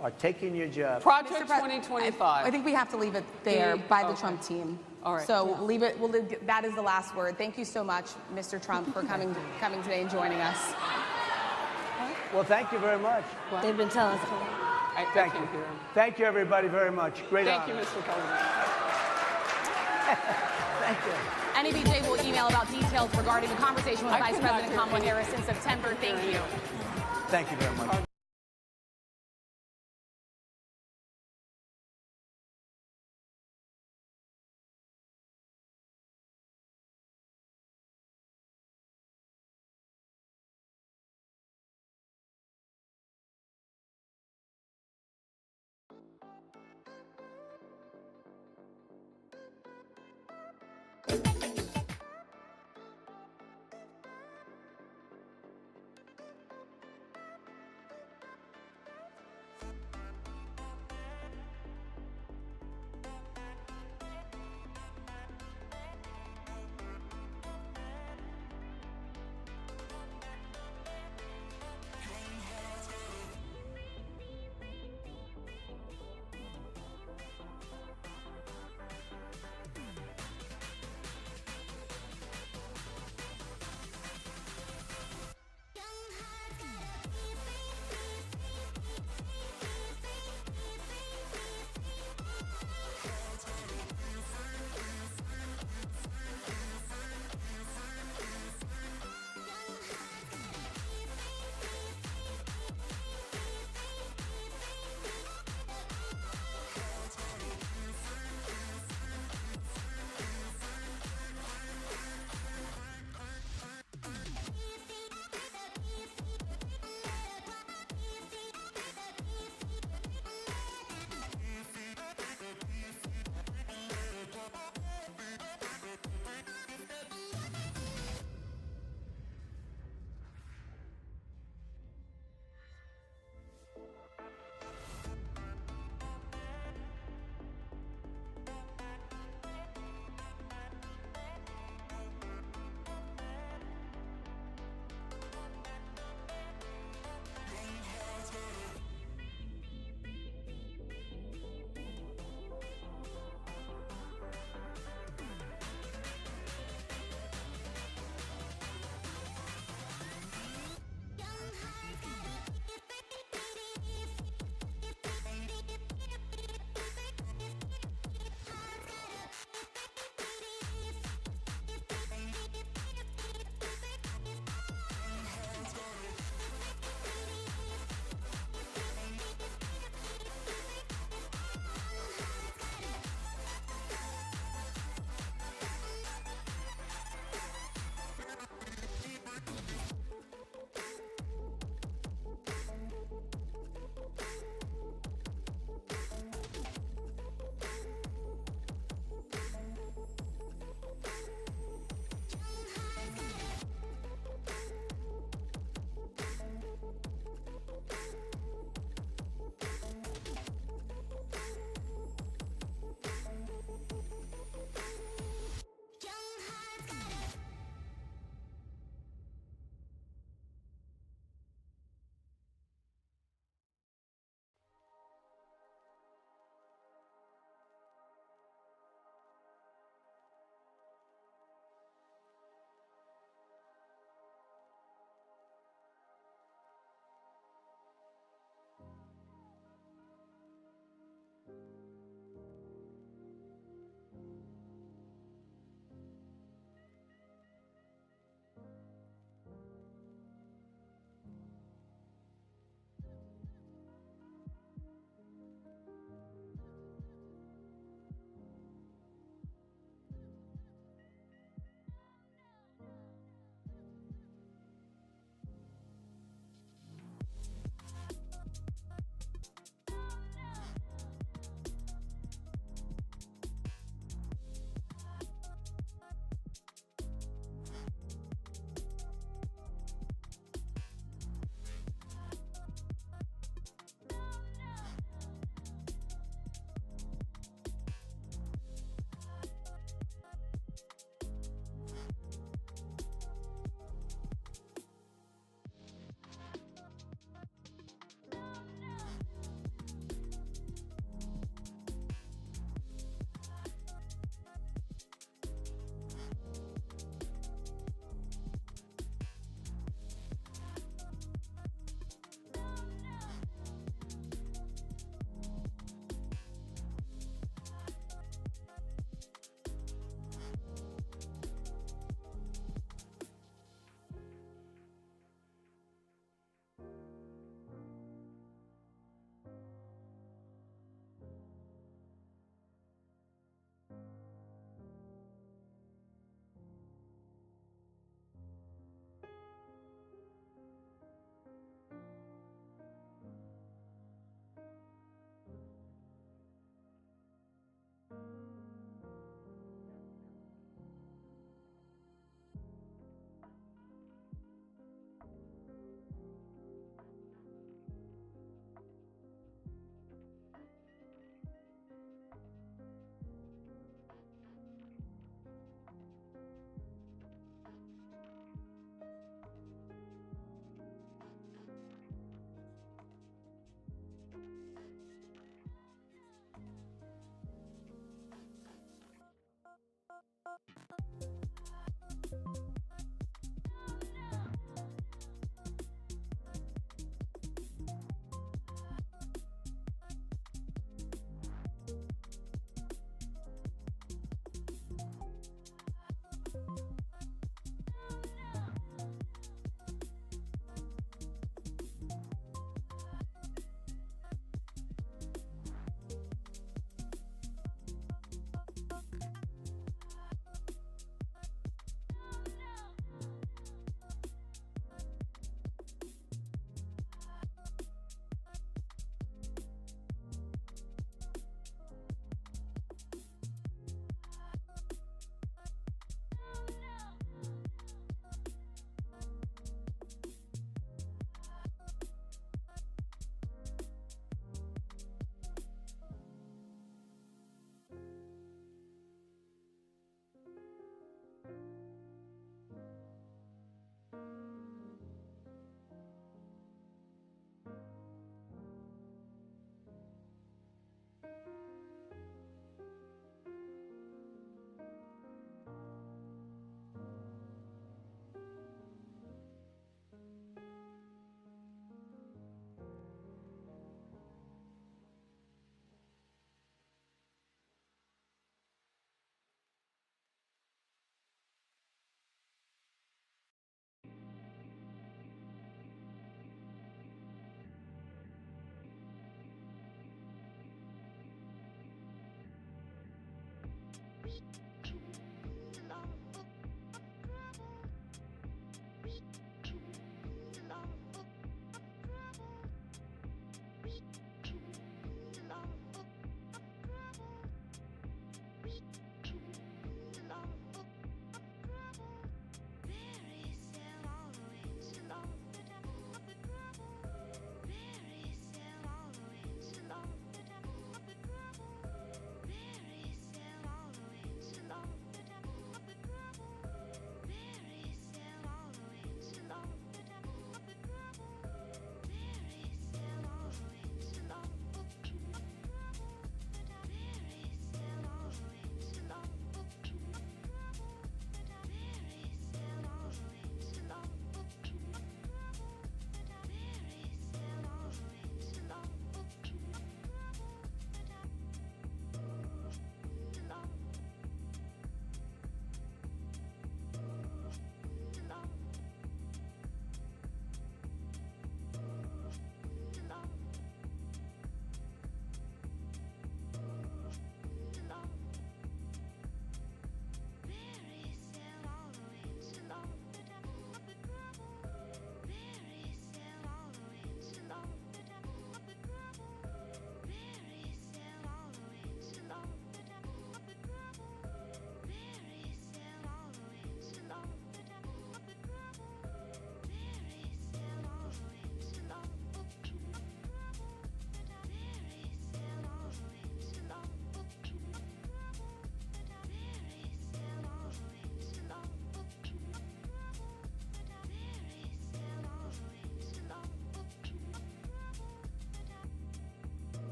are taking your jobs. Project 2025. I think we have to leave it there by the Trump team. All right. So leave it. That is the last word. Thank you so much, Mr. Trump, for coming today and joining us. Well, thank you very much. They've been telling us. Thank you. Thank you, everybody, very much. Great Thank honor. you, Mr. President. Thank you. NEBJ will email about details regarding the conversation with I Vice could not President hear Kamala any- Harris in September. Thank you. Thank you very much.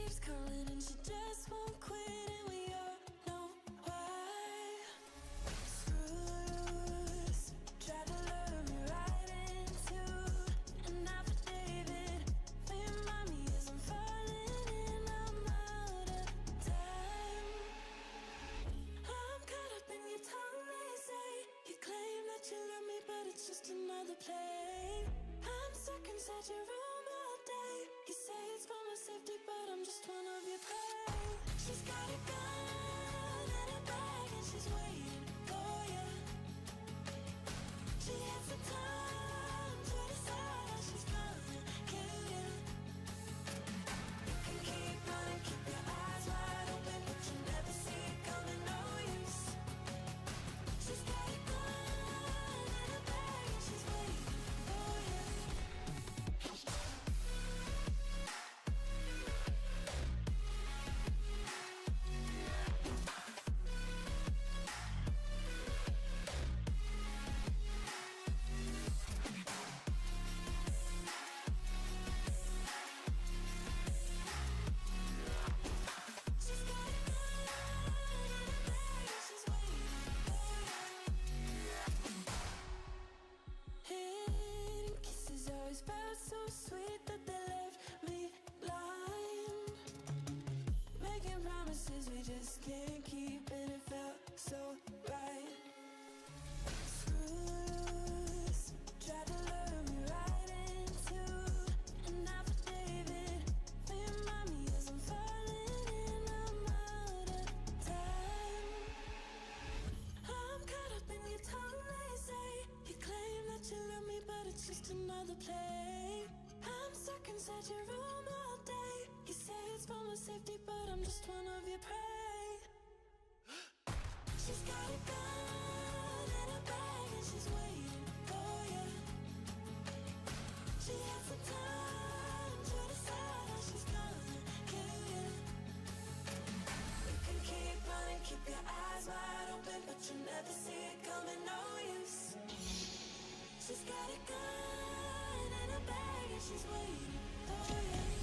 keeps calling and she just won't quit, and we all know why. Screws tried to lure me right into an affidavit. Remind me as I'm falling and I'm out of time. I'm caught up in your tongue, they say. You claim that you love me, but it's just another play. I'm stuck inside your room all day. You say it's for my safety, but I'm just one of your prey. She's got a gun and a bag and she's waiting for you. She has the time to decide how she's gonna kill you. You can keep running, keep your eyes wide open, but you never see it coming, no use. She's got a gun and a bag and she's waiting for you. Hidden kisses always felt so sweet that they left me blind. Making promises we just can't keep, and it felt so right. Screws tried to lure me right into an affidavit. Remind me as I'm falling and I'm out of time. I'm caught up in your tongue, they say. You claim that you love me, but it's just another play. I'm stuck inside your room all day. You say it's for my safety, but I'm just one of your prey. She's got a gun and a bag and she's waiting for you. She has the time to decide how she's gonna kill you. You can keep running, keep your eyes wide open, but you never see it coming, no use. She's got a gun and a bag and she's waiting for you.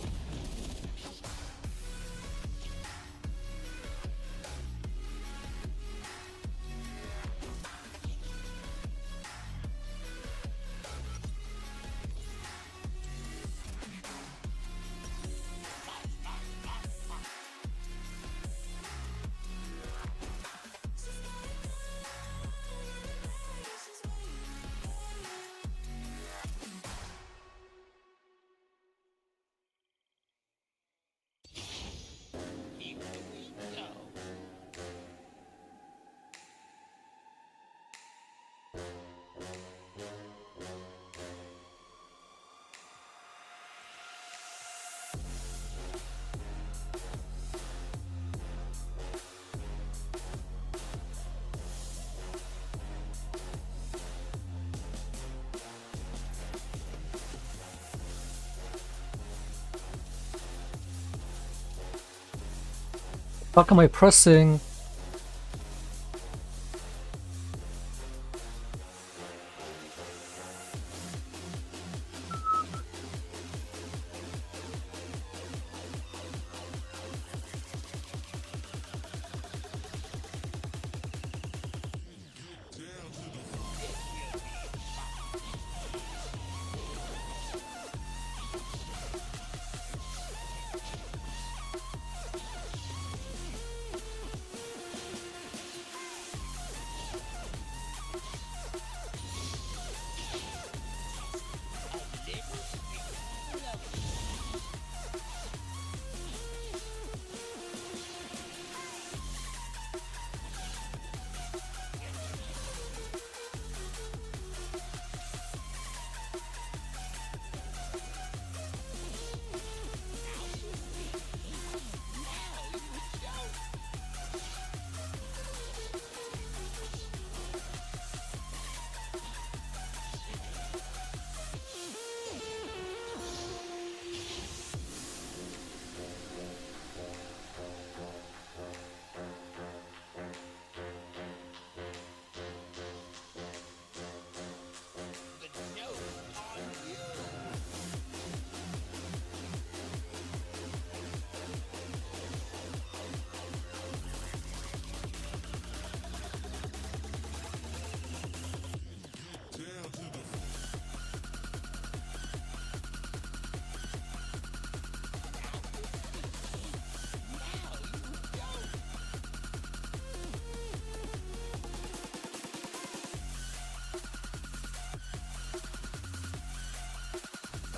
Here we go. Fuck am I pressing?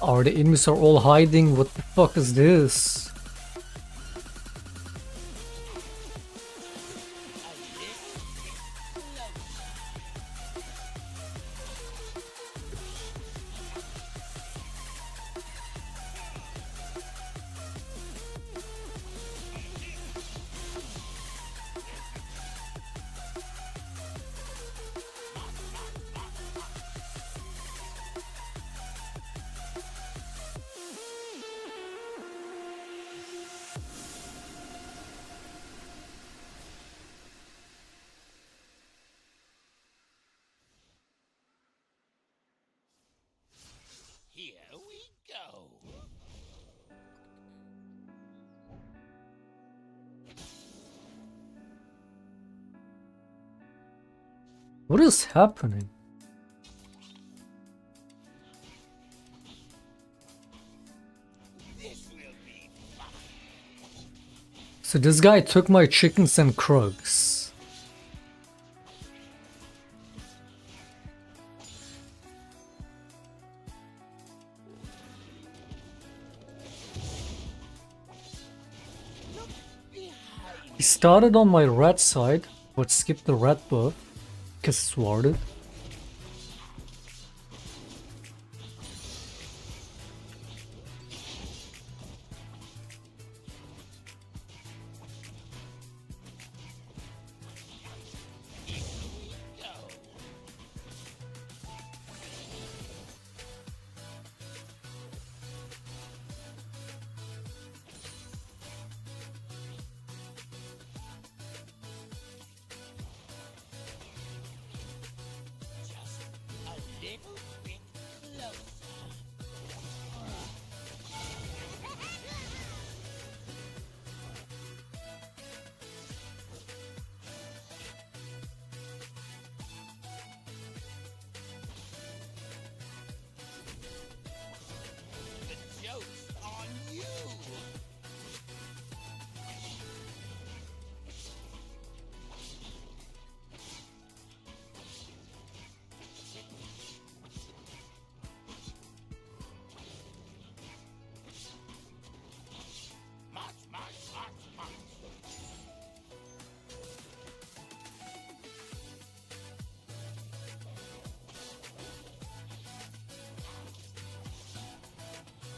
Are the enemies are all hiding? What the fuck is this? Here we go. What is happening? So this guy took my chickens and Krugs. He started on my red side, but skipped the red buff because it's warded.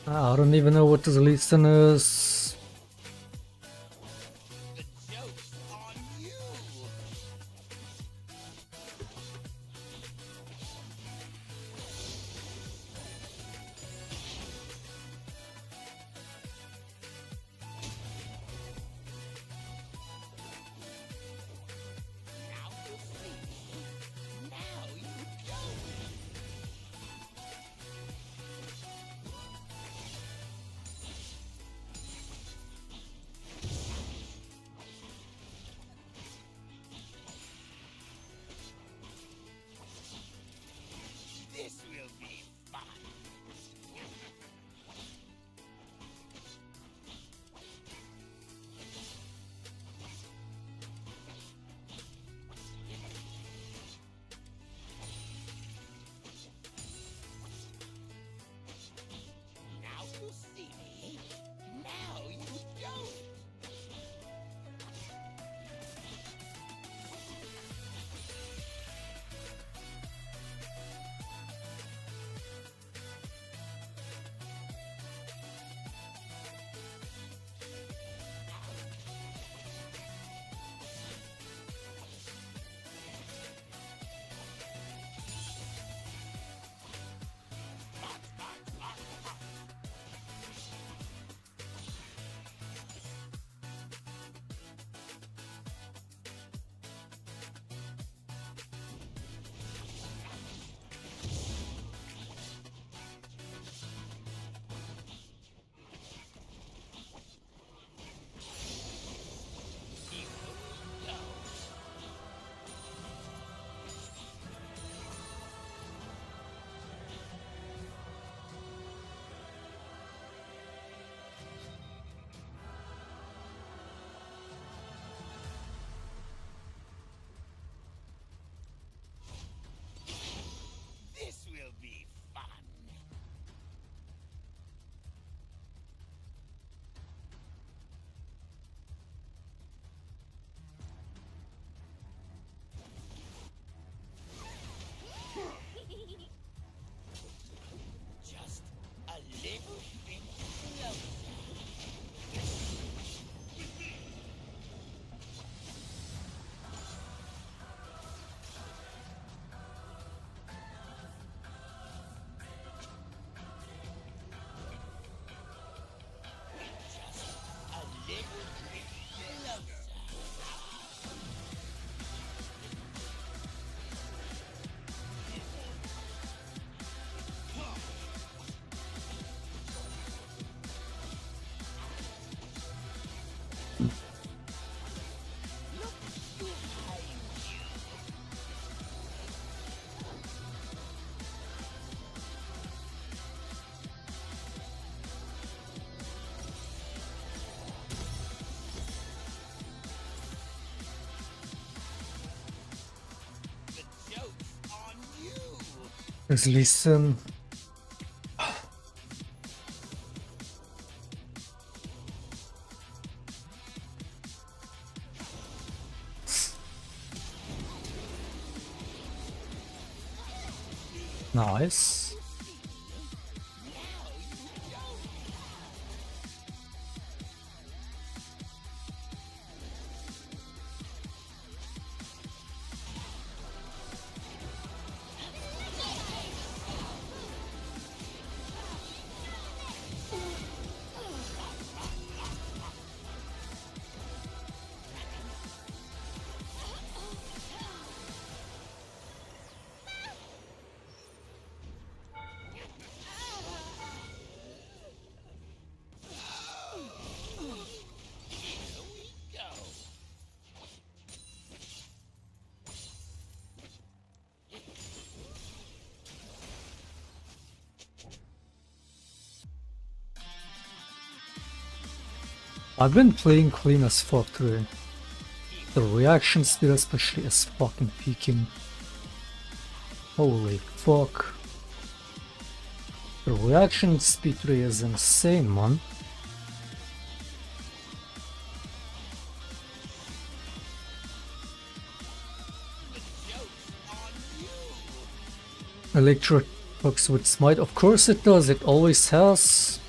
I don't even know what this listen is. Let's listen. Nice. I've been playing clean as fuck today. The reaction speed especially is fucking peaking. Holy fuck. The reaction speed today is insane, man. Electro works with smite, of course it does, it always has.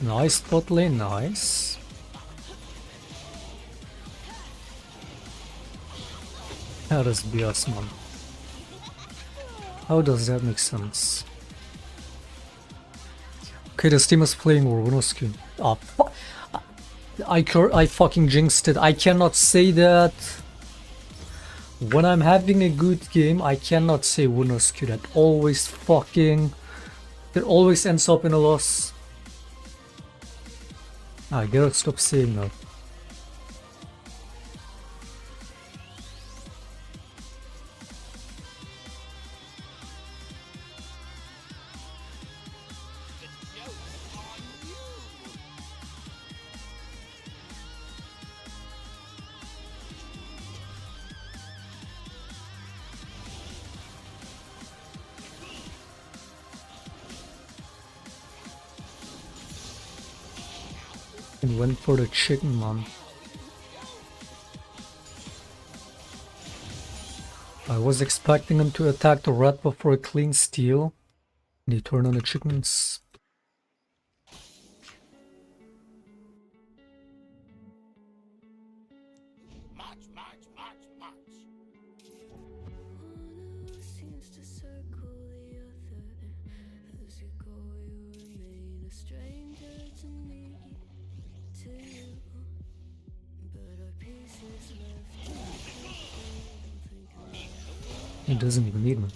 Nice bot lane, nice. That is BS, man. How does that make sense? Okay, this team is playing winnasq. Ah, I fucking jinxed it. I cannot say that. When I'm having a good game, I cannot say winnasq. That always ends up in a loss. I gotta stop saying that. And went for the chicken, man. I was expecting him to attack the red buff for a clean steal, and he turned on the chickens. He doesn't even need me.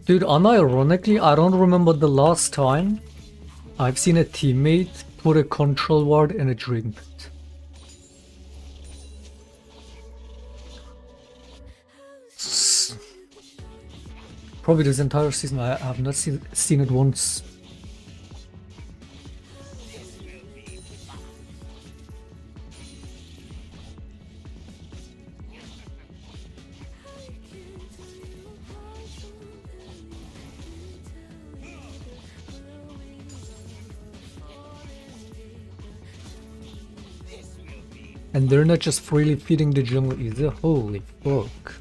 Dude, unironically, I don't remember the last time I've seen a teammate put a control ward in a drink pit. Probably this entire season I have not seen it once. And they're not just freely feeding the jungle either, holy fuck.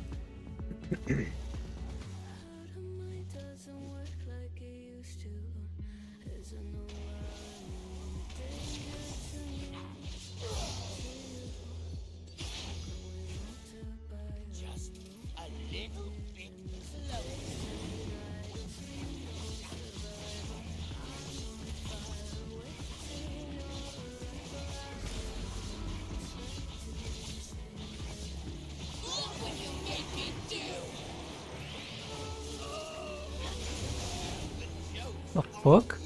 The fuck?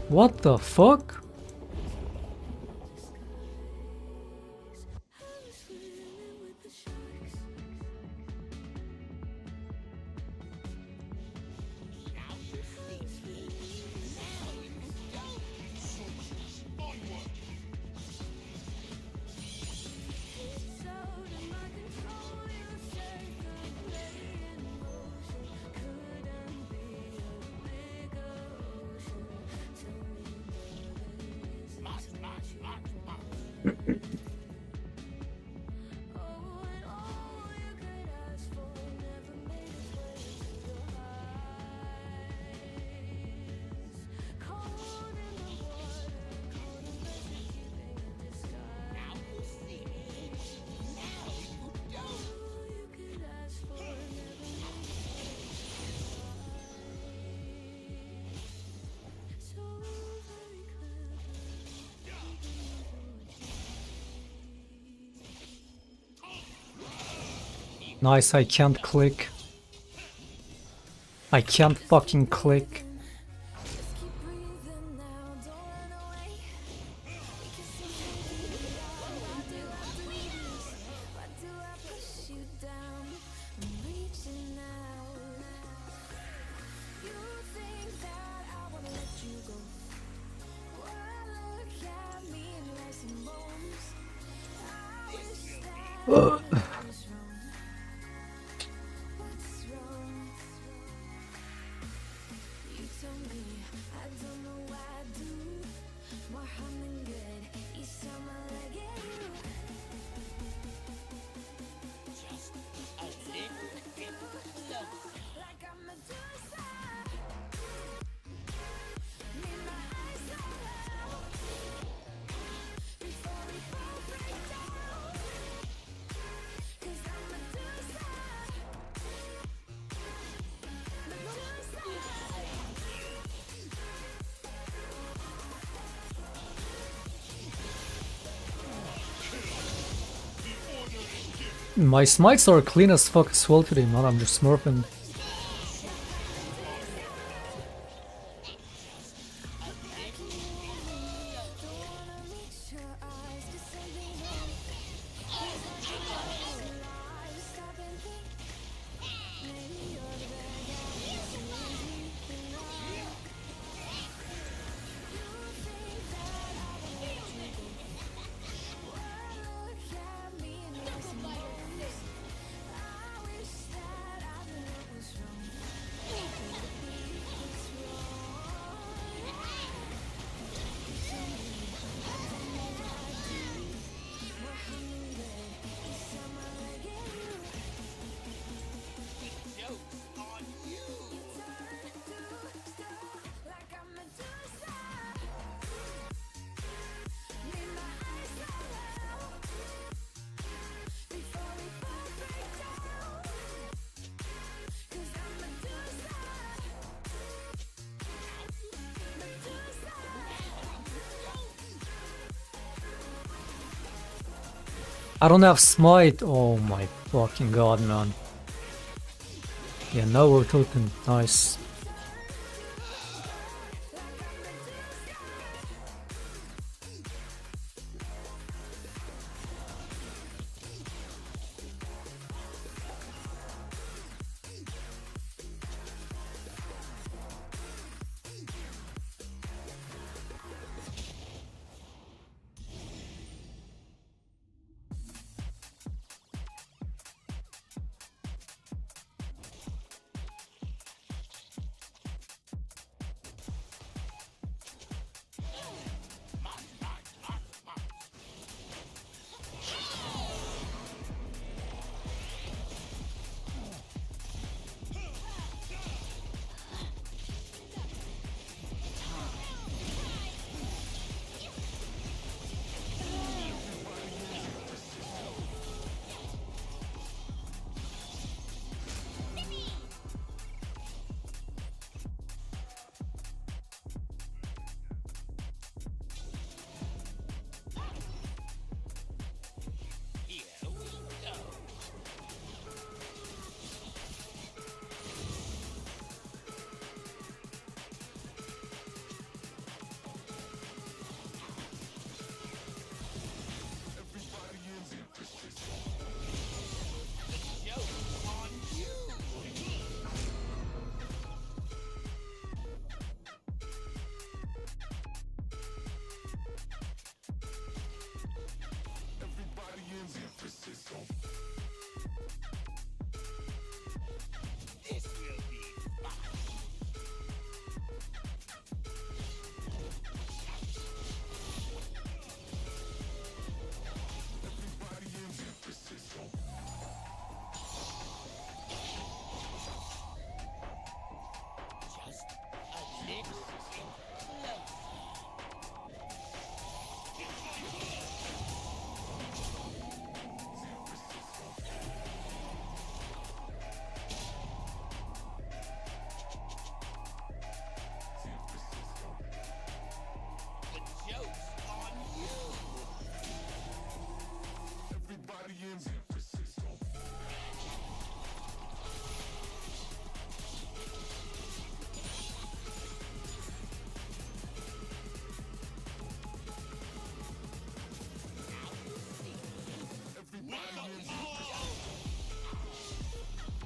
What the fuck? Nice, I can't click. I can't fucking click. My smites are clean as fuck as well today, man. I'm just smurfing. I don't have smite. Oh my fucking god, man. Yeah, now we're talking. Nice.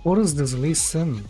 What is this Lee Sin?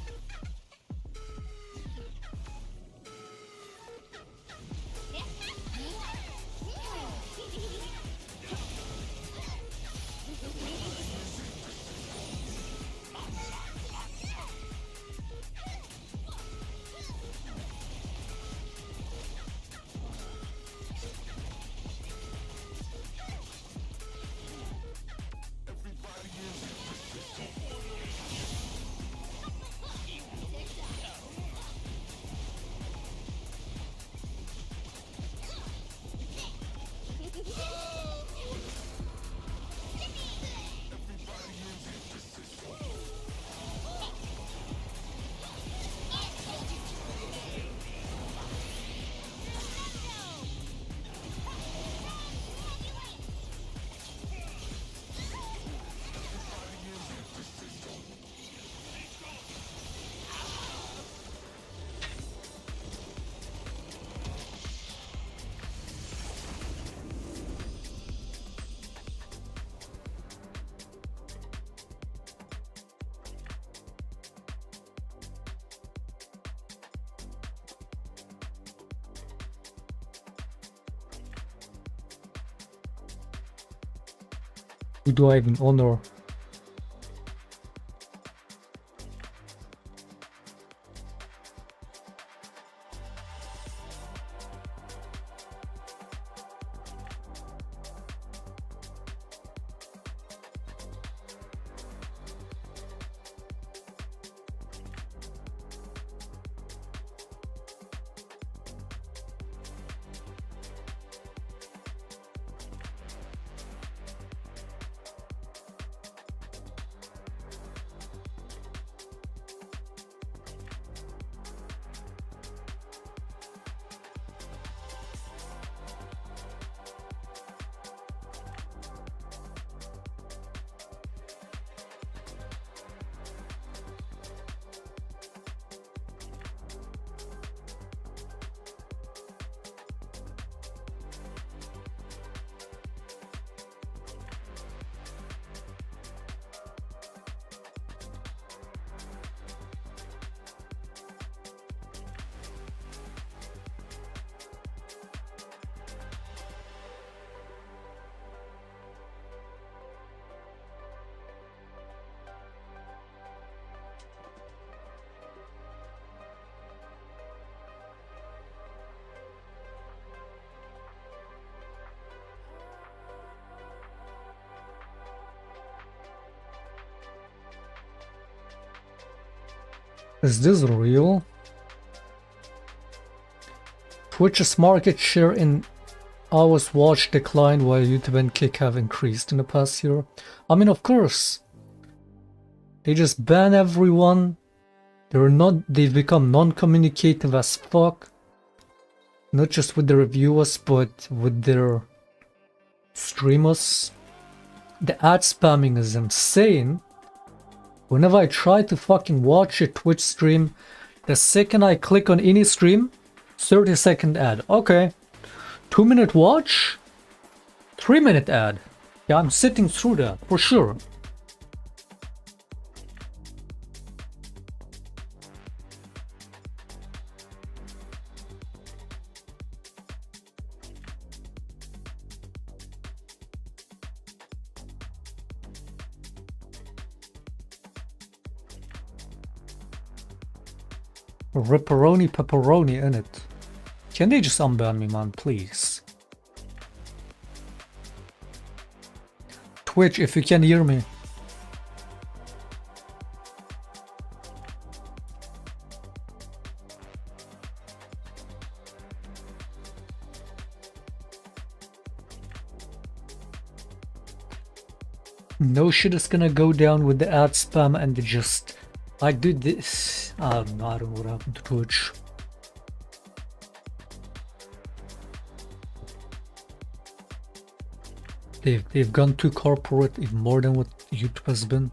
Who do I even honor? Is this real? Twitch's market share in hours watched declined while YouTube and Kick have increased in the past year. I mean, of course. They just ban everyone. They've become non-communicative as fuck. Not just with their viewers, but with their streamers. The ad spamming is insane. Whenever I try to fucking watch a Twitch stream, the second I click on any stream, 30-second ad. Okay. 2-minute watch, 3-minute ad. Yeah, I'm sitting through that, for sure. Ripperoni pepperoni in it. Can they just unban me, man, please? Twitch, if you can hear me. No shit is gonna go down with the ad spam and just... I did this. I don't know what happened to Twitch. They've gone too corporate, even more than what YouTube has been.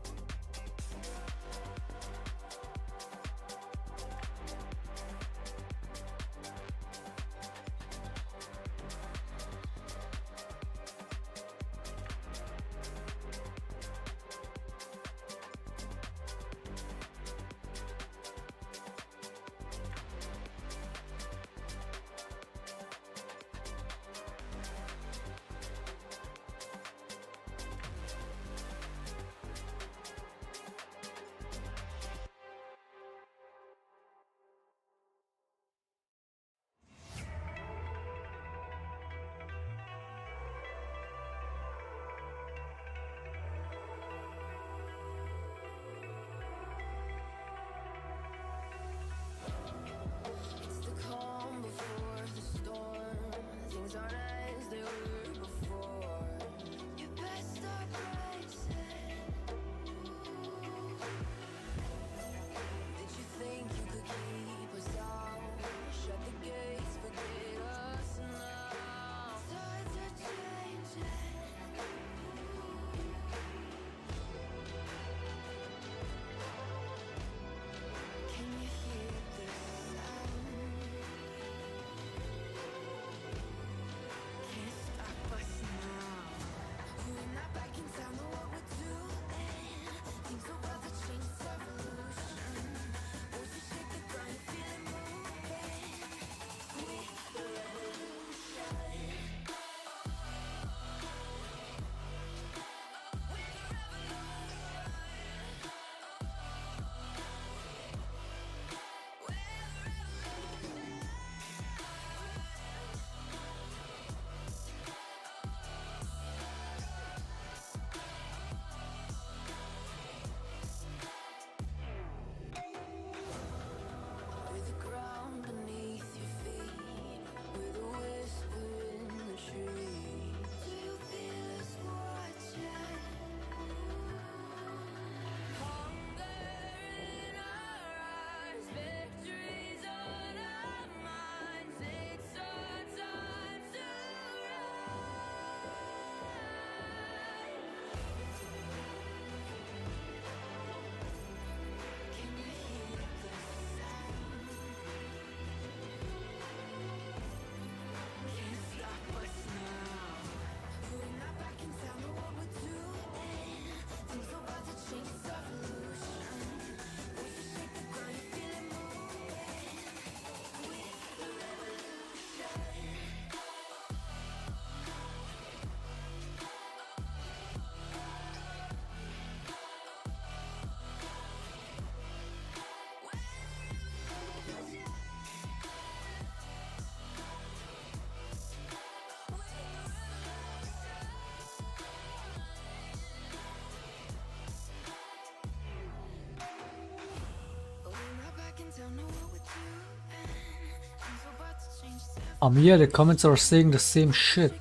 Yeah, the comments are saying the same shit.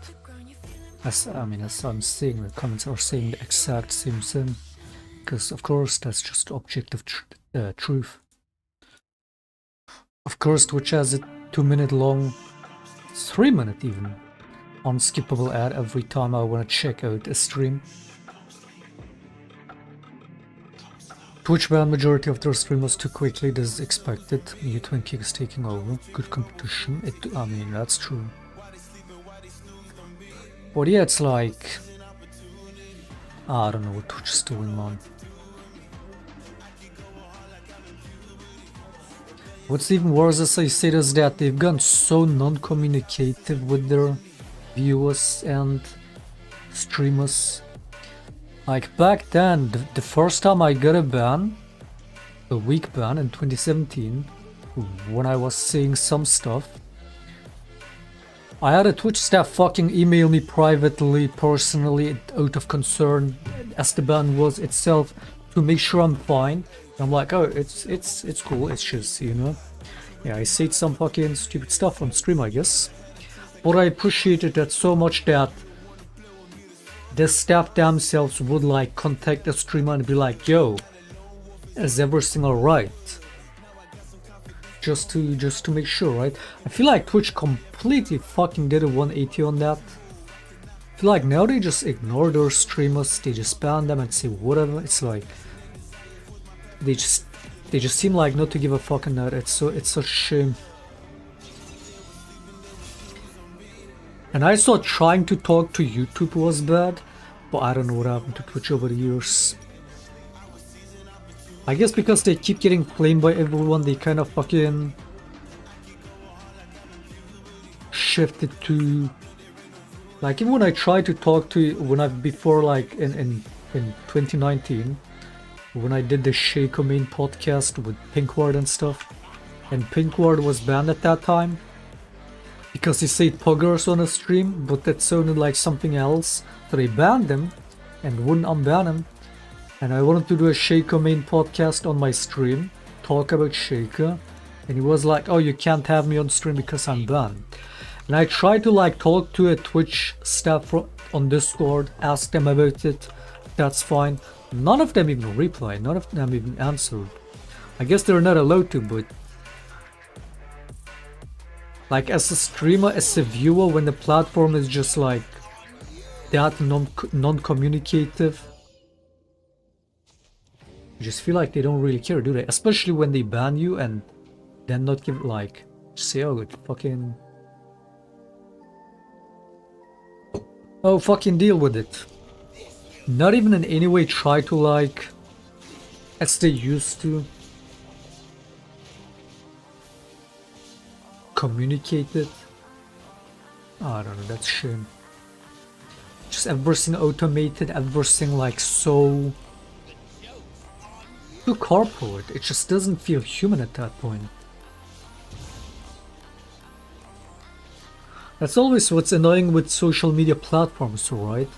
As I'm saying, the comments are saying the exact same thing. Because, of course, that's just objective truth. Of course, Twitch has a 2-minute long, 3-minute even, unskippable ad every time I want to check out a stream. Twitch banned majority of their streamers too quickly, this is expected. New Twin Kick is taking over. Good competition. That's true. But yeah, it's like... I don't know what Twitch is doing, man. What's even worse, as I said, is that they've gone so non-communicative with their viewers and streamers. Like back then, the first time I got a ban, a week ban in 2017, when I was saying some stuff, I had a Twitch staff fucking email me privately, personally, out of concern, as the ban was itself, to make sure I'm fine. I'm like, oh, it's cool, it's just, you know. Yeah, I said some fucking stupid stuff on stream, I guess. But I appreciated that so much that the staff themselves would like contact the streamer and be like, yo, is everything alright? Just to make sure, right? I feel like Twitch completely fucking did a 180 on that. I feel like now they just ignore their streamers, they just ban them and say whatever. It's like they just seem like not to give a fucking nut. It's such a shame. And I thought trying to talk to YouTube was bad, but I don't know what happened to Twitch over the years. I guess because they keep getting claimed by everyone, they kind of fucking shifted to, like, even when I tried to talk to, before, like in 2019, when I did the Shaco main podcast with Pinkward and stuff, and Pinkward was banned at that time because he said poggers on a stream, but that sounded like something else, so they banned him and wouldn't unban him. And I wanted to do a Shaco main podcast on my stream, talk about Shaco, and he was like, oh, you can't have me on stream because I'm banned. And I tried to like talk to a Twitch staff on Discord, ask them about it, that's fine. None of them even replied, none of them even answered. I guess they're not allowed to, but like as a streamer, as a viewer, when the platform is just like that non-communicative, I just feel like they don't really care, do they? Especially when they ban you and then not give like, say, oh, fucking... oh, fucking deal with it. Not even in any way try to like, as they used to, communicate it. I don't know, that's a shame. Just everything automated, everything like so too corporate. It just doesn't feel human at that point. That's always what's annoying with social media platforms, right?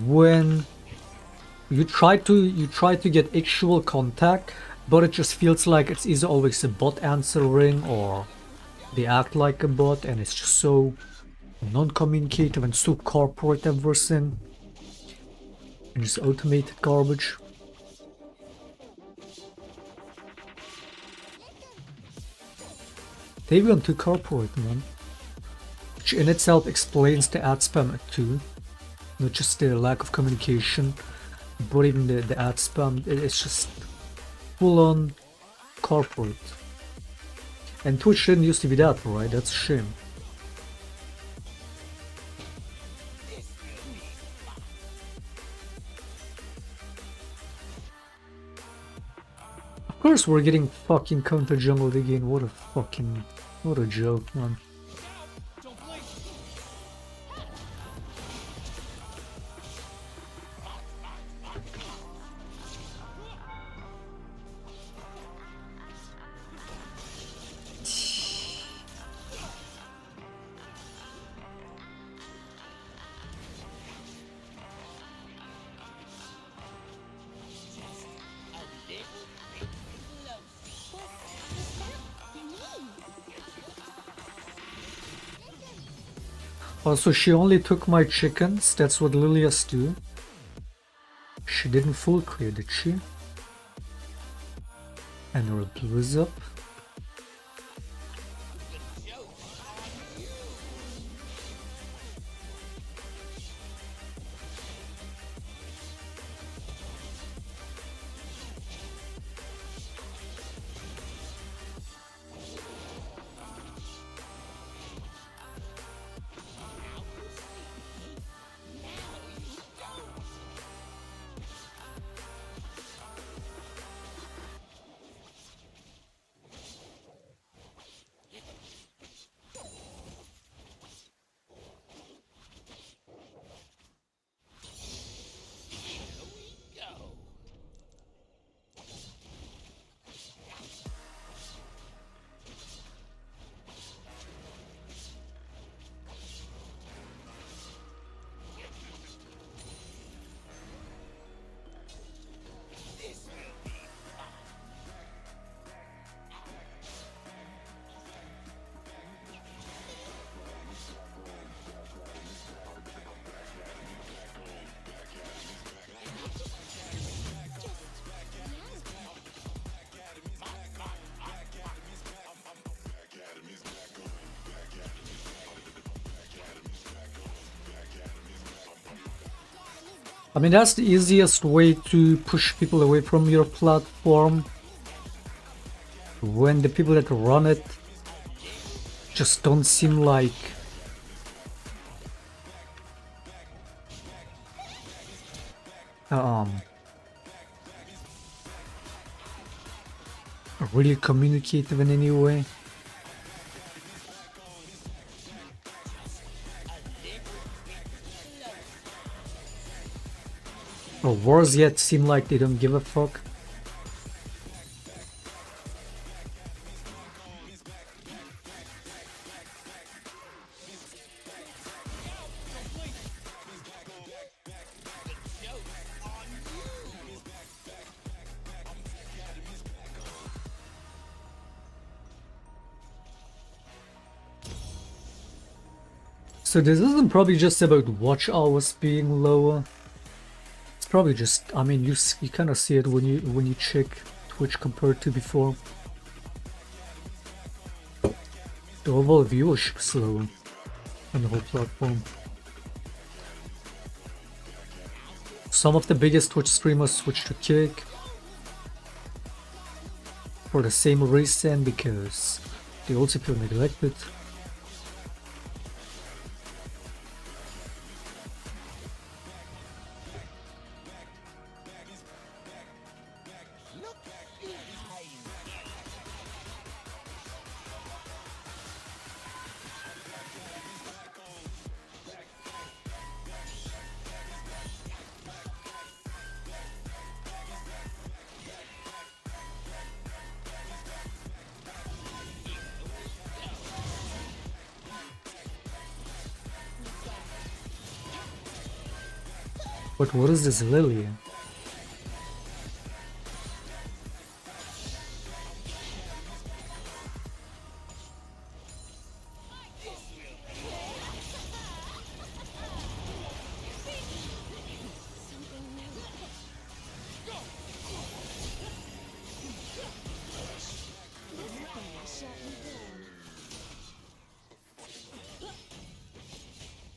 When you try to get actual contact, but it just feels like it's either always a bot answering or they act like a bot, and it's just so non-communicative and so corporate everything, and just automated garbage. They've gone too corporate, man. Which in itself explains the ad spam too. Not just the lack of communication, but even the ad spam, it's just full on corporate. And Twitch didn't used to be that, right? That's a shame. Of course we're getting fucking counter jungled again. What a joke, man. Also, she only took my chickens. That's what Lilias do. She didn't full clear, did she? And her blue is up. I mean, that's the easiest way to push people away from your platform. When the people that run it just don't seem like really communicative in any way. Or worse yet, seem like they don't give a fuck. So this isn't probably just about watch hours being lower. It's probably just, I mean, you kind of see it when you check Twitch compared to before. The overall viewership is lower on the whole platform. Some of the biggest Twitch streamers switched to Kick for the same reason, because they also feel neglected. But what is this Lily?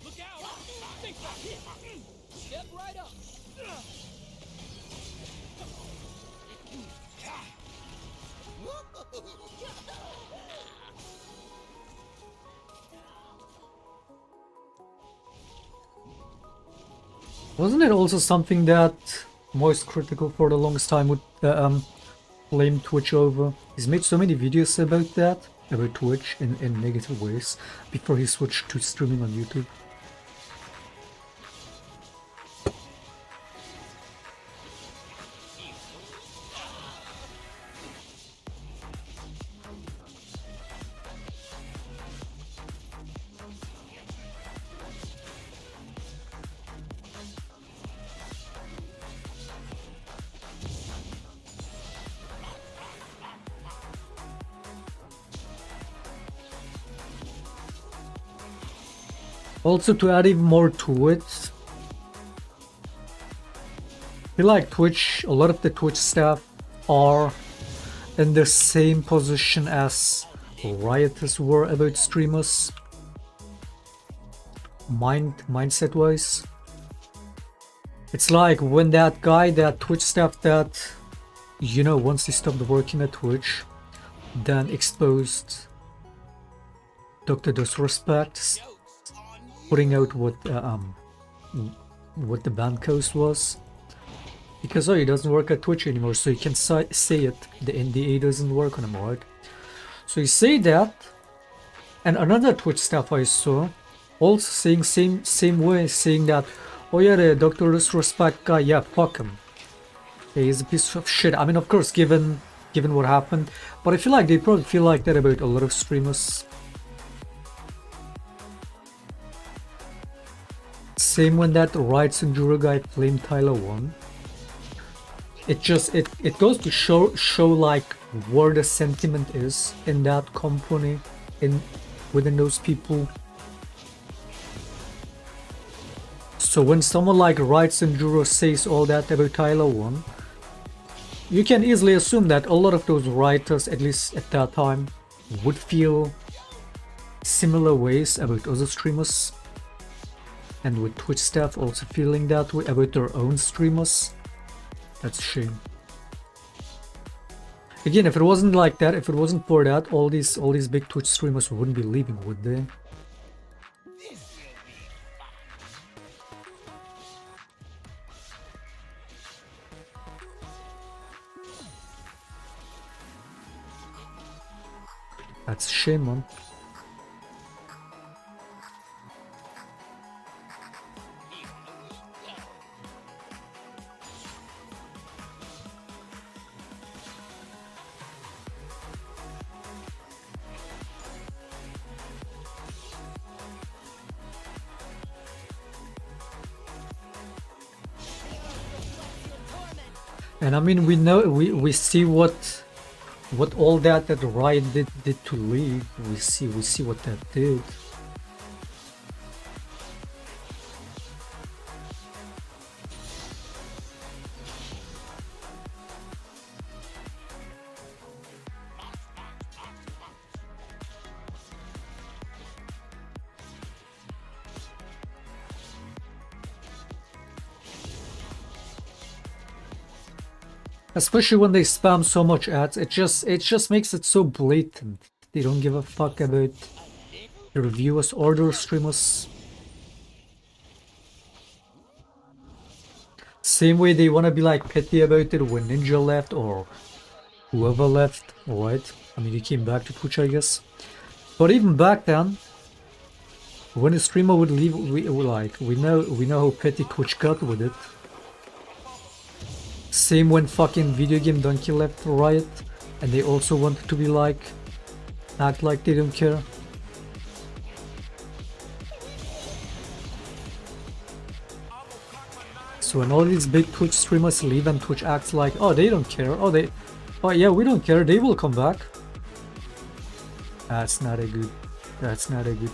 Look out! Step right up. Wasn't it also something that Moist Critical for the longest time would blame Twitch over? He's made so many videos about that, about Twitch in negative ways, before he switched to streaming on YouTube. Also, to add even more to it, I feel like Twitch, a lot of the Twitch staff are in the same position as rioters were about streamers, mindset wise. It's like when that guy, that Twitch staff that, you know, once he stopped working at Twitch, then exposed Dr. Disrespect, putting out what the ban coast was. Because he doesn't work at Twitch anymore, so you can say it. The NDA doesn't work on him, right? So you say that, and another Twitch staff I saw also saying same way, saying that, oh yeah, the Dr. Disrespect guy, yeah, fuck him. Yeah, he's a piece of shit. I mean, of course, given what happened, but I feel like they probably feel like that about a lot of streamers. Same when that Rights and Jura guy flamed Tyler 1. It goes to show like where the sentiment is in that company, within those people. So when someone like Rights and Jura says all that about Tyler 1, you can easily assume that a lot of those writers, at least at that time, would feel similar ways about other streamers. And with Twitch staff also feeling that way about their own streamers. That's a shame. Again, if it wasn't like that, if it wasn't for that, all these big Twitch streamers wouldn't be leaving, would they? That's a shame, man. And I mean, we see what all that Riot did to League. We see what that did. Especially when they spam so much ads, it just makes it so blatant. They don't give a fuck about their viewers or their streamers. Same way they wanna be like petty about it when Ninja left or whoever left, right? I mean, he came back to Twitch, I guess. But even back then, when a streamer would leave, we know how petty Twitch got with it. Same when fucking Video Game Donkey left Riot, and they also wanted to be like, act like they don't care. So when all these big Twitch streamers leave and Twitch acts like, oh, they don't care, oh yeah, we don't care, they will come back. That's not a good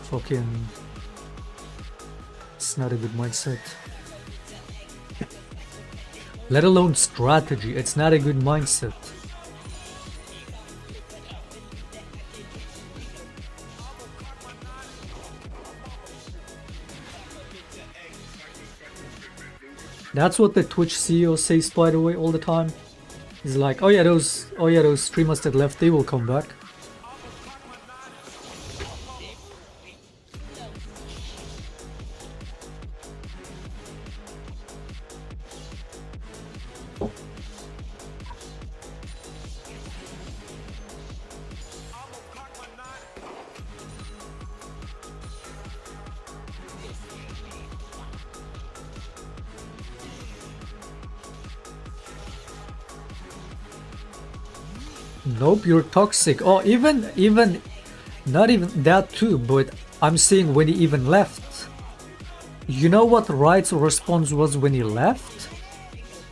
fucking, it's not a good mindset. Let alone strategy, it's not a good mindset. That's what the Twitch CEO says, by the way, all the time. He's like, oh yeah, those streamers that left, they will come back. Nope, you're toxic. Oh, even not even that too, but I'm saying when he even left. You know what Riot's response was when he left?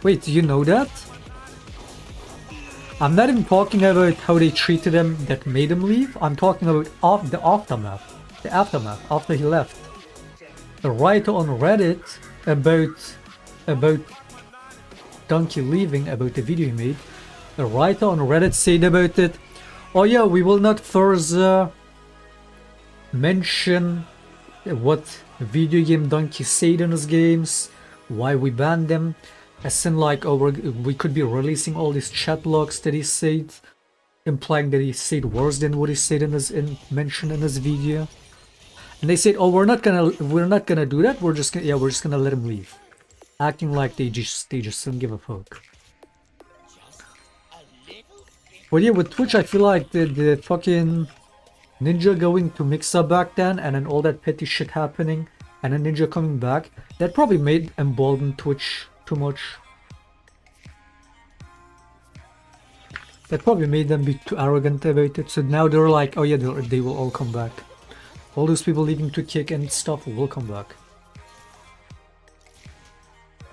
Wait, do you know that? I'm not even talking about how they treated him that made him leave. I'm talking about the aftermath. The aftermath after he left. a writer on Reddit about Donkey leaving, about the video he made. A writer on Reddit said about it, oh yeah, we will not further mention what video game Donkey said in his games, why we banned them, as in like, oh, we could be releasing all these chat logs that he said, implying that he said worse than what he said mentioned in his video. And they said, oh, we're not gonna do that. We're just gonna let him leave, acting like they just don't give a fuck. But yeah, with Twitch, I feel like the fucking Ninja going to Mixa back then, and then all that petty shit happening, and then Ninja coming back, that probably made embolden Twitch too much. That probably made them be too arrogant about it. So now they're like, oh yeah, they will all come back. All those people leaving to kick and stuff will come back.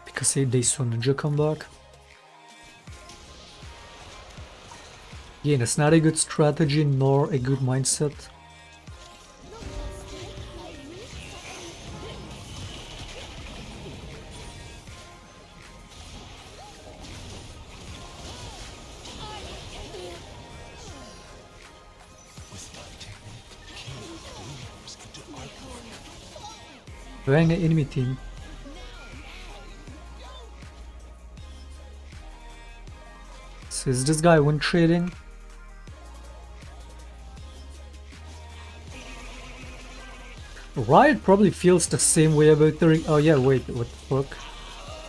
Because they saw Ninja come back. Yeah, it's not a good strategy nor a good mindset. Bang an enemy team. So is this guy win trading? Riot probably feels the same way about the oh yeah, wait, what the fuck?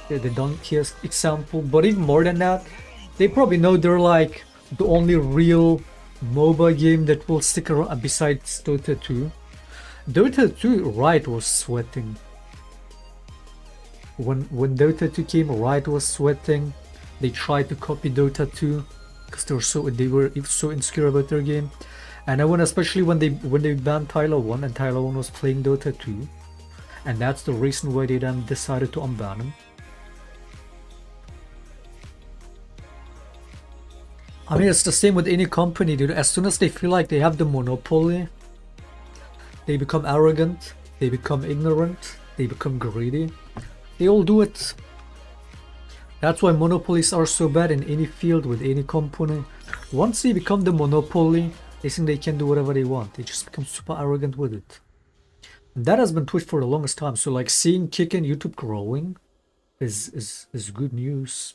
Yeah, the Donkey example, but even more than that, they probably know they're like the only real MOBA game that will stick around besides Dota 2. Dota 2, Riot was sweating. When Dota 2 came, Riot was sweating. They tried to copy Dota 2 because they were so insecure about their game. And I especially when they banned Tyler 1 and Tyler 1 was playing Dota 2, and that's the reason why they then decided to unban him. I mean, it's the same with any company, dude. As soon as they feel like they have the monopoly, they become arrogant, they become ignorant, they become greedy. They all do it. That's why monopolies are so bad in any field with any company. Once they become the monopoly, they think they can do whatever they want. They just become super arrogant with it. And that has been Twitch for the longest time. So like seeing Kick and YouTube growing is good news.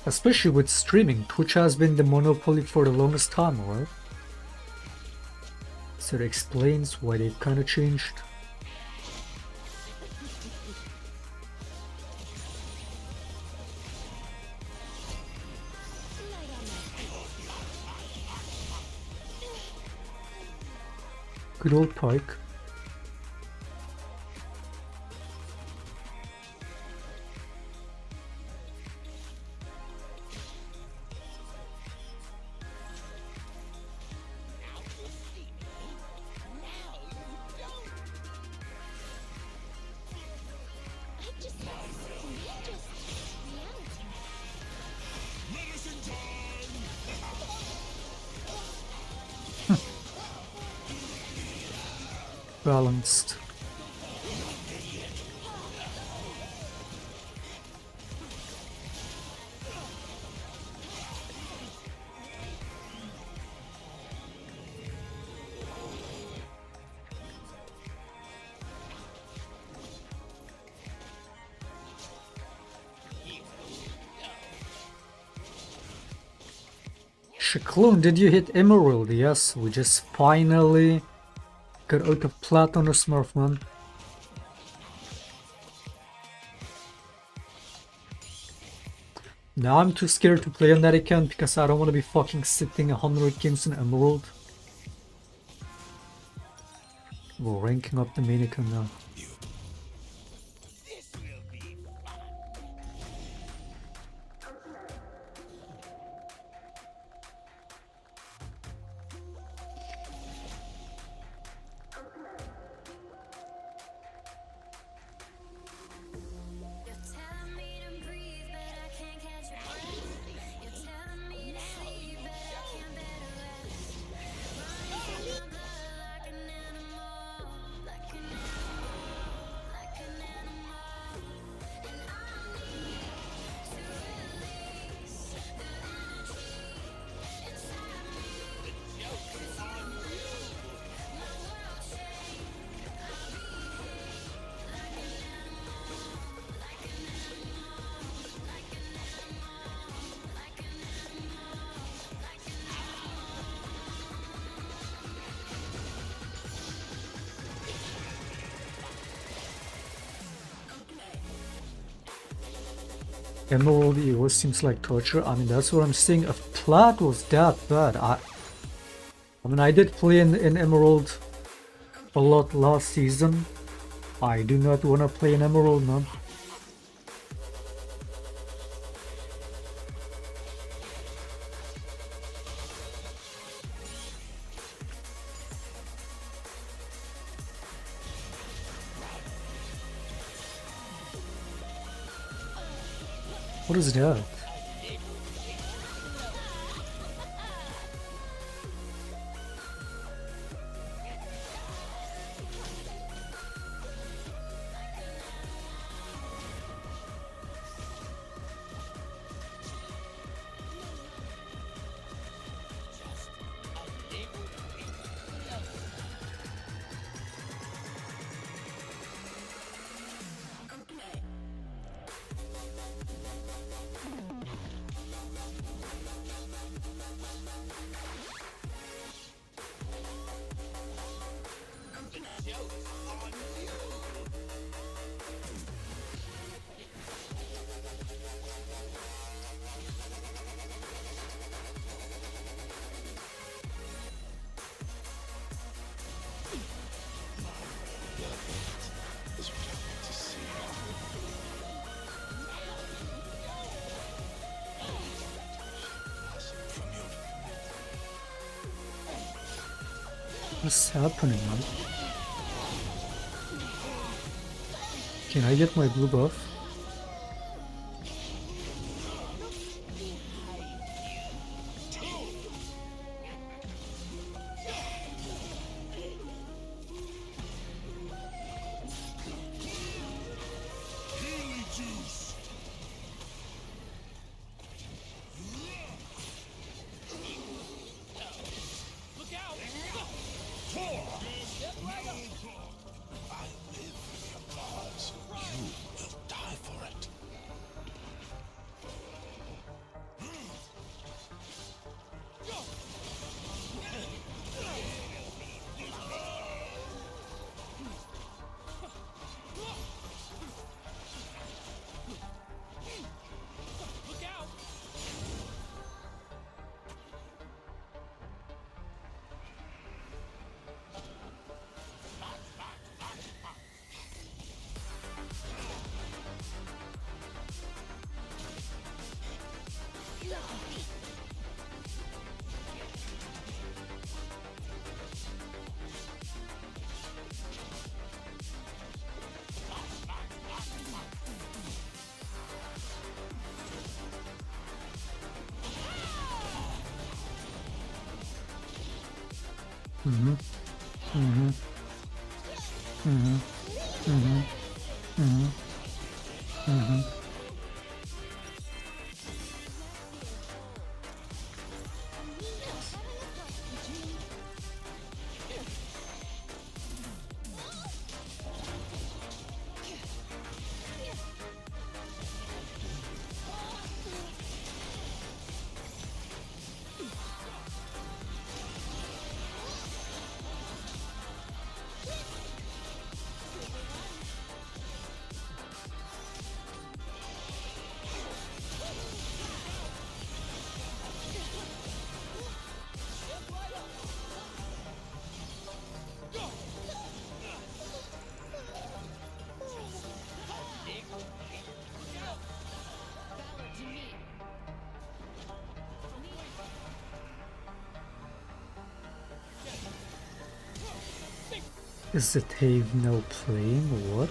Especially with streaming, Twitch has been the monopoly for the longest time, right? So it explains why they've kind of changed. Good old Pike. Balanced. Shaclone, did you hit Emerald? Yes, we just finally got out of plat on the Smurf one. Now I'm too scared to play on that account because I don't want to be fucking sitting 100 games in Emerald. We're ranking up the main account now. Emerald EO seems like torture. I mean, that's what I'm saying. If plat was that bad, I mean, I did play in Emerald a lot last season. I do not want to play in Emerald, man. What is that? What's happening, man? Can I get my blue buff? Mm-hmm. Mm-hmm. Mm-hmm. Mm-hmm. Mm-hmm. Mm-hmm. Is it Have now playing? What?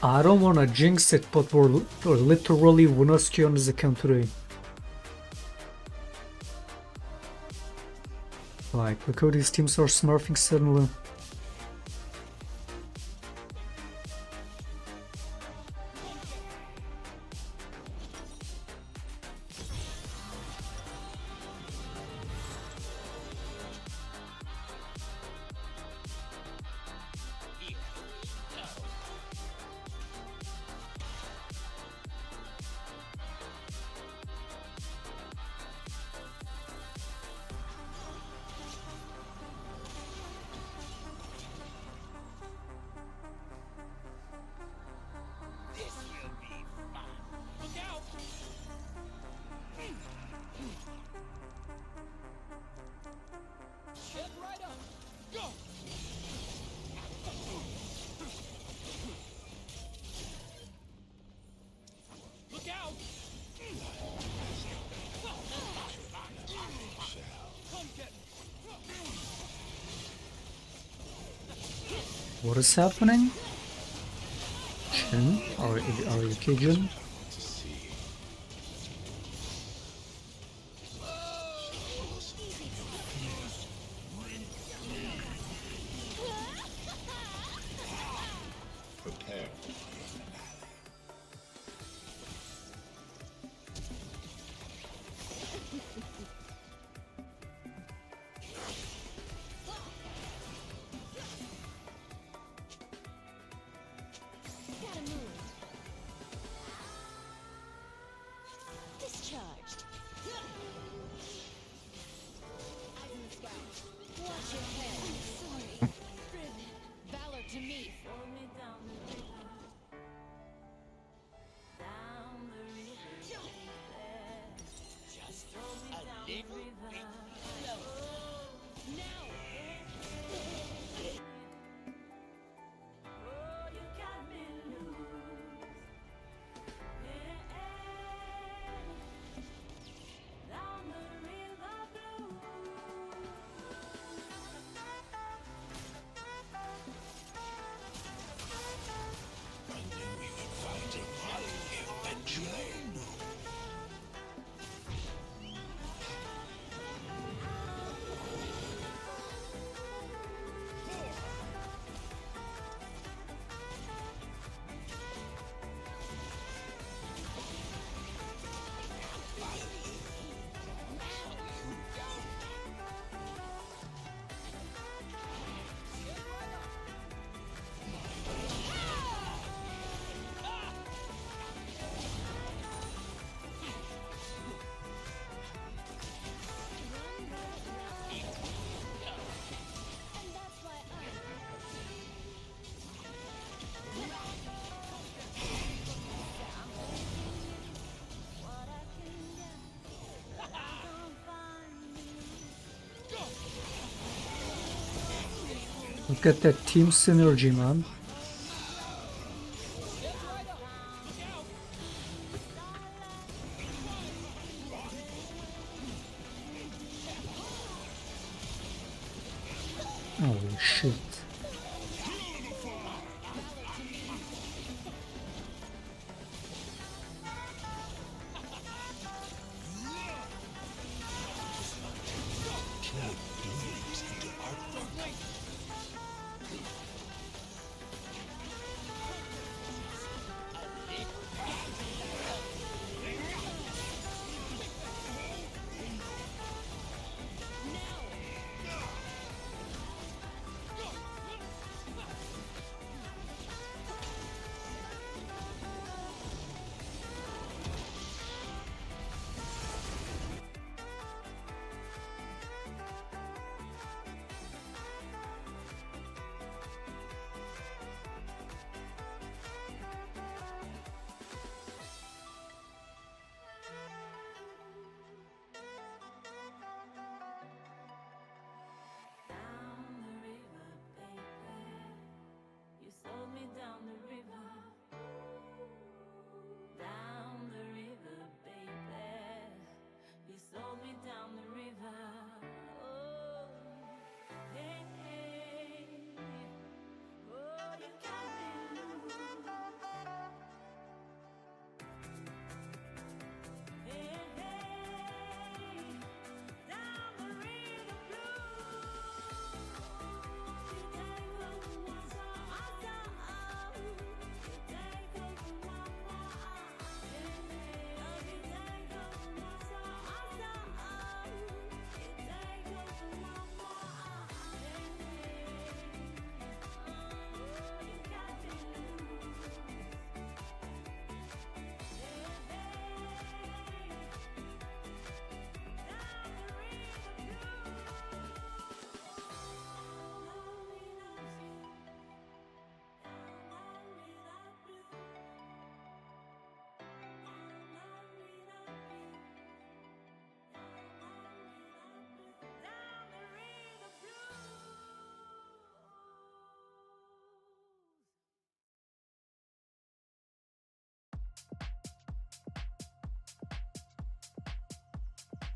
I don't wanna jinx it, but we're literally winnasq on the country. Like, look how these teams are smurfing suddenly. This will be fun. Look out! Get right up. Go! Look out! Come get me. What is happening? Jin? Are you okay, Jin? Prepare. Gotta move. Discharged. Eyes in the sky. Watch your head. Sorry. Valor to me. Hold me down the river. Down the river. Just a little bit slow. Now. Oh, you got me loose. Down the river blue. I knew we would find him eventually. And that's why what I can get, I don't find you. Look at that team synergy, man. Holy shit.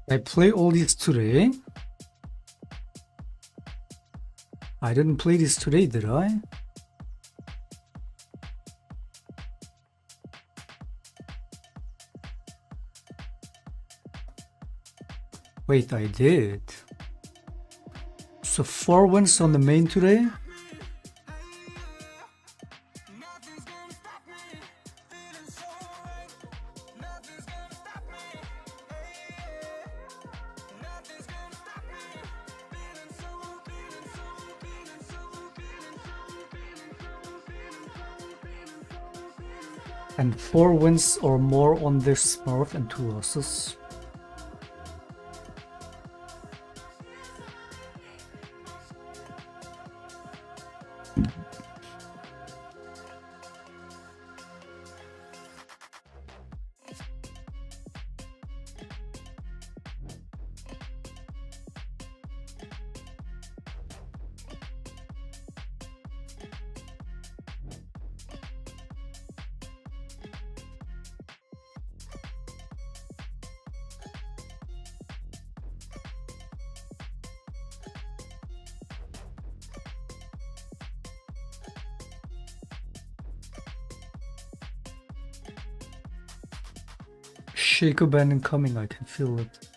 I play all these today. I didn't play this today, did I? Wait, I did. So 4 wins on the main today. And 4 wins or more on this Smurf and 2 losses. Shaco ban incoming, I can feel it.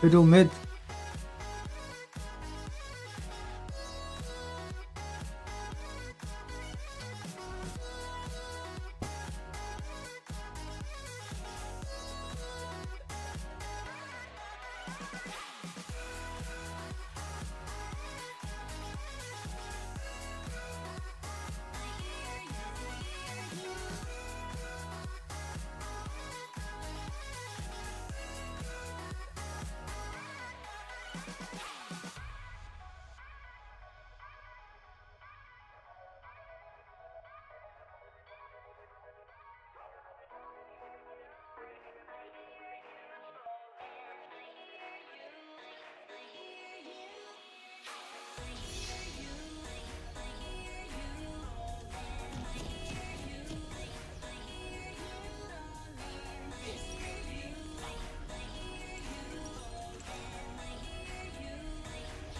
Middle mid.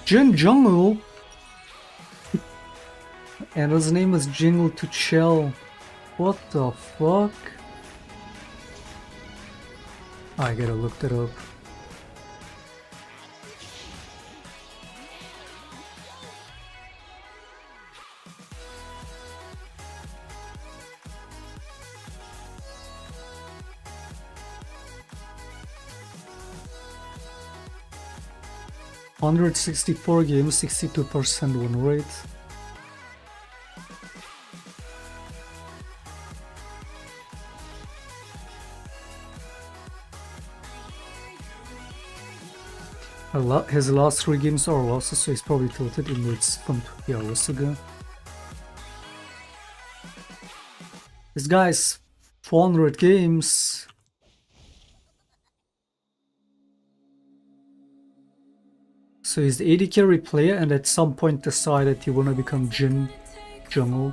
Jin Jungle, and his name is Jingle to Chill. What the fuck? I gotta look that up. 164 games, 62% win rate. His last 3 games are losses, so he's probably tilted in it's from 2 hours ago. This guy's 400 games. So he's the AD carry player and at some point decided he wanna become Jhin jungle.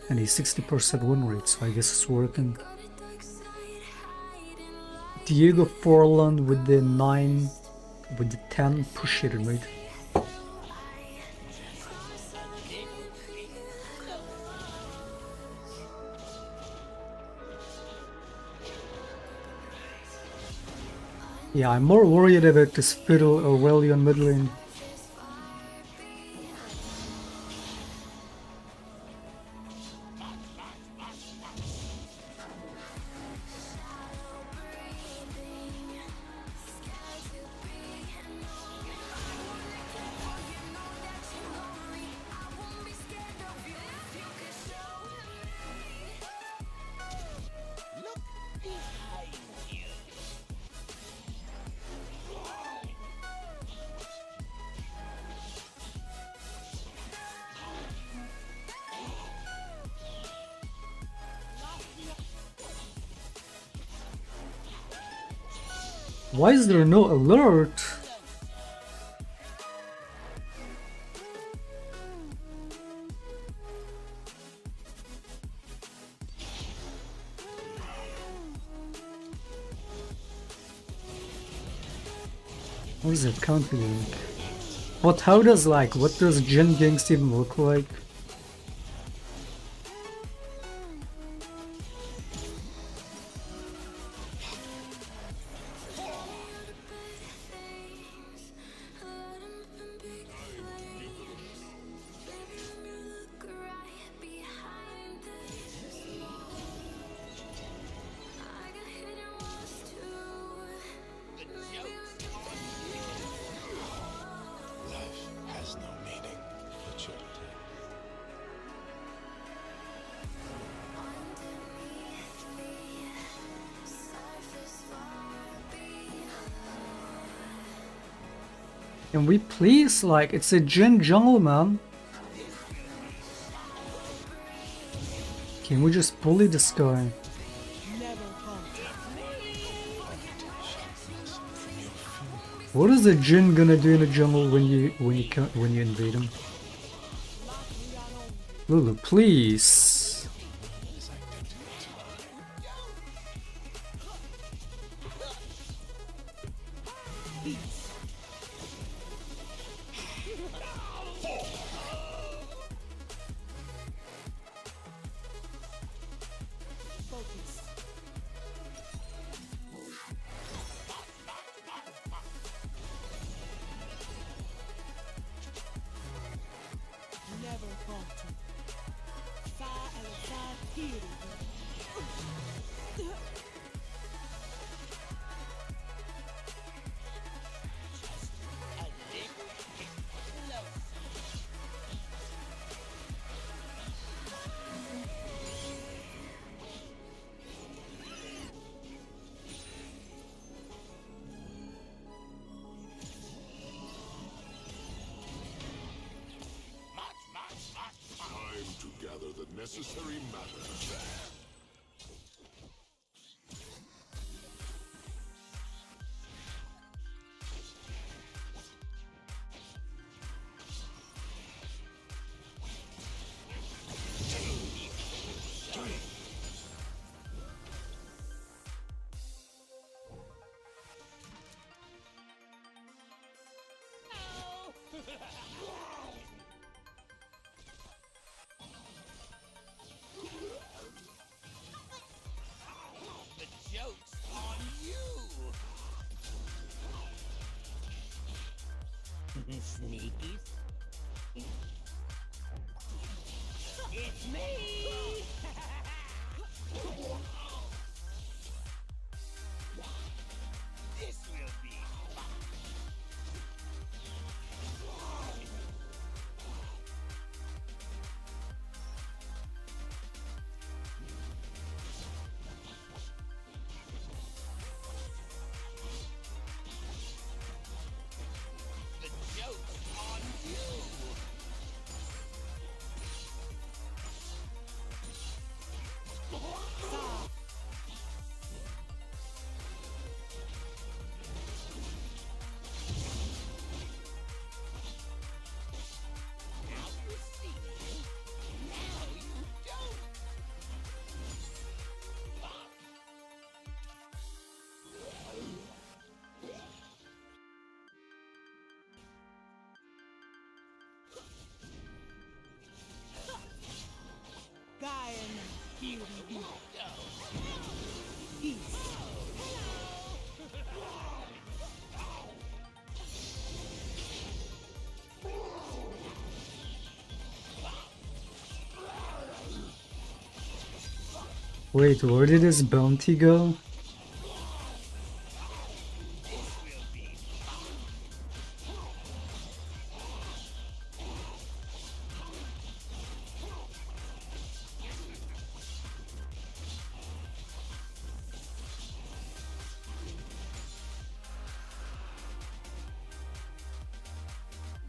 And he's 60% win rate, so I guess it's working. Diego Forlan with the 9, with the 10 push hit rate. Yeah, I'm more worried about this Fiddle Aurelion mid lane. Why is there no alert? What is it counting? What? How does what does Jhin ganks even look like? Can we please, it's a Jhin jungle, man. Can we just bully this guy? What is the Jhin gonna do in the jungle when you invade him? Lulu, please. Necessary matter. Sneakies. It's me! This will be fun. Wait, where did his bounty go?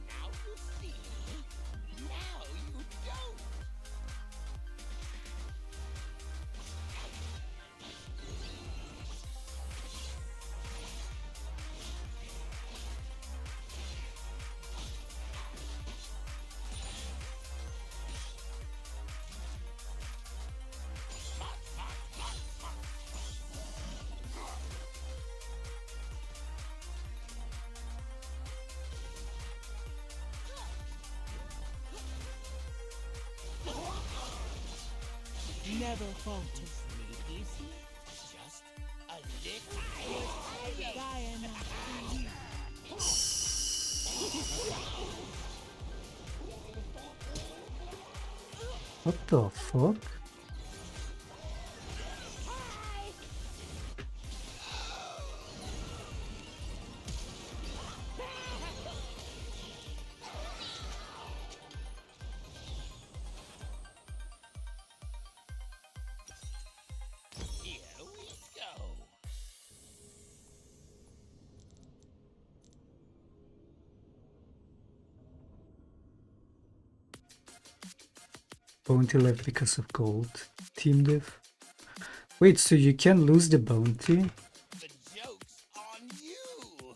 Now you see me. Now you don't. Never falter. Sneaky, just a little. Dying. What the fuck? Here we go. Bounty left because of gold. Team diff. Wait, so you can lose the bounty? The joke's on you.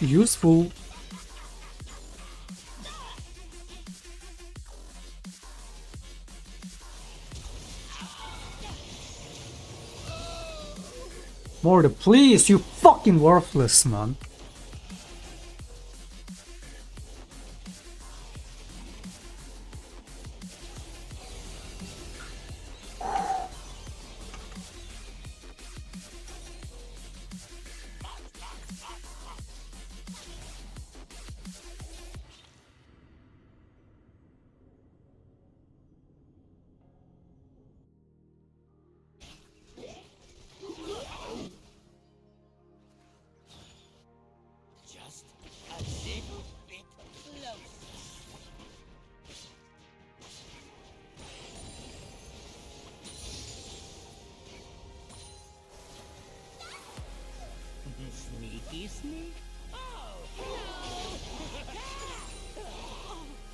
Useful. Mortar, please, you fucking worthless, man. Just a little bit closer. Sneaky sneak. Oh, hello.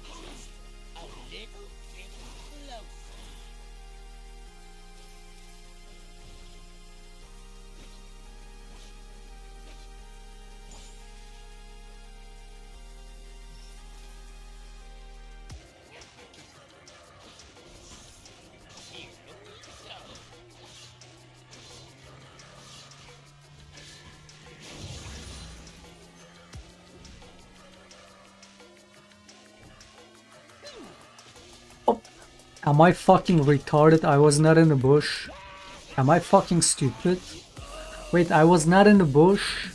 Just a little bit closer. Here we go. Am I fucking retarded? I was not in the bush. Am I fucking stupid? Wait, I was not in the bush.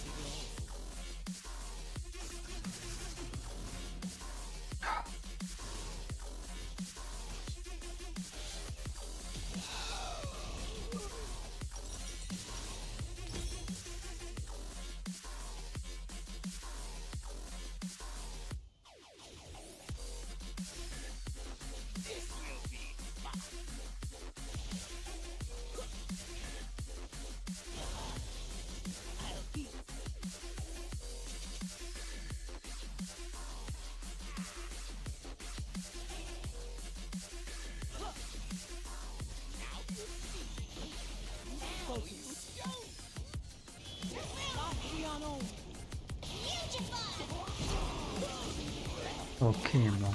Okay, man.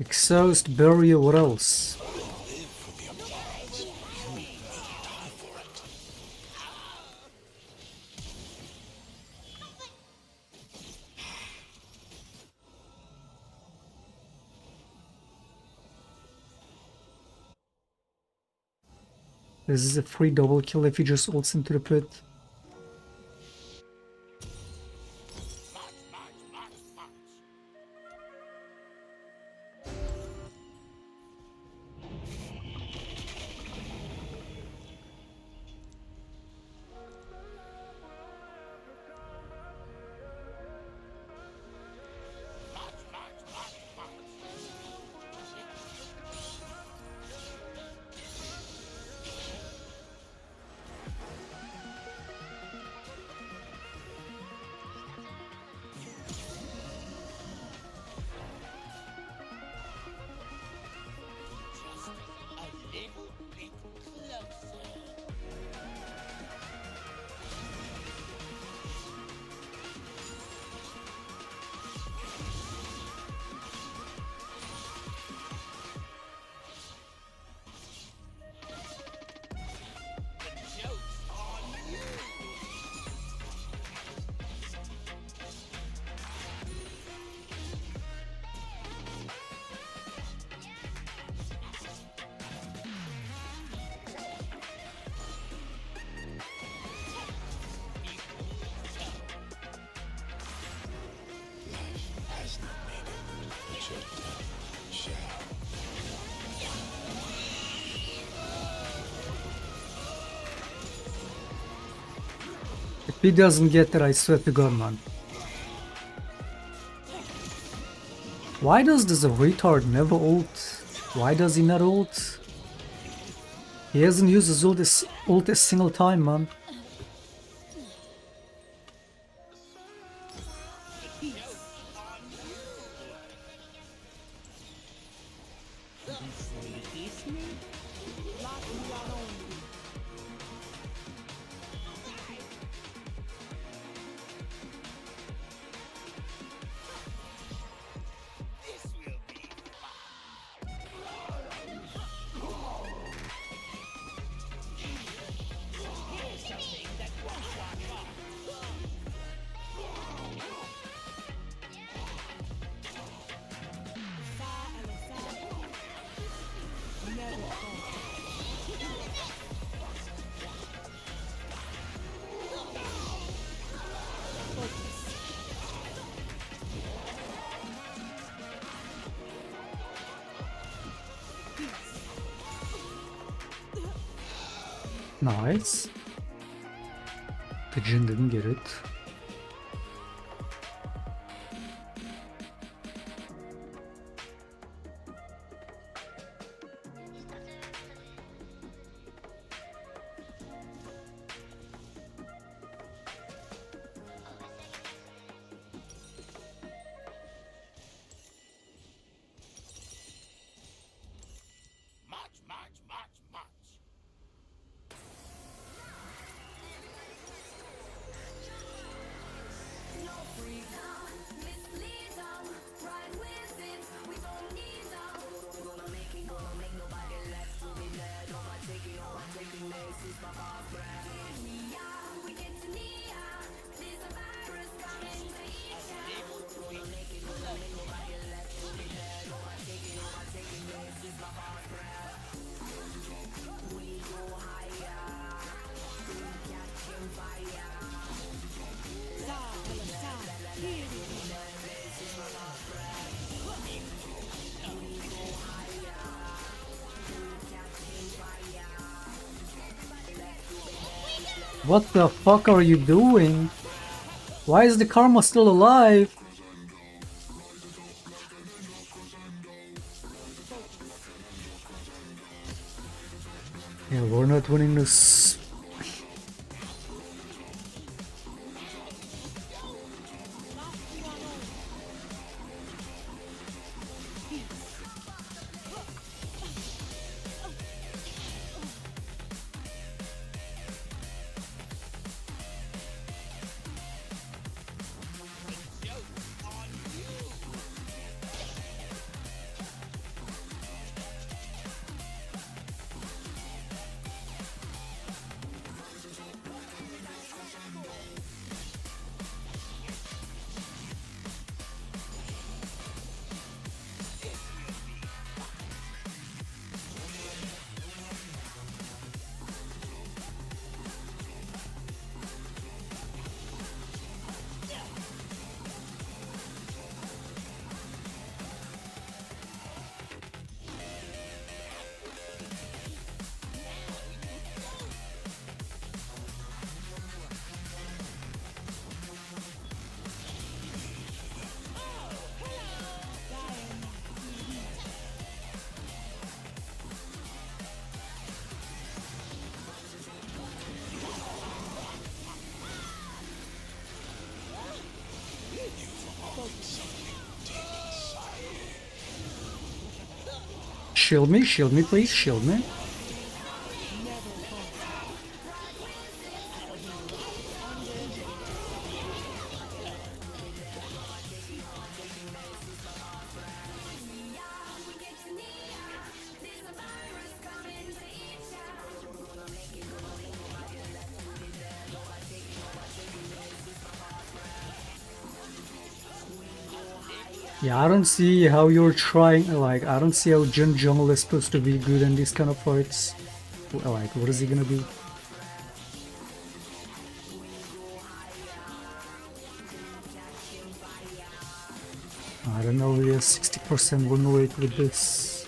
Exhaust barrier, what else? This is a free double kill if he just ults into the pit. If he doesn't get there, I swear to God, man. Why does this retard never ult? Why does he not ult? He hasn't used his ult a single time, man. Nice. The Jin didn't get it. What the fuck are you doing? Why is the Karma still alive? Yeah, we're not winning this. shield me, please, shield me. Yeah, I don't see how you're trying, like, I don't see how Jun Jungle is supposed to be good in these kind of fights. Like, what is he gonna do? I don't know, he has 60% win rate with this.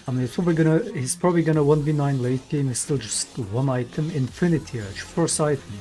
I mean, he's probably gonna 1v9 late game, it's still just one item, Infinity Edge, first item.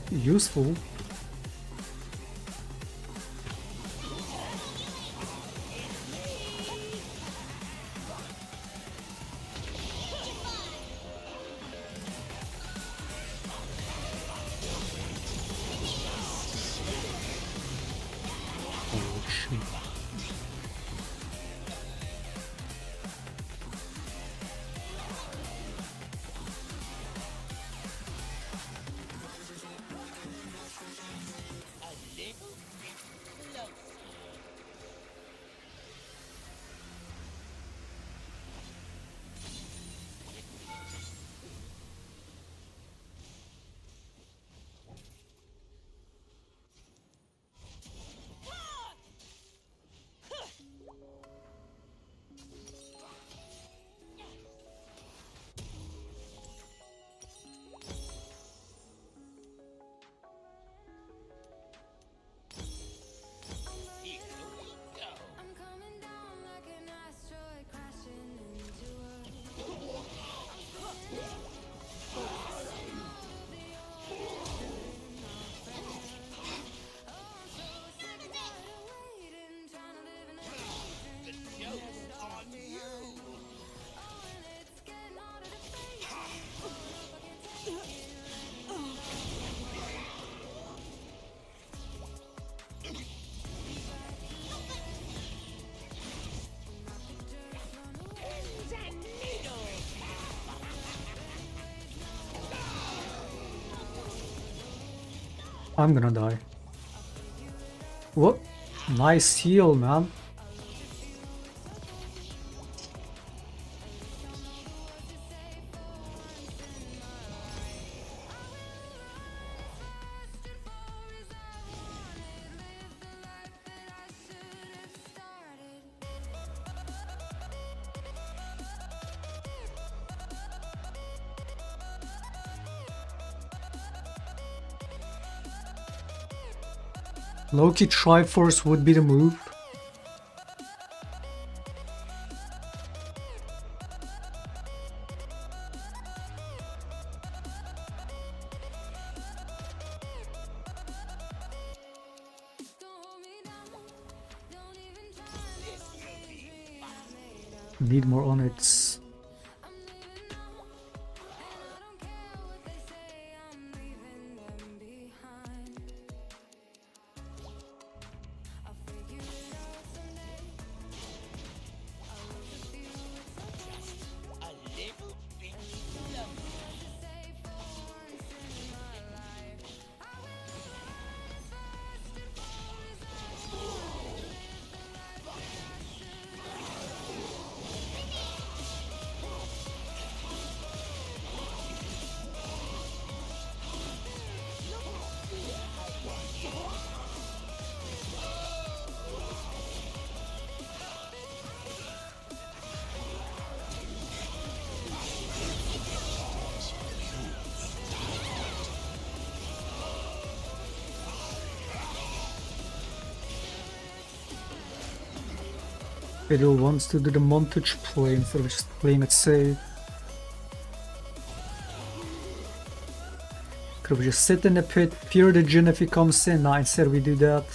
Useful. Oh, shit. I'm gonna die. What? Nice heal, man. Low-key Triforce would be the move. Need more on its. Fiddle wants to do the montage play instead of just playing it safe. Could we just sit in the pit, fear the Jin if he comes in? Nah, instead we do that.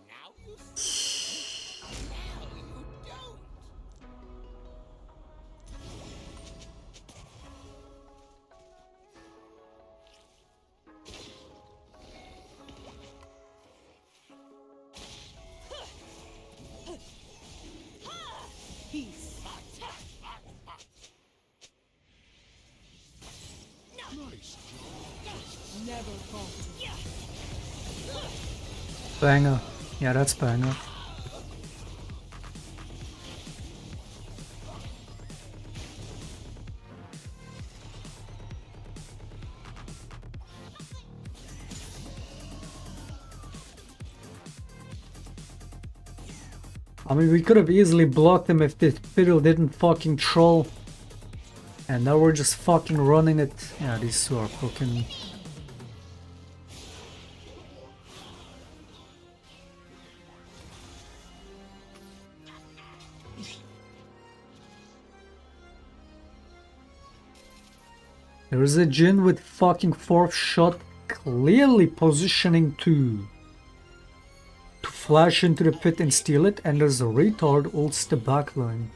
Now you see. Now you don't. Peace. Nice. Never falter. Banger. Yeah, that's banger. I mean, we could have easily blocked him if this fiddle didn't fucking troll. And now we're just fucking running it. Yeah, these two are fucking... There is a Jin with fucking 4th shot clearly positioning to flash into the pit and steal it, and there's a retard ults the backline.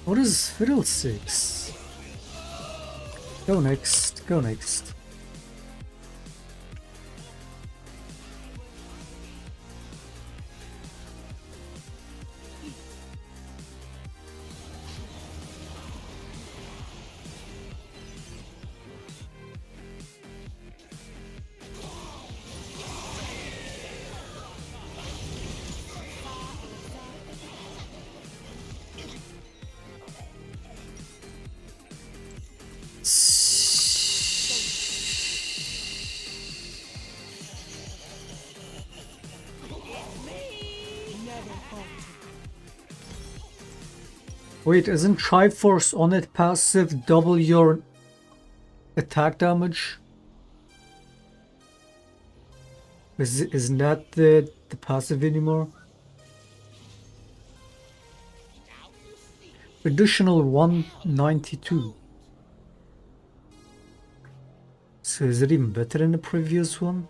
What is Fiddlesticks? Go next, go next. Wait, isn't Triforce on it passive double your attack damage? Isn't that the passive anymore? Additional 192. So is it even better than the previous one?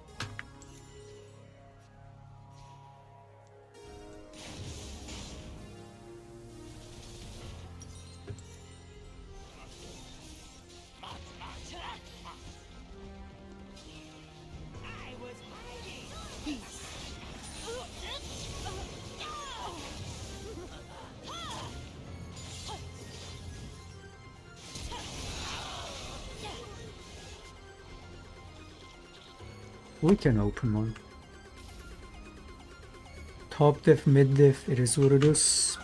We can open one. Top diff, mid diff, it is what it is.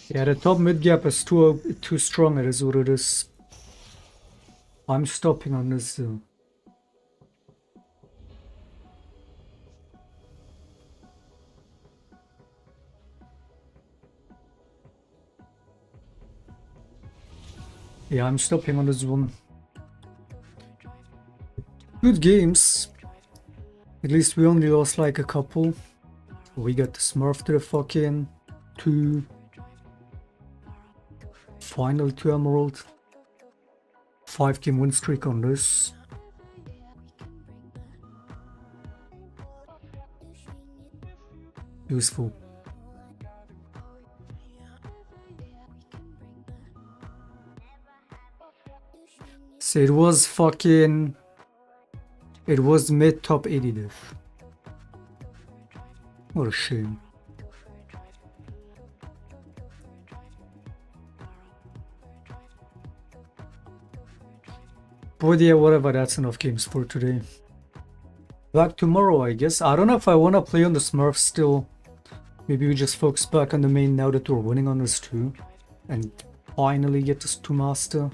Yeah, the top mid gap is too strong. It is what it is. I'm stopping on this. Yeah, I'm stopping on this one. Good games. At least we only lost like a couple. We got the Smurf to the fucking 2. Final 2 Emerald. 5-game win streak on this. Useful. So it was fucking... It was mid top 80 diff. What a shame. But yeah, whatever, that's enough games for today. Back tomorrow, I guess. I don't know if I want to play on the Smurf still. Maybe we just focus back on the main now that we're winning on this too. And finally get this 2 master.